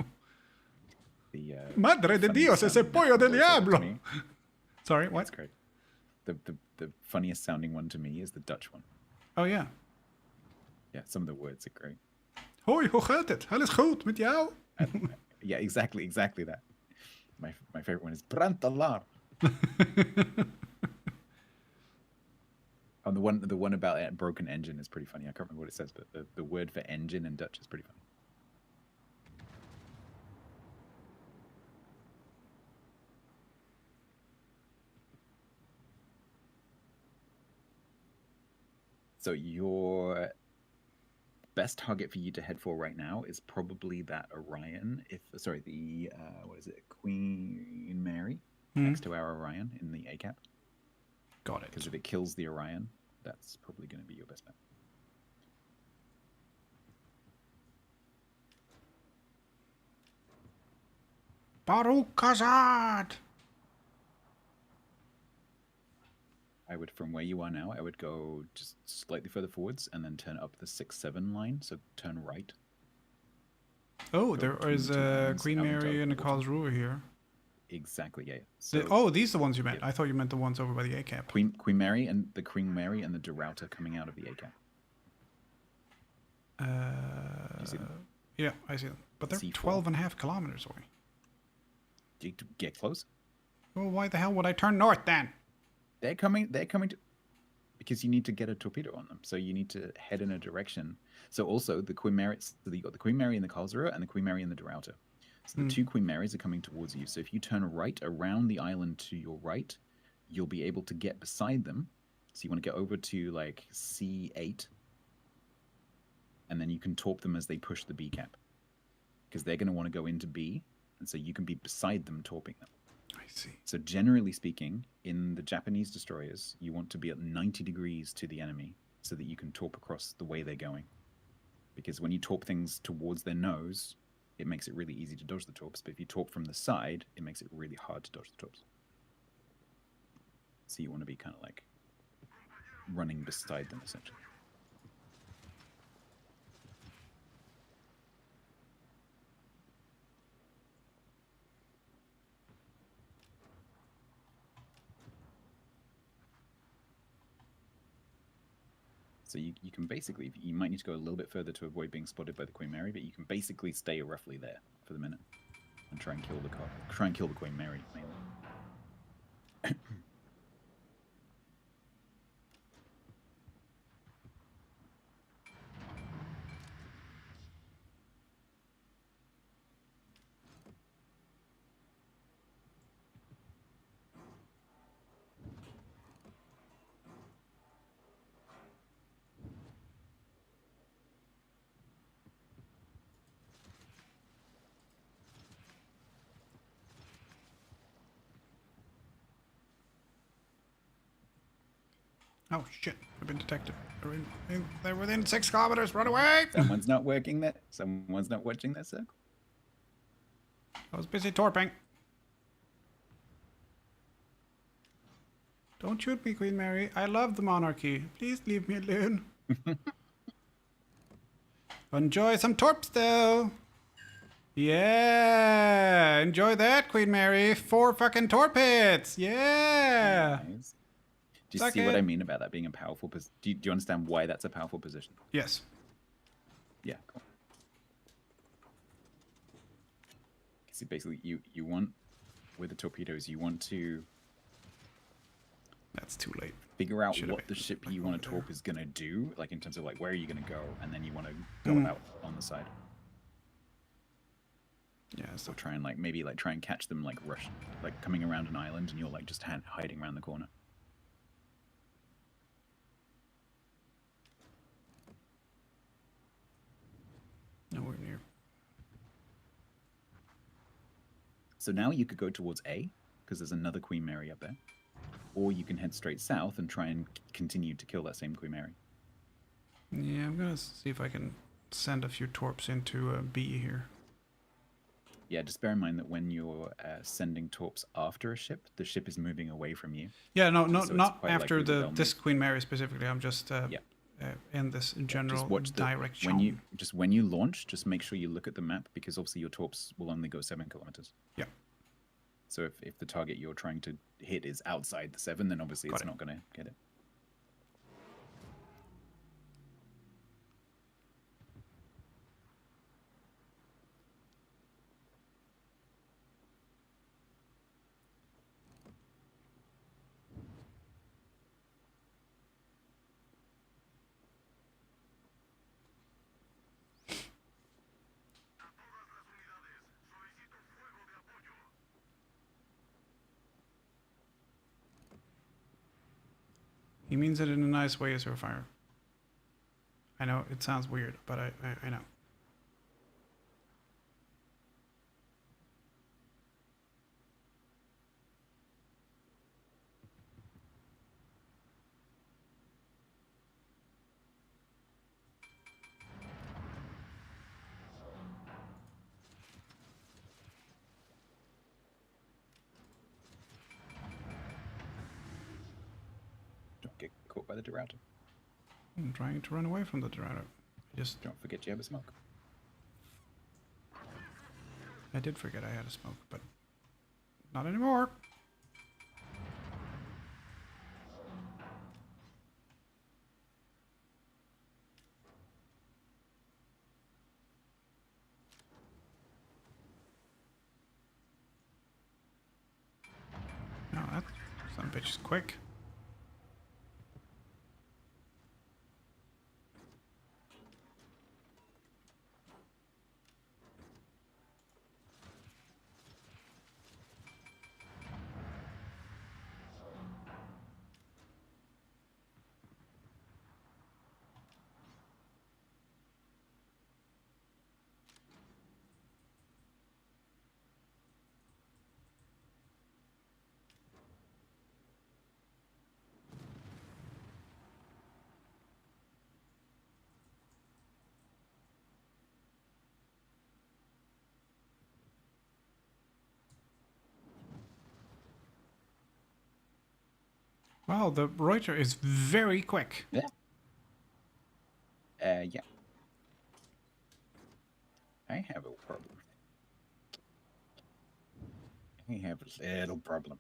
S2: The
S1: Madre de
S2: funniest
S1: Dios, ese
S2: sounding
S1: pollo del
S2: voiceover to
S1: diablo.
S2: me-
S1: Sorry,
S2: That's
S1: what?
S2: great. The funniest sounding one to me is the Dutch one.
S1: Oh yeah.
S2: Yeah, some of the words are great.
S1: Hoi, hoe gaat het? Alles goed met jou?
S2: Yeah, exactly that. My favorite one is brandalar. Oh, the one about a broken engine is pretty funny. I can't remember what it says, but the word for engine in Dutch is pretty funny. So your best target for you to head for right now is probably that Orion. The what is it, Queen Mary, next to our Orion in the A cap.
S1: Got it.
S2: Because if it kills the Orion, that's probably going to be your best bet.
S1: Baruch Kazad!
S2: I would, from where you are now, I would go just slightly further forwards and then turn up the 6-7 line. So turn right.
S1: Oh,
S2: Go
S1: there
S2: between
S1: is
S2: the two
S1: a
S2: islands
S1: Queen
S2: out into
S1: Mary and a
S2: open water.
S1: Karlsruhe here.
S2: Exactly, yeah. So
S1: Oh, these are the ones you meant.
S2: yeah.
S1: I thought you meant the ones over by the A cap.
S2: Queen Mary and the Derouter coming out of the A cap. You see them?
S1: Yeah, I see them. But they're
S2: C4.
S1: 12.5 kilometers away.
S2: Do you get close?
S1: Well, why the hell would I turn north then?
S2: They're coming to, because you need to get a torpedo on them. So you need to head in a direction. So also the Queen Mary, so you got the Queen Mary and the Karlsruhe and the Queen Mary and the Derouter. So the two Queen Marys are coming towards you. So if you turn right around the island to your right, you'll be able to get beside them. So you want to get over to like C8 and then you can torp them as they push the B cap, because they're going to want to go into B, and so you can be beside them torping them.
S1: I see.
S2: So generally speaking, in the Japanese destroyers, you want to be at 90 degrees to the enemy so that you can torp across the way they're going. Because when you torp things towards their nose, it makes it really easy to dodge the torps. But if you torp from the side, it makes it really hard to dodge the torps. So you want to be kind of like running beside them, essentially. So you can basically, you might need to go a little bit further to avoid being spotted by the Queen Mary, but you can basically stay roughly there for the minute and try and kill the Queen Mary mainly.
S1: Oh shit! I've been detected. They're within 6 kilometers. Run away!
S2: Someone's not working that. Someone's not watching that circle.
S1: I was busy torping. Don't shoot me, Queen Mary. I love the monarchy. Please leave me alone. Enjoy some torps, though. Yeah, enjoy that, Queen Mary. 4 fucking torp hits. Yeah.
S2: Nice. Do you
S1: Suck
S2: see what
S1: it.
S2: I mean about that being a powerful position? Do you understand why that's a powerful position?
S1: Yes.
S2: Yeah, cool. See, basically, you want, with the torpedoes, you want to
S1: That's too late.
S2: figure out
S1: Should've
S2: what the
S1: been
S2: ship
S1: like
S2: you want
S1: over
S2: to
S1: there.
S2: torp is going to do, like in terms of like where are you going to go, and then you want to go out on the side.
S1: Yeah, so
S2: So try and like maybe like try and catch them like like coming around an island, and you're like just hiding around the corner.
S1: nowhere near.
S2: So now you could go towards A, because there's another Queen Mary up there. Or you can head straight south and try and continue to kill that same Queen Mary.
S1: Yeah, I'm gonna see if I can send a few torps into B here.
S2: Yeah, just bear in mind that when you're sending torps after a ship, the ship is moving away from you.
S1: Yeah, no,
S2: So it's
S1: not
S2: quite
S1: after
S2: likely that they'll
S1: this Queen Mary specifically. I'm just
S2: Yeah.
S1: in this general
S2: Just watch
S1: direction.
S2: when you launch, just make sure you look at the map, because obviously your torps will only go 7 kilometers.
S1: Yeah.
S2: So if the target you're trying to hit is outside the 7, then obviously it's
S1: Got it.
S2: not going to get it.
S1: He means it in a nice way, Surefire. I know it sounds weird, but I know.
S2: Don't get caught by the Dorado.
S1: I'm trying to run away from the Dorado.
S2: Don't forget you have a smoke.
S1: I did forget I had a smoke, but not anymore. No, that son of a bitch is quick. Wow, the Reuter is very quick.
S2: Yeah. Yeah. I have a problem. I have a little problem.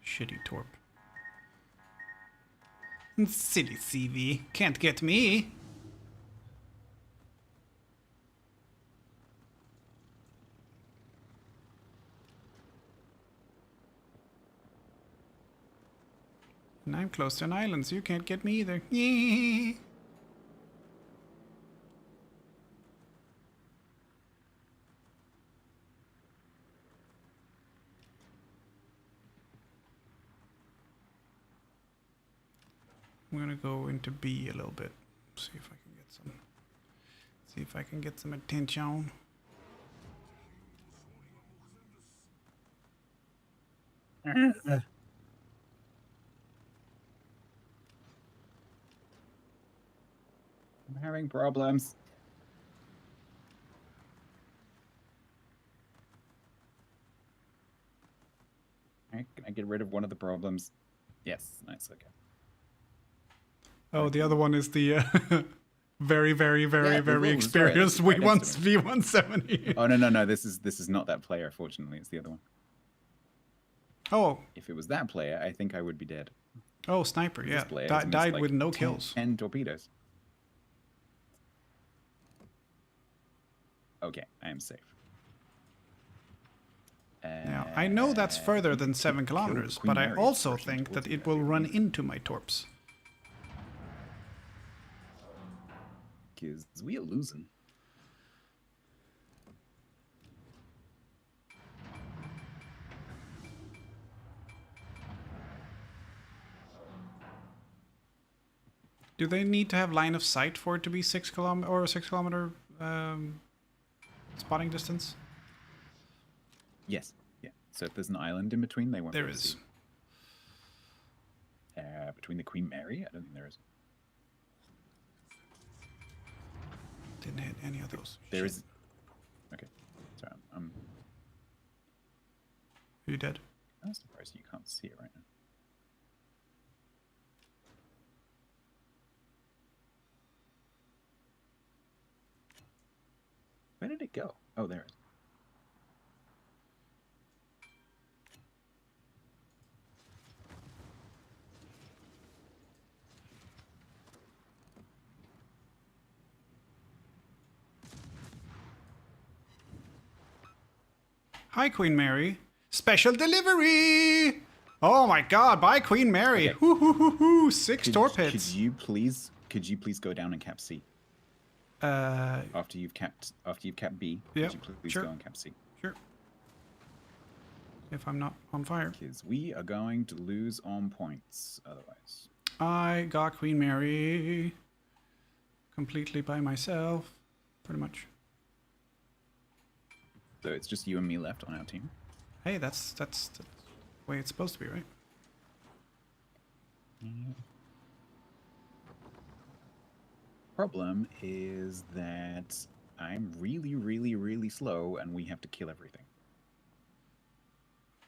S1: Shitty Torp. Silly CV. Can't get me. And I'm close to an island, so you can't get me either. Yee. I'm gonna go into B a little bit. See if I can get some. See if I can get some attention.
S2: I'm having problems. Alright, can I get rid of one of the problems? Yes, nice, okay.
S1: Oh, the other one is the very, very, very,
S2: Yeah, the
S1: very
S2: little
S1: experienced
S2: Zora that's right next
S1: V170.
S2: Oh no, this is not that player, fortunately, it's the other one.
S1: Oh,
S2: If it was that player, I think I would be dead.
S1: oh, sniper,
S2: This
S1: yeah.
S2: player has missed,
S1: Died
S2: like,
S1: with no
S2: 10
S1: kills.
S2: 10 torpedoes. Okay, I am safe.
S1: Now, I know that's further than 7
S2: kill the
S1: kilometers,
S2: Queen
S1: but I
S2: Mary
S1: also
S2: version
S1: think
S2: towards
S1: that
S2: you,
S1: it
S2: that'd
S1: will
S2: be
S1: run
S2: amazing.
S1: into my torps.
S2: Because we are losing.
S1: Do they need to have line of sight for it to be 6 kilometer or 6 kilometer spotting distance?
S2: Yes, yeah. So if there's an island in between, they won't
S1: There
S2: be able to
S1: is.
S2: see. Between the Queen Mary? I don't think there is.
S1: Didn't hit any of those.
S2: There
S1: Shit.
S2: is. Okay. Sorry,
S1: Are you dead?
S2: I'm surprised you can't see it right now. Where did it go? Oh, there it is.
S1: Hi, Queen Mary. Special delivery! Oh my god, bye, Queen Mary.
S2: Okay.
S1: Hoo hoo hoo hoo. 6 torp
S2: Could
S1: hits.
S2: you please go down and cap C after you've capped B?
S1: Yeah,
S2: Could you please
S1: sure.
S2: go and cap C?
S1: Sure. If I'm not on fire.
S2: Because we are going to lose on points otherwise.
S1: I got Queen Mary completely by myself, pretty much.
S2: So it's just you and me left on our team.
S1: Hey, that's the way it's supposed to be, right?
S2: Problem is that I'm really, really, really slow, and we have to kill everything.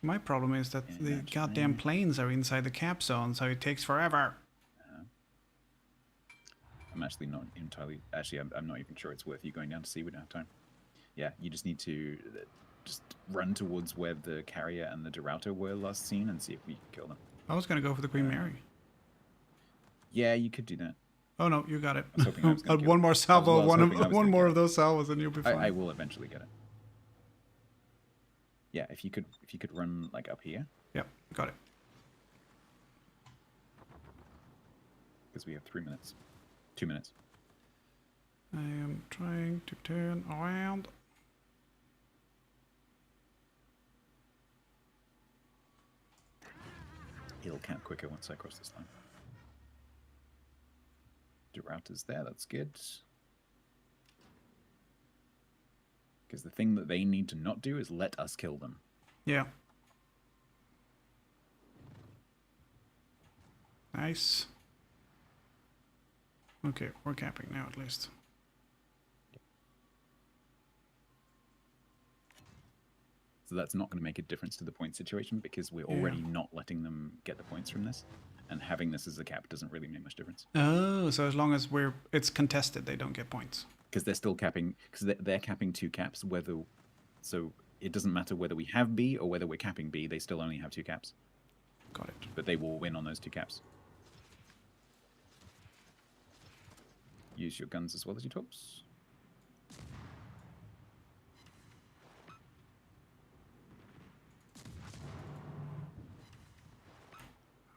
S1: My problem is that the
S2: Naturally.
S1: goddamn planes are inside the cap zone, so it takes forever.
S2: I'm actually not entirely. Actually, I'm not even sure it's worth you going down to sea. We don't have time. Yeah, you just need to just run towards where the carrier and the Dorauto were last seen and see if we can kill them.
S1: I was gonna go for the Queen Mary.
S2: Yeah, you could do that.
S1: Oh no, you got it.
S2: was hoping I was gonna kill
S1: One
S2: it.
S1: more salvo,
S2: I was hoping I was
S1: one
S2: gonna
S1: more
S2: get
S1: of those salvos, and you'll be fine.
S2: I will eventually get it. Yeah, if you could run like up here,
S1: Yep, got it.
S2: because we have 3 minutes, 2 minutes.
S1: I am trying to turn around.
S2: It'll count quicker once I cross this line. Dorauto's there. That's good. Because the thing that they need to not do is let us kill them.
S1: Yeah. Nice. Okay, we're capping now at least.
S2: So that's not going to make a difference to the point situation because we're
S1: Yeah.
S2: already not letting them get the points from this. And having this as a cap doesn't really make much difference.
S1: Oh, so as long as it's contested, they don't get points.
S2: Because they're still capping, because they're capping 2 caps, so it doesn't matter whether we have B or whether we're capping B, they still only have 2 caps.
S1: Got it.
S2: But they will win on those 2 caps. Use your guns as well as your torps.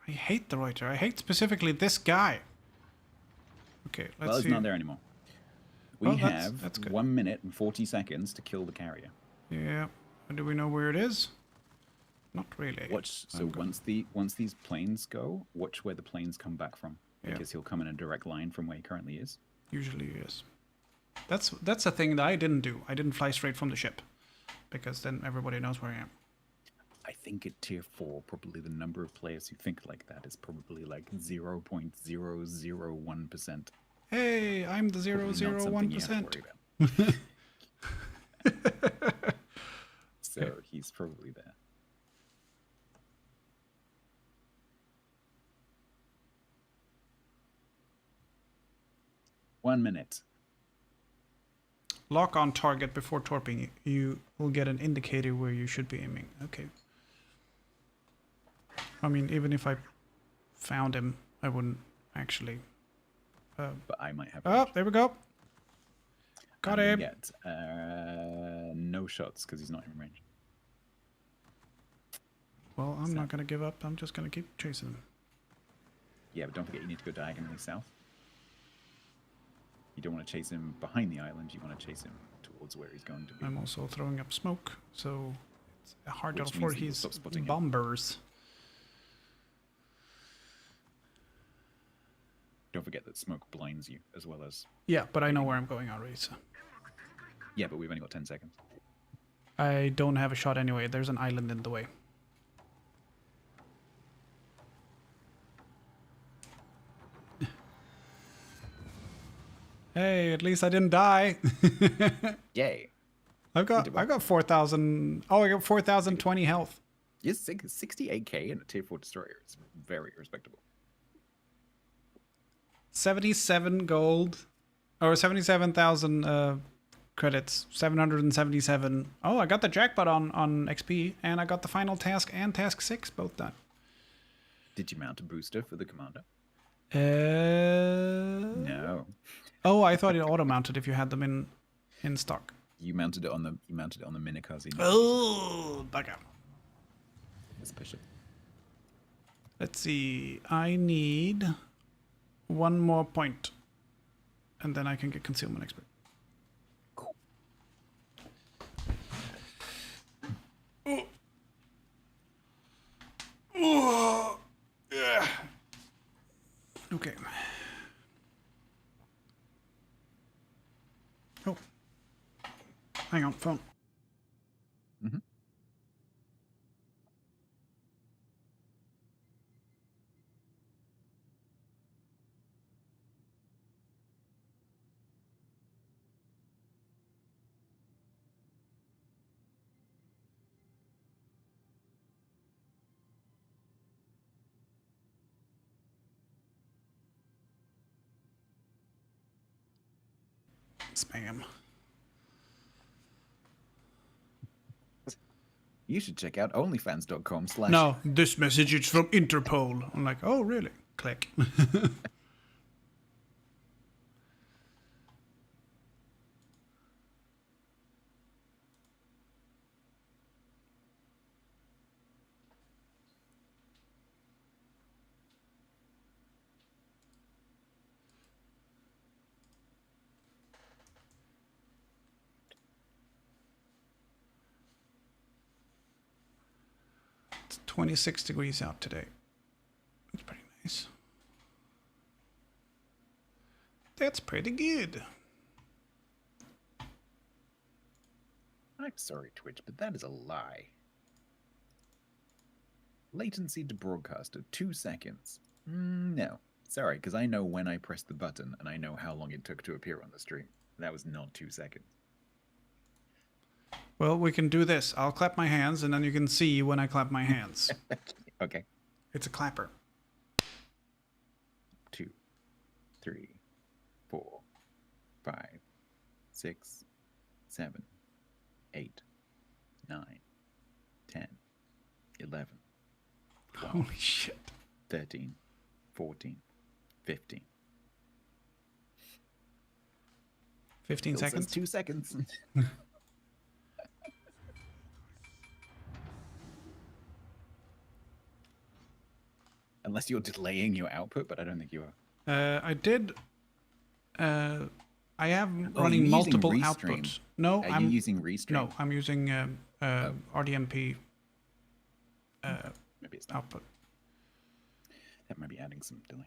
S1: I hate the Reuter. I hate specifically this guy. Okay, let's
S2: Well,
S1: see.
S2: it's not there anymore. We
S1: Well,
S2: have
S1: that's good.
S2: 1 minute and 40 seconds to kill the carrier.
S1: Yeah. Do we know where it is? Not really.
S2: Watch. So once these planes go, watch where the planes come back from, because he'll come in a direct line from where he currently is.
S1: Usually yes. That's a thing that I didn't do. I didn't fly straight from the ship, because then everybody knows where I am.
S2: I think at tier 4, probably the number of players who think like that is probably like 0.001%.
S1: Hey, I'm the
S2: Probably not something you have to
S1: 0.001%.
S2: worry about. So he's probably there. One minute.
S1: Lock on target before torping. You will get an indicator where you should be aiming. Okay. I mean, even if I found him, I wouldn't actually.
S2: But I might have.
S1: Oh, there we go. Got him.
S2: Get no shots because he's not in range.
S1: Well, I'm not going to give up. I'm just going to keep chasing him.
S2: Yeah, but don't forget you need to go diagonally south. You don't want to chase him behind the island. You want to chase him towards where he's going to be.
S1: I'm also throwing up smoke, so it's harder
S2: Which
S1: for
S2: means that you'll
S1: his
S2: stop spotting him.
S1: bombers.
S2: Don't forget that smoke blinds you as well as...
S1: Yeah, but I know where I'm going already, so.
S2: Yeah, but we've only got 10 seconds.
S1: I don't have a shot anyway. There's an island in the way. Hey, at least I didn't die.
S2: Yay.
S1: I got 4,000. Oh, I got 4,020 health.
S2: Yes, 68k in a tier 4 destroyer. It's very respectable.
S1: 77 gold, or 77,000 credits. 777. Oh, I got the jackpot on XP, and I got the final task and task 6 both done.
S2: Did you mount a booster for the commander?
S1: No. Oh, I thought it auto-mounted if you had them in stock.
S2: You mounted it on the Minikaze.
S1: Oh, bugger.
S2: Let's push it.
S1: Let's see. I need one more point, and then I can get concealment expert.
S2: Cool.
S1: Yeah. Okay. Oh. Hang on, phone.
S2: Mm-hmm.
S1: Spam.
S2: You should check out onlyfans.com/
S1: No, this message is from Interpol. I'm like, oh, really? Click. It's 26 degrees out today. That's pretty nice. That's pretty good.
S2: I'm sorry, Twitch, but that is a lie. Latency to broadcast of 2 seconds. No. Sorry, because I know when I pressed the button and I know how long it took to appear on the stream. That was not 2 seconds.
S1: Well, we can do this. I'll clap my hands, and then you can see when I clap my hands.
S2: Okay.
S1: It's a clapper.
S2: 2, 3, 4, 5, 6, 7, 8, 9, 10, 11, 12,
S1: Holy shit.
S2: 13, 14, 15.
S1: 15
S2: Still says
S1: seconds?
S2: 2 seconds. Unless you're delaying your output, but I don't think you are.
S1: I did. I am
S2: Oh,
S1: running
S2: you're using
S1: multiple
S2: Restream.
S1: outputs. No,
S2: Are
S1: I'm
S2: you using Restream?
S1: no, I'm using RDMP
S2: Maybe it's that.
S1: output.
S2: That might be adding some delay.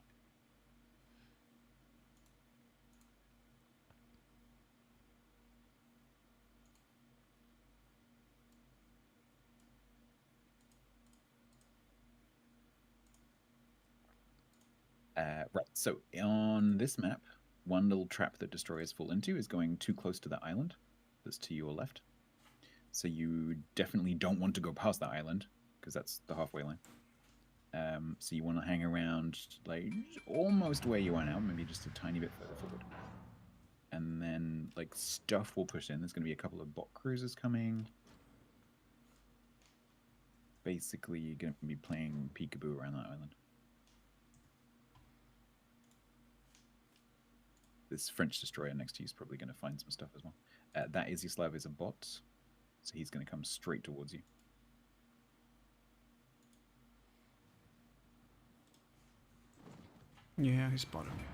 S2: Right, so on this map, one little trap that destroyers fall into is going too close to that island that's to your left. So you definitely don't want to go past that island because that's the halfway line. So you want to hang around like almost where you are now, maybe just a tiny bit further forward. And then like stuff will push in. There's going to be a couple of bot cruisers coming. Basically, you're going to be playing peekaboo around that island. This French destroyer next to you is probably going to find some stuff as well. That Izislav is a bot, so he's going to come straight towards you.
S1: Yeah, he spotted me.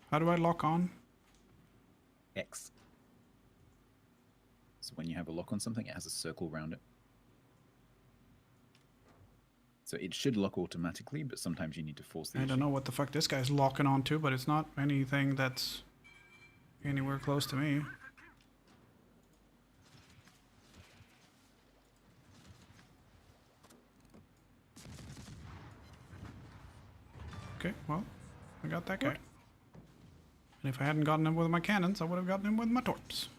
S1: How do I lock on?
S2: X. So when you have a lock on something, it has a circle around it. So it should lock automatically, but sometimes you need to force the
S1: I don't know what the fuck this guy's locking on to, but it's not anything that's anywhere close to me. Okay, well, I got that guy. And if I hadn't gotten him with my cannons, I would have gotten him with my torps.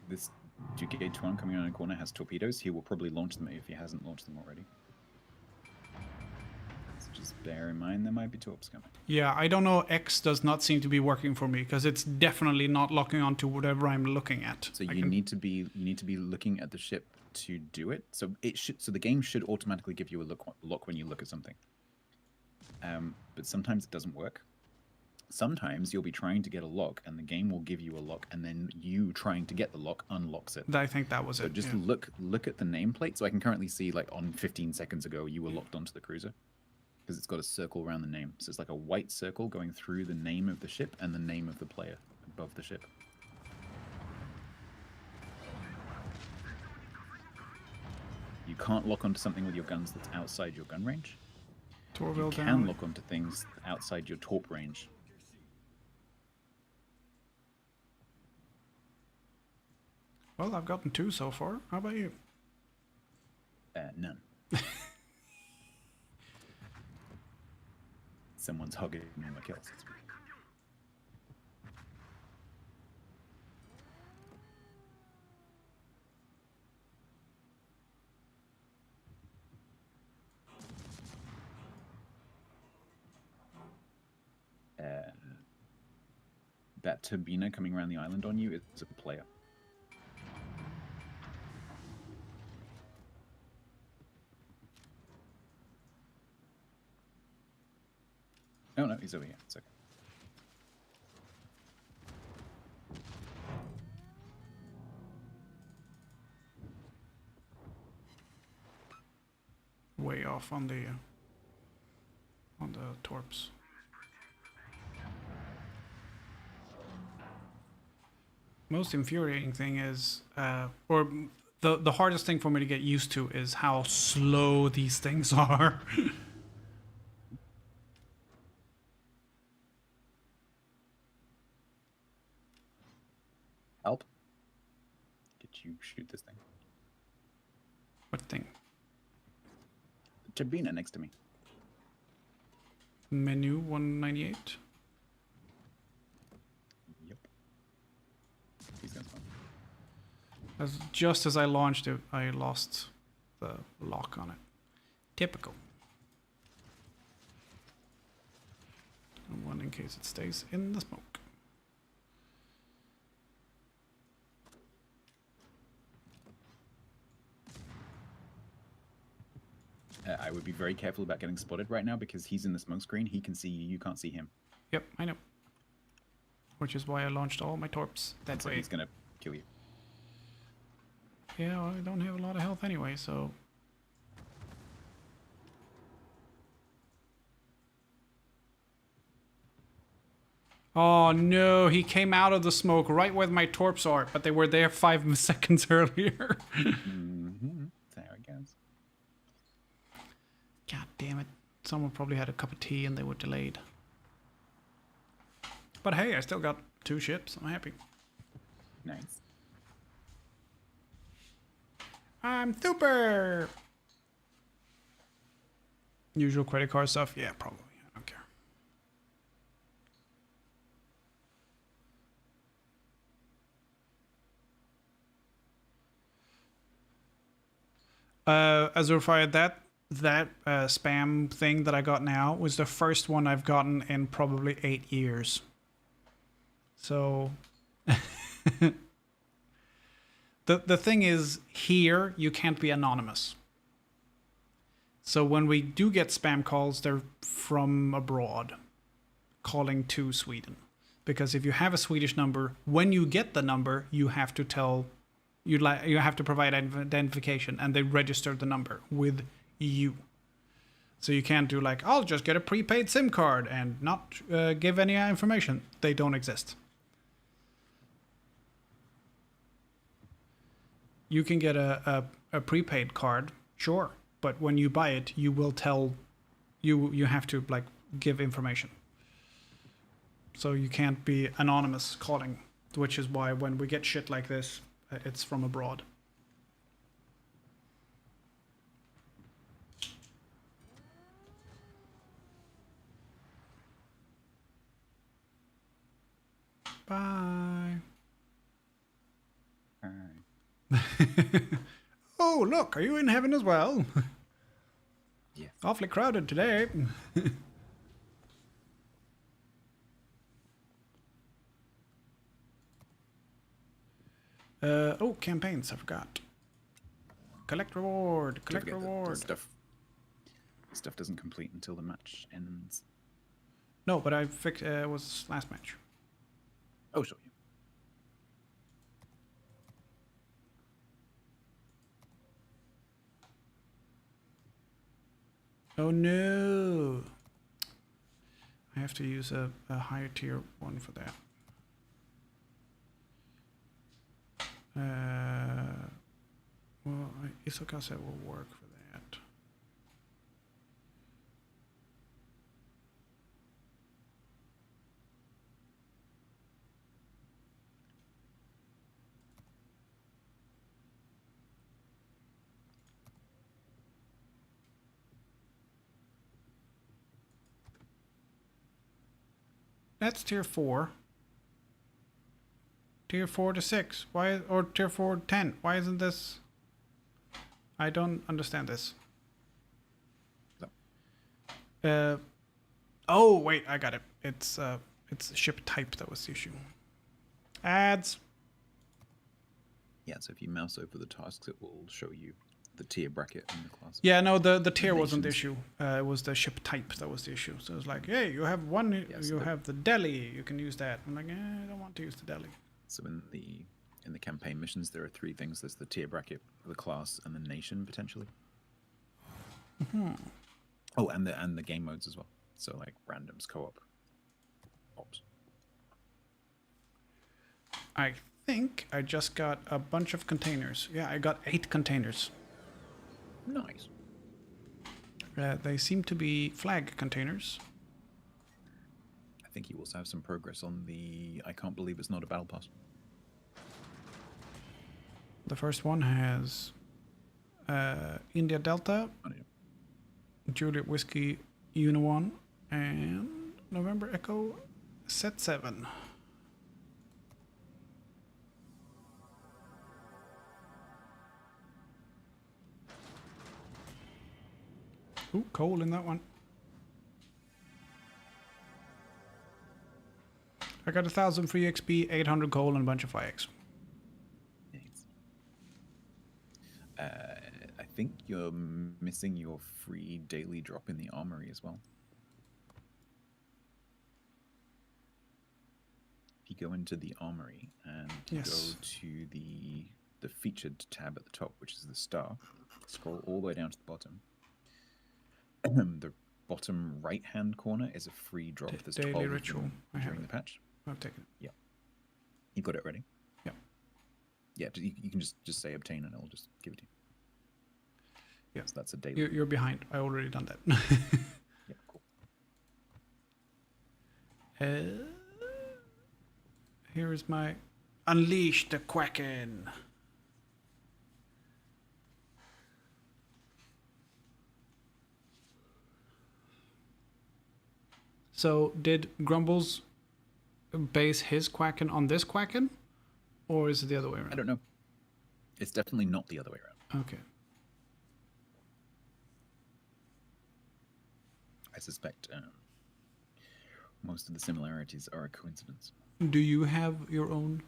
S2: This Duke H1 coming around the corner has torpedoes. He will probably launch them if he hasn't launched them already. So just bear in mind there might be torps coming.
S1: Yeah, I don't know. X does not seem to be working for me because it's definitely not locking onto whatever I'm looking at.
S2: So you need to be looking at the ship to do it. So the game should automatically give you a lock when you look at something. But sometimes it doesn't work. Sometimes you'll be trying to get a lock and the game will give you a lock, and then you trying to get the lock unlocks it.
S1: I think that was
S2: So
S1: it.
S2: just
S1: yeah.
S2: look at the nameplate. So I can currently see like on 15 seconds ago you were locked onto the cruiser because it's got a circle around the name. So it's like a white circle going through the name of the ship and the name of the player above the ship. You can't lock onto something with your guns that's outside your gun range. You
S1: Torville
S2: can
S1: down.
S2: lock onto things outside your torp range.
S1: Well, I've gotten 2 so far. How about you?
S2: None. Someone's hugging me in my kills. That turbina coming around the island on you is a player. Oh no, he's over here. It's okay.
S1: off on the torps. Most infuriating thing is, or the hardest thing for me to get used to is how slow these things are.
S2: Help. Did you shoot this thing?
S1: What thing?
S2: Turbina next to me.
S1: Menu 198.
S2: Yep. He's gonna spawn.
S1: Just as I launched it, I lost the lock on it. Typical. And one in case it stays in the smoke.
S2: I would be very careful about getting spotted right now because he's in the smoke screen. He can see you. You can't see him.
S1: Yep, I know. Which is why I launched all my torps that
S2: So
S1: way.
S2: he's gonna kill you.
S1: Yeah, well, I don't have a lot of health anyway, so... Oh no, he came out of the smoke right where my torps are, but they were there 5 seconds earlier.
S2: Mm-hmm. There it goes.
S1: God damn it. Someone probably had a cup of tea and they were delayed. But hey, I still got 2 ships. I'm happy.
S2: Nice.
S1: I'm super! Usual credit card stuff? Yeah, probably. I don't care. Azurfire, that spam thing that I got now was the first one I've gotten in probably 8 years. So the thing is, here you can't be anonymous. So when we do get spam calls, they're from abroad, calling to Sweden. Because if you have a Swedish number, when you get the number, you have to tell you have to provide identification, and they register the number with you. So you can't do like, I'll just get a prepaid SIM card and not give any information. They don't exist. You can get a prepaid card, sure, but when you buy it, you will tell you have to like give information. So you can't be anonymous calling, which is why when we get shit like this, it's from abroad. Bye.
S2: Alright.
S1: Oh, look, are you in heaven as well?
S2: Yes.
S1: Awfully crowded today. Oh, campaigns, I forgot. Collect reward,
S2: Don't
S1: collect
S2: forget that
S1: reward.
S2: stuff doesn't complete until the match ends.
S1: No, but I fixed, it was last match.
S2: Oh, sure. Yeah.
S1: Oh no! I have to use a higher tier one for that. Well, Isokase will work for that. That's tier 4. Tier 4 to 6. Why, or tier 4 to 10? Why isn't this? I don't understand this. Oh wait, I got it. It's ship type that was the issue. Ads.
S2: Yeah, so if you mouse over the tasks, it will show you the tier bracket and the class.
S1: Yeah, no, the tier wasn't the
S2: Nations.
S1: issue. It was the ship type that was the issue. So it was like, hey, you have one,
S2: Yeah, so
S1: you have the deli, you can use that. I'm like, I don't want to use the deli.
S2: So in the campaign missions, there are 3 things. There's the tier bracket, the class, and the nation potentially. Oh, and the game modes as well. So like randoms, co-op, ops.
S1: I think I just got a bunch of containers. Yeah, I got 8 containers.
S2: Nice.
S1: They seem to be flag containers.
S2: I think you also have some progress on the. I can't believe it's not a battle pass.
S1: The first one has India Delta,
S2: Oh, yeah.
S1: Juliet Whiskey Uniwan, and November Echo Set 7. Ooh, coal in that one. I got 1,000 free XP, 800 coal, and a bunch of flags.
S2: Nice. I think you're missing your free daily drop in the armory as well. If you go into the armory and
S1: Yes.
S2: go to the featured tab at the top, which is the star, scroll all the way down to the bottom. The bottom right-hand corner is a free drop. There's
S1: Daily
S2: 12
S1: ritual.
S2: of them
S1: I have
S2: during the
S1: it.
S2: patch.
S1: I've taken it.
S2: Yeah. You got it ready?
S1: Yeah.
S2: Yeah, you can just say obtain and it'll just give it to you.
S1: Yeah.
S2: So that's a daily.
S1: You're behind. I already done that.
S2: Yeah, cool.
S1: Here is my Unleash the Kraken. So did Grumbles base his Kraken on this Kraken? Or is it the other way around?
S2: I don't know. It's definitely not the other way around.
S1: Okay.
S2: I suspect most of the similarities are a coincidence.
S1: Do you have your own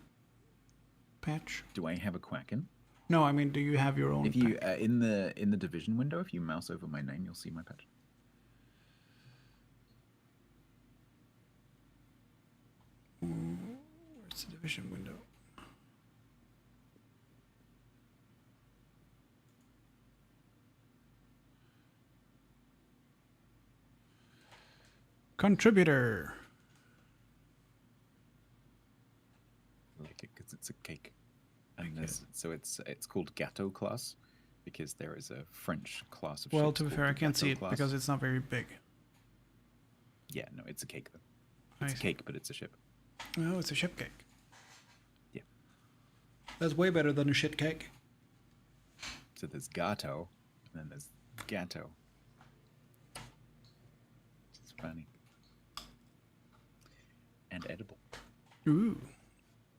S1: patch?
S2: Do I have a Quacken?
S1: No, I mean, do you have your own
S2: If you
S1: patch?
S2: in the division window, if you mouse over my name, you'll see my patch.
S1: Where's the division window? Contributor.
S2: Like it because it's a cake, and so it's called Gâteau class because there is a French class of.
S1: Well,
S2: ships
S1: to be
S2: called
S1: fair, I
S2: the
S1: can't see
S2: Gâteau
S1: it
S2: class.
S1: because it's not very big.
S2: Yeah, no, it's a cake though.
S1: I
S2: It's a
S1: see.
S2: cake, but it's a ship.
S1: Oh, it's a ship cake.
S2: Yeah.
S1: That's way better than a shit cake.
S2: So there's Gâteau, and then there's Gâteau. It's funny and edible.
S1: Ooh.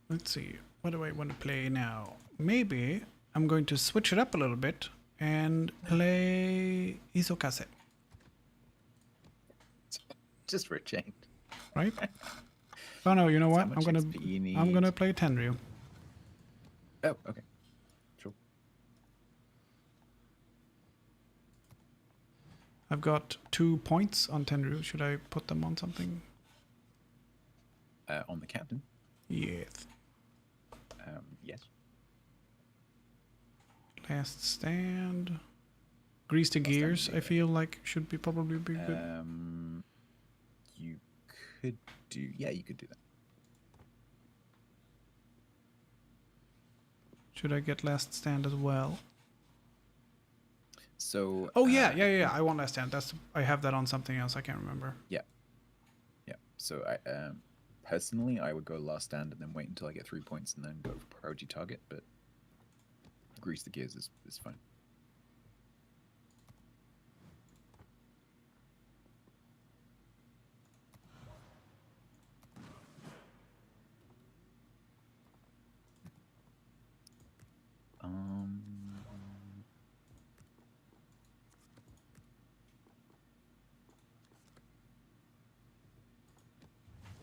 S1: Let's see. What do I want to play now? Maybe I'm going to switch it up a little bit and play Isokase,
S2: Just for a change.
S1: right? Oh no, you know what?
S2: How
S1: I'm
S2: much
S1: gonna
S2: XP you
S1: I'm gonna
S2: need?
S1: play Tenryu.
S2: Oh, okay. Sure.
S1: I've got 2 points on Tenryu. Should I put them on something?
S2: On the captain.
S1: Yes.
S2: Yes.
S1: Last stand. Grease the
S2: Last stand would
S1: gears.
S2: be
S1: I feel like should be probably be good.
S2: You could do. Yeah, you could do that.
S1: Should I get last stand as well?
S2: So.
S1: Oh yeah. I want last stand. I have that on something else. I can't remember.
S2: Yeah. Yeah. So I personally I would go last stand and then wait until I get 3 points and then go for priority target. But grease the gears is fine.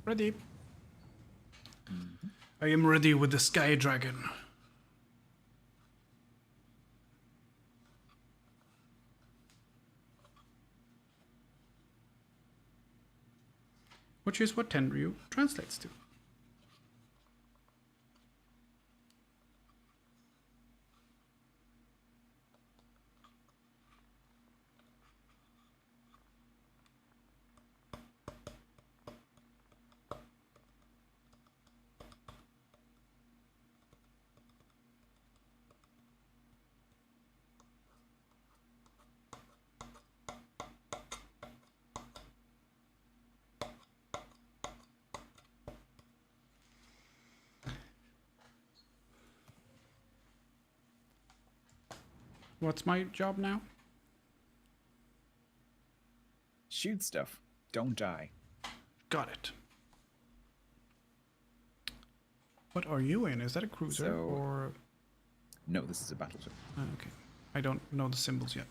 S1: Ready. I am ready with the Sky Dragon. Which is what Tenryu translates to. What's my job now?
S2: Shoot stuff. Don't die.
S1: Got it. What are you in? Is that a cruiser
S2: So-
S1: or...
S2: No, this is a battleship.
S1: Okay. I don't know the symbols yet.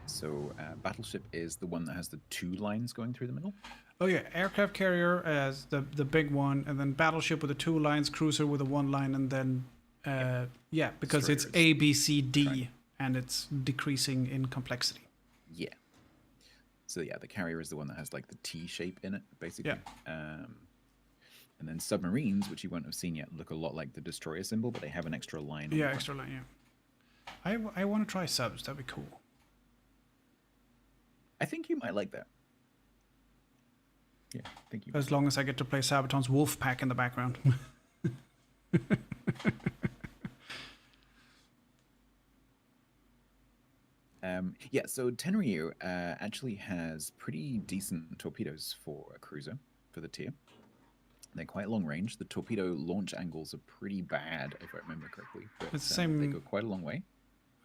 S2: So battleship is the one that has the 2 lines going through the middle.
S1: Oh yeah, aircraft carrier as the big one, and then battleship with the 2 lines, cruiser with a 1 line, and then yeah, because it's
S2: Destroyers.
S1: A, B, C, D,
S2: Right.
S1: and it's decreasing in complexity.
S2: Yeah. So yeah, the carrier is the one that has like the T shape in it, basically. And then submarines, which you won't have seen yet, look a lot like the destroyer symbol, but they have an extra line. on
S1: Yeah,
S2: the
S1: extra line. Yeah. I want to try subs. That'd be cool.
S2: I think you might like that. Yeah, I think you.
S1: As long as I get to play Sabaton's Wolf Pack in the background.
S2: Yeah, so Tenryu actually has pretty decent torpedoes for a cruiser for the tier. They're quite long range. The torpedo launch angles are pretty bad, if I remember correctly. But
S1: It's the same-
S2: they go quite a long way.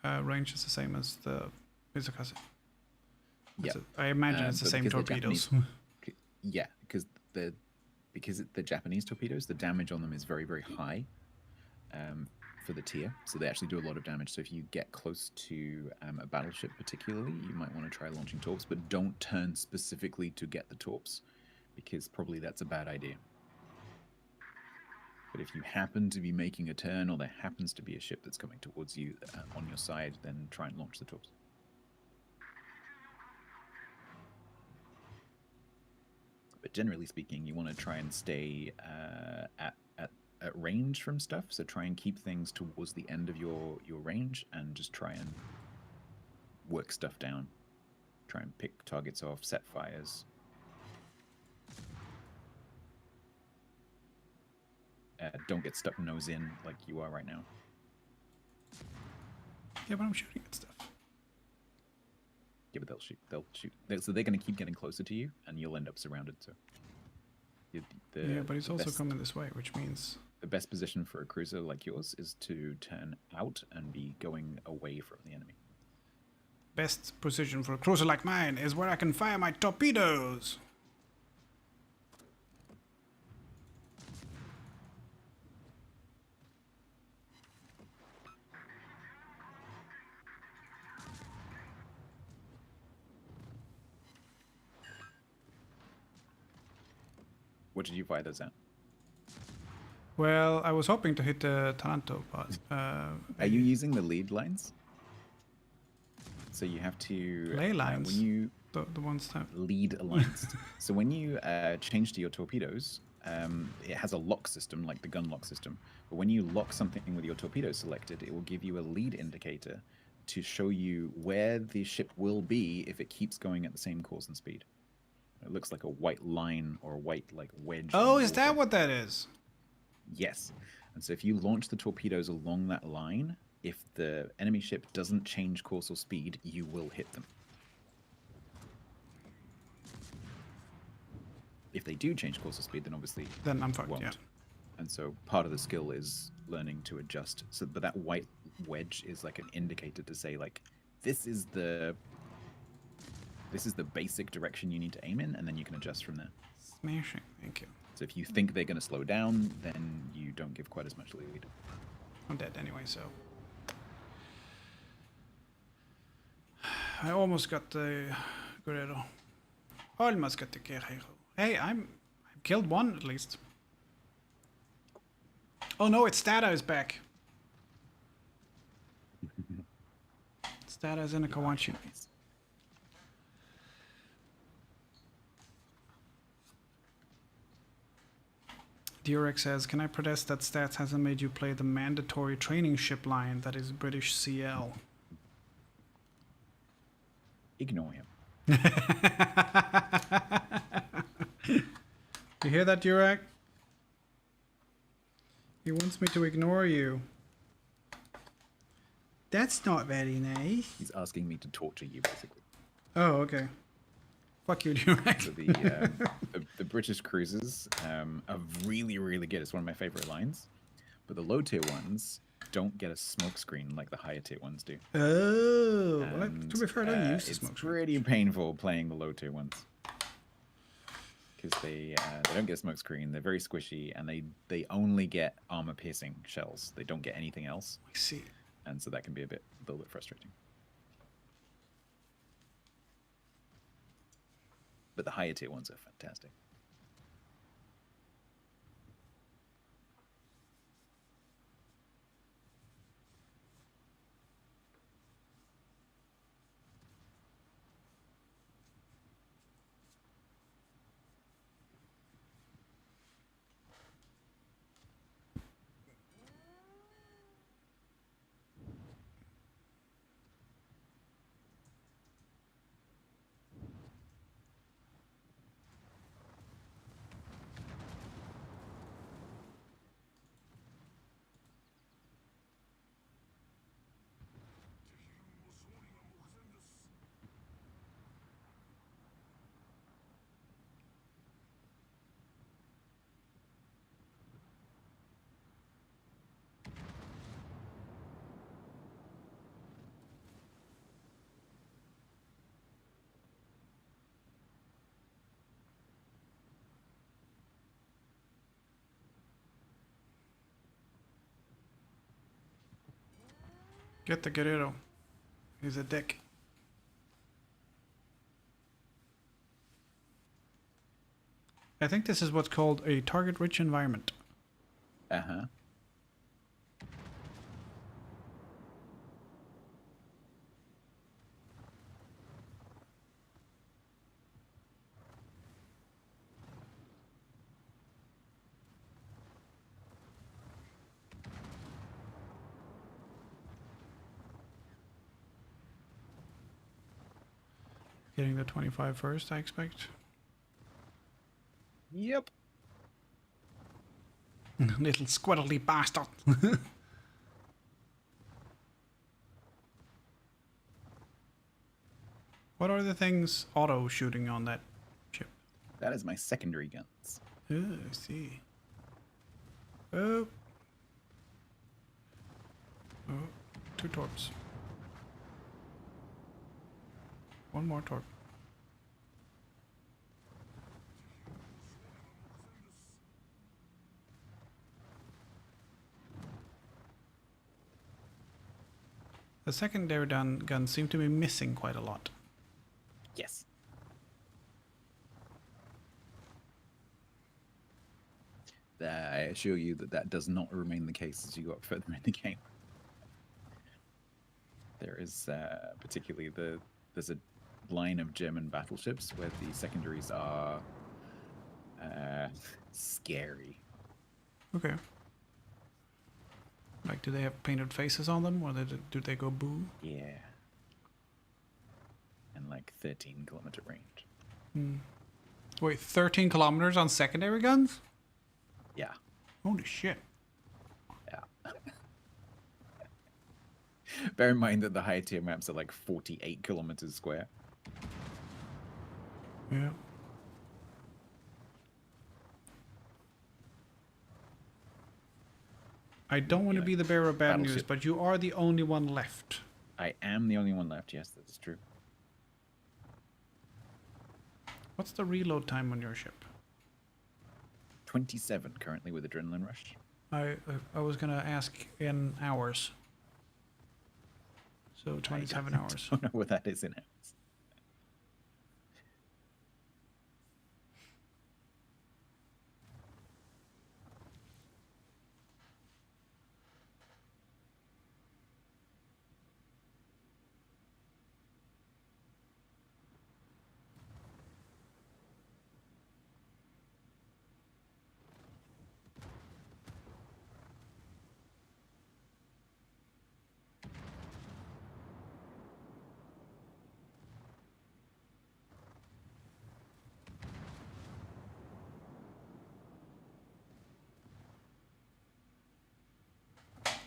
S1: Range is the same as the Mizukaze.
S2: Yeah,
S1: I imagine it's the
S2: but
S1: same
S2: because they're
S1: torpedoes.
S2: yeah, because the Japanese torpedoes, the damage on them is very, very high for the tier. So they actually do a lot of damage. So if you get close to a battleship particularly, you might want to try launching torps, but don't turn specifically to get the torps, because probably that's a bad idea. But if you happen to be making a turn, or there happens to be a ship that's coming towards you on your side, then try and launch the torps. But generally speaking, you want to try and stay at range from stuff. So try and keep things towards the end of your range, and just try and work stuff down. Try and pick targets off, set fires. Don't get stuck nose in like you are right now.
S1: Yeah, but I'm shooting at stuff.
S2: Yeah, but they'll shoot. So they're going to keep getting closer to you, and you'll end up surrounded. So.
S1: Yeah, but he's
S2: the
S1: also
S2: best-
S1: coming this way, which means...
S2: The best position for a cruiser like yours is to turn out and be going away from the enemy.
S1: Best position for a cruiser like mine is where I can fire my torpedoes.
S2: What did you fire those at?
S1: Well, I was hoping to hit the Taranto, but...
S2: Are you using the lead lines? So you have to...
S1: Ley lines?
S2: when you
S1: the ones that...
S2: lead lines. So when you change to your torpedoes, it has a lock system, like the gun lock system. But when you lock something with your torpedoes selected, it will give you a lead indicator to show you where the ship will be if it keeps going at the same course and speed. It looks like a white line or a white like wedge.
S1: Oh,
S2: in
S1: is
S2: the
S1: that
S2: water.
S1: what that is?
S2: Yes. And so if you launch the torpedoes along that line, if the enemy ship doesn't change course or speed, you will hit them. If they do change course or speed, then obviously
S1: Then I'm fucked,
S2: won't.
S1: yeah.
S2: And so part of the skill is learning to adjust. So, but that white wedge is like an indicator to say, like, this is the basic direction you need to aim in, and then you can adjust from there.
S1: Smashing, thank you.
S2: So if you think they're going to slow down, then you don't give quite as much lead.
S1: I'm dead anyway, so... I almost got the Guerrero. Almost got the Guerrero. Hey, I've killed one at least. Oh no, it's Stata is back. Stata is in a Kawachi.
S2: Nice.
S1: Durex says, can I protest that Stats hasn't made you play the mandatory training ship line that is British CL?
S2: Ignore him.
S1: You hear that, Durex? He wants me to ignore you. That's not very nice.
S2: He's asking me to torture you, basically.
S1: Oh, okay. Fuck you, Durex.
S2: So the British cruisers are really, really good. It's one of my favorite lines. But the low tier ones don't get a smoke screen like the higher tier ones do.
S1: Oh,
S2: And,
S1: to be fair, I don't use the
S2: it's
S1: smoke screen.
S2: pretty painful playing the low tier ones because they don't get smoke screen. They're very squishy, and they only get armor piercing shells. They don't get anything else,
S1: I see.
S2: and so that can be a little bit frustrating. But the higher tier ones are fantastic.
S1: Get the Guerrero. He's a dick. I think this is what's called a target-rich environment.
S2: Uh-huh.
S1: Getting the 25 first, I expect.
S2: Yep.
S1: Little squirrely bastard. What are the things auto shooting on that ship?
S2: That is my secondary guns.
S1: Oh, I see. Oh. Oh, 2 torps. 1 more torp. The secondary guns seem to be missing quite a lot.
S2: Yes. I assure you that does not remain the case as you go up further in the game. There is particularly there's a line of German battleships where the secondaries are scary.
S1: Okay. Like, do they have painted faces on them, or do they go boo?
S2: Yeah. And like 13-kilometer range.
S1: Hmm. Wait, 13 kilometers on secondary guns?
S2: Yeah.
S1: Holy shit.
S2: Yeah. Bear in mind that the higher tier maps are like 48 kilometers square.
S1: Yeah. I don't want to be the bearer of bad news,
S2: Battleship.
S1: but you are the only one left.
S2: I am the only one left. Yes, that's true.
S1: What's the reload time on your ship?
S2: 27 currently with Adrenaline Rush.
S1: I was gonna ask in hours. So 27 hours.
S2: I don't know what that is in hours.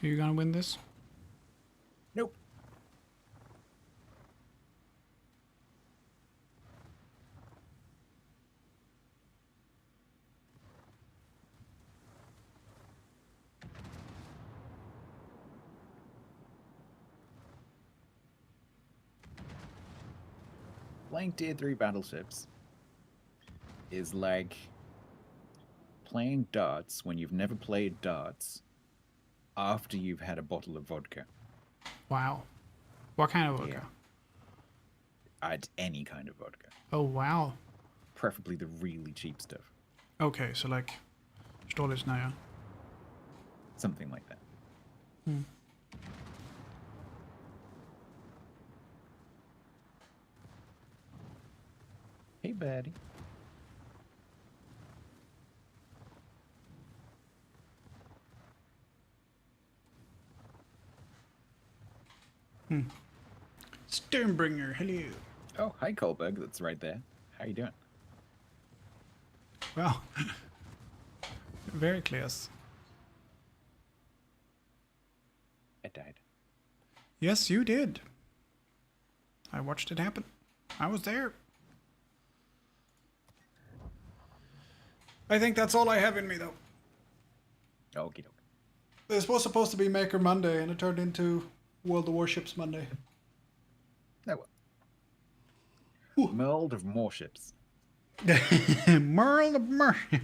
S1: Are you gonna win this?
S2: Nope. playing tier 3 battleships is like playing darts when you've never played darts after you've had a bottle of vodka.
S1: Wow. What kind of vodka?
S2: Yeah. I'd any kind of vodka,
S1: Oh, wow.
S2: preferably the really cheap stuff,
S1: Okay, so like Stollisnaya.
S2: something like that. Hey, buddy.
S1: Stonebringer, hello.
S2: Oh, hi, Kohlberg. That's right there. How you doing?
S1: Well, very close.
S2: I died.
S1: Yes, you did. I watched it happen. I was there. I think that's all I have in me, though.
S2: Okie doke.
S1: This was supposed to be Maker Monday, and it turned into World of Warships Monday.
S2: Oh well. World of more ships.
S1: Merle of Mercy.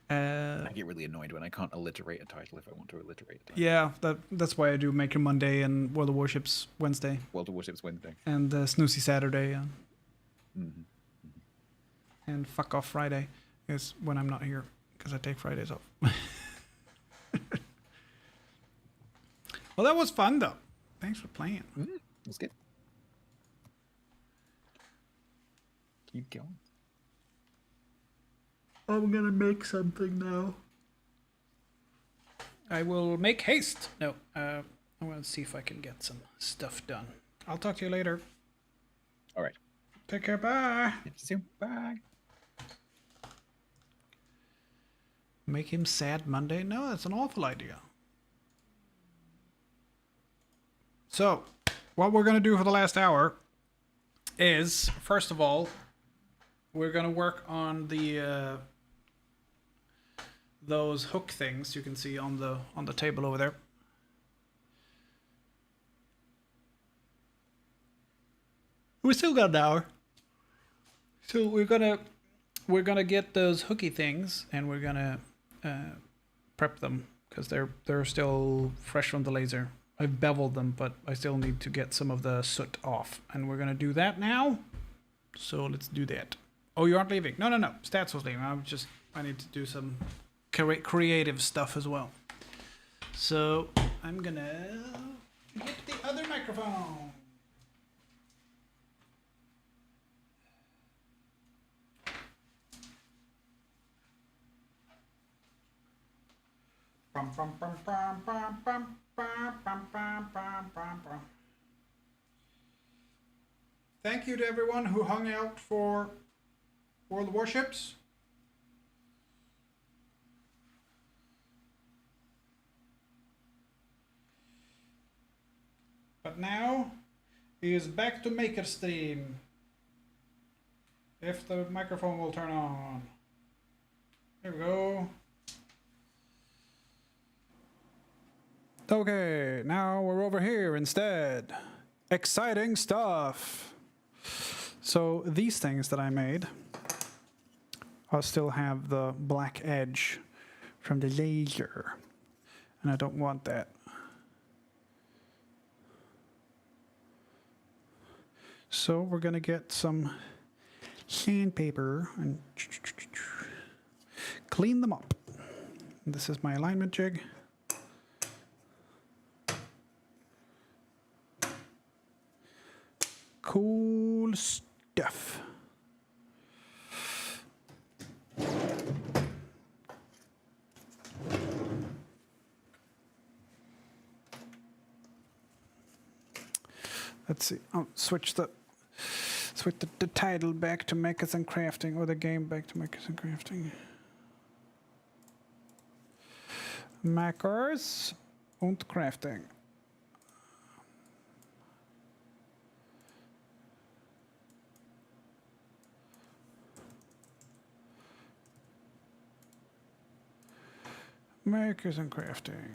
S2: I get really annoyed when I can't alliterate a title if I want to alliterate a title.
S1: Yeah, that's why I do Maker Monday and World of Warships Wednesday.
S2: World of Warships Wednesday.
S1: And Snoozy Saturday.
S2: Mm-hmm.
S1: And Fuck Off Friday is when I'm not here, because I take Fridays off. Well, that was fun, though. Thanks for playing.
S2: That's good. Keep going.
S1: I'm gonna make something now. I will make haste. No, I'm gonna see if I can get some stuff done. I'll talk to you later.
S2: All right.
S1: Take care. Bye.
S2: See you soon. Bye.
S1: Make him sad Monday? No, that's an awful idea. So, what we're gonna do for the last hour is, first of all, we're gonna work on the those hook things you can see on the table over there. We still got an hour, so we're gonna get those hooky things, and we're gonna prep them because they're still fresh from the laser. I've beveled them, but I still need to get some of the soot off, and we're gonna do that now. So let's do that. Oh, you aren't leaving? No. Stats was leaving. I need to do some creative stuff as well. So I'm gonna get the other microphone. Thank you to everyone who hung out for World of Warships. But now he is back to Maker Stream. If the microphone will turn on. There we go. Okay, now we're over here instead. Exciting stuff. So these things that I made, I'll still have the black edge from the laser. And I don't want that. So we're gonna get some sandpaper and clean them up. This is my alignment jig. Cool stuff. Let's see. I'll switch the title back to Makers and Crafting, or the game back to Makers and Crafting. Makers und Crafting. Makers and Crafting.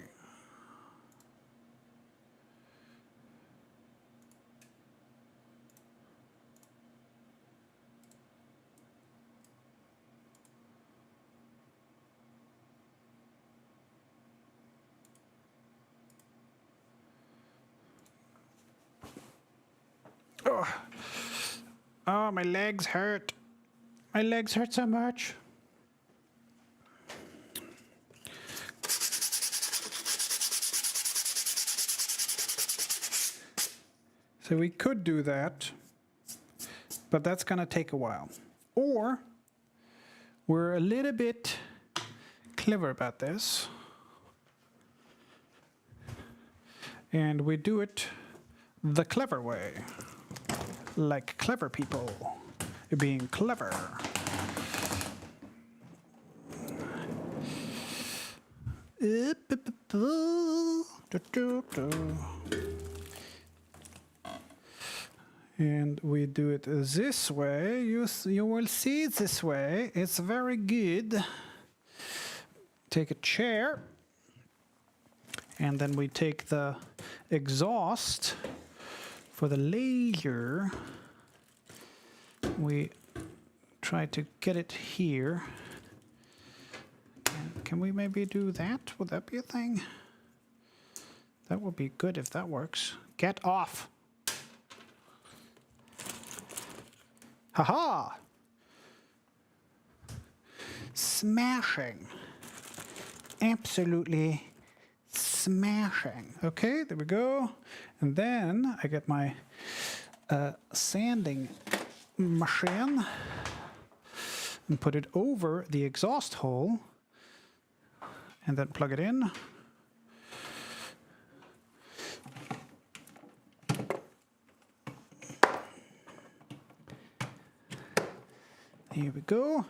S1: Oh, my legs hurt. My legs hurt so much. So we could do that, but that's going to take a while. Or we're a little bit clever about this, and we do it the clever way, like clever people being clever. And we do it this way. You will see this way. It's very good. Take a chair, and then we take the exhaust for the laser. We try to get it here. Can we maybe do that? Would that be a thing? That would be good if that works. Get off! Haha! Smashing. Absolutely smashing. Okay, there we go. And then I get my sanding machine and put it over the exhaust hole and then plug it in. Here we go.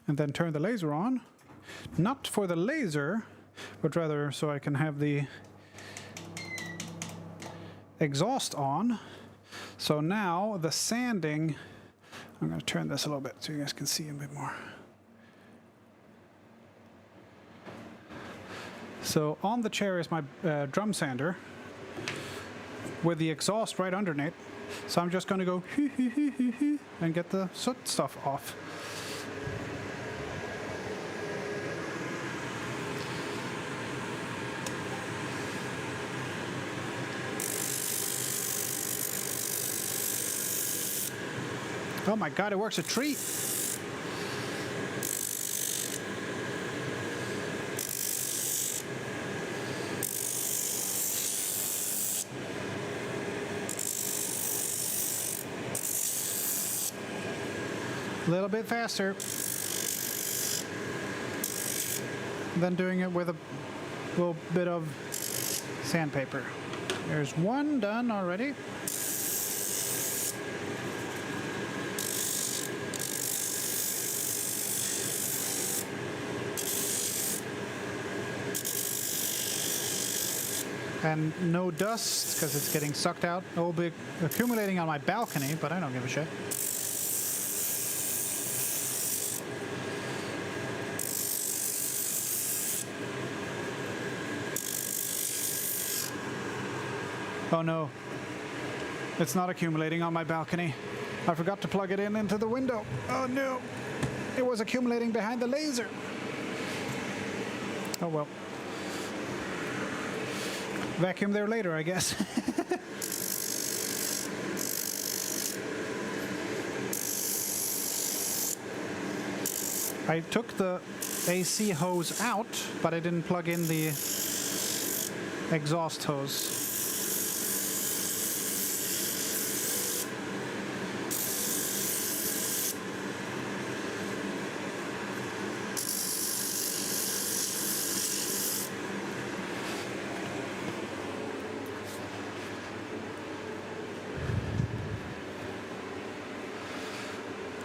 S1: And then turn the laser on. Not for the laser, but rather so I can have the exhaust on. So now the sanding, I'm going to turn this a little bit so you guys can see a bit more. So on the chair is my drum sander with the exhaust right underneath. So I'm just going to go and get the soot stuff off. Oh my God, it works a treat. A little bit faster than doing it with a little bit of sandpaper. There's one done already. And no dust because it's getting sucked out. It will be accumulating on my balcony, but I don't give a shit. Oh no, it's not accumulating on my balcony. I forgot to plug it in into the window. Oh no, it was accumulating behind the laser. Oh well. Vacuum there later, I guess. I took the AC hose out, but I didn't plug in the exhaust hose.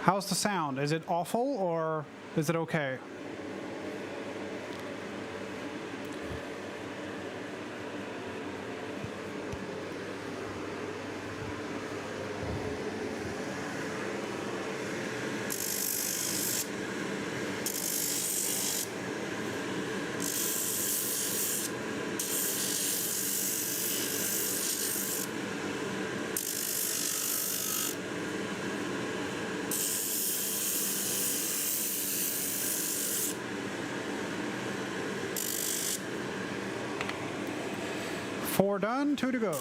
S1: How's the sound? Is it awful or is it okay? Four done, two to go.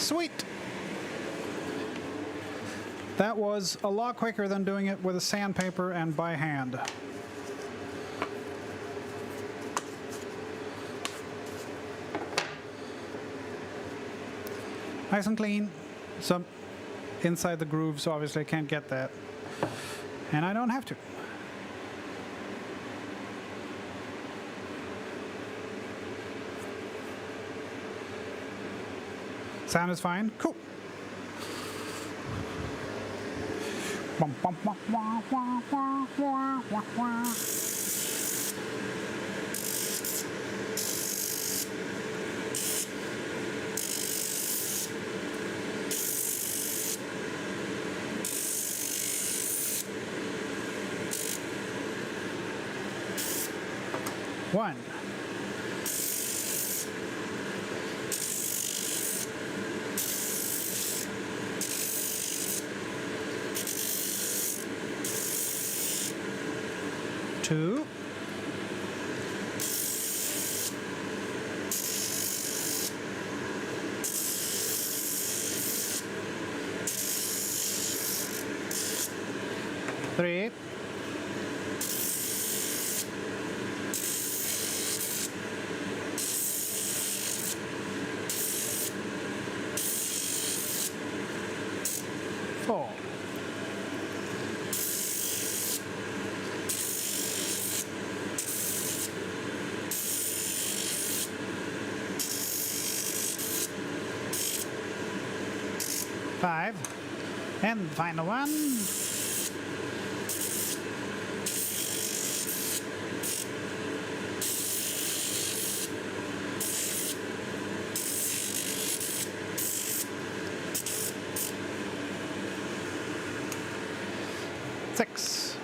S3: Sweet. That was a lot quicker than doing it with a sandpaper and by hand. Nice and clean. Some inside the grooves, obviously I can't get that. And I don't have to. Sound is fine? Cool. Bum, bum, bum, wah, wah, wah, wah, wah, wah. One. Two. Three. Four. Five. And the final one. Six.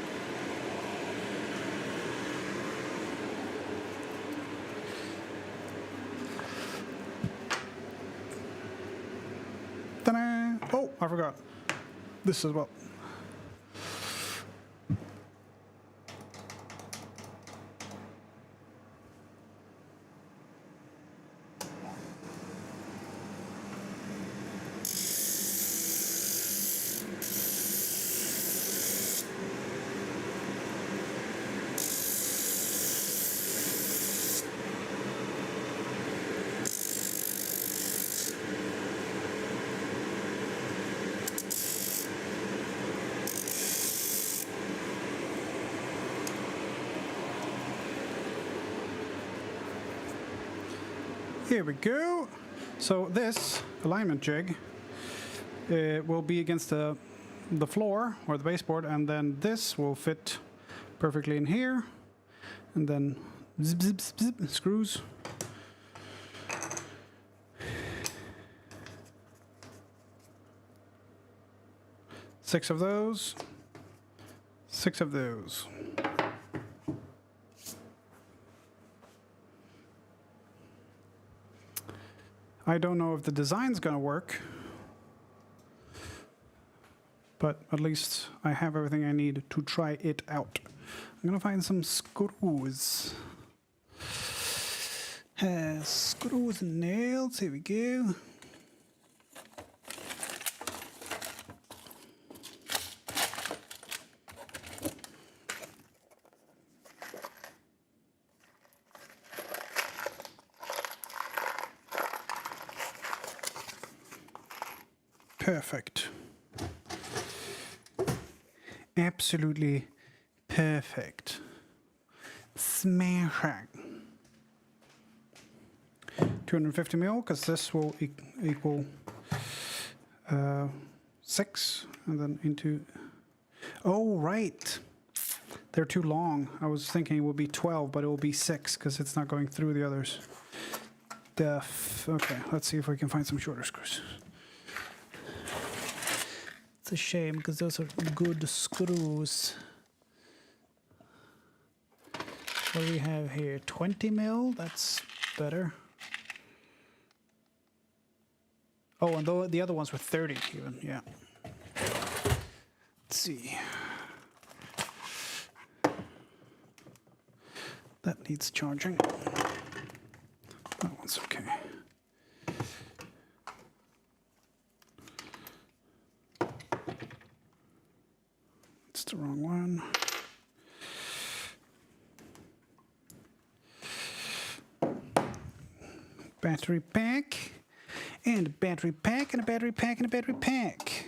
S3: Ta-da! Oh, I forgot. This as well. Here we go. So this alignment jig will be against the floor or the baseboard, and then this will fit perfectly in here, and then zip, zip, zip, zip, screws. Six of those. Six of those. I don't know if the design's gonna work, but at least I have everything I need to try it out. I'm gonna find some screws. Screws and nails, here we go. Perfect. Absolutely perfect. Smashing. 250 mil, because this will equal 6, and then into. Oh, right. They're too long. I was thinking it would be 12, but it will be 6 because it's not going through the others. Okay, let's see if we can find some shorter screws. It's a shame because those are good screws. What do we have here? 20 mil? That's better. Oh, and the other ones were 30 even, yeah. Let's see. That needs charging. That one's okay. It's the wrong one. Battery pack. And a battery pack, and a battery pack, and a battery pack.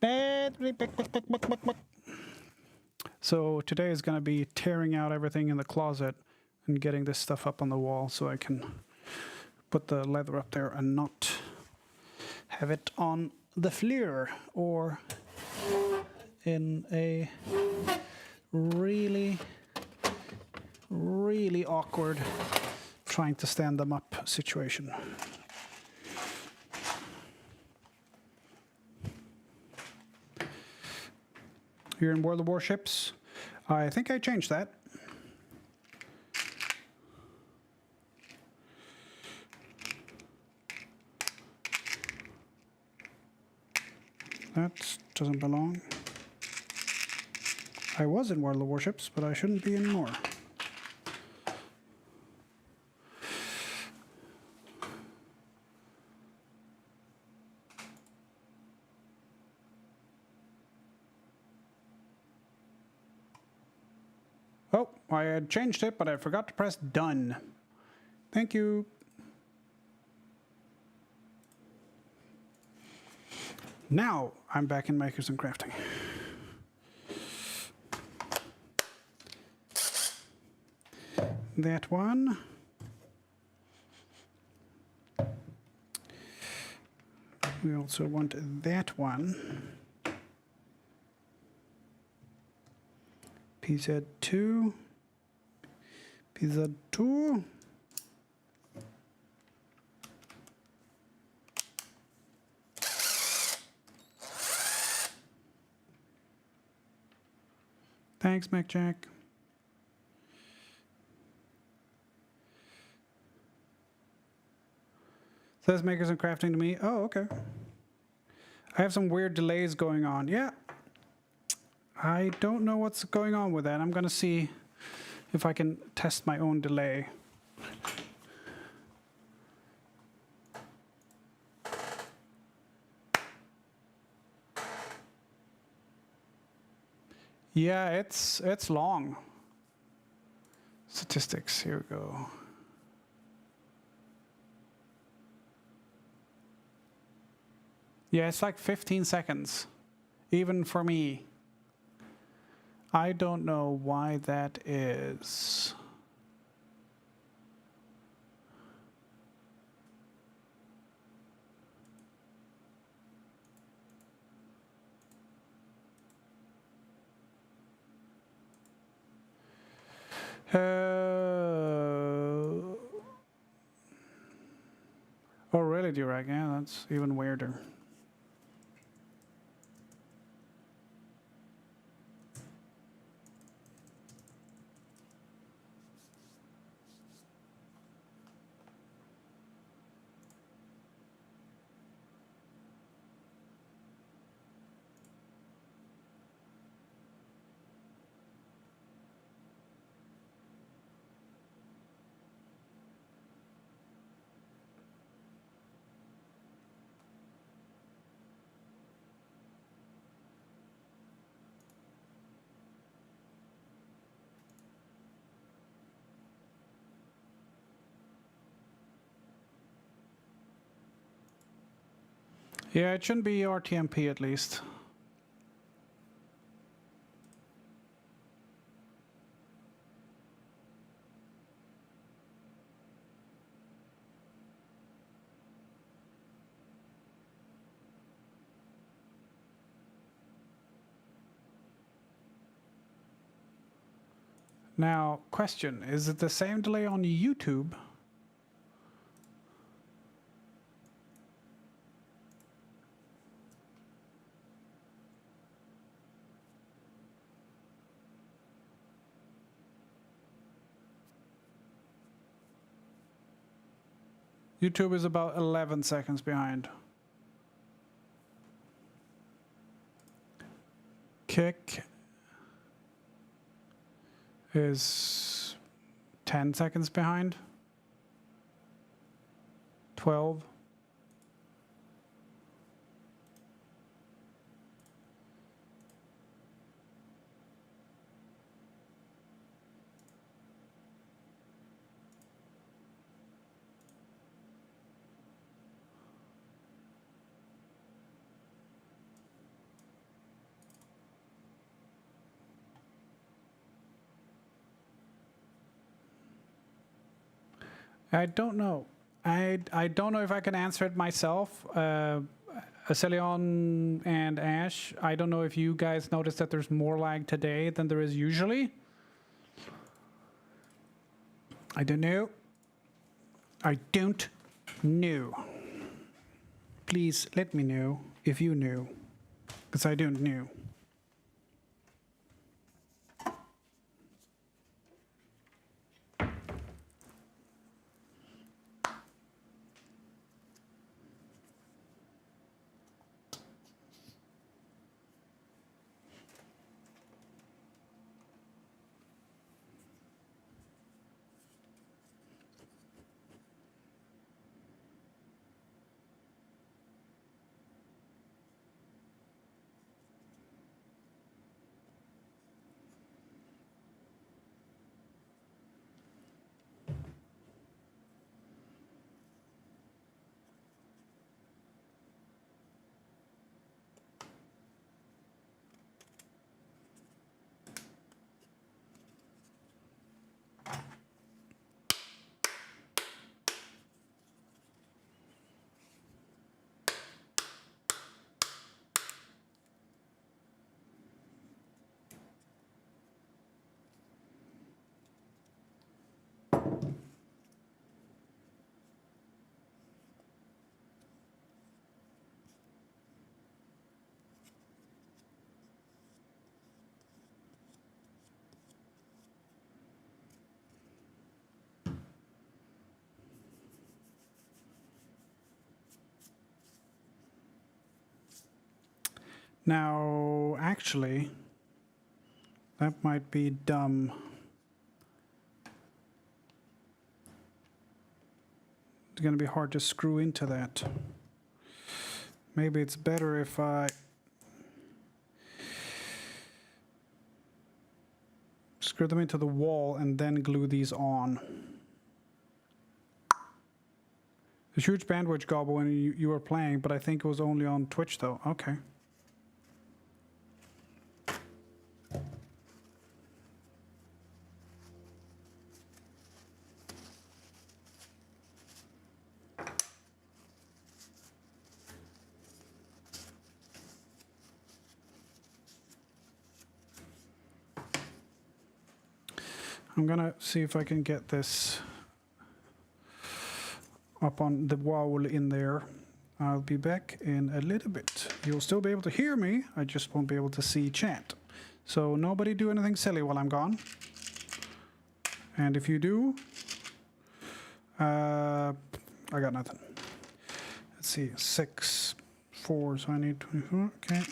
S3: Battery pack, pack, pack, pack, pack, pack. So today is going to be tearing out everything in the closet and getting this stuff up on the wall so I can put the leather up there and not have it on the floor or in a really, really awkward trying to stand them up situation. Here in World of Warships, I think I changed that. That doesn't belong. I was in World of Warships, but I shouldn't be anymore. Oh, I had changed it, but I forgot to press done. Thank you. Now I'm back in Makers and Crafting. That one. We also want that one. PZ2. PZ2. Thanks, MacJack. Says Makers and Crafting to me. Oh, okay. I have some weird delays going on. Yeah. I don't know what's going on with that. I'm going to see if I can test my own delay. Yeah, it's long. Statistics, here we go. Yeah, it's like 15 seconds, even for me. I don't know why that is. Oh, really, Durag? Yeah, that's even weirder. Yeah, it shouldn't be RTMP at least. Now, question, is it the same delay on YouTube? YouTube is about 11 seconds behind. Kick is 10 seconds behind. 12. I don't know. I don't know if I can answer it myself. Acelion and Ash, I don't know if you guys noticed that there's more lag today than there is usually. I don't know. I don't know. Please let me know if you know, because I don't know. Now, actually, that might be dumb. It's going to be hard to screw into that. Maybe it's better if I screw them into the wall and then glue these on. A huge bandwidth gobble when you were playing, but I think it was only on Twitch though. Okay. I'm gonna see if I can get this up on the wall in there. I'll be back in a little bit. You'll still be able to hear me, I just won't be able to see chat. So nobody do anything silly while I'm gone. And if you do, I got nothing. Let's see, 6, 4, so I need 24, okay.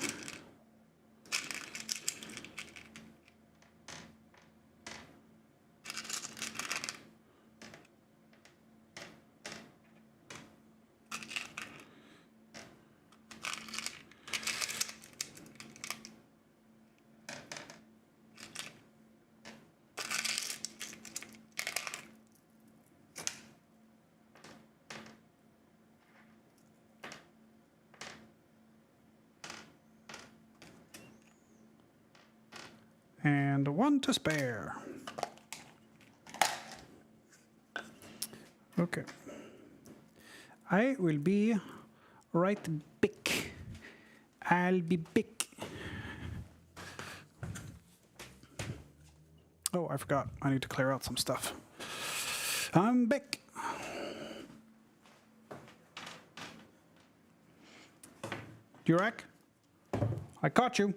S3: And 1 to spare. Okay. I will be right back. I'll be back. Oh, I forgot. I need to clear out some stuff. I'm back. Durek, I caught you.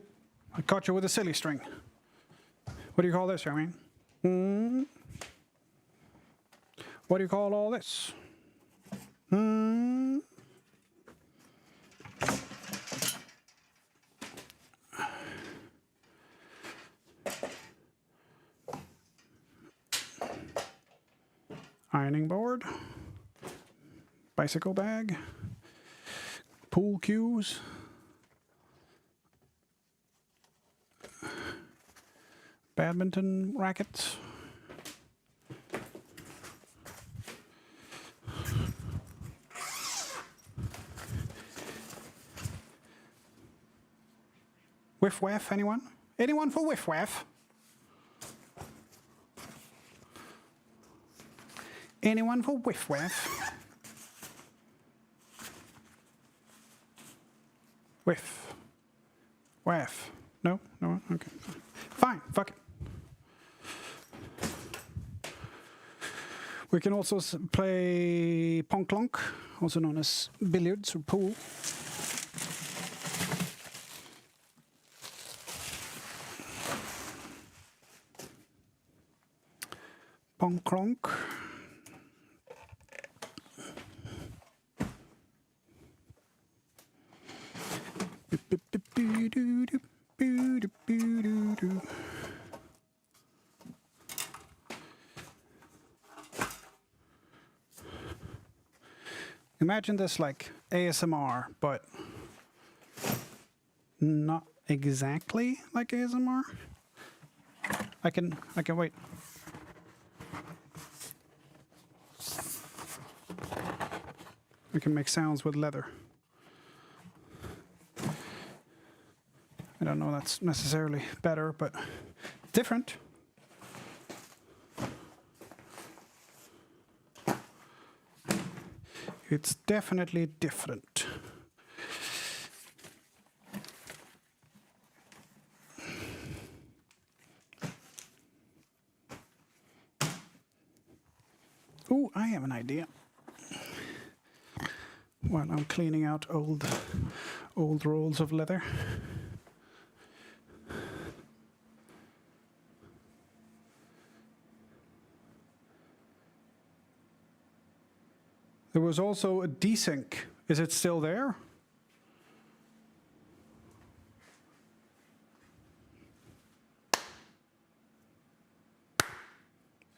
S3: I caught you with a silly string. What do you call this, young man? What do you call all this? Ironing board, bicycle bag, pool cues, badminton rackets, whiff waff, anyone? Anyone for whiff waff? Anyone for whiff waff? Whiff. Waff. No? No? Okay. Fine. Fuck it. We can also play Pong Clonk, also known as billiards or pool. Pong Clonk. Imagine this like ASMR, but not exactly like ASMR. I can wait. I can make sounds with leather. I don't know that's necessarily better, but different. It's definitely different. Ooh, I have an idea. While I'm cleaning out old rolls of leather. There was also a desync. Is it still there?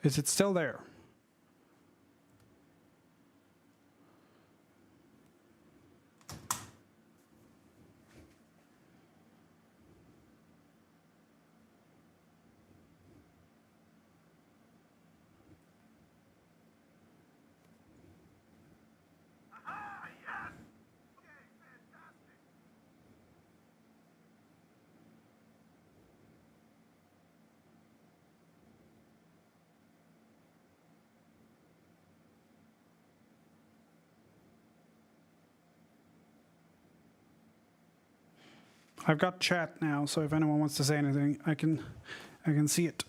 S3: Is it still there? I've got chat now, so if anyone wants to say anything, I can see it.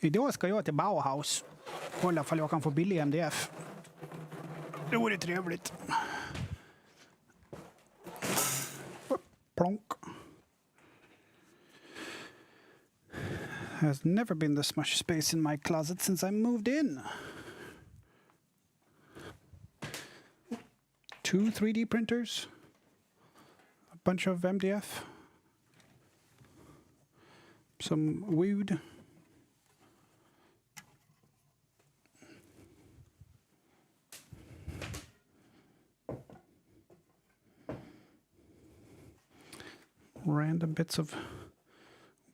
S3: Idag ska jag till Bauhaus. Kolla ifall jag kan få billig MDF. Det vore trevligt. Plonk. There's never been this much space in my closet since I moved in. 2 3D printers. A bunch of MDF. Some wood. Random bits of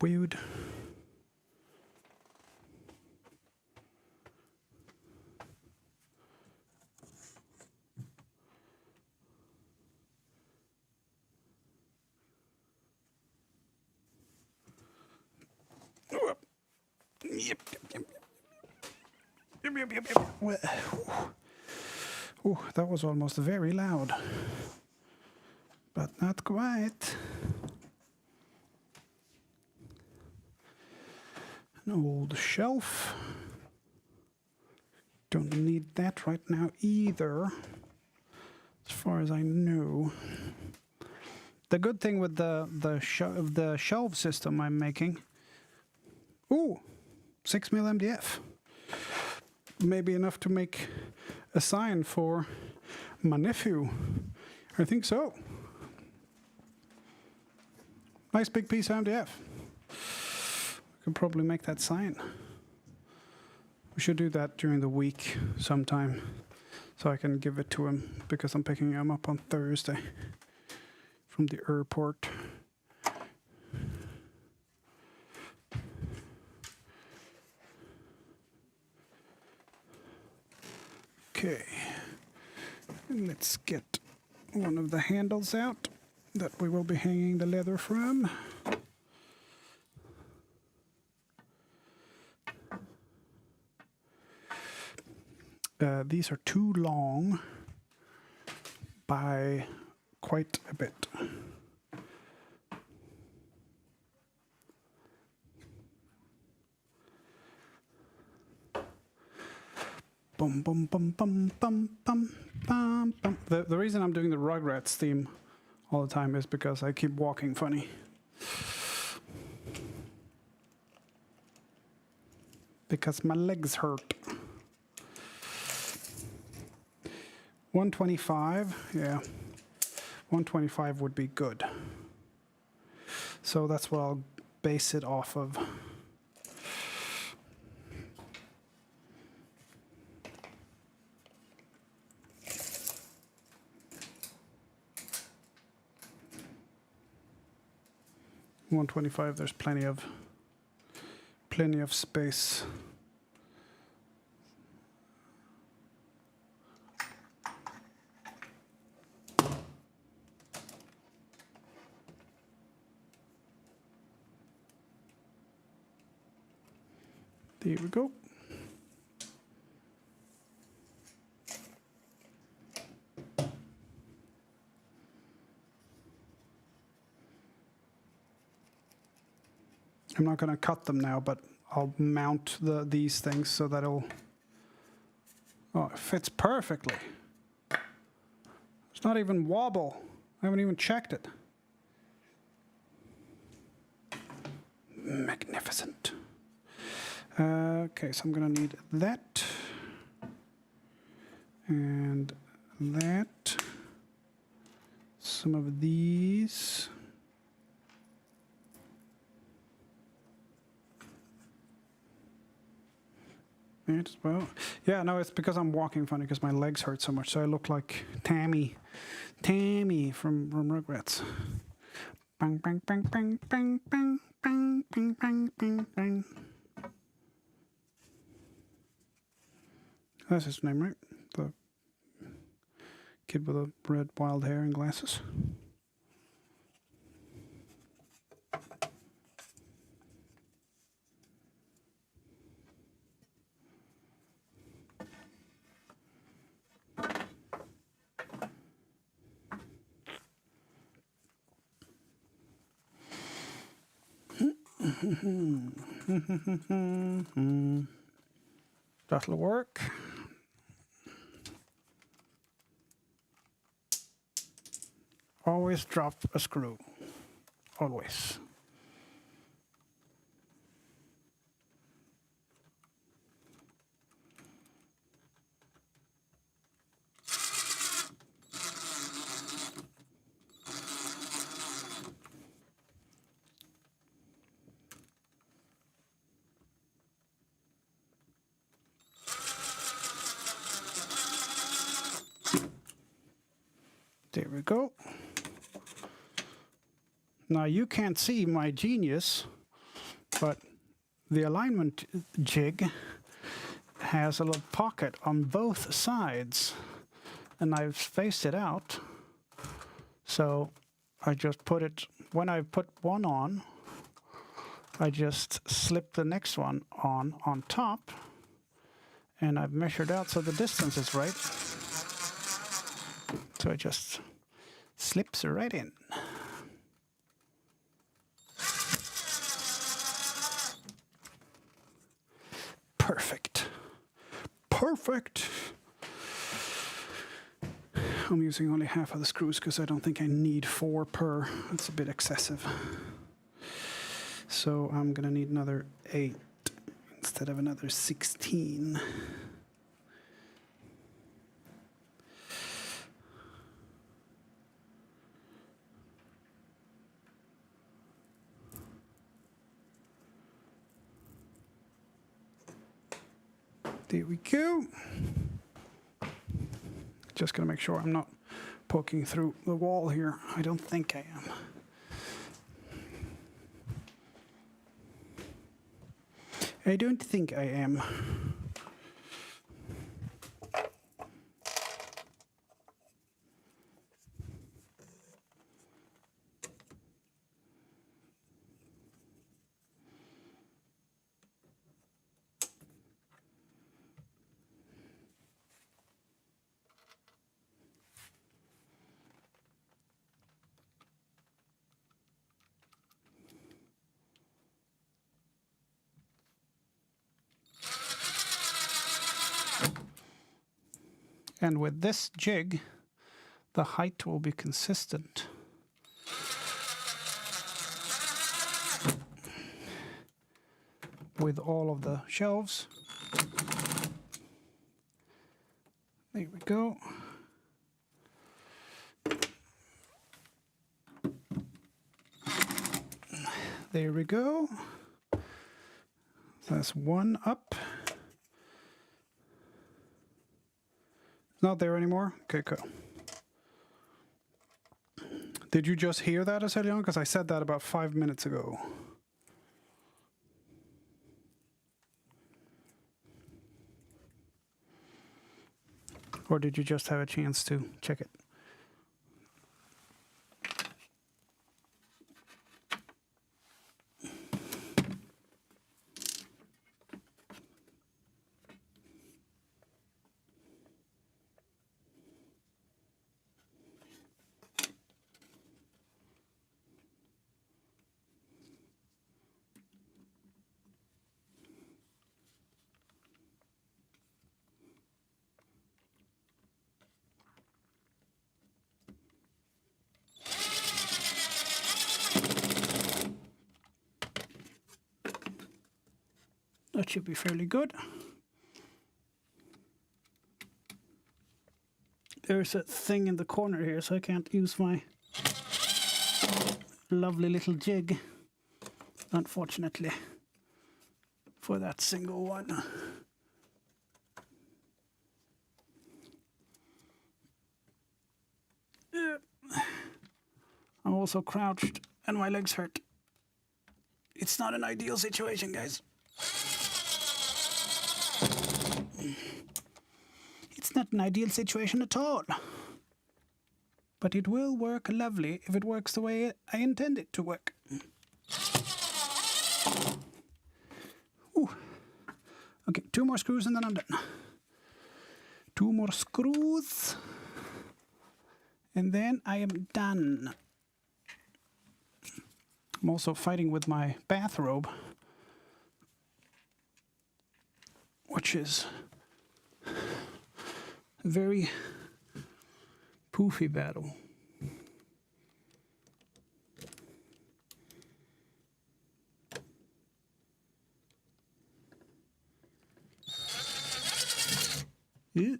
S3: wood. Oh, that was almost very loud, but not quite. An old shelf. Don't need that right now either, as far as I know. The good thing with the shelf system I'm making. Ooh, 6 mil MDF. Maybe enough to make a sign for my nephew. I think so. Nice big piece of MDF. I can probably make that sign. We should do that during the week sometime, so I can give it to him, because I'm picking him up on Thursday from the airport. Let's get one of the handles out that we will be hanging the leather from. These are too long by quite a bit. Bum bum bum bum bum bum bum bum. The reason I'm doing the Rugrats theme all the time is because I keep walking funny. Because my legs hurt. 125, yeah. 125 would be good. So that's what I'll base it off of. $125, there's plenty of space. There we go. I'm not going to cut them now, but I'll mount these things so that it'll... Oh, it fits perfectly. It's not even wobble. I haven't even checked it. Magnificent. Okay, so I'm going to need that. And that. Some of these. That as well. Yeah, no, it's because I'm walking funny because my legs hurt so much. So I look like Tammy from Rugrats. Bang, bang, bang, bang, bang, bang, bang, bang, bang, bang, bang. That's his name, right? The kid with the red wild hair and glasses. That'll work. Always drop a screw. Always. There we go. Now you can't see my genius, but the alignment jig has a little pocket on both sides, and I've spaced it out. So I just put it, when I put one on, I just slip the next one on top, and I've measured out so the distance is right. So it just slips right in. Perfect. Perfect. I'm using only half of the screws because I don't think I need 4 per. That's a bit excessive. So I'm going to need another 8 instead of another 16. There we go. Just gonna make sure I'm not poking through the wall here. I don't think I am. I don't think I am. And with this jig, the height will be consistent. With all of the shelves. There we go. There we go. That's one up. Not there anymore? Okay, cool. Did you just hear that, Aselion? Because I said that about 5 minutes ago. Or did you just have a chance to check it? That should be fairly good. There's a thing in the corner here, so I can't use my lovely little jig, unfortunately, for that single one. I'm also crouched and my legs hurt. It's not an ideal situation, guys. It's not an ideal situation at all. But it will work lovely if it works the way I intend it to work. Ooh. Okay, 2 more screws and then I'm done. 2 more screws. And then I am done. I'm also fighting with my bathrobe, which is a very poofy battle. Ew.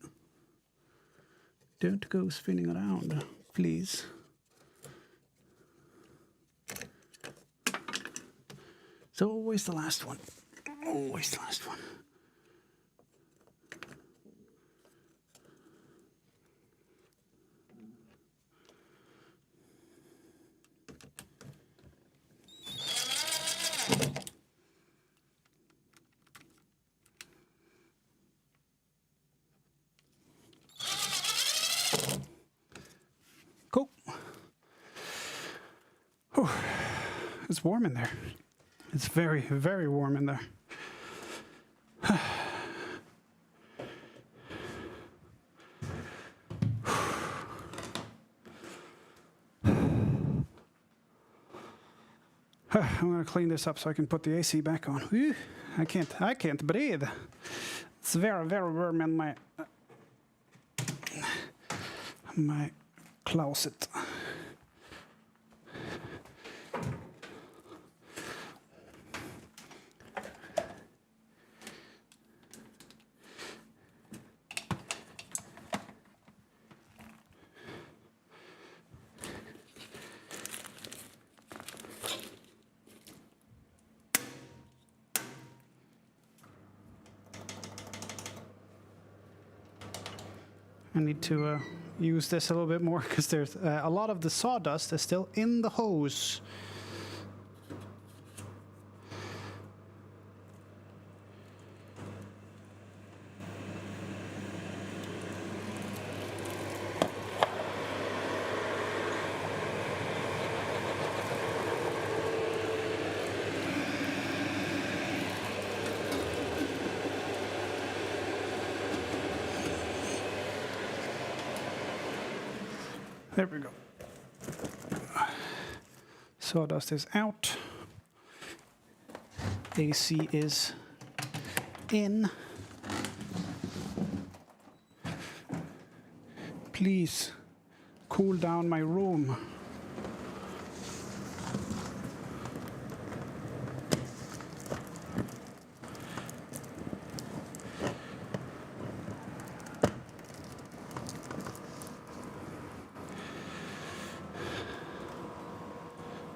S3: Don't go spinning around, please. So always the last one. Always the last one. Cool. Whew. It's warm in there. It's very, very warm in there. I'm gonna clean this up so I can put the AC back on. Whew. I can't breathe. It's very, very warm in my closet. I need to use this a little bit more because there's a lot of the sawdust is still in the hose. There we go. Sawdust is out. AC is in. Please cool down my room.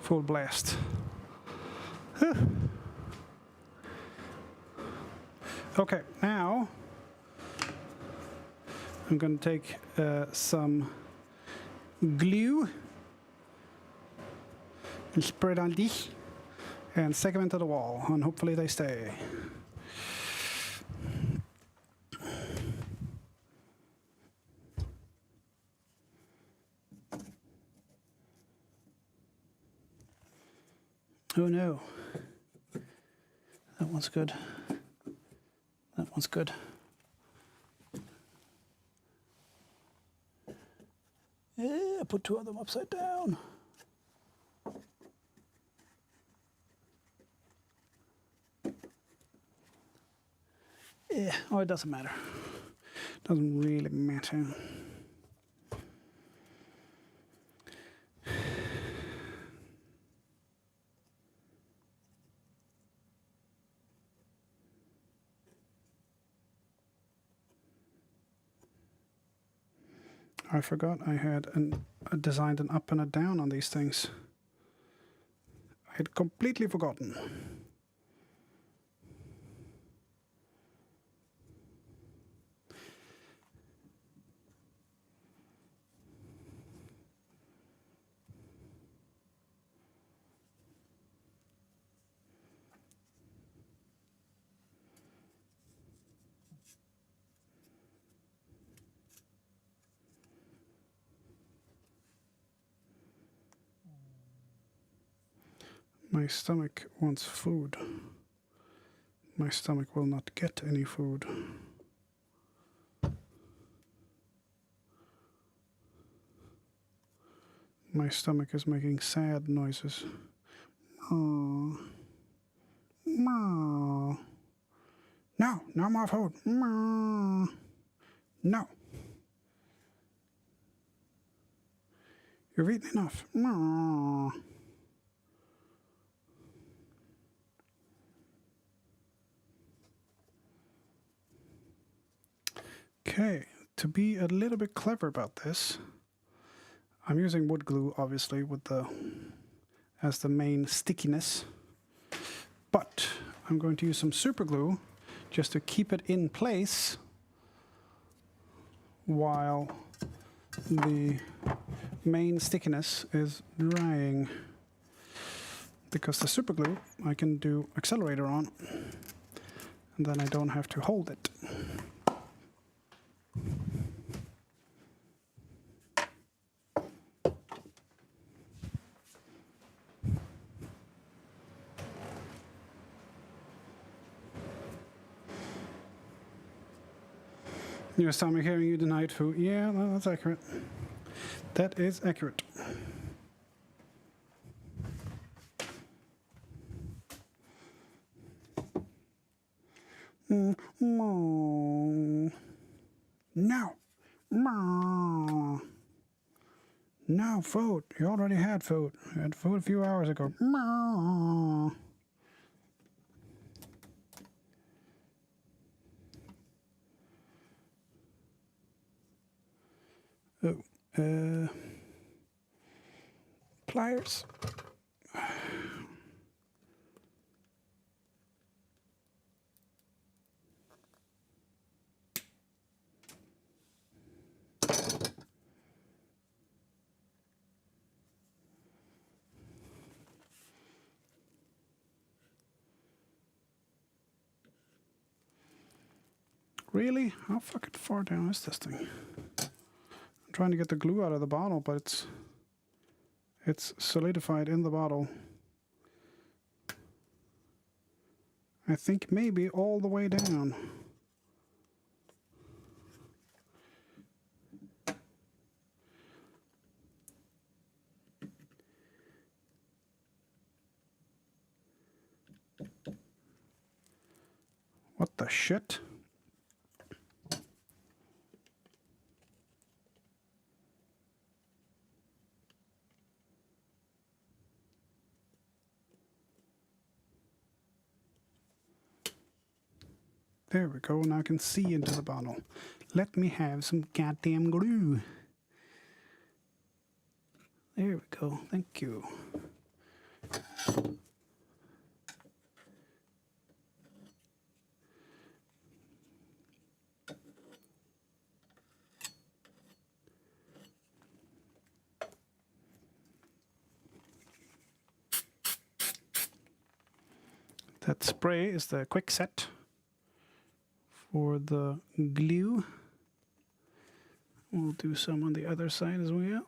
S3: Full blast. Okay, now I'm going to take some glue and spread on this and stick them into the wall, and hopefully they stay. Oh no. That one's good. That one's good. Yeah, put two of them upside down. Yeah, oh, it doesn't matter. Doesn't really matter. I forgot I had designed an up and a down on these things. I had completely forgotten. My stomach wants food. My stomach will not get any food. My stomach is making sad noises. Oh. No, no more food. No. You've eaten enough. Okay, to be a little bit clever about this, I'm using wood glue, obviously, with as the main stickiness. But I'm going to use some super glue just to keep it in place while the main stickiness is drying. Because the super glue I can do accelerator on, and then I don't have to hold it. Your stomach hearing you denied food. Yeah, well, that's accurate. That is accurate. No. No food. You already had food. You had food a few hours ago. Oh, pliers. Really? How fucking far down is this thing? I'm trying to get the glue out of the bottle, but it's solidified in the bottle. I think maybe all the way down. What the shit? There we go. Now I can see into the bottle. Let me have some goddamn glue. There we go. Thank you. That spray is the quick set for the glue. We'll do some on the other side as well.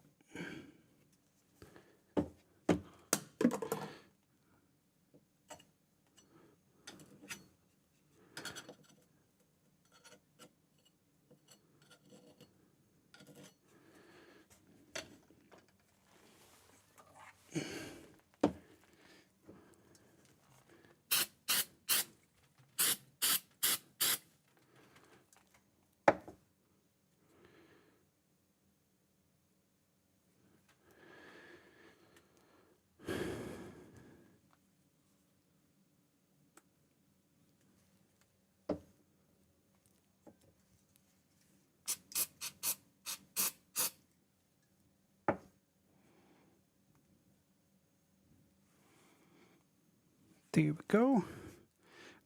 S3: There we go.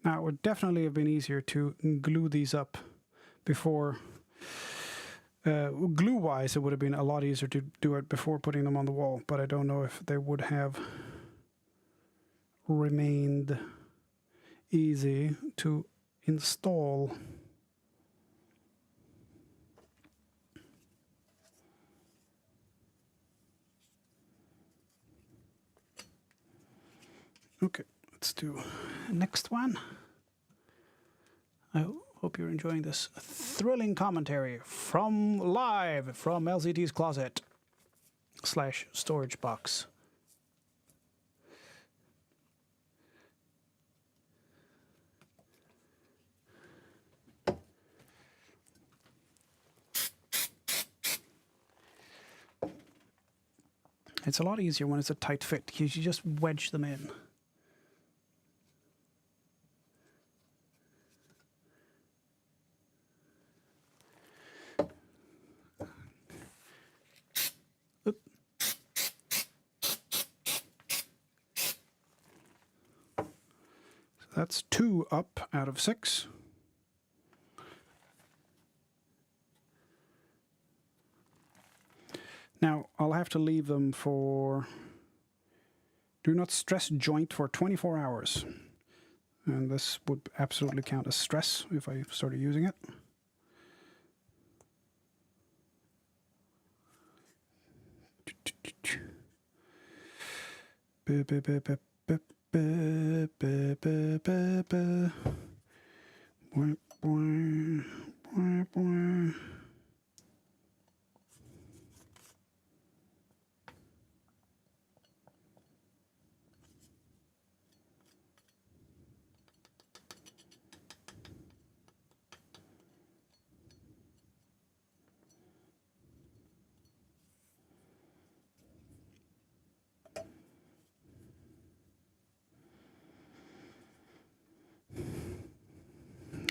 S3: Now it would definitely have been easier to glue these up before. Glue-wise, it would have been a lot easier to do it before putting them on the wall, but I don't know if they would have remained easy to install. Okay. Let's do next one. I hope you're enjoying this thrilling commentary from live from LCT's closet / storage box. It's a lot easier when it's a tight fit because you just wedge them in. That's 2 up out of 6. Now, I'll have to leave them for do not stress joint for 24 hours. And this would absolutely count as stress if I started using it.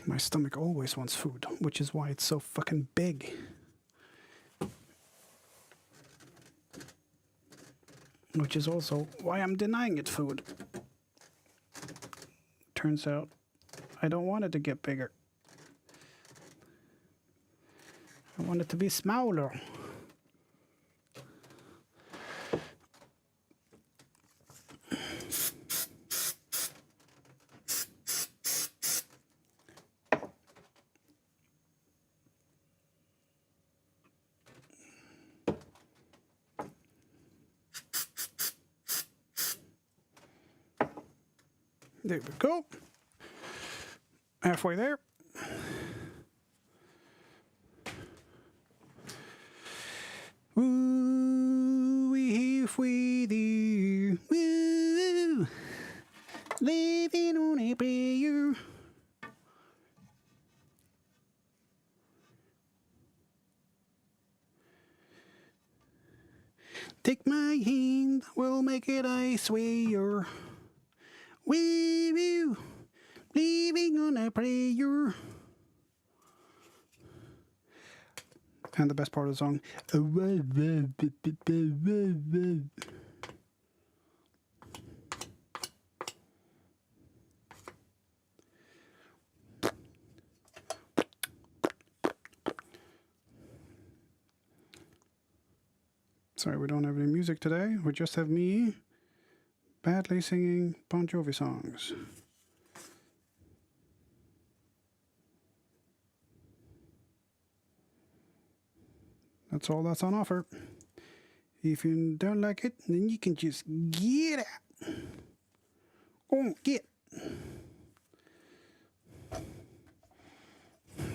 S3: My stomach always wants food, which is why it's so fucking big. Which is also why I'm denying it food. Turns out I don't want it to get bigger. I want it to be smaller. There we go. Halfway there. Ooh, we halfway there. Woo, living on a prayer. Take my hand, we'll make it, I swear. Woo, woo, Leaving on a prayer. And the best part of the song. Sorry, we don't have any music today. We just have me badly singing Bon Jovi songs. That's all that's on offer. If you don't like it, then you can just get out. Oh, get.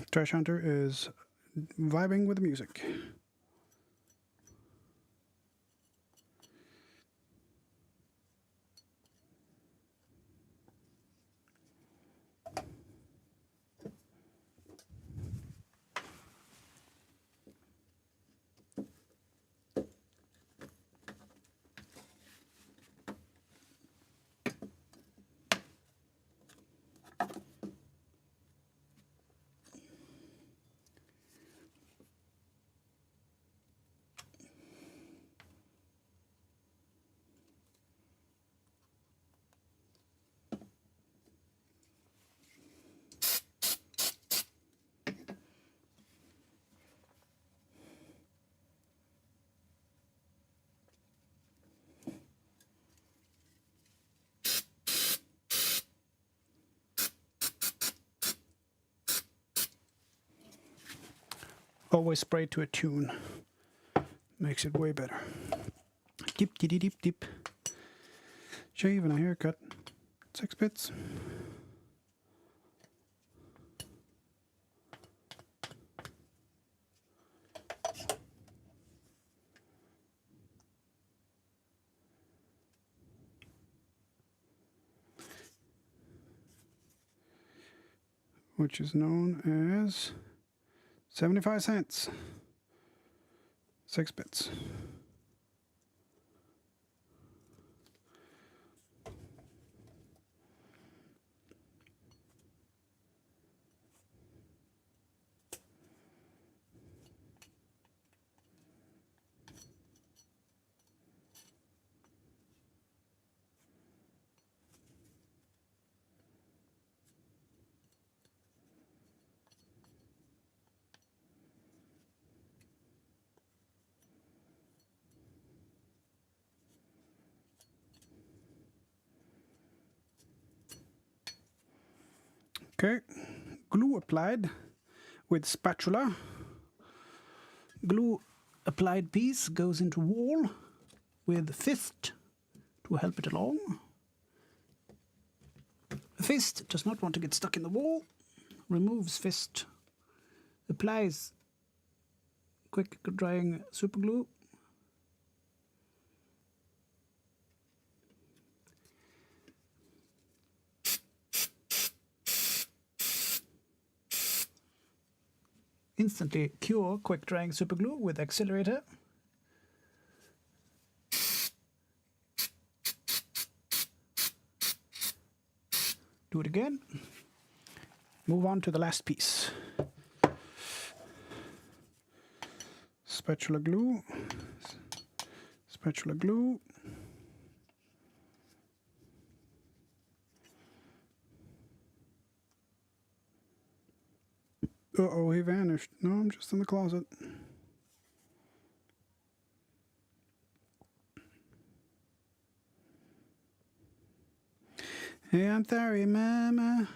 S3: Trash Hunter is vibing with the music. Always spray to a tune. Makes it way better. Dip, dip, dip, dip. Shave and a haircut. 6 bits. Which is known as 75 cents. 6 bits. Okay, glue applied with spatula. Glue applied piece goes into wall with fist to help it along. Fist does not want to get stuck in the wall. Removes fist. Applies quick drying super glue. Instantly cure quick drying super glue with accelerator. Do it again. Move on to the last piece. Spatula glue. Spatula glue. Uh-oh, he vanished. No, I'm just in the closet. Hey, I'm sorry, Mama.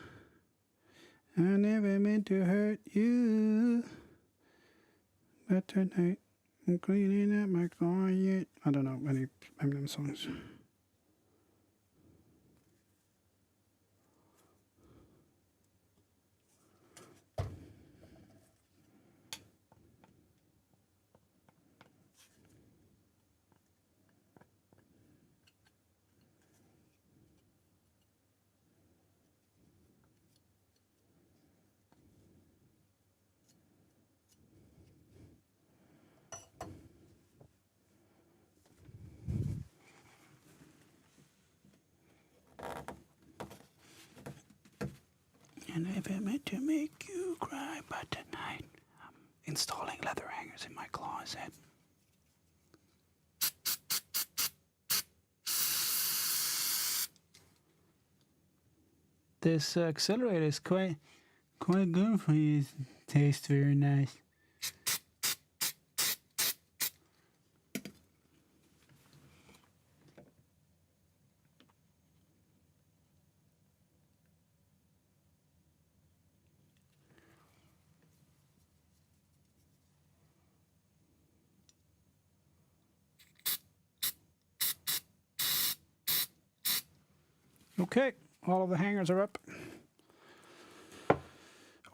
S3: I never meant to hurt you. But tonight, I'm cleaning up my closet. I don't know any Eminem songs. And if I meant to make you cry, but tonight I'm installing leather hangers in my closet. This accelerator is quite good for you. It tastes very nice. Okay, all of the hangers are up.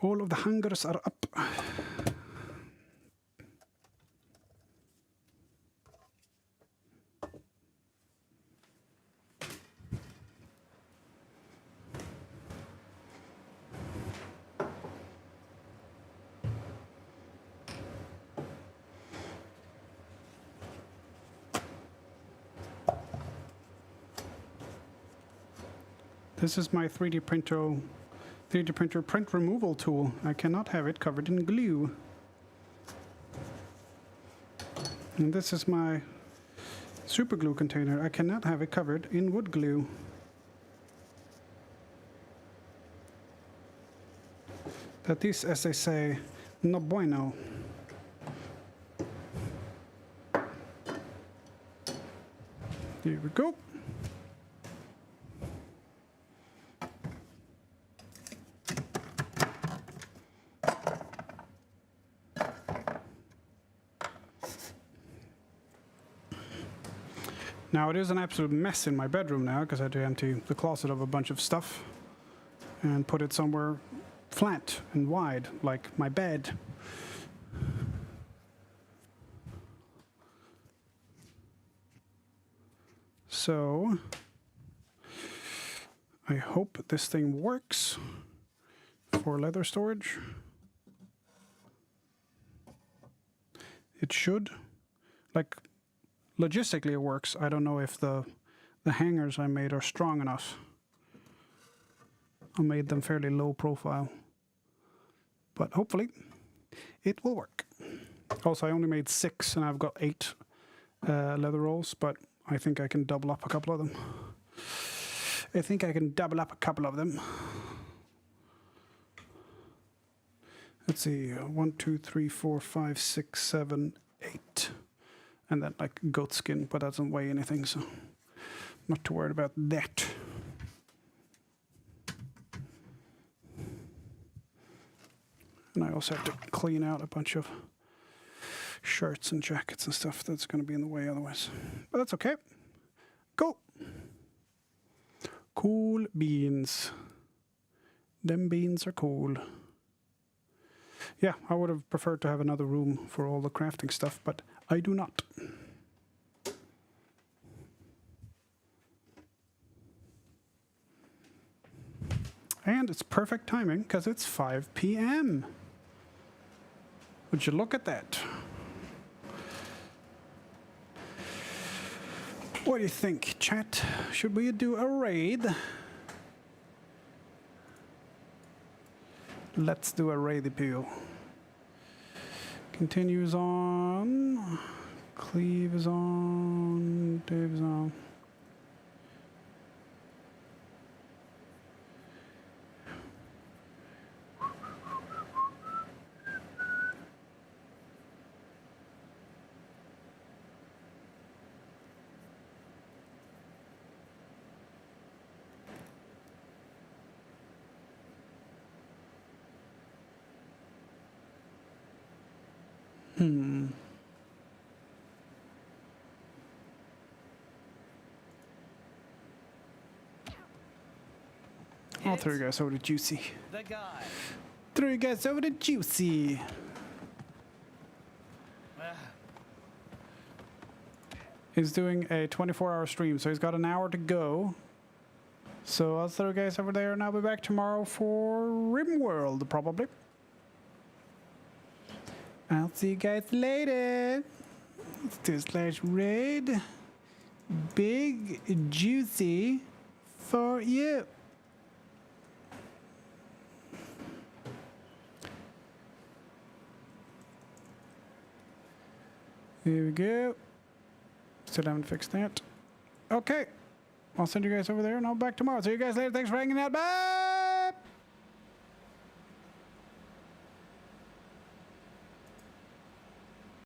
S3: All of the hangers are up. This is my 3D printer print removal tool. I cannot have it covered in glue. And this is my super glue container. I cannot have it covered in wood glue. That is, as they say, no bueno. Here we go. Now it is an absolute mess in my bedroom now because I had to empty the closet of a bunch of stuff and put it somewhere flat and wide, like my bed. So I hope this thing works for leather storage. It should. Like, logistically it works. I don't know if the hangers I made are strong enough. I made them fairly low profile. But hopefully it will work. Also, I only made 6 and I've got 8 leather rolls, but I think I can double up a couple of them. Let's see, 1, 2, 3, 4, 5, 6, 7, 8. And then like goat skin, but that doesn't weigh anything, so not too worried about that. And I also have to clean out a bunch of shirts and jackets and stuff that's going to be in the way otherwise. But that's okay. Cool. Cool beans. Them beans are cool. Yeah, I would have preferred to have another room for all the crafting stuff, but I do not. And it's perfect timing because it's 5 p.m. Would you look at that? What do you think, chat? Should we do a raid? Let's do a raid appeal. Continues on. Cleve is on. Dave is on. I'll throw you guys over to Juicy.
S4: The guy.
S3: Throw you guys over to Juicy. He's doing a 24-hour stream, so he's got an hour to go. So I'll throw you guys over there, and I'll be back tomorrow for RimWorld, probably. I'll see you guys later. Let's do /raid. Big Juicy for you. Here we go. Still haven't fixed that. Okay. I'll send you guys over there and I'll be back tomorrow. See you guys later. Thanks for hanging out. Bye!